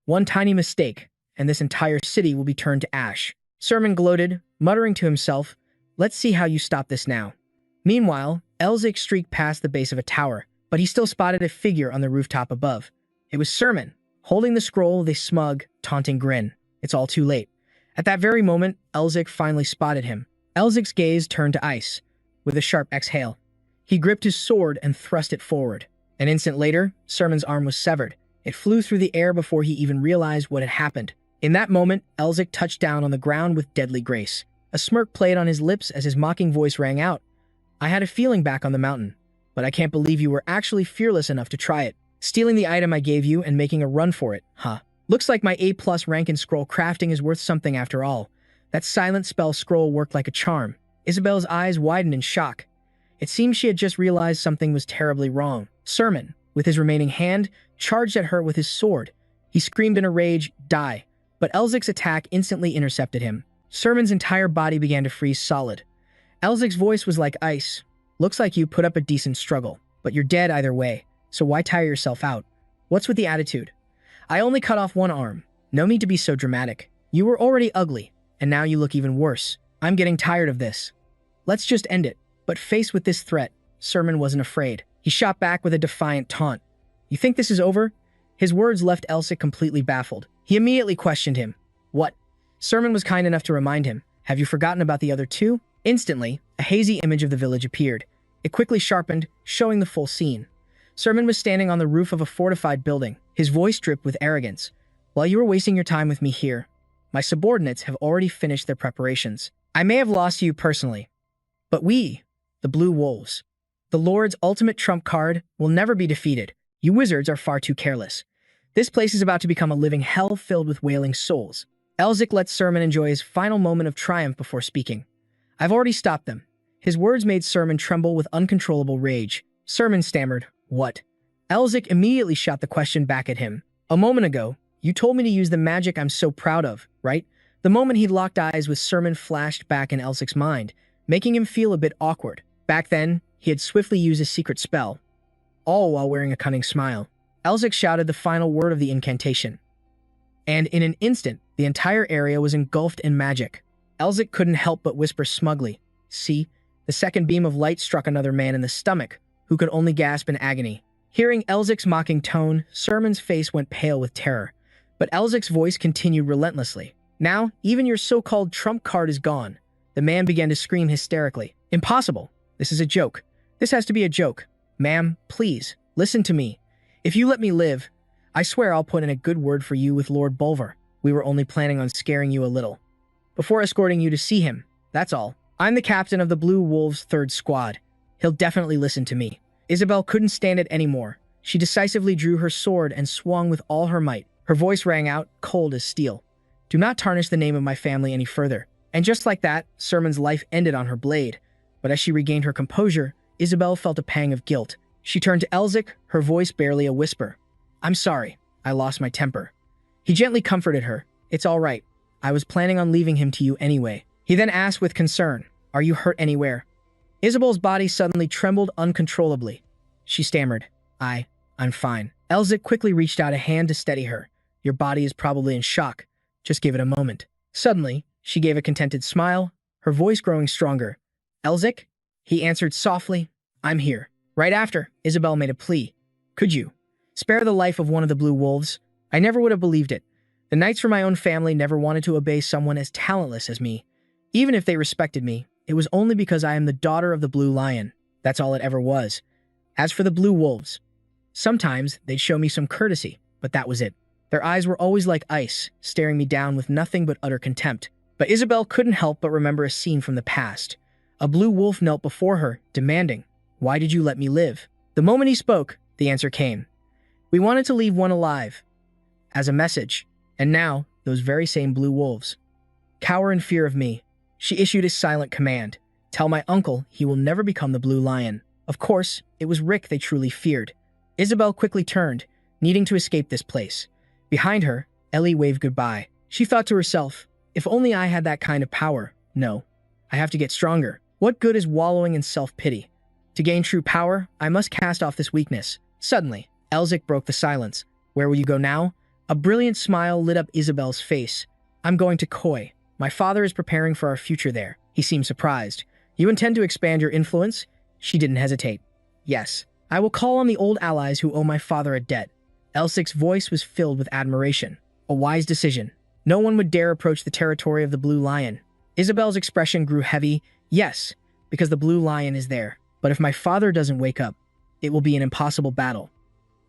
One tiny mistake, and this entire city will be turned to ash. Sermon gloated, muttering to himself, let's see how you stop this now. Meanwhile, Elzik streaked past the base of a tower, but he still spotted a figure on the rooftop above. It was Sermon, holding the scroll with a smug, taunting grin. It's all too late. At that very moment, Elzik finally spotted him. Elzik's gaze turned to ice. With a sharp exhale, he gripped his sword and thrust it forward. An instant later, Sermon's arm was severed. It flew through the air before he even realized what had happened. In that moment, Elzik touched down on the ground with deadly grace. A smirk played on his lips as his mocking voice rang out. I had a feeling back on the mountain, but I can't believe you were actually fearless enough to try it. Stealing the item I gave you and making a run for it, huh? Looks like my A+ rank in scroll crafting is worth something after all. That silent spell scroll worked like a charm. Isabel's eyes widened in shock. It seemed she had just realized something was terribly wrong. Sermon, with his remaining hand, charged at her with his sword. He screamed in a rage, die, but Elzik's attack instantly intercepted him. Sermon's entire body began to freeze solid. Elzik's voice was like ice. Looks like you put up a decent struggle, but you're dead either way, so why tire yourself out? What's with the attitude? I only cut off one arm. No need to be so dramatic. You were already ugly, and now you look even worse. I'm getting tired of this. Let's just end it. But faced with this threat, Sermon wasn't afraid. He shot back with a defiant taunt. You think this is over? His words left Elzik completely baffled. He immediately questioned him. What? Sermon was kind enough to remind him. Have you forgotten about the other 2? Instantly, a hazy image of the village appeared. It quickly sharpened, showing the full scene. Sermon was standing on the roof of a fortified building. His voice dripped with arrogance. While you were wasting your time with me here, my subordinates have already finished their preparations. I may have lost you personally, but we, the Blue Wolves, the Lord's ultimate trump card, will never be defeated. You wizards are far too careless. This place is about to become a living hell filled with wailing souls. Elzik let Sermon enjoy his final moment of triumph before speaking. I've already stopped them. His words made Sermon tremble with uncontrollable rage. Sermon stammered, what? Elzik immediately shot the question back at him. A moment ago, you told me to use the magic I'm so proud of, right? The moment he locked eyes with Sermon flashed back in Elzik's mind, making him feel a bit awkward. Back then, he had swiftly used a secret spell, all while wearing a cunning smile. Elzik shouted the final word of the incantation, and in an instant, the entire area was engulfed in magic. Elzik couldn't help but whisper smugly. See, the second beam of light struck another man in the stomach, who could only gasp in agony. Hearing Elzik's mocking tone, Sermon's face went pale with terror. But Elzik's voice continued relentlessly. Now, even your so-called trump card is gone. The man began to scream hysterically. Impossible. This is a joke. This has to be a joke. Ma'am, please, listen to me. If you let me live, I swear I'll put in a good word for you with Lord Bulver. We were only planning on scaring you a little. Before escorting you to see him, that's all. I'm the captain of the Blue Wolves' 3rd Squad. He'll definitely listen to me. Isabel couldn't stand it anymore. She decisively drew her sword and swung with all her might. Her voice rang out, cold as steel. Do not tarnish the name of my family any further. And just like that, Sermon's life ended on her blade. But as she regained her composure, Isabel felt a pang of guilt. She turned to Elzik, her voice barely a whisper. I'm sorry. I lost my temper. He gently comforted her. It's all right. I was planning on leaving him to you anyway. He then asked with concern, Are you hurt anywhere? Isabel's body suddenly trembled uncontrollably. She stammered, I'm fine. Elzik quickly reached out a hand to steady her. Your body is probably in shock. Just give it a moment. Suddenly, she gave a contented smile, her voice growing stronger. Elzik? He answered softly, I'm here. Right after, Isabel made a plea. Could you spare the life of one of the Blue Wolves? I never would have believed it. The knights from my own family never wanted to obey someone as talentless as me. Even if they respected me, it was only because I am the daughter of the Blue Lion. That's all it ever was. As for the Blue Wolves, sometimes they'd show me some courtesy, but that was it. Their eyes were always like ice, staring me down with nothing but utter contempt. But Isabel couldn't help but remember a scene from the past. A blue wolf knelt before her, demanding, Why did you let me live? The moment he spoke, the answer came. We wanted to leave one alive. As a message. And now, those very same blue wolves cower in fear of me. She issued a silent command. Tell my uncle he will never become the Blue Lion. Of course, it was Rick they truly feared. Isabel quickly turned, needing to escape this place. Behind her, Ellie waved goodbye. She thought to herself, if only I had that kind of power. No, I have to get stronger. What good is wallowing in self-pity? To gain true power, I must cast off this weakness. Suddenly, Elzik broke the silence. Where will you go now? A brilliant smile lit up Isabel's face. I'm going to Koi. My father is preparing for our future there. He seemed surprised. You intend to expand your influence? She didn't hesitate. Yes, I will call on the old allies who owe my father a debt. Elzik's voice was filled with admiration. A wise decision. No one would dare approach the territory of the Blue Lion. Isabel's expression grew heavy. Yes, because the Blue Lion is there. But if my father doesn't wake up, it will be an impossible battle.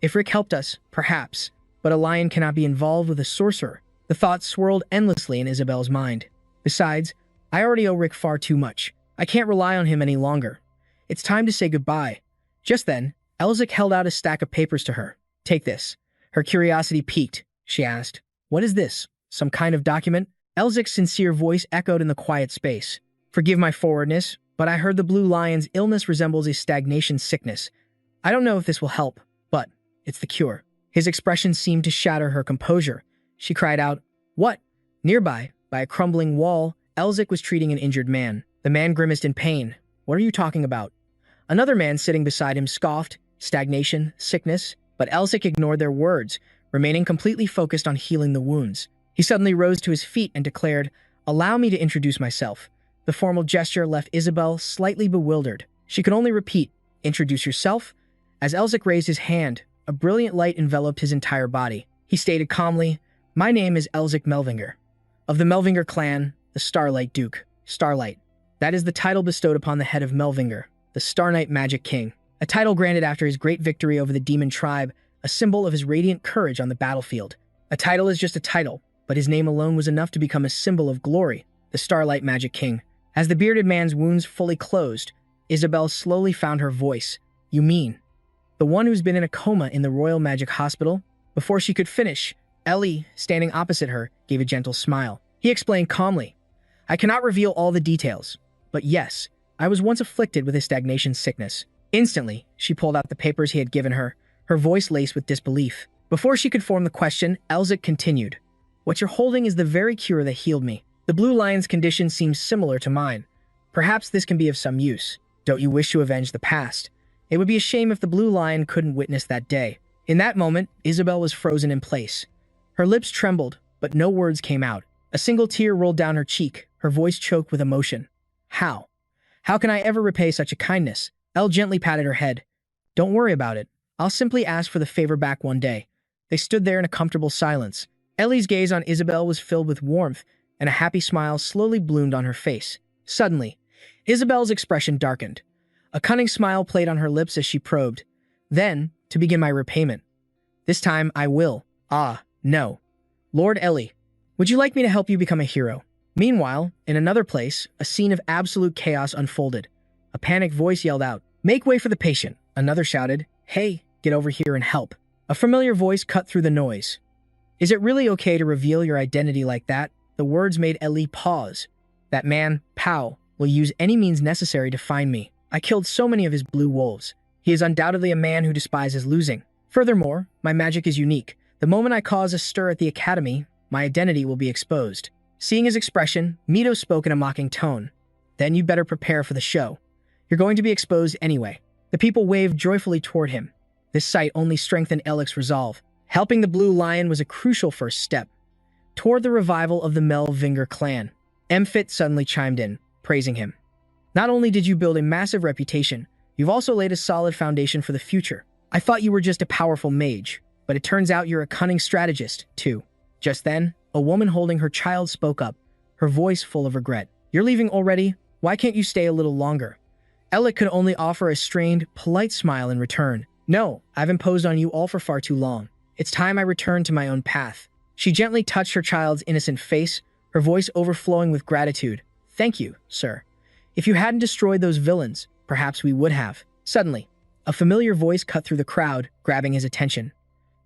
If Rick helped us, perhaps. But a lion cannot be involved with a sorcerer. The thoughts swirled endlessly in Isabel's mind. Besides, I already owe Rick far too much. I can't rely on him any longer. It's time to say goodbye. Just then, Elzik held out a stack of papers to her. Take this. Her curiosity piqued. She asked, What is this? Some kind of document? Elzik's sincere voice echoed in the quiet space. Forgive my forwardness, but I heard the Blue Lion's illness resembles a stagnation sickness. I don't know if this will help, but it's the cure. His expression seemed to shatter her composure. She cried out, What? Nearby, by a crumbling wall, Elzik was treating an injured man. The man grimaced in pain. What are you talking about? Another man sitting beside him scoffed, stagnation, sickness, but Elzik ignored their words, remaining completely focused on healing the wounds. He suddenly rose to his feet and declared, Allow me to introduce myself. The formal gesture left Isabel slightly bewildered. She could only repeat, Introduce yourself? As Elzik raised his hand, a brilliant light enveloped his entire body. He stated calmly, My name is Elzik Melvinger. Of the Melvinger clan, the Starlight Duke. Starlight. That is the title bestowed upon the head of Melvinger, the Star Knight Magic King. A title granted after his great victory over the demon tribe, a symbol of his radiant courage on the battlefield. A title is just a title, but his name alone was enough to become a symbol of glory, the Starlight Magic King. As the bearded man's wounds fully closed, Isabel slowly found her voice. You mean the one who's been in a coma in the Royal Magic Hospital? Before she could finish, Ellie, standing opposite her, gave a gentle smile. He explained calmly, I cannot reveal all the details, but yes, I was once afflicted with a stagnation sickness. Instantly, she pulled out the papers he had given her, her voice laced with disbelief. Before she could form the question, Elzik continued, What you're holding is the very cure that healed me. The Blue Lion's condition seems similar to mine. Perhaps this can be of some use. Don't you wish to avenge the past? It would be a shame if the Blue Lion couldn't witness that day. In that moment, Isabel was frozen in place. Her lips trembled, but no words came out. A single tear rolled down her cheek, her voice choked with emotion. How? How can I ever repay such a kindness? Elle gently patted her head. Don't worry about it. I'll simply ask for the favor back one day. They stood there in a comfortable silence. Ellie's gaze on Isabel was filled with warmth, and a happy smile slowly bloomed on her face. Suddenly, Isabel's expression darkened. A cunning smile played on her lips as she probed. Then, to begin my repayment. This time I will. Ah, no. Lord Ellie, would you like me to help you become a hero? Meanwhile, in another place, a scene of absolute chaos unfolded. A panicked voice yelled out, "Make way for the patient." Another shouted, "Hey, get over here and help." A familiar voice cut through the noise. Is it really okay to reveal your identity like that? The words made Ellie pause. That man, Pow, will use any means necessary to find me. I killed so many of his blue wolves. He is undoubtedly a man who despises losing. Furthermore, my magic is unique. The moment I cause a stir at the academy, my identity will be exposed. Seeing his expression, Mito spoke in a mocking tone. Then you better prepare for the show. You're going to be exposed anyway. The people waved joyfully toward him. This sight only strengthened Ellic's resolve. Helping the Blue Lion was a crucial first step toward the revival of the Melvinger clan. Mfit suddenly chimed in, praising him. Not only did you build a massive reputation, you've also laid a solid foundation for the future. I thought you were just a powerful mage, but it turns out you're a cunning strategist, too. Just then, a woman holding her child spoke up, her voice full of regret. You're leaving already? Why can't you stay a little longer? Ellic could only offer a strained, polite smile in return. No, I've imposed on you all for far too long. It's time I return to my own path. She gently touched her child's innocent face, her voice overflowing with gratitude. Thank you, sir. If you hadn't destroyed those villains, perhaps we would have. Suddenly, a familiar voice cut through the crowd, grabbing his attention.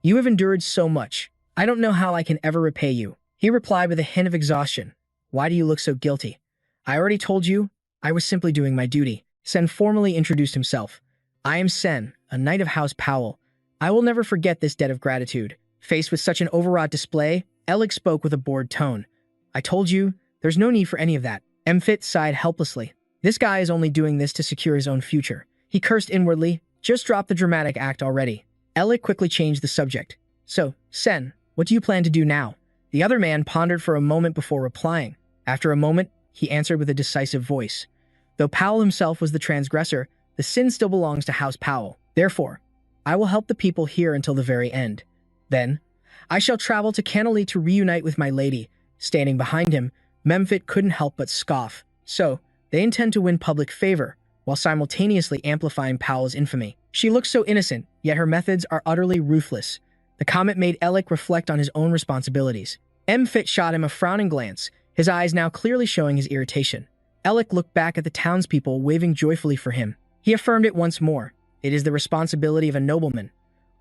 You have endured so much. I don't know how I can ever repay you. He replied with a hint of exhaustion. Why do you look so guilty? I already told you, I was simply doing my duty. Sen formally introduced himself. I am Sen, a knight of House Powell. I will never forget this debt of gratitude. Faced with such an overwrought display, Ellic spoke with a bored tone. I told you, there's no need for any of that. Mfit sighed helplessly. This guy is only doing this to secure his own future. He cursed inwardly. Just drop the dramatic act already. Ellic quickly changed the subject. So, Sen, what do you plan to do now? The other man pondered for a moment before replying. After a moment, he answered with a decisive voice. Though Powell himself was the transgressor, the sin still belongs to House Powell. Therefore, I will help the people here until the very end. Then, I shall travel to Canley to reunite with my lady. Standing behind him, Memphit couldn't help but scoff. So, they intend to win public favor, while simultaneously amplifying Powell's infamy. She looks so innocent, yet her methods are utterly ruthless. The comment made Ellic reflect on his own responsibilities. Mfit shot him a frowning glance, his eyes now clearly showing his irritation. Ellic looked back at the townspeople waving joyfully for him. He affirmed it once more. It is the responsibility of a nobleman.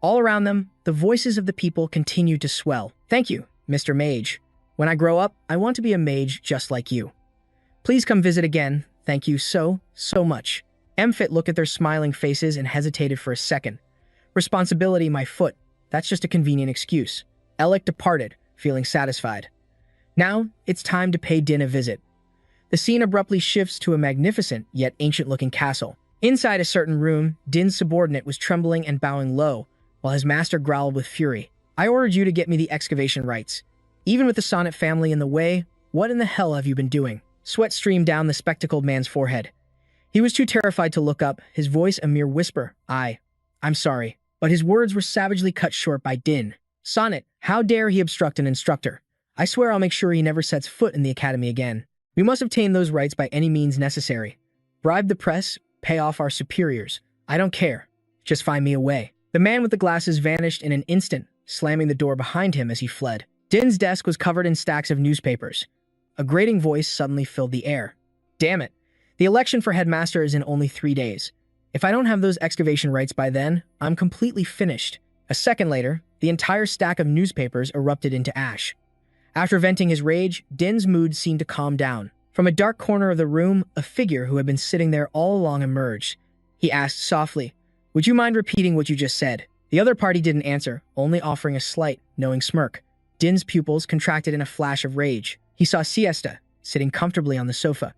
All around them, the voices of the people continued to swell. Thank you, Mr. Mage. When I grow up, I want to be a mage just like you. Please come visit again. Thank you so much. Mfit looked at their smiling faces and hesitated for a second. Responsibility, my foot. That's just a convenient excuse. Ellic departed, feeling satisfied. Now, it's time to pay Din a visit. The scene abruptly shifts to a magnificent, yet ancient-looking castle. Inside a certain room, Din's subordinate was trembling and bowing low, while his master growled with fury. I ordered you to get me the excavation rights. Even with the Sonnet family in the way, what in the hell have you been doing? Sweat streamed down the spectacled man's forehead. He was too terrified to look up, his voice a mere whisper. I'm sorry. But his words were savagely cut short by Din. Sonnet, how dare he obstruct an instructor? I swear I'll make sure he never sets foot in the academy again. We must obtain those rights by any means necessary. Bribe the press, pay off our superiors. I don't care. Just find me a way. The man with the glasses vanished in an instant, slamming the door behind him as he fled. Din's desk was covered in stacks of newspapers. A grating voice suddenly filled the air. Damn it. The election for headmaster is in only 3 days. If I don't have those excavation rights by then, I'm completely finished. A second later, the entire stack of newspapers erupted into ash. After venting his rage, Din's mood seemed to calm down. From a dark corner of the room, a figure who had been sitting there all along emerged. He asked softly, "Would you mind repeating what you just said?" The other party didn't answer, only offering a slight, knowing smirk. Din's pupils contracted in a flash of rage. He saw Siesta, sitting comfortably on the sofa.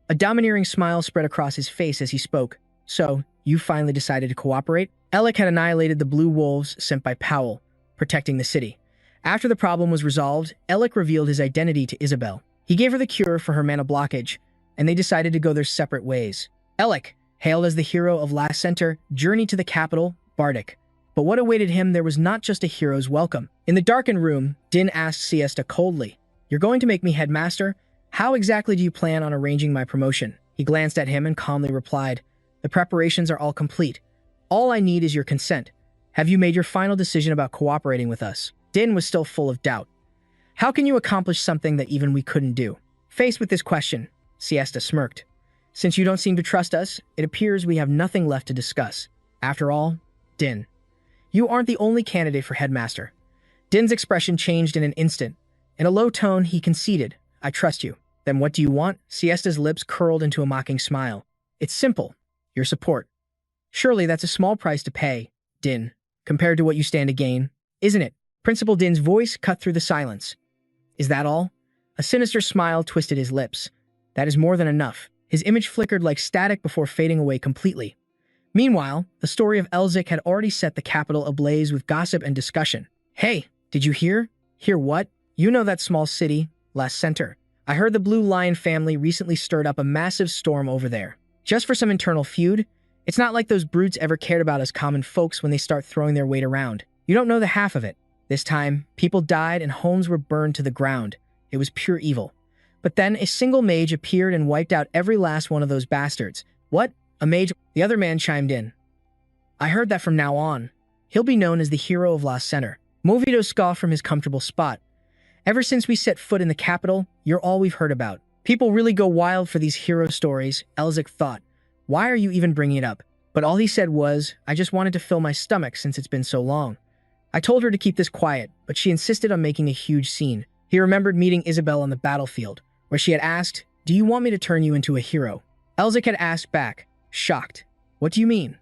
A domineering smile spread across his face as he spoke. So, you finally decided to cooperate? Ellic had annihilated the blue wolves sent by Powell, protecting the city. After the problem was resolved, Ellic revealed his identity to Isabel. He gave her the cure for her mana blockage, and they decided to go their separate ways. Alec, hailed as the hero of Last Center, journeyed to the capital, Bardic. But what awaited him there was not just a hero's welcome. In the darkened room, Din asked Siesta coldly, "You're going to make me headmaster? How exactly do you plan on arranging my promotion?" He glanced at him and calmly replied, "The preparations are all complete. All I need is your consent. Have you made your final decision about cooperating with us?" Din was still full of doubt. "How can you accomplish something that even we couldn't do?" Faced with this question, Siesta smirked. "Since you don't seem to trust us, it appears we have nothing left to discuss. After all, Din, you aren't the only candidate for headmaster." Din's expression changed in an instant. In a low tone, he conceded, "I trust you." "Then what do you want?" Siesta's lips curled into a mocking smile. "It's simple. Your support." "Surely that's a small price to pay, Din, compared to what you stand to gain, isn't it?" Principal Din's voice cut through the silence. "Is that all?" A sinister smile twisted his lips. "That is more than enough." His image flickered like static before fading away completely. Meanwhile, the story of Elzik had already set the capital ablaze with gossip and discussion. "Hey, did you hear?" "Hear what?" "You know that small city, Last Center. I heard the Blue Lion family recently stirred up a massive storm over there. Just for some internal feud? It's not like those brutes ever cared about us common folks when they start throwing their weight around. You don't know the half of it. This time, people died and homes were burned to the ground. It was pure evil. But then a single mage appeared and wiped out every last one of those bastards." "What? A mage?" The other man chimed in. "I heard that from now on, he'll be known as the hero of Last Center." Movito scoffed from his comfortable spot. "Ever since we set foot in the capital, you're all we've heard about. People really go wild for these hero stories," Elzik thought. "Why are you even bringing it up?" But all he said was, "I just wanted to fill my stomach since it's been so long." I told her to keep this quiet, but she insisted on making a huge scene. He remembered meeting Isabel on the battlefield, where she had asked, "Do you want me to turn you into a hero?" Elzik had asked back, shocked, "What do you mean?"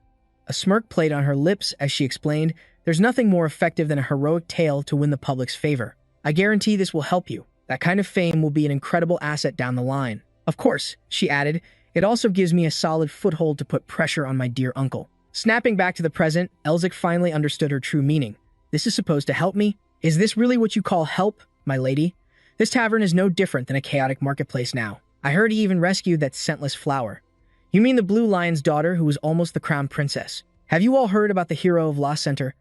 A smirk played on her lips as she explained, "There's nothing more effective than a heroic tale to win the public's favor. I guarantee this will help you. That kind of fame will be an incredible asset down the line. Of course," she added, "it also gives me a solid foothold to put pressure on my dear uncle." Snapping back to the present, Elzik finally understood her true meaning. "This is supposed to help me? Is this really what you call help, my lady? This tavern is no different than a chaotic marketplace now. I heard he even rescued that scentless flower." "You mean the Blue Lion's daughter who was almost the crown princess? Have you all heard about the hero of Lost Center?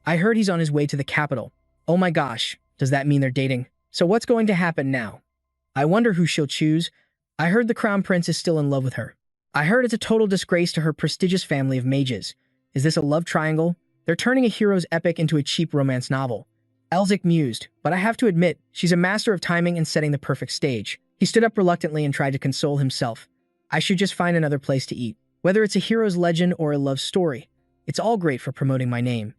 I heard he's on his way to the capital. Oh my gosh, does that mean they're dating? So what's going to happen now? I wonder who she'll choose. I heard the crown prince is still in love with her. I heard it's a total disgrace to her prestigious family of mages. Is this a love triangle? They're turning a hero's epic into a cheap romance novel." Elzik mused, "But I have to admit, she's a master of timing and setting the perfect stage." He stood up reluctantly and tried to console himself. "I should just find another place to eat. Whether it's a hero's legend or a love story, it's all great for promoting my name.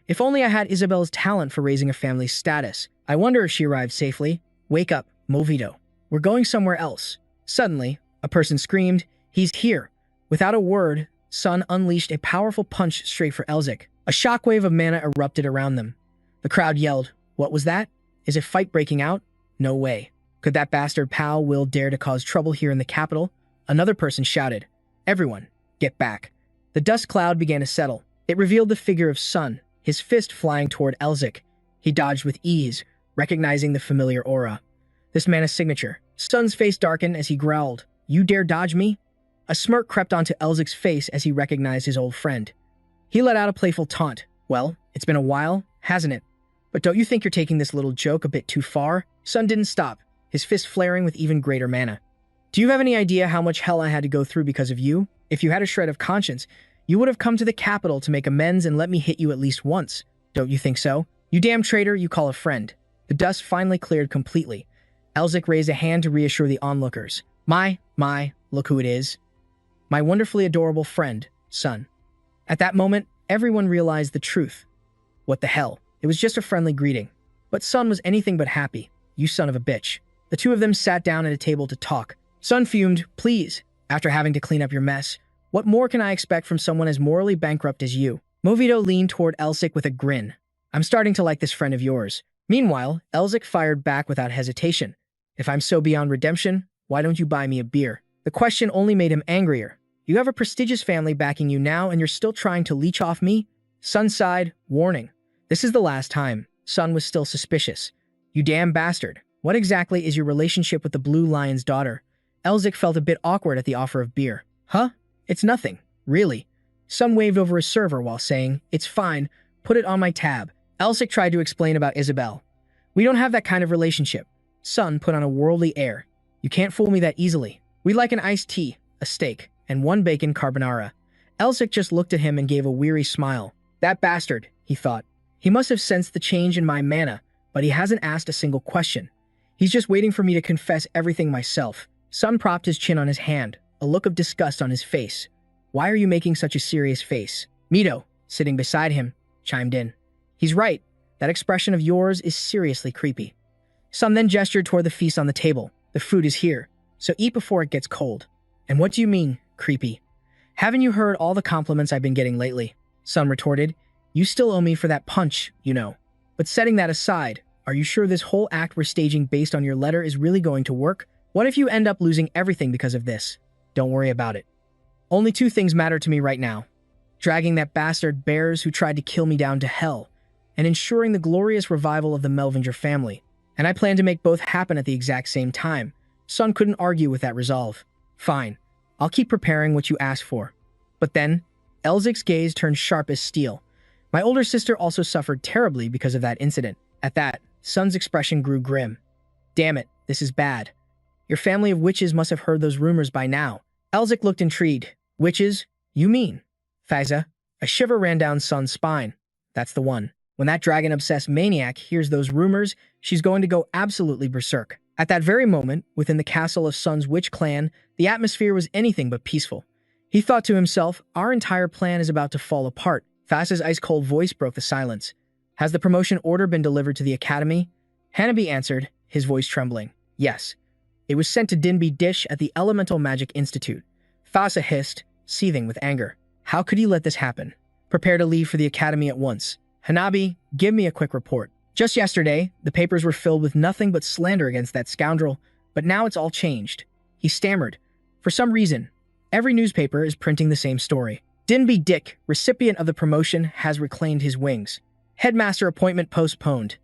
If only I had Isabel's talent for raising a family's status. I wonder if she arrived safely." "Wake up, Movito. We're going somewhere else." Suddenly, a person screamed, "He's here!" Without a word, Sun unleashed a powerful punch straight for Elzik. A shockwave of mana erupted around them. The crowd yelled, "What was that? Is a fight breaking out? No way. Could that bastard Pal Will dare to cause trouble here in the capital?" Another person shouted, "Everyone, get back." The dust cloud began to settle. It revealed the figure of Sun, his fist flying toward Elzik. He dodged with ease, recognizing the familiar aura. This mana's signature. Sun's face darkened as he growled, "You dare dodge me?" A smirk crept onto Elzik's face as he recognized his old friend. He let out a playful taunt. "Well, it's been a while, hasn't it? But don't you think you're taking this little joke a bit too far?" Sun didn't stop, his fist flaring with even greater mana. "Do you have any idea how much hell I had to go through because of you? If you had a shred of conscience, you would have come to the capital to make amends and let me hit you at least once. Don't you think so? You damn traitor you call a friend." The dust finally cleared completely. Elzik raised a hand to reassure the onlookers. My, look who it is. My wonderfully adorable friend, Sun." At that moment, everyone realized the truth. What the hell? It was just a friendly greeting. But Sun was anything but happy. "You son of a bitch." The two of them sat down at a table to talk. Sun fumed, "Please, after having to clean up your mess, what more can I expect from someone as morally bankrupt as you?" Movito leaned toward Elzik with a grin. "I'm starting to like this friend of yours." Meanwhile, Elzik fired back without hesitation. "If I'm so beyond redemption, why don't you buy me a beer?" The question only made him angrier. "You have a prestigious family backing you now and you're still trying to leech off me?" Sun sighed, warning. This is the last time. Sun was still suspicious. "You damn bastard. What exactly is your relationship with the Blue Lion's daughter? Elzik felt a bit awkward at the offer of beer. Huh? It's nothing, really. Sun waved over his server while saying, "It's fine, put it on my tab." Elzik tried to explain about Isabel. "We don't have that kind of relationship." Sun put on a worldly air. "You can't fool me that easily. We'd like an iced tea, a steak, and one bacon carbonara." Elzik just looked at him and gave a weary smile. That bastard, he thought. He must have sensed the change in my mana, but he hasn't asked a single question. He's just waiting for me to confess everything myself. Sun propped his chin on his hand, a look of disgust on his face. "Why are you making such a serious face?" Mito, sitting beside him, chimed in. "He's right. That expression of yours is seriously creepy." Sun then gestured toward the feast on the table. "The food is here, so eat before it gets cold." "And what do you mean, creepy?" "Haven't you heard all the compliments I've been getting lately?" Sun retorted. "You still owe me for that punch, you know. But setting that aside, are you sure this whole act we're staging based on your letter is really going to work? What if you end up losing everything because of this? Don't worry about it. Only two things matter to me right now. Dragging that bastard Bears who tried to kill me down to hell, and ensuring the glorious revival of the Melvinger family. And I plan to make both happen at the exact same time." Sun couldn't argue with that resolve. "Fine. I'll keep preparing what you asked for." But then, Elzik's gaze turned sharp as steel. "My older sister also suffered terribly because of that incident." At that, Sun's expression grew grim. "Damn it, this is bad. Your family of witches must have heard those rumors by now." Elzik looked intrigued. "Witches? You mean?" "Faza." A shiver ran down Sun's spine. "That's the one. When that dragon-obsessed maniac hears those rumors, she's going to go absolutely berserk." At that very moment, within the castle of Sun's witch clan, the atmosphere was anything but peaceful. He thought to himself, our entire plan is about to fall apart. Faza's ice-cold voice broke the silence. "Has the promotion order been delivered to the academy?" Hanabi answered, his voice trembling. "Yes. It was sent to Dinby Dish at the Elemental Magic Institute." Faza hissed, seething with anger. "How could he let this happen? Prepare to leave for the academy at once. Hanabi, give me a quick report." Just yesterday, the papers were filled with nothing but slander against that scoundrel, but now it's all changed. He stammered. For some reason, every newspaper is printing the same story. Dinby Dick, recipient of the promotion, has reclaimed his wings. Headmaster appointment postponed.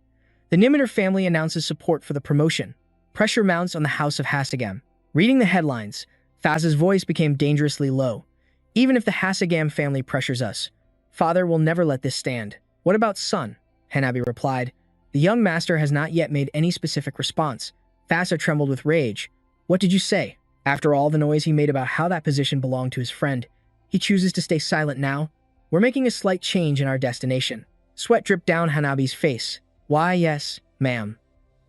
The Nimeter family announces support for the promotion. Pressure mounts on the House of Hasagam. Reading the headlines, Faza's voice became dangerously low. "Even if the Hasagam family pressures us, Father will never let this stand." "What about Sun?" Hanabi replied. "The young master has not yet made any specific response." Faza trembled with rage. "What did you say?" After all the noise he made about how that position belonged to his friend, he chooses to stay silent now? "We're making a slight change in our destination." Sweat dripped down Hanabi's face. "Why, yes, ma'am."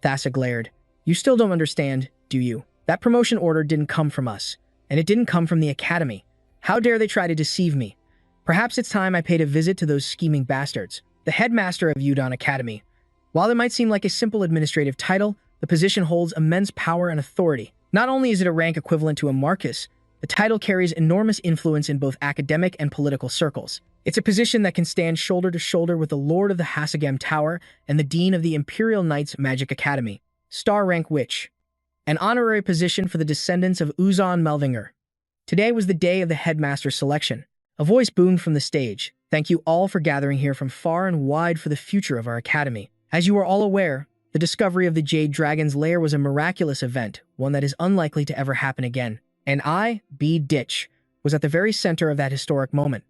Faza glared. "You still don't understand, do you? That promotion order didn't come from us, and it didn't come from the academy. How dare they try to deceive me? Perhaps it's time I paid a visit to those scheming bastards." The headmaster of Udon Academy. While it might seem like a simple administrative title, the position holds immense power and authority. Not only is it a rank equivalent to a Marcus, the title carries enormous influence in both academic and political circles. It's a position that can stand shoulder to shoulder with the Lord of the Hasagam Tower and the Dean of the Imperial Knights Magic Academy. Star Rank Witch. An honorary position for the descendants of Uzon Melvinger. Today was the day of the headmaster selection. A voice boomed from the stage. "Thank you all for gathering here from far and wide for the future of our academy. As you are all aware, the discovery of the Jade Dragon's lair was a miraculous event, one that is unlikely to ever happen again. And I, B. Ditch, was at the very center of that historic moment.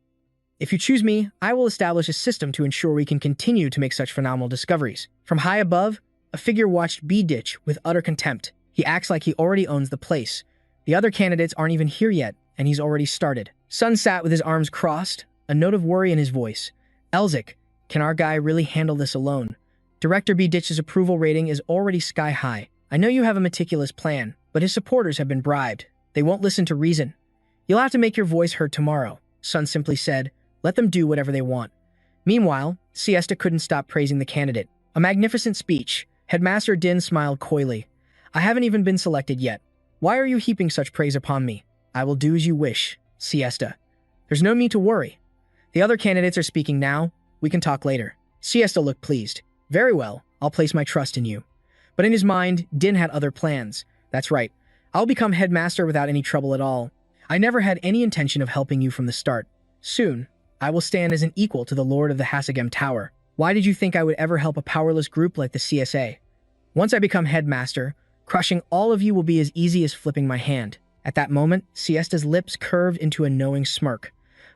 If you choose me, I will establish a system to ensure we can continue to make such phenomenal discoveries." From high above, a figure watched B. Ditch with utter contempt. He acts like he already owns the place. The other candidates aren't even here yet, and he's already started. Sun sat with his arms crossed, a note of worry in his voice. "Elzik, can our guy really handle this alone? Director B. Ditch's approval rating is already sky high. I know you have a meticulous plan, but his supporters have been bribed. They won't listen to reason. You'll have to make your voice heard tomorrow." Sun simply said, "Let them do whatever they want." Meanwhile, Siesta couldn't stop praising the candidate. "A magnificent speech." Headmaster Din smiled coyly. "I haven't even been selected yet. Why are you heaping such praise upon me?" "I will do as you wish, Siesta. There's no need to worry. The other candidates are speaking now. We can talk later." Siesta looked pleased. "Very well, I'll place my trust in you." But in his mind, Din had other plans. "That's right. I'll become headmaster without any trouble at all. I never had any intention of helping you from the start. Soon, I will stand as an equal to the Lord of the Hasagam Tower. Why did you think I would ever help a powerless group like the CSA? Once I become headmaster, crushing all of you will be as easy as flipping my hand." At that moment, Siesta's lips curved into a knowing smirk.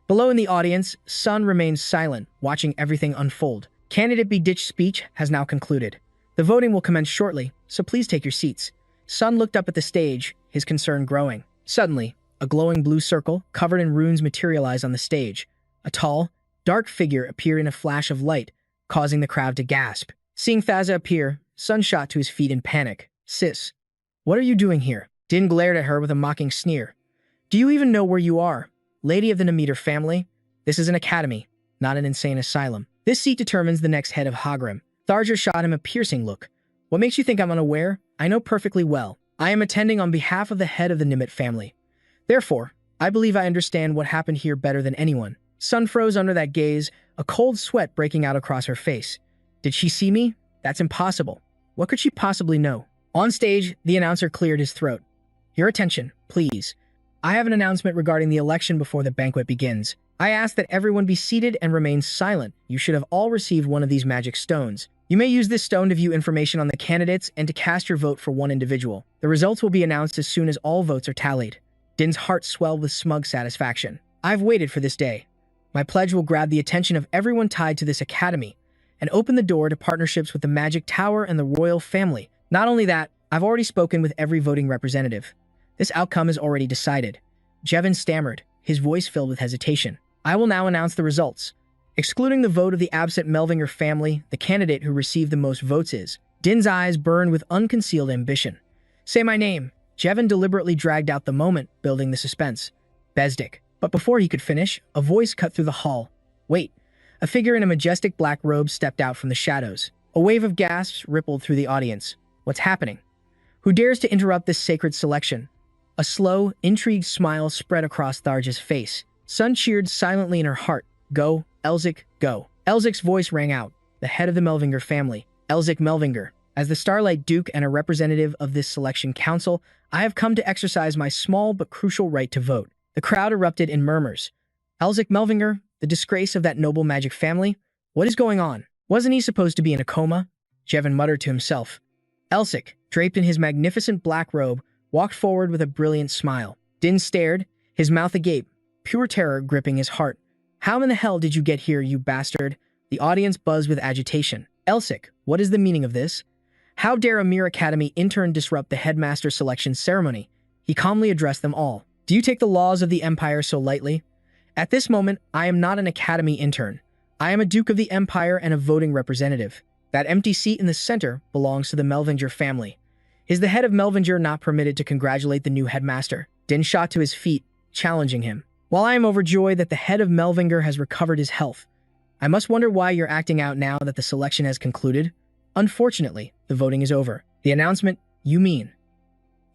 Below in the audience, Sun remains silent, watching everything unfold. Candidate B ditch speech has now concluded. The voting will commence shortly, so please take your seats. Sun looked up at the stage, his concern growing. Suddenly, a glowing blue circle, covered in runes, materialized on the stage. A tall, dark figure appeared in a flash of light, causing the crowd to gasp. Seeing Thaza appear, Sun shot to his feet in panic. "Sis, what are you doing here?" Din glared at her with a mocking sneer. "Do you even know where you are? Lady of the Nameter family? This is an academy, not an insane asylum. This seat determines the next head of Hagrim." Tharja shot him a piercing look. "What makes you think I'm unaware? I know perfectly well. I am attending on behalf of the head of the Nimit family. Therefore, I believe I understand what happened here better than anyone." Sun froze under that gaze, a cold sweat breaking out across her face. Did she see me? That's impossible. What could she possibly know? On stage, the announcer cleared his throat. "Your attention, please. I have an announcement regarding the election before the banquet begins. I ask that everyone be seated and remain silent. You should have all received one of these magic stones. You may use this stone to view information on the candidates and to cast your vote for one individual. The results will be announced as soon as all votes are tallied." Din's heart swelled with smug satisfaction. "I've waited for this day. My pledge will grab the attention of everyone tied to this academy and open the door to partnerships with the Magic Tower and the royal family. Not only that, I've already spoken with every voting representative. This outcome is already decided." Jevin stammered, his voice filled with hesitation. "I will now announce the results. Excluding the vote of the absent Melvinger family, the candidate who received the most votes is..." Din's eyes burned with unconcealed ambition. "Say my name." Jevin deliberately dragged out the moment, building the suspense. "Bezdik." But before he could finish, a voice cut through the hall. "Wait." A figure in a majestic black robe stepped out from the shadows. A wave of gasps rippled through the audience. "What's happening? Who dares to interrupt this sacred selection?" A slow, intrigued smile spread across Tharja's face. Sun cheered silently in her heart. "Go, Elzik, go." Elzik's voice rang out, the head of the Melvinger family. "Elzik Melvinger, as the Starlight Duke and a representative of this selection council, I have come to exercise my small but crucial right to vote." The crowd erupted in murmurs. "Elzik Melvinger, the disgrace of that noble magic family? What is going on? Wasn't he supposed to be in a coma?" Jevin muttered to himself. Elzik, draped in his magnificent black robe, walked forward with a brilliant smile. Din stared, his mouth agape, pure terror gripping his heart. "How in the hell did you get here, you bastard?" The audience buzzed with agitation. "Elzik, what is the meaning of this? How dare a mere academy intern disrupt the headmaster selection ceremony?" He calmly addressed them all. "Do you take the laws of the Empire so lightly? At this moment, I am not an academy intern. I am a Duke of the Empire and a voting representative. That empty seat in the center belongs to the Melvinger family. Is the head of Melvinger not permitted to congratulate the new headmaster?" Din shot to his feet, challenging him. "While I am overjoyed that the head of Melvinger has recovered his health, I must wonder why you're acting out now that the selection has concluded. Unfortunately, the voting is over." "The announcement, you mean?"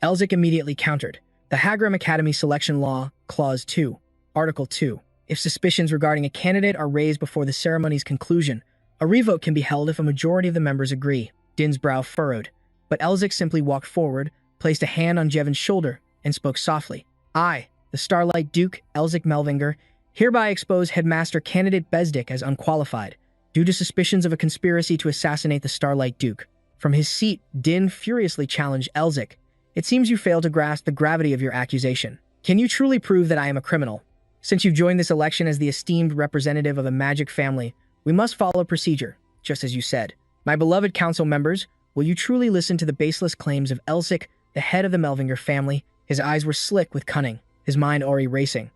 Elzik immediately countered. "The Hagrim Academy Selection Law, Clause 2, Article 2. If suspicions regarding a candidate are raised before the ceremony's conclusion, a revote can be held if a majority of the members agree." Din's brow furrowed, but Elzik simply walked forward, placed a hand on Jevin's shoulder, and spoke softly. "I, the Starlight Duke, Elzik Melvinger, hereby expose Headmaster candidate Bezdik as unqualified, due to suspicions of a conspiracy to assassinate the Starlight Duke." From his seat, Din furiously challenged Elzik. "It seems you fail to grasp the gravity of your accusation. Can you truly prove that I am a criminal? Since you've joined this election as the esteemed representative of a magic family, we must follow procedure, just as you said. My beloved council members, will you truly listen to the baseless claims of Elzik, the head of the Melvinger family?" His eyes were slick with cunning, his mind already racing.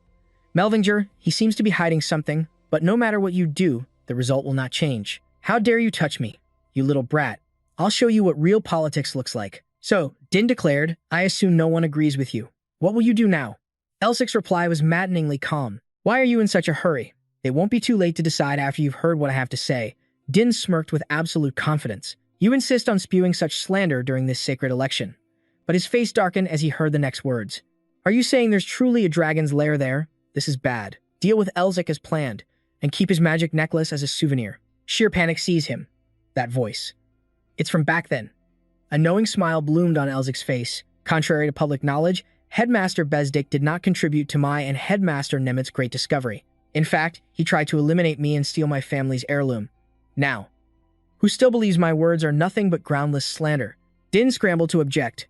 "Melvinger, he seems to be hiding something, but no matter what you do, the result will not change. How dare you touch me, you little brat? I'll show you what real politics looks like." "So," Din declared, "I assume no one agrees with you. What will you do now?" Elzik's reply was maddeningly calm. "Why are you in such a hurry? It won't be too late to decide after you've heard what I have to say." Din smirked with absolute confidence. "You insist on spewing such slander during this sacred election." But his face darkened as he heard the next words. "Are you saying there's truly a dragon's lair there? This is bad. Deal with Elzik as planned, and keep his magic necklace as a souvenir." Sheer panic seized him. That voice. It's from back then. A knowing smile bloomed on Elzik's face. "Contrary to public knowledge, Headmaster Bezdik did not contribute to my and Headmaster Nemit's great discovery. In fact, he tried to eliminate me and steal my family's heirloom. Now, who still believes my words are nothing but groundless slander?" Din scrambled to object.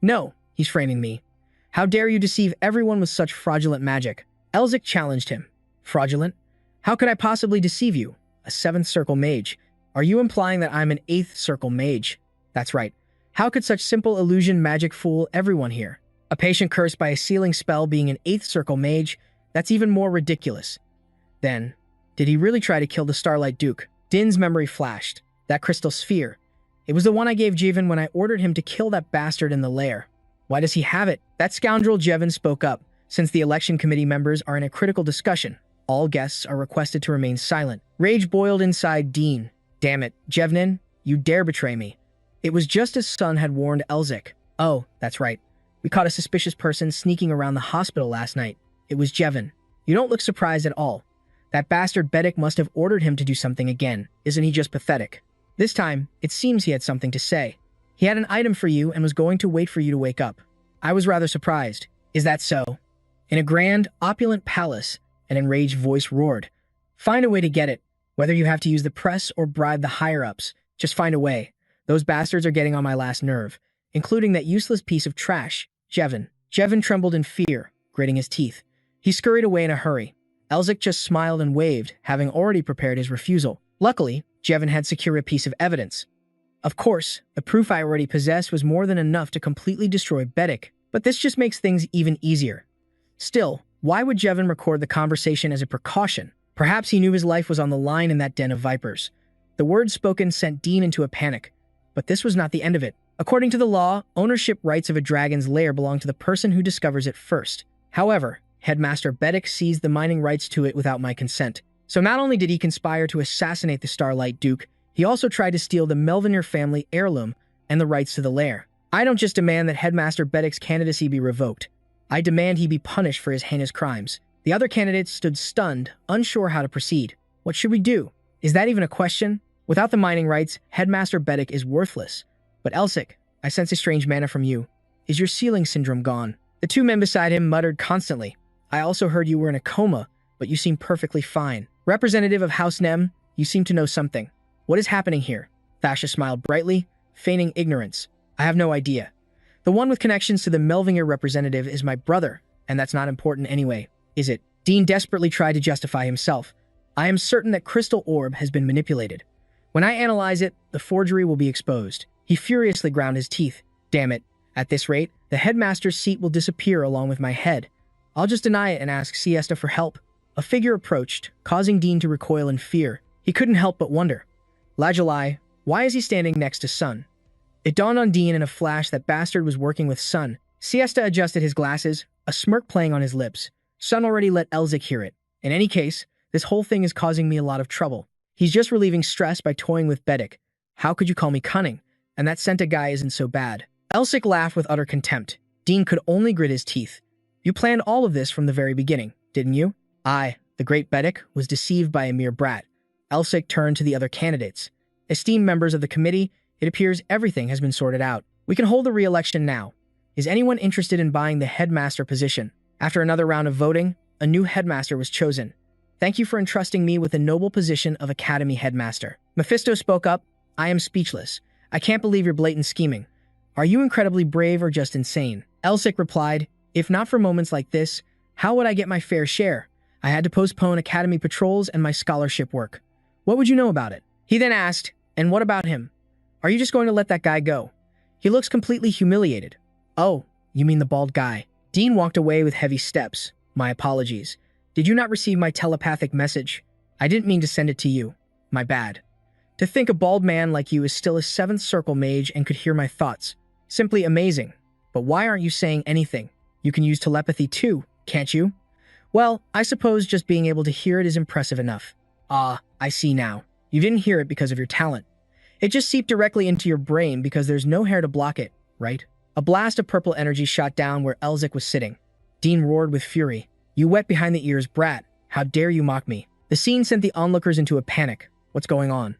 No, he's framing me. How dare you deceive everyone with such fraudulent magic? Elzik challenged him. Fraudulent? How could I possibly deceive you? A 7th circle mage. Are you implying that I'm an 8th circle mage? That's right. How could such simple illusion magic fool everyone here? A patient cursed by a sealing spell being an 8th circle mage? That's even more ridiculous. Then, did he really try to kill the Starlight Duke? Din's memory flashed. That crystal sphere. It was the one I gave Jevin when I ordered him to kill that bastard in the lair. Why does he have it? That scoundrel Jevin spoke up. Since the election committee members are in a critical discussion, all guests are requested to remain silent. Rage boiled inside Dean. Damn it, Jevnin, you dare betray me. It was just as Sun had warned Elzik. Oh, that's right. We caught a suspicious person sneaking around the hospital last night. It was Jevin. You don't look surprised at all. That bastard Bedik must have ordered him to do something again. Isn't he just pathetic? This time, it seems he had something to say. He had an item for you and was going to wait for you to wake up. I was rather surprised. Is that so? In a grand, opulent palace, an enraged voice roared. Find a way to get it. Whether you have to use the press or bribe the higher-ups, just find a way. Those bastards are getting on my last nerve, including that useless piece of trash, Jevin. Jevin trembled in fear, gritting his teeth. He scurried away in a hurry. Elzik just smiled and waved, having already prepared his refusal. Luckily, Jevin had secured a piece of evidence. Of course, the proof I already possessed was more than enough to completely destroy Bedik, but this just makes things even easier. Still, why would Jevin record the conversation as a precaution? Perhaps he knew his life was on the line in that den of vipers. The words spoken sent Dean into a panic. But this was not the end of it. According to the law, ownership rights of a dragon's lair belong to the person who discovers it first. However, Headmaster Bedik seized the mining rights to it without my consent. So not only did he conspire to assassinate the Starlight Duke, he also tried to steal the Melvenir family heirloom and the rights to the lair. I don't just demand that Headmaster Bedik's candidacy be revoked. I demand he be punished for his heinous crimes. The other candidates stood stunned, unsure how to proceed. What should we do? Is that even a question? Without the mining rights, Headmaster Bedik is worthless. But Elzik, I sense a strange mana from you. Is your sealing syndrome gone? The two men beside him muttered constantly. I also heard you were in a coma, but you seem perfectly fine. Representative of House Nem, you seem to know something. What is happening here? Thasha smiled brightly, feigning ignorance. I have no idea. The one with connections to the Melvinger representative is my brother, and that's not important anyway, is it? Dean desperately tried to justify himself. I am certain that Crystal Orb has been manipulated. When I analyze it, the forgery will be exposed. He furiously ground his teeth. Damn it. At this rate, the headmaster's seat will disappear along with my head. I'll just deny it and ask Siesta for help. A figure approached, causing Dean to recoil in fear. He couldn't help but wonder. Lajulai, why is he standing next to Sun? It dawned on Dean in a flash that Bastard was working with Sun. Siesta adjusted his glasses, a smirk playing on his lips. Sun already let Elzik hear it. In any case, this whole thing is causing me a lot of trouble. He's just relieving stress by toying with Bedik. How could you call me cunning? And that Senta guy isn't so bad. Elzik laughed with utter contempt. Dean could only grit his teeth. You planned all of this from the very beginning, didn't you? I, the great Bedik, was deceived by a mere brat. Elzik turned to the other candidates. Esteemed members of the committee, it appears everything has been sorted out. We can hold the re-election now. Is anyone interested in buying the headmaster position? After another round of voting, a new headmaster was chosen. Thank you for entrusting me with the noble position of Academy Headmaster. Mephisto spoke up. I am speechless. I can't believe your blatant scheming. Are you incredibly brave or just insane? Elzik replied, if not for moments like this, how would I get my fair share? I had to postpone academy patrols and my scholarship work. What would you know about it? He then asked, and what about him? Are you just going to let that guy go? He looks completely humiliated. Oh, you mean the bald guy. Dean walked away with heavy steps. My apologies. Did you not receive my telepathic message? I didn't mean to send it to you. My bad. To think a bald man like you is still a 7th circle mage and could hear my thoughts. Simply amazing. But why aren't you saying anything? You can use telepathy too, can't you? Well, I suppose just being able to hear it is impressive enough. Ah, I see now. You didn't hear it because of your talent. It just seeped directly into your brain because there's no hair to block it, right? A blast of purple energy shot down where Elzik was sitting. Dean roared with fury. You wet behind the ears, brat. How dare you mock me? The scene sent the onlookers into a panic. What's going on?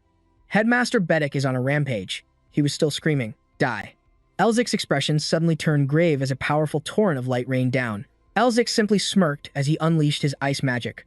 Headmaster Bedik is on a rampage. He was still screaming, die. Elzik's expression suddenly turned grave as a powerful torrent of light rained down. Elzik simply smirked as he unleashed his ice magic.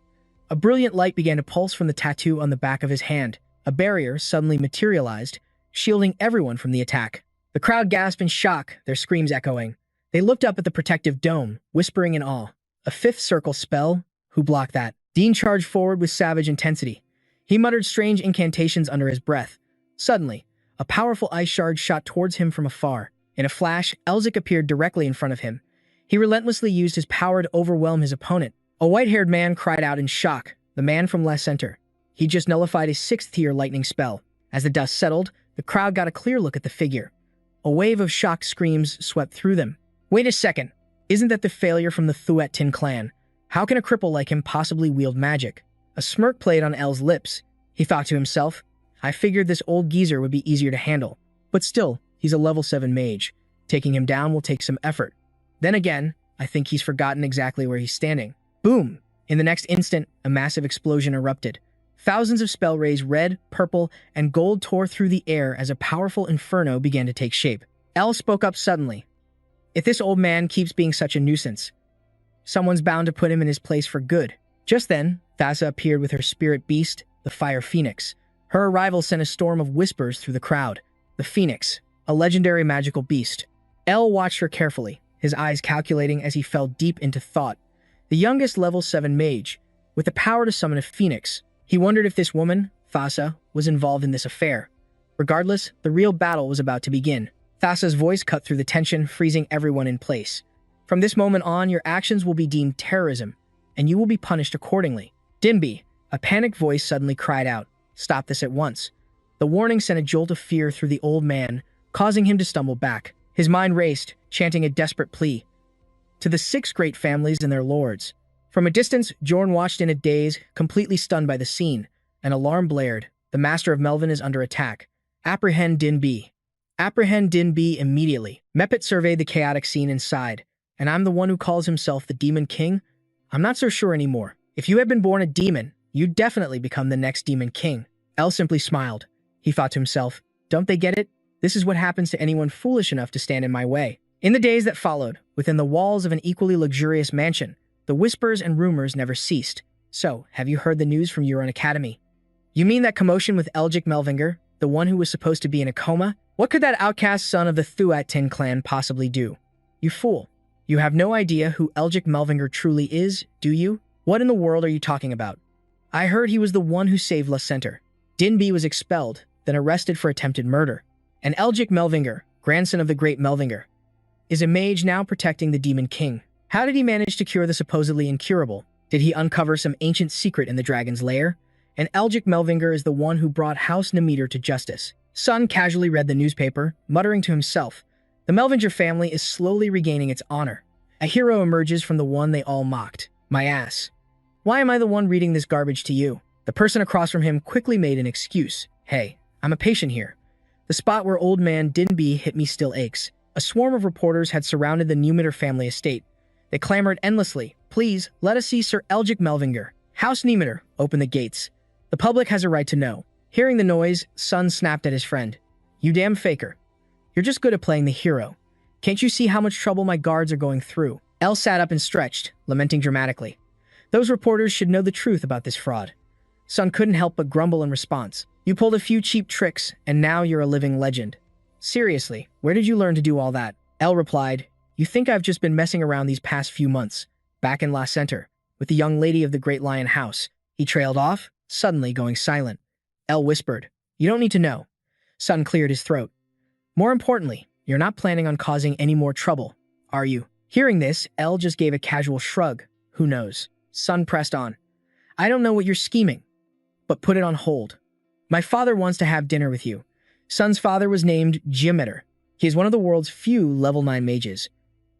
A brilliant light began to pulse from the tattoo on the back of his hand. A barrier suddenly materialized, shielding everyone from the attack. The crowd gasped in shock, their screams echoing. They looked up at the protective dome, whispering in awe. A fifth circle spell? Who blocked that? Dean charged forward with savage intensity. He muttered strange incantations under his breath. Suddenly, a powerful ice shard shot towards him from afar. In a flash, Elzik appeared directly in front of him. He relentlessly used his power to overwhelm his opponent. A white-haired man cried out in shock, the man from last center. He just nullified his sixth-tier lightning spell. As the dust settled, the crowd got a clear look at the figure. A wave of shocked screams swept through them. Wait a second. Isn't that the failure from the Thuat-Tin clan? How can a cripple like him possibly wield magic? A smirk played on El's lips. He thought to himself, I figured this old geezer would be easier to handle. But still, he's a level 7 mage. Taking him down will take some effort. Then again, I think he's forgotten exactly where he's standing. Boom! In the next instant, a massive explosion erupted. Thousands of spell rays, red, purple, and gold tore through the air as a powerful inferno began to take shape. El spoke up suddenly. If this old man keeps being such a nuisance, someone's bound to put him in his place for good. Just then, Thassa appeared with her spirit beast, the Fire Phoenix. Her arrival sent a storm of whispers through the crowd. The Phoenix, a legendary magical beast. El watched her carefully, his eyes calculating as he fell deep into thought. The youngest level 7 mage, with the power to summon a phoenix. He wondered if this woman, Thassa, was involved in this affair. Regardless, the real battle was about to begin. Thassa's voice cut through the tension, freezing everyone in place. From this moment on, your actions will be deemed terrorism, and you will be punished accordingly. Dinby, a panicked voice suddenly cried out, stop this at once. The warning sent a jolt of fear through the old man, causing him to stumble back. His mind raced, chanting a desperate plea. To the 6 great families and their lords. From a distance, Jorn watched in a daze, completely stunned by the scene. An alarm blared. The master of Melvin is under attack. Apprehend Dinby. Apprehend Dinby immediately. Mepet surveyed the chaotic scene inside. And I'm the one who calls himself the Demon King? I'm not so sure anymore. If you had been born a demon, you'd definitely become the next Demon King. El simply smiled. He thought to himself, don't they get it? This is what happens to anyone foolish enough to stand in my way. In the days that followed, within the walls of an equally luxurious mansion, the whispers and rumors never ceased. So, have you heard the news from your own academy? You mean that commotion with Elgic Melvinger, the one who was supposed to be in a coma? What could that outcast son of the Thuat-Tin clan possibly do? You fool. You have no idea who Elgic Melvinger truly is, do you? What in the world are you talking about? I heard he was the one who saved La Center. Dinby was expelled, then arrested for attempted murder. And Elgic Melvinger, grandson of the great Melvinger, is a mage now protecting the Demon King. How did he manage to cure the supposedly incurable? Did he uncover some ancient secret in the dragon's lair? And Elgic Melvinger is the one who brought House Nemeter to justice. Sun casually read the newspaper, muttering to himself, the Melvinger family is slowly regaining its honor. A hero emerges from the one they all mocked. My ass. Why am I the one reading this garbage to you? The person across from him quickly made an excuse. Hey, I'm a patient here. The spot where old man Dinby hit me still aches. A swarm of reporters had surrounded the Nemeter family estate. They clamored endlessly, please, let us see Sir Elgic Melvinger. House Nemeter, open the gates. The public has a right to know. Hearing the noise, Sun snapped at his friend. You damn faker. You're just good at playing the hero. Can't you see how much trouble my guards are going through? El sat up and stretched, lamenting dramatically. Those reporters should know the truth about this fraud. Sun couldn't help but grumble in response. You pulled a few cheap tricks, and now you're a living legend. Seriously, where did you learn to do all that? El replied, you think I've just been messing around these past few months, back in La Center, with the young lady of the Great Lion House. He trailed off, suddenly going silent. El whispered, you don't need to know. Sun cleared his throat. More importantly, you're not planning on causing any more trouble, are you? Hearing this, El just gave a casual shrug. Who knows? Sun pressed on. I don't know what you're scheming, but put it on hold. My father wants to have dinner with you. Sun's father was named Geometer. He is one of the world's few level 9 mages,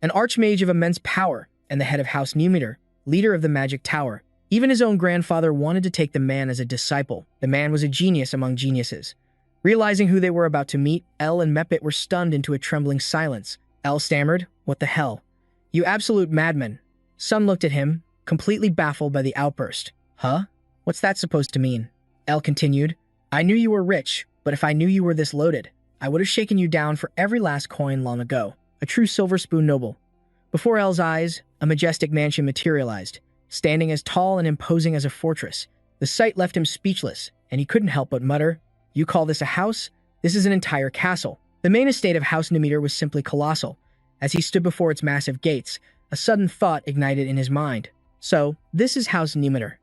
an archmage of immense power and the head of House Nemeter, leader of the Magic Tower. Even his own grandfather wanted to take the man as a disciple. The man was a genius among geniuses. Realizing who they were about to meet, El and Mepet were stunned into a trembling silence. El stammered, what the hell? You absolute madman. Sun looked at him, completely baffled by the outburst. Huh? What's that supposed to mean? El continued, I knew you were rich, but if I knew you were this loaded, I would have shaken you down for every last coin long ago. A true silver spoon noble. Before El's eyes, a majestic mansion materialized, standing as tall and imposing as a fortress. The sight left him speechless, and he couldn't help but mutter, you call this a house? This is an entire castle. The main estate of House Nimeter was simply colossal. As he stood before its massive gates, a sudden thought ignited in his mind. So, this is House Nimeter.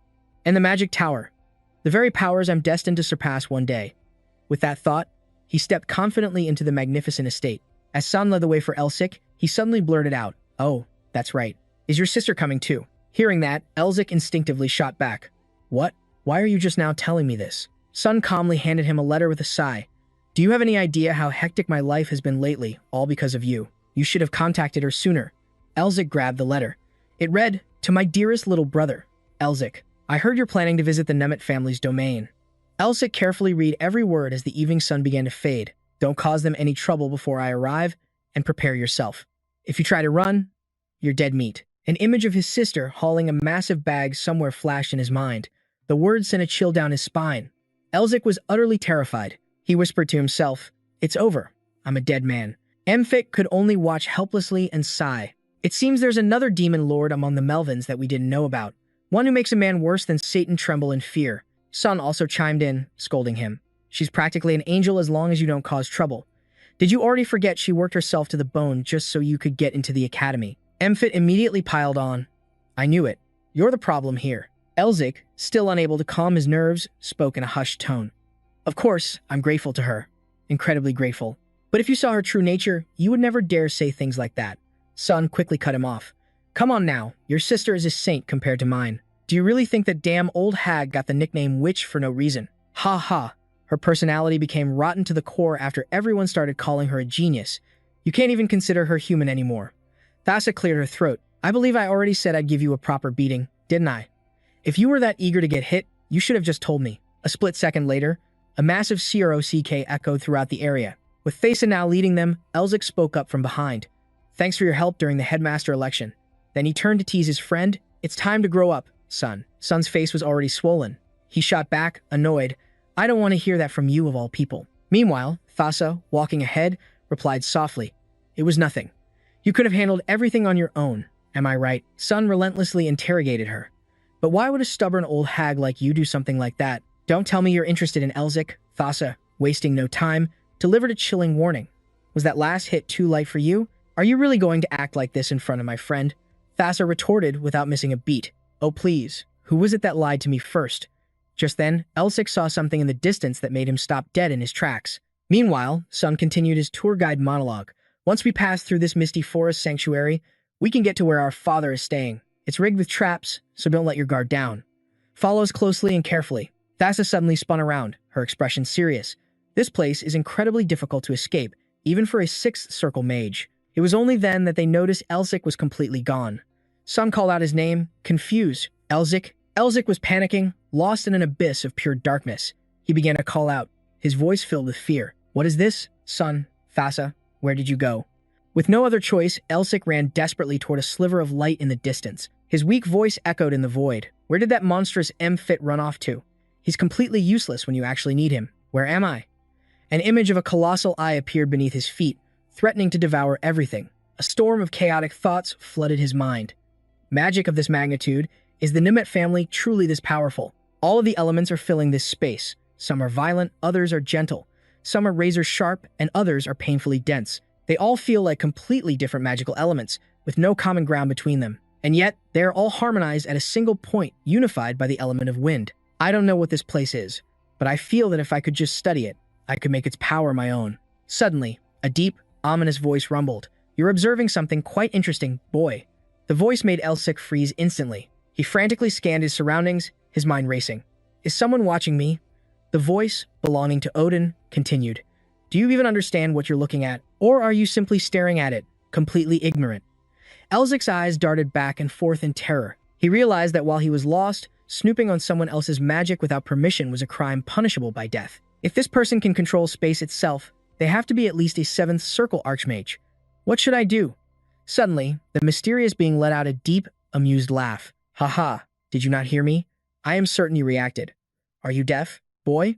And the Magic Tower. The very powers I'm destined to surpass one day. With that thought, he stepped confidently into the magnificent estate. As Sun led the way for Elsic, he suddenly blurted out, "Oh, that's right. Is your sister coming too?" Hearing that, Elsic instinctively shot back. "What? Why are you just now telling me this?" Sun calmly handed him a letter with a sigh. "Do you have any idea how hectic my life has been lately, all because of you? You should have contacted her sooner." Elsic grabbed the letter. It read, "To my dearest little brother, Elsic, I heard you're planning to visit the Nemet family's domain." Elsic carefully read every word as the evening sun began to fade. "Don't cause them any trouble before I arrive, and prepare yourself. If you try to run, you're dead meat." An image of his sister hauling a massive bag somewhere flashed in his mind. The words sent a chill down his spine. Elsic was utterly terrified. He whispered to himself, "It's over. I'm a dead man." Amphic could only watch helplessly and sigh. It seems there's another demon lord among the Melvins that we didn't know about. One who makes a man worse than Satan tremble in fear. Sun also chimed in, scolding him. "She's practically an angel as long as you don't cause trouble. Did you already forget she worked herself to the bone just so you could get into the academy?" Amphic immediately piled on. "I knew it. You're the problem here." Elsic, still unable to calm his nerves, spoke in a hushed tone. "Of course, I'm grateful to her. Incredibly grateful. But if you saw her true nature, you would never dare say things like that." Sun quickly cut him off. "Come on now, your sister is a saint compared to mine. Do you really think that damn old hag got the nickname witch for no reason? Ha ha." Her personality became rotten to the core after everyone started calling her a genius. You can't even consider her human anymore. Thassa cleared her throat. "I believe I already said I'd give you a proper beating, didn't I? If you were that eager to get hit, you should have just told me." A split second later, a massive CROCK echoed throughout the area. With Thassa now leading them, Elsic spoke up from behind. "Thanks for your help during the headmaster election." Then he turned to tease his friend. "It's time to grow up, son." Sun's face was already swollen. He shot back, annoyed. "I don't want to hear that from you of all people." Meanwhile, Thassa, walking ahead, replied softly, "It was nothing. You could have handled everything on your own, am I right?" Sun relentlessly interrogated her. "But why would a stubborn old hag like you do something like that? Don't tell me you're interested in Elsic." Thassa, wasting no time, delivered a chilling warning. "Was that last hit too light for you? Are you really going to act like this in front of my friend?" Thassa retorted without missing a beat. "Oh please, who was it that lied to me first?" Just then, Elsic saw something in the distance that made him stop dead in his tracks. Meanwhile, Sun continued his tour guide monologue. "Once we pass through this misty forest sanctuary, we can get to where our father is staying. It's rigged with traps, so don't let your guard down. Follow us closely and carefully." Thassa suddenly spun around, her expression serious. This place is incredibly difficult to escape, even for a sixth circle mage. It was only then that they noticed Elsic was completely gone. Sun called out his name, confused. "Elsic?" Elsic was panicking, lost in an abyss of pure darkness. He began to call out, his voice filled with fear. "What is this? Sun, Thassa, where did you go?" With no other choice, Elsic ran desperately toward a sliver of light in the distance. His weak voice echoed in the void. "Where did that monstrous M-Fit run off to? He's completely useless when you actually need him. Where am I?" An image of a colossal eye appeared beneath his feet, threatening to devour everything. A storm of chaotic thoughts flooded his mind. Magic of this magnitude. Is the Nemet family truly this powerful? All of the elements are filling this space. Some are violent, others are gentle. Some are razor sharp, and others are painfully dense. They all feel like completely different magical elements, with no common ground between them. And yet, they are all harmonized at a single point, unified by the element of wind. I don't know what this place is, but I feel that if I could just study it, I could make its power my own. Suddenly, a deep, ominous voice rumbled. "You're observing something quite interesting, boy." The voice made Elsic freeze instantly. He frantically scanned his surroundings, his mind racing. "Is someone watching me?" The voice, belonging to Odin, continued. "Do you even understand what you're looking at? Or are you simply staring at it, completely ignorant?" Elzic's eyes darted back and forth in terror. He realized that while he was lost, snooping on someone else's magic without permission was a crime punishable by death. If this person can control space itself, they have to be at least a seventh circle archmage. What should I do? Suddenly, the mysterious being let out a deep, amused laugh. "Haha, did you not hear me? I am certain you reacted. Are you deaf, boy?"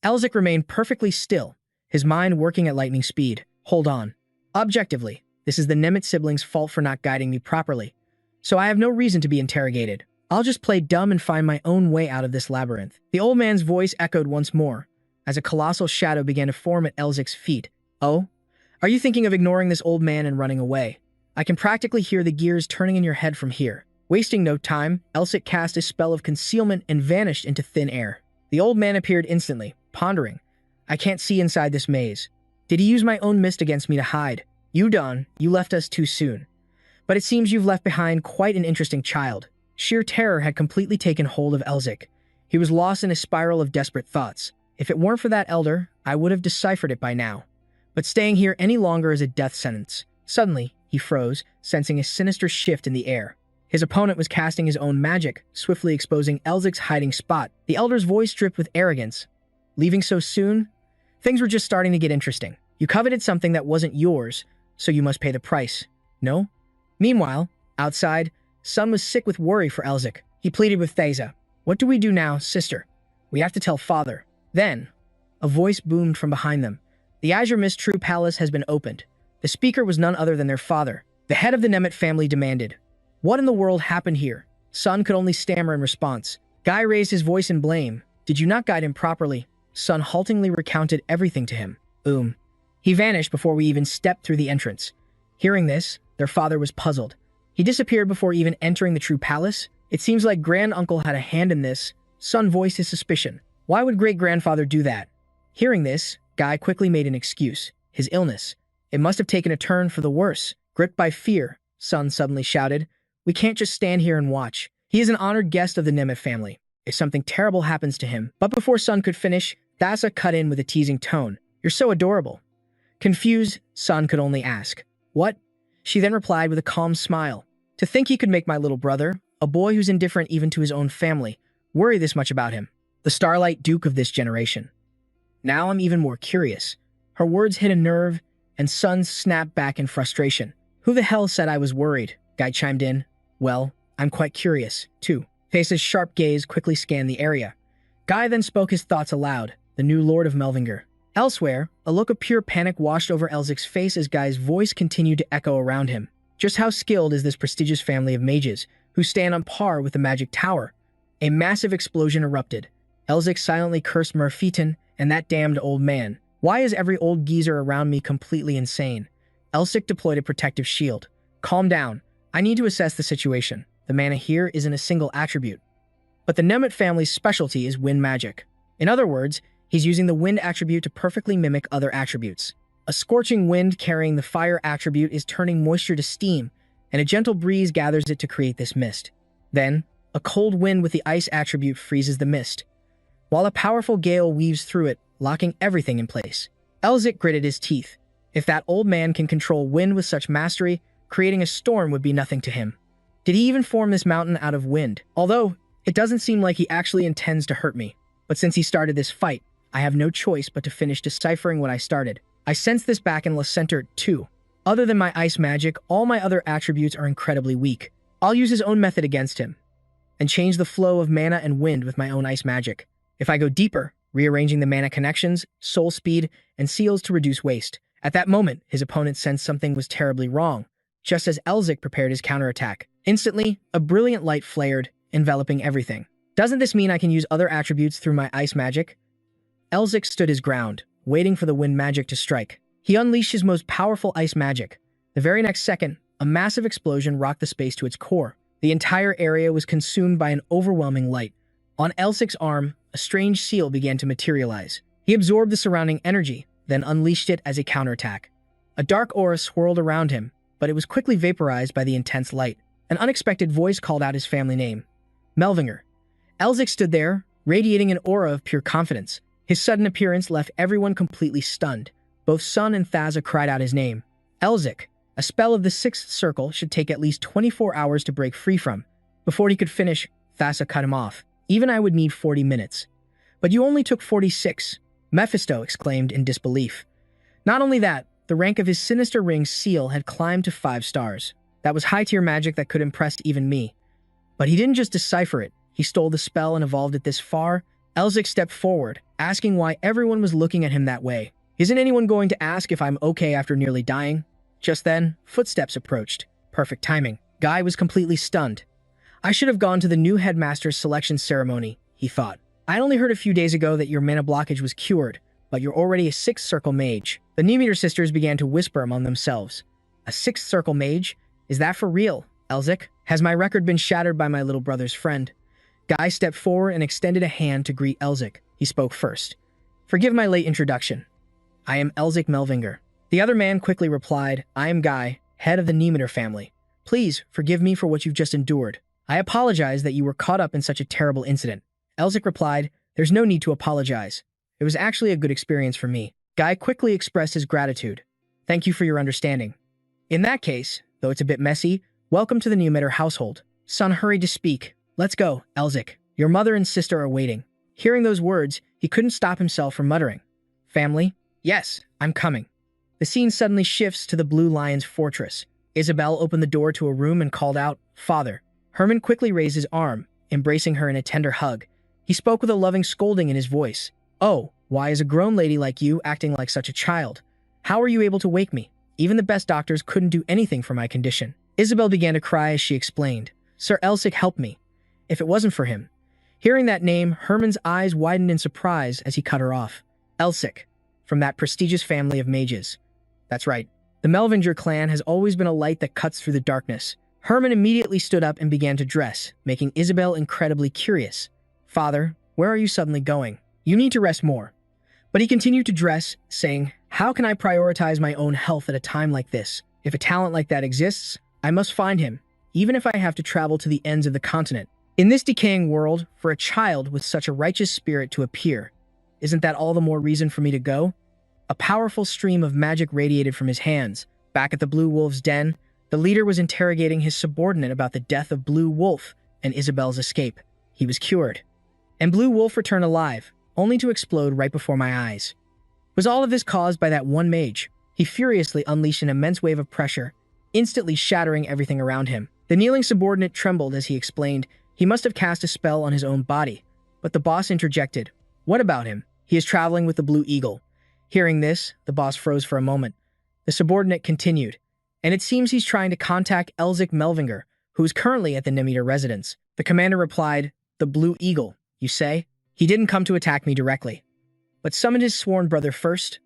Elsic remained perfectly still, his mind working at lightning speed. "Hold on. Objectively, this is the Nemet siblings' fault for not guiding me properly. So I have no reason to be interrogated. I'll just play dumb and find my own way out of this labyrinth." The old man's voice echoed once more, as a colossal shadow began to form at Elzic's feet. "Oh, Are you thinking of ignoring this old man and running away? I can practically hear the gears turning in your head from here. Wasting no time, Elsic cast a spell of concealment and vanished into thin air. The old man appeared instantly, pondering. I can't see inside this maze. Did he use my own mist against me to hide? You left us too soon. But it seems you've left behind quite an interesting child. Sheer terror had completely taken hold of Elsic. He was lost in a spiral of desperate thoughts. If it weren't for that elder, I would have deciphered it by now. But staying here any longer is a death sentence. Suddenly, he froze, sensing a sinister shift in the air. His opponent was casting his own magic, swiftly exposing Elsic's hiding spot. The elder's voice dripped with arrogance. Leaving so soon? Things were just starting to get interesting. You coveted something that wasn't yours, so you must pay the price. No? Meanwhile, outside, Sun was sick with worry for Elsic. He pleaded with Thaisa. What do we do now, sister? We have to tell father. Then, a voice boomed from behind them. The Azure Mist True Palace has been opened. The speaker was none other than their father. The head of the Nemeth family demanded. What in the world happened here? Sun could only stammer in response. Guy raised his voice in blame. Did you not guide him properly? Sun haltingly recounted everything to him. He vanished before we even stepped through the entrance. Hearing this, their father was puzzled. He disappeared before even entering the True Palace? It seems like Granduncle had a hand in this. Sun voiced his suspicion. Why would great-grandfather do that? Hearing this, Guy quickly made an excuse. His illness. It must have taken a turn for the worse. Gripped by fear, Sun suddenly shouted. We can't just stand here and watch. He is an honored guest of the Nemeth family. If something terrible happens to him. But before Sun could finish, Thassa cut in with a teasing tone. You're so adorable. Confused, Sun could only ask. What? She then replied with a calm smile. To think he could make my little brother, a boy who's indifferent even to his own family, worry this much about him. The Starlight Duke of this generation. Now I'm even more curious. Her words hit a nerve, and Sun snapped back in frustration. Who the hell said I was worried? Guy chimed in. Well, I'm quite curious, too. Face's sharp gaze quickly scanned the area. Guy then spoke his thoughts aloud, the new Lord of Melvinger. Elsewhere, a look of pure panic washed over Elsic's face as Guy's voice continued to echo around him. Just how skilled is this prestigious family of mages, who stand on par with the Magic Tower? A massive explosion erupted. Elsic silently cursed Murpheton and that damned old man. Why is every old geezer around me completely insane? Elsic deployed a protective shield. Calm down. I need to assess the situation. The mana here isn't a single attribute. But the Nemeth family's specialty is wind magic. In other words, he's using the wind attribute to perfectly mimic other attributes. A scorching wind carrying the fire attribute is turning moisture to steam, and a gentle breeze gathers it to create this mist. Then, a cold wind with the ice attribute freezes the mist, while a powerful gale weaves through it, locking everything in place. Elsic gritted his teeth. If that old man can control wind with such mastery, creating a storm would be nothing to him. Did he even form this mountain out of wind? Although, it doesn't seem like he actually intends to hurt me. But since he started this fight, I have no choice but to finish deciphering what I started. I sense this back in La Center, too. Other than my ice magic, all my other attributes are incredibly weak. I'll use his own method against him, and change the flow of mana and wind with my own ice magic. If I go deeper, rearranging the mana connections, soul speed, and seals to reduce waste. At that moment, his opponent sensed something was terribly wrong, just as Elsic prepared his counterattack. Instantly, a brilliant light flared, enveloping everything. Doesn't this mean I can use other attributes through my ice magic? Elsic stood his ground, waiting for the wind magic to strike. He unleashed his most powerful ice magic. The very next second, a massive explosion rocked the space to its core. The entire area was consumed by an overwhelming light. On Elsic's arm, a strange seal began to materialize. He absorbed the surrounding energy, then unleashed it as a counterattack. A dark aura swirled around him, but it was quickly vaporized by the intense light. An unexpected voice called out his family name. Melvinger. Elsic stood there, radiating an aura of pure confidence. His sudden appearance left everyone completely stunned. Both Sun and Thassa cried out his name. Elsic. A spell of the sixth circle should take at least 24 hours to break free from. Before he could finish, Thassa cut him off. Even I would need 40 minutes. But you only took 46, Mephisto exclaimed in disbelief. Not only that, the rank of his Sinister Ring's seal had climbed to 5 stars. That was high-tier magic that could impress even me. But he didn't just decipher it. He stole the spell and evolved it this far. Elsic stepped forward, asking why everyone was looking at him that way. Isn't anyone going to ask if I'm okay after nearly dying? Just then, footsteps approached. Perfect timing. Guy was completely stunned. I should have gone to the new headmaster's selection ceremony, he thought. I only heard a few days ago that your mana blockage was cured, but you're already a sixth circle mage. The Nemeter sisters began to whisper among themselves. A sixth circle mage? Is that for real, Elzik? Has my record been shattered by my little brother's friend? Guy stepped forward and extended a hand to greet Elzik. He spoke first. Forgive my late introduction. I am Elzik Melvinger. The other man quickly replied, I am Guy, head of the Nemeter family. Please forgive me for what you've just endured. I apologize that you were caught up in such a terrible incident. Elzik replied, there's no need to apologize. It was actually a good experience for me. Guy quickly expressed his gratitude. Thank you for your understanding. In that case, though it's a bit messy, welcome to the Nemeter household. Son hurried to speak. Let's go, Elzik. Your mother and sister are waiting. Hearing those words, he couldn't stop himself from muttering. Family? Yes, I'm coming. The scene suddenly shifts to the Blue Lion's fortress. Isabel opened the door to a room and called out, Father. Herman quickly raised his arm, embracing her in a tender hug. He spoke with a loving scolding in his voice. Oh, why is a grown lady like you acting like such a child? How are you able to wake me? Even the best doctors couldn't do anything for my condition. Isabel began to cry as she explained. Sir Elzik helped me. If it wasn't for him. Hearing that name, Herman's eyes widened in surprise as he cut her off. Elzik, from that prestigious family of mages. That's right. The Melvinger clan has always been a light that cuts through the darkness. Herman immediately stood up and began to dress, making Isabel incredibly curious. Father, where are you suddenly going? You need to rest more. But he continued to dress, saying, how can I prioritize my own health at a time like this? If a talent like that exists, I must find him, even if I have to travel to the ends of the continent. In this decaying world, for a child with such a righteous spirit to appear, isn't that all the more reason for me to go? A powerful stream of magic radiated from his hands. Back at the Blue Wolf's den, the leader was interrogating his subordinate about the death of Blue Wolf and Isabel's escape. He was cured. And Blue Wolf returned alive, only to explode right before my eyes. Was all of this caused by that one mage? He furiously unleashed an immense wave of pressure, instantly shattering everything around him. The kneeling subordinate trembled as he explained he must have cast a spell on his own body. But the boss interjected. What about him? He is traveling with the Blue Eagle. Hearing this, the boss froze for a moment. The subordinate continued. And it seems he's trying to contact Elzik Melvinger, who is currently at the Nemeter residence. The commander replied, the Blue Eagle, you say? He didn't come to attack me directly, but summoned his sworn brother first.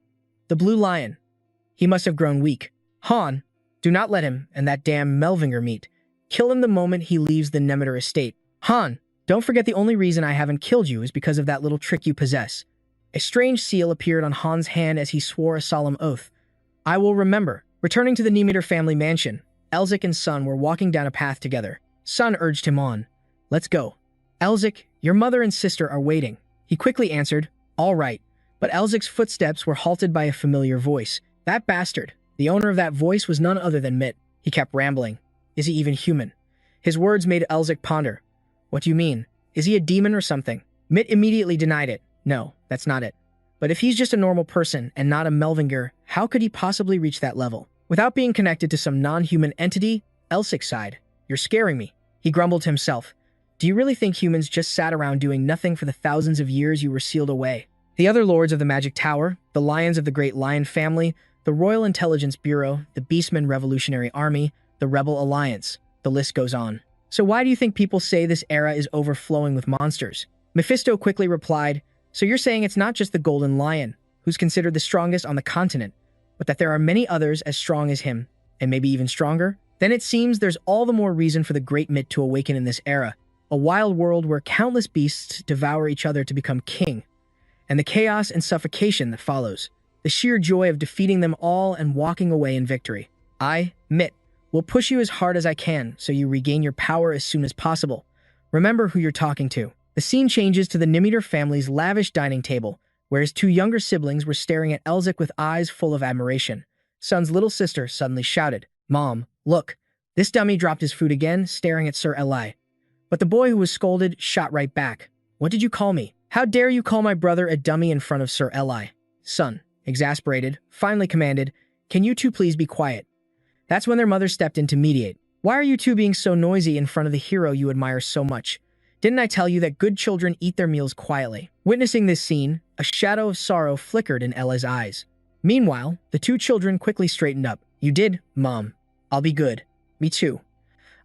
The Blue Lion. He must have grown weak. Han, do not let him and that damn Melvinger meet. Kill him the moment he leaves the Nemeter estate. Han, don't forget the only reason I haven't killed you is because of that little trick you possess. A strange seal appeared on Han's hand as he swore a solemn oath. I will remember. Returning to the Nemeter family mansion, Elzik and Sun were walking down a path together. Sun urged him on. Let's go. Elzik, your mother and sister are waiting. He quickly answered, all right. But Elzik's footsteps were halted by a familiar voice. That bastard. The owner of that voice was none other than Mitt. He kept rambling. Is he even human? His words made Elzik ponder. What do you mean? Is he a demon or something? Mitt immediately denied it. No, that's not it. But if he's just a normal person and not a Melvinger, how could he possibly reach that level? Without being connected to some non-human entity, Elzik sighed. You're scaring me. He grumbled to himself. Do you really think humans just sat around doing nothing for the thousands of years you were sealed away? The other lords of the Magic Tower, the lions of the Great Lion family, the Royal Intelligence Bureau, the Beastmen Revolutionary Army, the Rebel Alliance, the list goes on. So why do you think people say this era is overflowing with monsters? Mephisto quickly replied, so you're saying it's not just the Golden Lion, who's considered the strongest on the continent, but that there are many others as strong as him, and maybe even stronger? Then it seems there's all the more reason for the Great Myth to awaken in this era, a wild world where countless beasts devour each other to become king, and the chaos and suffocation that follows, the sheer joy of defeating them all and walking away in victory. I, Mitt, will push you as hard as I can so you regain your power as soon as possible. Remember who you're talking to. The scene changes to the Nemeter family's lavish dining table, where his two younger siblings were staring at Elzik with eyes full of admiration. Sun's little sister suddenly shouted, Mom, look. This dummy dropped his food again, staring at Sir Eli. But the boy who was scolded shot right back. What did you call me? How dare you call my brother a dummy in front of Sir Eli? Sun, exasperated, finally commanded, can you two please be quiet? That's when their mother stepped in to mediate. Why are you two being so noisy in front of the hero you admire so much? Didn't I tell you that good children eat their meals quietly? Witnessing this scene, a shadow of sorrow flickered in Ella's eyes. Meanwhile, the two children quickly straightened up. You did, Mom. I'll be good. Me too.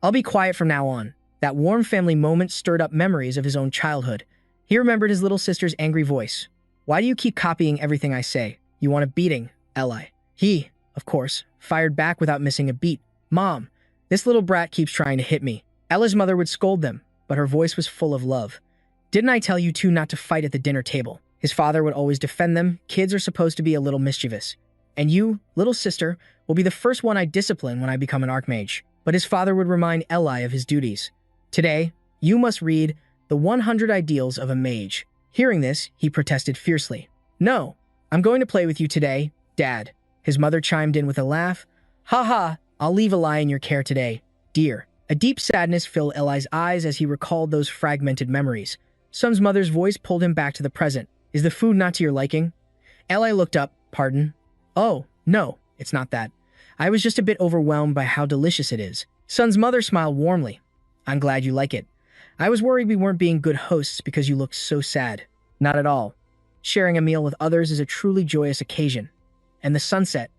I'll be quiet from now on. That warm family moment stirred up memories of his own childhood. He remembered his little sister's angry voice. Why do you keep copying everything I say? You want a beating, Eli. He, of course, fired back without missing a beat. Mom, this little brat keeps trying to hit me. Ella's mother would scold them, but her voice was full of love. Didn't I tell you two not to fight at the dinner table? His father would always defend them. Kids are supposed to be a little mischievous. And you, little sister, will be the first one I discipline when I become an archmage. But his father would remind Eli of his duties. Today, you must read The 100 Ideals of a Mage. Hearing this, he protested fiercely. No, I'm going to play with you today, Dad. His mother chimed in with a laugh. Ha ha, I'll leave Eli in your care today, dear. A deep sadness filled Eli's eyes as he recalled those fragmented memories. Son's mother's voice pulled him back to the present. Is the food not to your liking? Eli looked up. Pardon? Oh, no, it's not that. I was just a bit overwhelmed by how delicious it is. Son's mother smiled warmly. I'm glad you like it. I was worried we weren't being good hosts because you looked so sad. Not at all. Sharing a meal with others is a truly joyous occasion. And the sunset,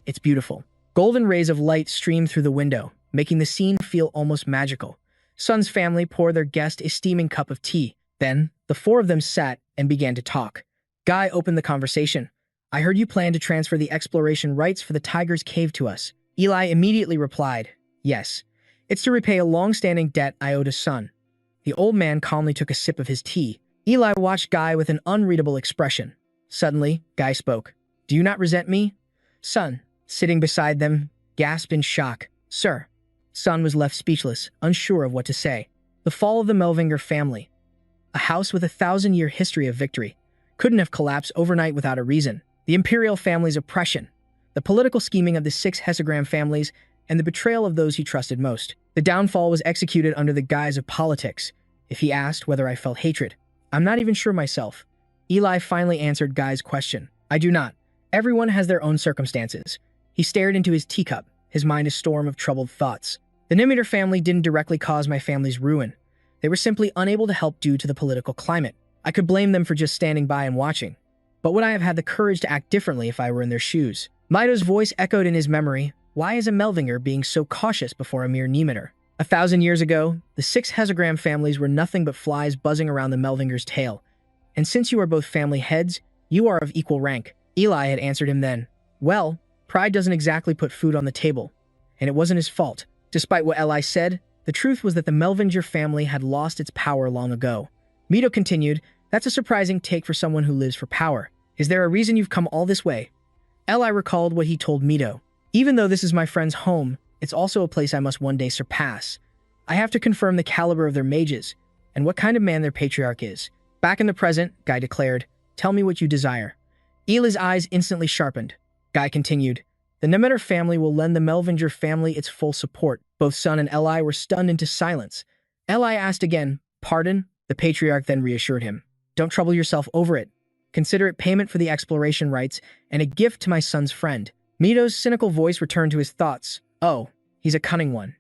it's beautiful. Golden rays of light streamed through the window, making the scene feel almost magical. Son's family poured their guest a steaming cup of tea. Then, the four of them sat and began to talk. Guy opened the conversation. I heard you plan to transfer the exploration rights for the Tiger's Cave to us. Eli immediately replied, yes. It's to repay a long-standing debt I owed a son. The old man calmly took a sip of his tea. Eli watched Guy with an unreadable expression. Suddenly, Guy spoke. Do you not resent me? Son, sitting beside them, gasped in shock. Sir. Son was left speechless, unsure of what to say. The fall of the Melvinger family. A house with a 1,000-year history of victory. Couldn't have collapsed overnight without a reason. The imperial family's oppression. The political scheming of the 6 Hexagram families, and the betrayal of those he trusted most. The downfall was executed under the guise of politics. If he asked whether I felt hatred, I'm not even sure myself. Eli finally answered Guy's question. I do not. Everyone has their own circumstances. He stared into his teacup, his mind a storm of troubled thoughts. The Nimeter family didn't directly cause my family's ruin. They were simply unable to help due to the political climate. I could blame them for just standing by and watching. But would I have had the courage to act differently if I were in their shoes? Mido's voice echoed in his memory. Why is a Melvinger being so cautious before a mere Nimeter? 1,000 years ago, the 6 Hexagram families were nothing but flies buzzing around the Melvinger's tail. And since you are both family heads, you are of equal rank. Eli had answered him then. Well, pride doesn't exactly put food on the table. And it wasn't his fault. Despite what Eli said, the truth was that the Melvinger family had lost its power long ago. Mido continued, that's a surprising take for someone who lives for power. Is there a reason you've come all this way? Eli recalled what he told Mido. Even though this is my friend's home, it's also a place I must one day surpass. I have to confirm the caliber of their mages, and what kind of man their patriarch is. Back in the present, Guy declared, tell me what you desire. Eli's eyes instantly sharpened. Guy continued, the Nimeter family will lend the Melvinger family its full support. Both Son and Eli were stunned into silence. Eli asked again, pardon? The patriarch then reassured him. Don't trouble yourself over it. Consider it payment for the exploration rights and a gift to my son's friend. Mido's cynical voice returned to his thoughts. Oh, he's a cunning one.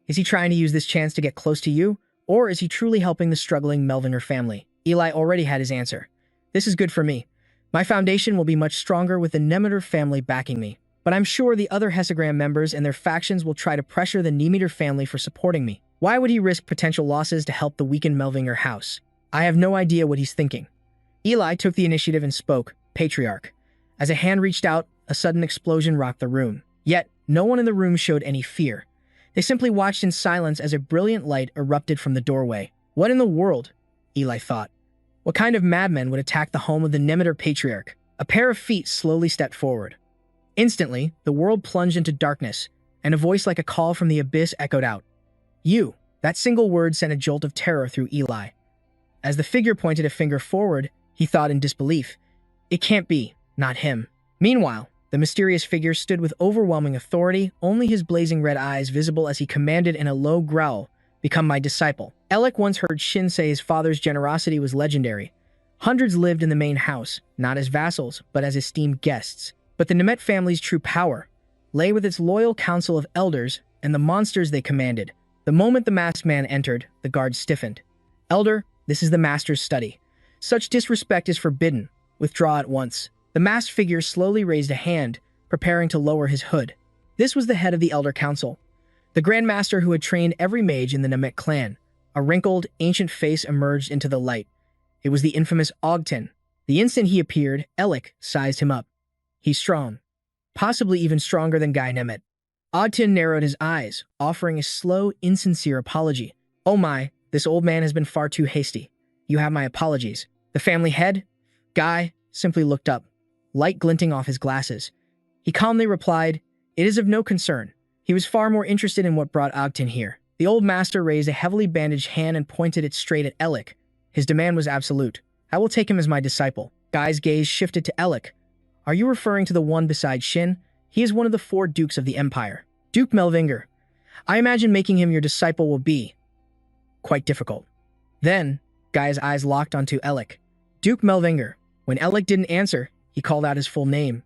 Is he trying to use this chance to get close to you? Or is he truly helping the struggling Melvinger family? Eli already had his answer. This is good for me. My foundation will be much stronger with the Nimeter family backing me. But I'm sure the other Hexagram members and their factions will try to pressure the Nimeter family for supporting me. Why would he risk potential losses to help the weakened Melvinger house? I have no idea what he's thinking. Eli took the initiative and spoke, Patriarch. As a hand reached out, a sudden explosion rocked the room. Yet, no one in the room showed any fear. They simply watched in silence as a brilliant light erupted from the doorway. What in the world? Eli thought. What kind of madman would attack the home of the Nimeter Patriarch? A pair of feet slowly stepped forward. Instantly, the world plunged into darkness, and a voice like a call from the abyss echoed out. You. That single word sent a jolt of terror through Eli. As the figure pointed a finger forward, he thought in disbelief. It can't be, not him. Meanwhile, the mysterious figure stood with overwhelming authority, only his blazing red eyes visible as he commanded in a low growl, become my disciple. Alec once heard Shin say his father's generosity was legendary. Hundreds lived in the main house, not as vassals, but as esteemed guests. But the Nimet family's true power lay with its loyal council of elders and the monsters they commanded. The moment the masked man entered, the guards stiffened. Elder, this is the master's study. Such disrespect is forbidden. Withdraw at once. The masked figure slowly raised a hand, preparing to lower his hood. This was the head of the Elder Council, the Grand Master who had trained every mage in the Namek clan. A wrinkled, ancient face emerged into the light. It was the infamous Ogten, The instant he appeared, Elik sized him up. He's strong, possibly even stronger than Guy Nemeth. Ogden narrowed his eyes, offering a slow, insincere apology. Oh my, this old man has been far too hasty. You have my apologies. The family head? Guy simply looked up, light glinting off his glasses. He calmly replied, "It is of no concern." He was far more interested in what brought Ogden here. The old master raised a heavily bandaged hand and pointed it straight at Elik. His demand was absolute. I will take him as my disciple. Guy's gaze shifted to Elik. Are you referring to the one beside Shin? He is one of the 4 dukes of the empire. Duke Melvinger. I imagine making him your disciple will be quite difficult. Then, Guy's eyes locked onto Elik. Duke Melvinger. When Elik didn't answer, he called out his full name.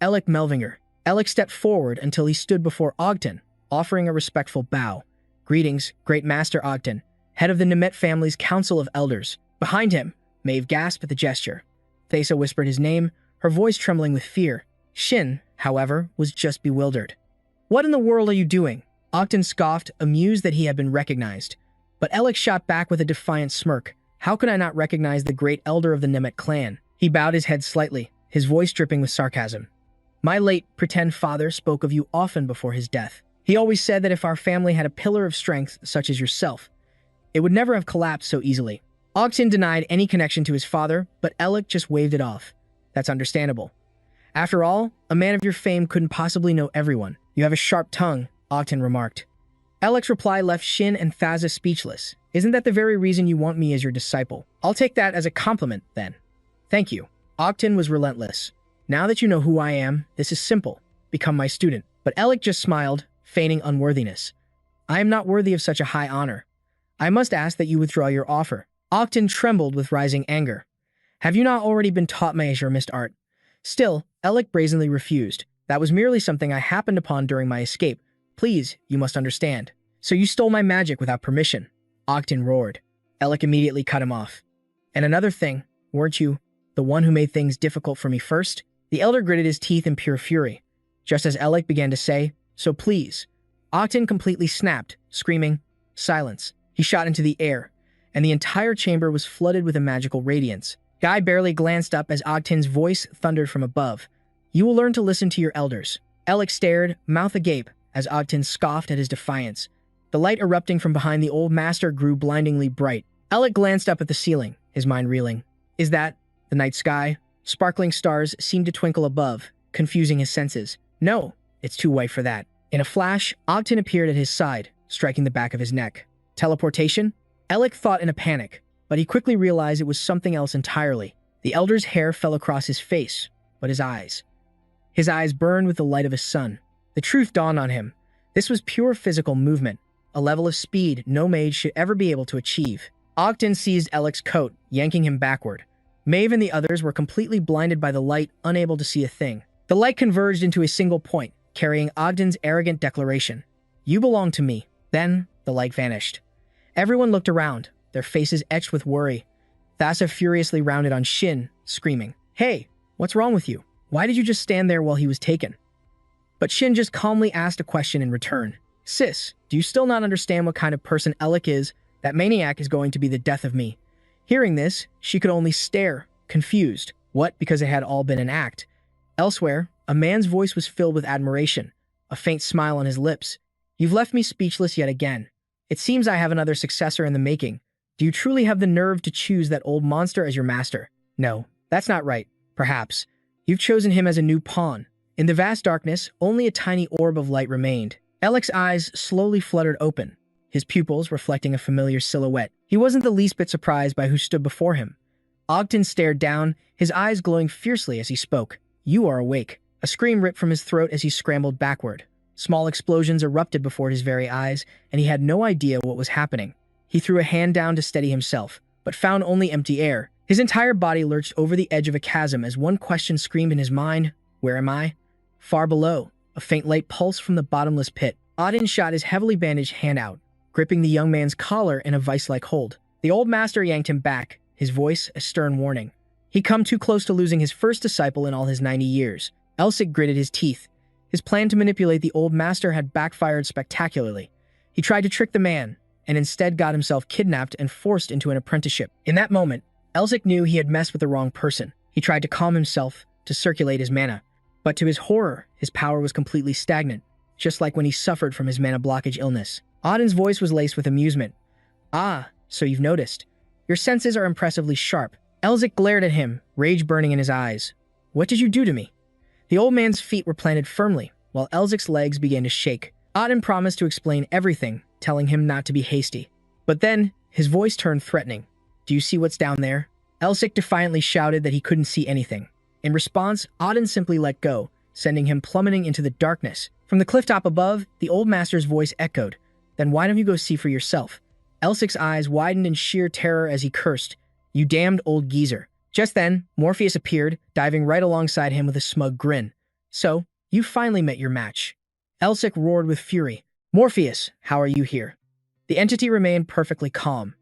Elik Melvinger. Elik stepped forward until he stood before Ogden, offering a respectful bow. Greetings, Great Master Ogden, head of the Nemeth family's Council of Elders. Behind him, Maeve gasped at the gesture. Thesa whispered his name, her voice trembling with fear. Shin, however, was just bewildered. What in the world are you doing? Ogden scoffed, amused that he had been recognized. But Elik shot back with a defiant smirk. How could I not recognize the great elder of the Nemeth clan? He bowed his head slightly, his voice dripping with sarcasm. My late pretend father spoke of you often before his death. He always said that if our family had a pillar of strength such as yourself, it would never have collapsed so easily. Ogden denied any connection to his father, but Elik just waved it off. That's understandable. After all, a man of your fame couldn't possibly know everyone. You have a sharp tongue, Ogden remarked. Elik's reply left Shin and Thaza speechless. Isn't that the very reason you want me as your disciple? I'll take that as a compliment, then. Thank you. Ogden was relentless. Now that you know who I am, this is simple. Become my student. But Elik just smiled, feigning unworthiness. I am not worthy of such a high honor. I must ask that you withdraw your offer. Ogden trembled with rising anger. Have you not already been taught my azure mist art? Still, Elik brazenly refused. That was merely something I happened upon during my escape. Please, you must understand. So you stole my magic without permission. Ogden roared. Elik immediately cut him off. And another thing, weren't you the one who made things difficult for me first? The elder gritted his teeth in pure fury. Just as Elik began to say, so please, Ogden completely snapped, screaming, silence. He shot into the air, and the entire chamber was flooded with a magical radiance. Guy barely glanced up as Ogden's voice thundered from above. You will learn to listen to your elders. Elik stared, mouth agape, as Ogden scoffed at his defiance. The light erupting from behind the old master grew blindingly bright. Elik glanced up at the ceiling, his mind reeling. Is that the night sky? Sparkling stars seemed to twinkle above, confusing his senses. No, it's too white for that. In a flash, Ogden appeared at his side, striking the back of his neck. Teleportation? Elik thought in a panic, but he quickly realized it was something else entirely. The elder's hair fell across his face, but his eyes burned with the light of a sun. The truth dawned on him. This was pure physical movement, a level of speed no mage should ever be able to achieve. Ogden seized Elik's coat, yanking him backward. Maeve and the others were completely blinded by the light, unable to see a thing. The light converged into a single point, carrying Ogden's arrogant declaration. You belong to me. Then, the light vanished. Everyone looked around, their faces etched with worry. Thassa furiously rounded on Shin, screaming, Hey, what's wrong with you? Why did you just stand there while he was taken? But Shin just calmly asked a question in return. Sis, do you still not understand what kind of person Elik is? That maniac is going to be the death of me. Hearing this, she could only stare, confused. What? Because it had all been an act. Elsewhere, a man's voice was filled with admiration, a faint smile on his lips. You've left me speechless yet again. It seems I have another successor in the making. Do you truly have the nerve to choose that old monster as your master? No, that's not right. Perhaps. You've chosen him as a new pawn. In the vast darkness, only a tiny orb of light remained. Elik's eyes slowly fluttered open, his pupils reflecting a familiar silhouette. He wasn't the least bit surprised by who stood before him. Ogden stared down, his eyes glowing fiercely as he spoke. You are awake. A scream ripped from his throat as he scrambled backward. Small explosions erupted before his very eyes, and he had no idea what was happening. He threw a hand down to steady himself, but found only empty air. His entire body lurched over the edge of a chasm as one question screamed in his mind. Where am I? Far below, a faint light pulsed from the bottomless pit. Ogden shot his heavily bandaged hand out, gripping the young man's collar in a vice-like hold. The old master yanked him back, his voice a stern warning. He'd come too close to losing his first disciple in all his 90 years. Elsik gritted his teeth. His plan to manipulate the old master had backfired spectacularly. He tried to trick the man, and instead got himself kidnapped and forced into an apprenticeship. In that moment, Elsik knew he had messed with the wrong person. He tried to calm himself to circulate his mana, but to his horror, his power was completely stagnant, just like when he suffered from his mana blockage illness. Auden's voice was laced with amusement. "Ah, so you've noticed. Your senses are impressively sharp." Elzik glared at him, rage burning in his eyes. "What did you do to me?" The old man's feet were planted firmly, while Elzic's legs began to shake. Auden promised to explain everything, telling him not to be hasty. But then, his voice turned threatening. "Do you see what's down there?" Elzik defiantly shouted that he couldn't see anything. In response, Auden simply let go, sending him plummeting into the darkness. From the cliff top above, the old master's voice echoed. "Then why don't you go see for yourself?" Elzic's eyes widened in sheer terror as he cursed. "You damned old geezer." Just then, Morpheus appeared, diving right alongside him with a smug grin. "So, you finally met your match." Elzik roared with fury. "Morpheus, how are you here?" The entity remained perfectly calm.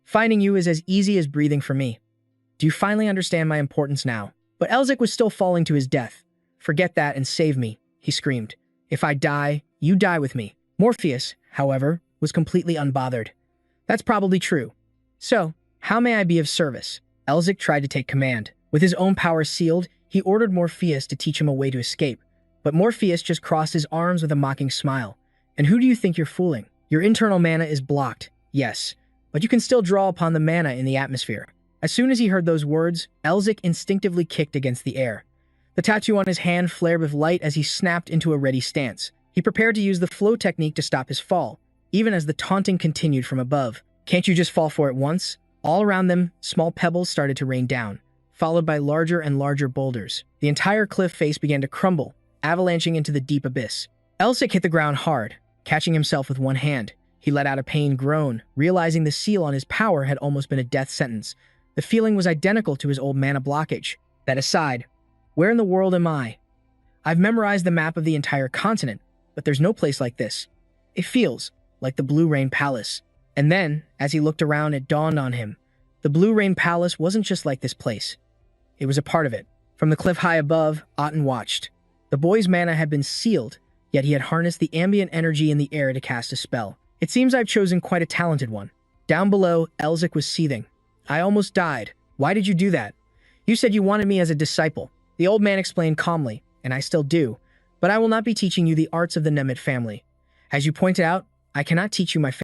"Finding you is as easy as breathing for me. Do you finally understand my importance now?" But Elzik was still falling to his death. "Forget that and save me," he screamed. "If I die, you die with me." Morpheus, however, was completely unbothered. "That's probably true. So, how may I be of service?" Elzik tried to take command. With his own power sealed, he ordered Morpheus to teach him a way to escape. But Morpheus just crossed his arms with a mocking smile. "And who do you think you're fooling? Your internal mana is blocked, yes, but you can still draw upon the mana in the atmosphere." As soon as he heard those words, Elzik instinctively kicked against the air. The tattoo on his hand flared with light as he snapped into a ready stance. He prepared to use the flow technique to stop his fall, even as the taunting continued from above. "Can't you just fall for it once?" All around them, small pebbles started to rain down, followed by larger and larger boulders. The entire cliff face began to crumble, avalanching into the deep abyss. Elzik hit the ground hard, catching himself with one hand. He let out a pained groan, realizing the seal on his power had almost been a death sentence. The feeling was identical to his old mana blockage. That aside, where in the world am I? I've memorized the map of the entire continent, but there's no place like this. It feels like the Blue Rain Palace. And then, as he looked around, it dawned on him. The Blue Rain Palace wasn't just like this place. It was a part of it. From the cliff high above, Aten watched. The boy's mana had been sealed, yet he had harnessed the ambient energy in the air to cast a spell. "It seems I've chosen quite a talented one." Down below, Elzik was seething. "I almost died. Why did you do that?" "You said you wanted me as a disciple." The old man explained calmly, "And I still do. But I will not be teaching you the arts of the Nemeth family. As you pointed out, I cannot teach you my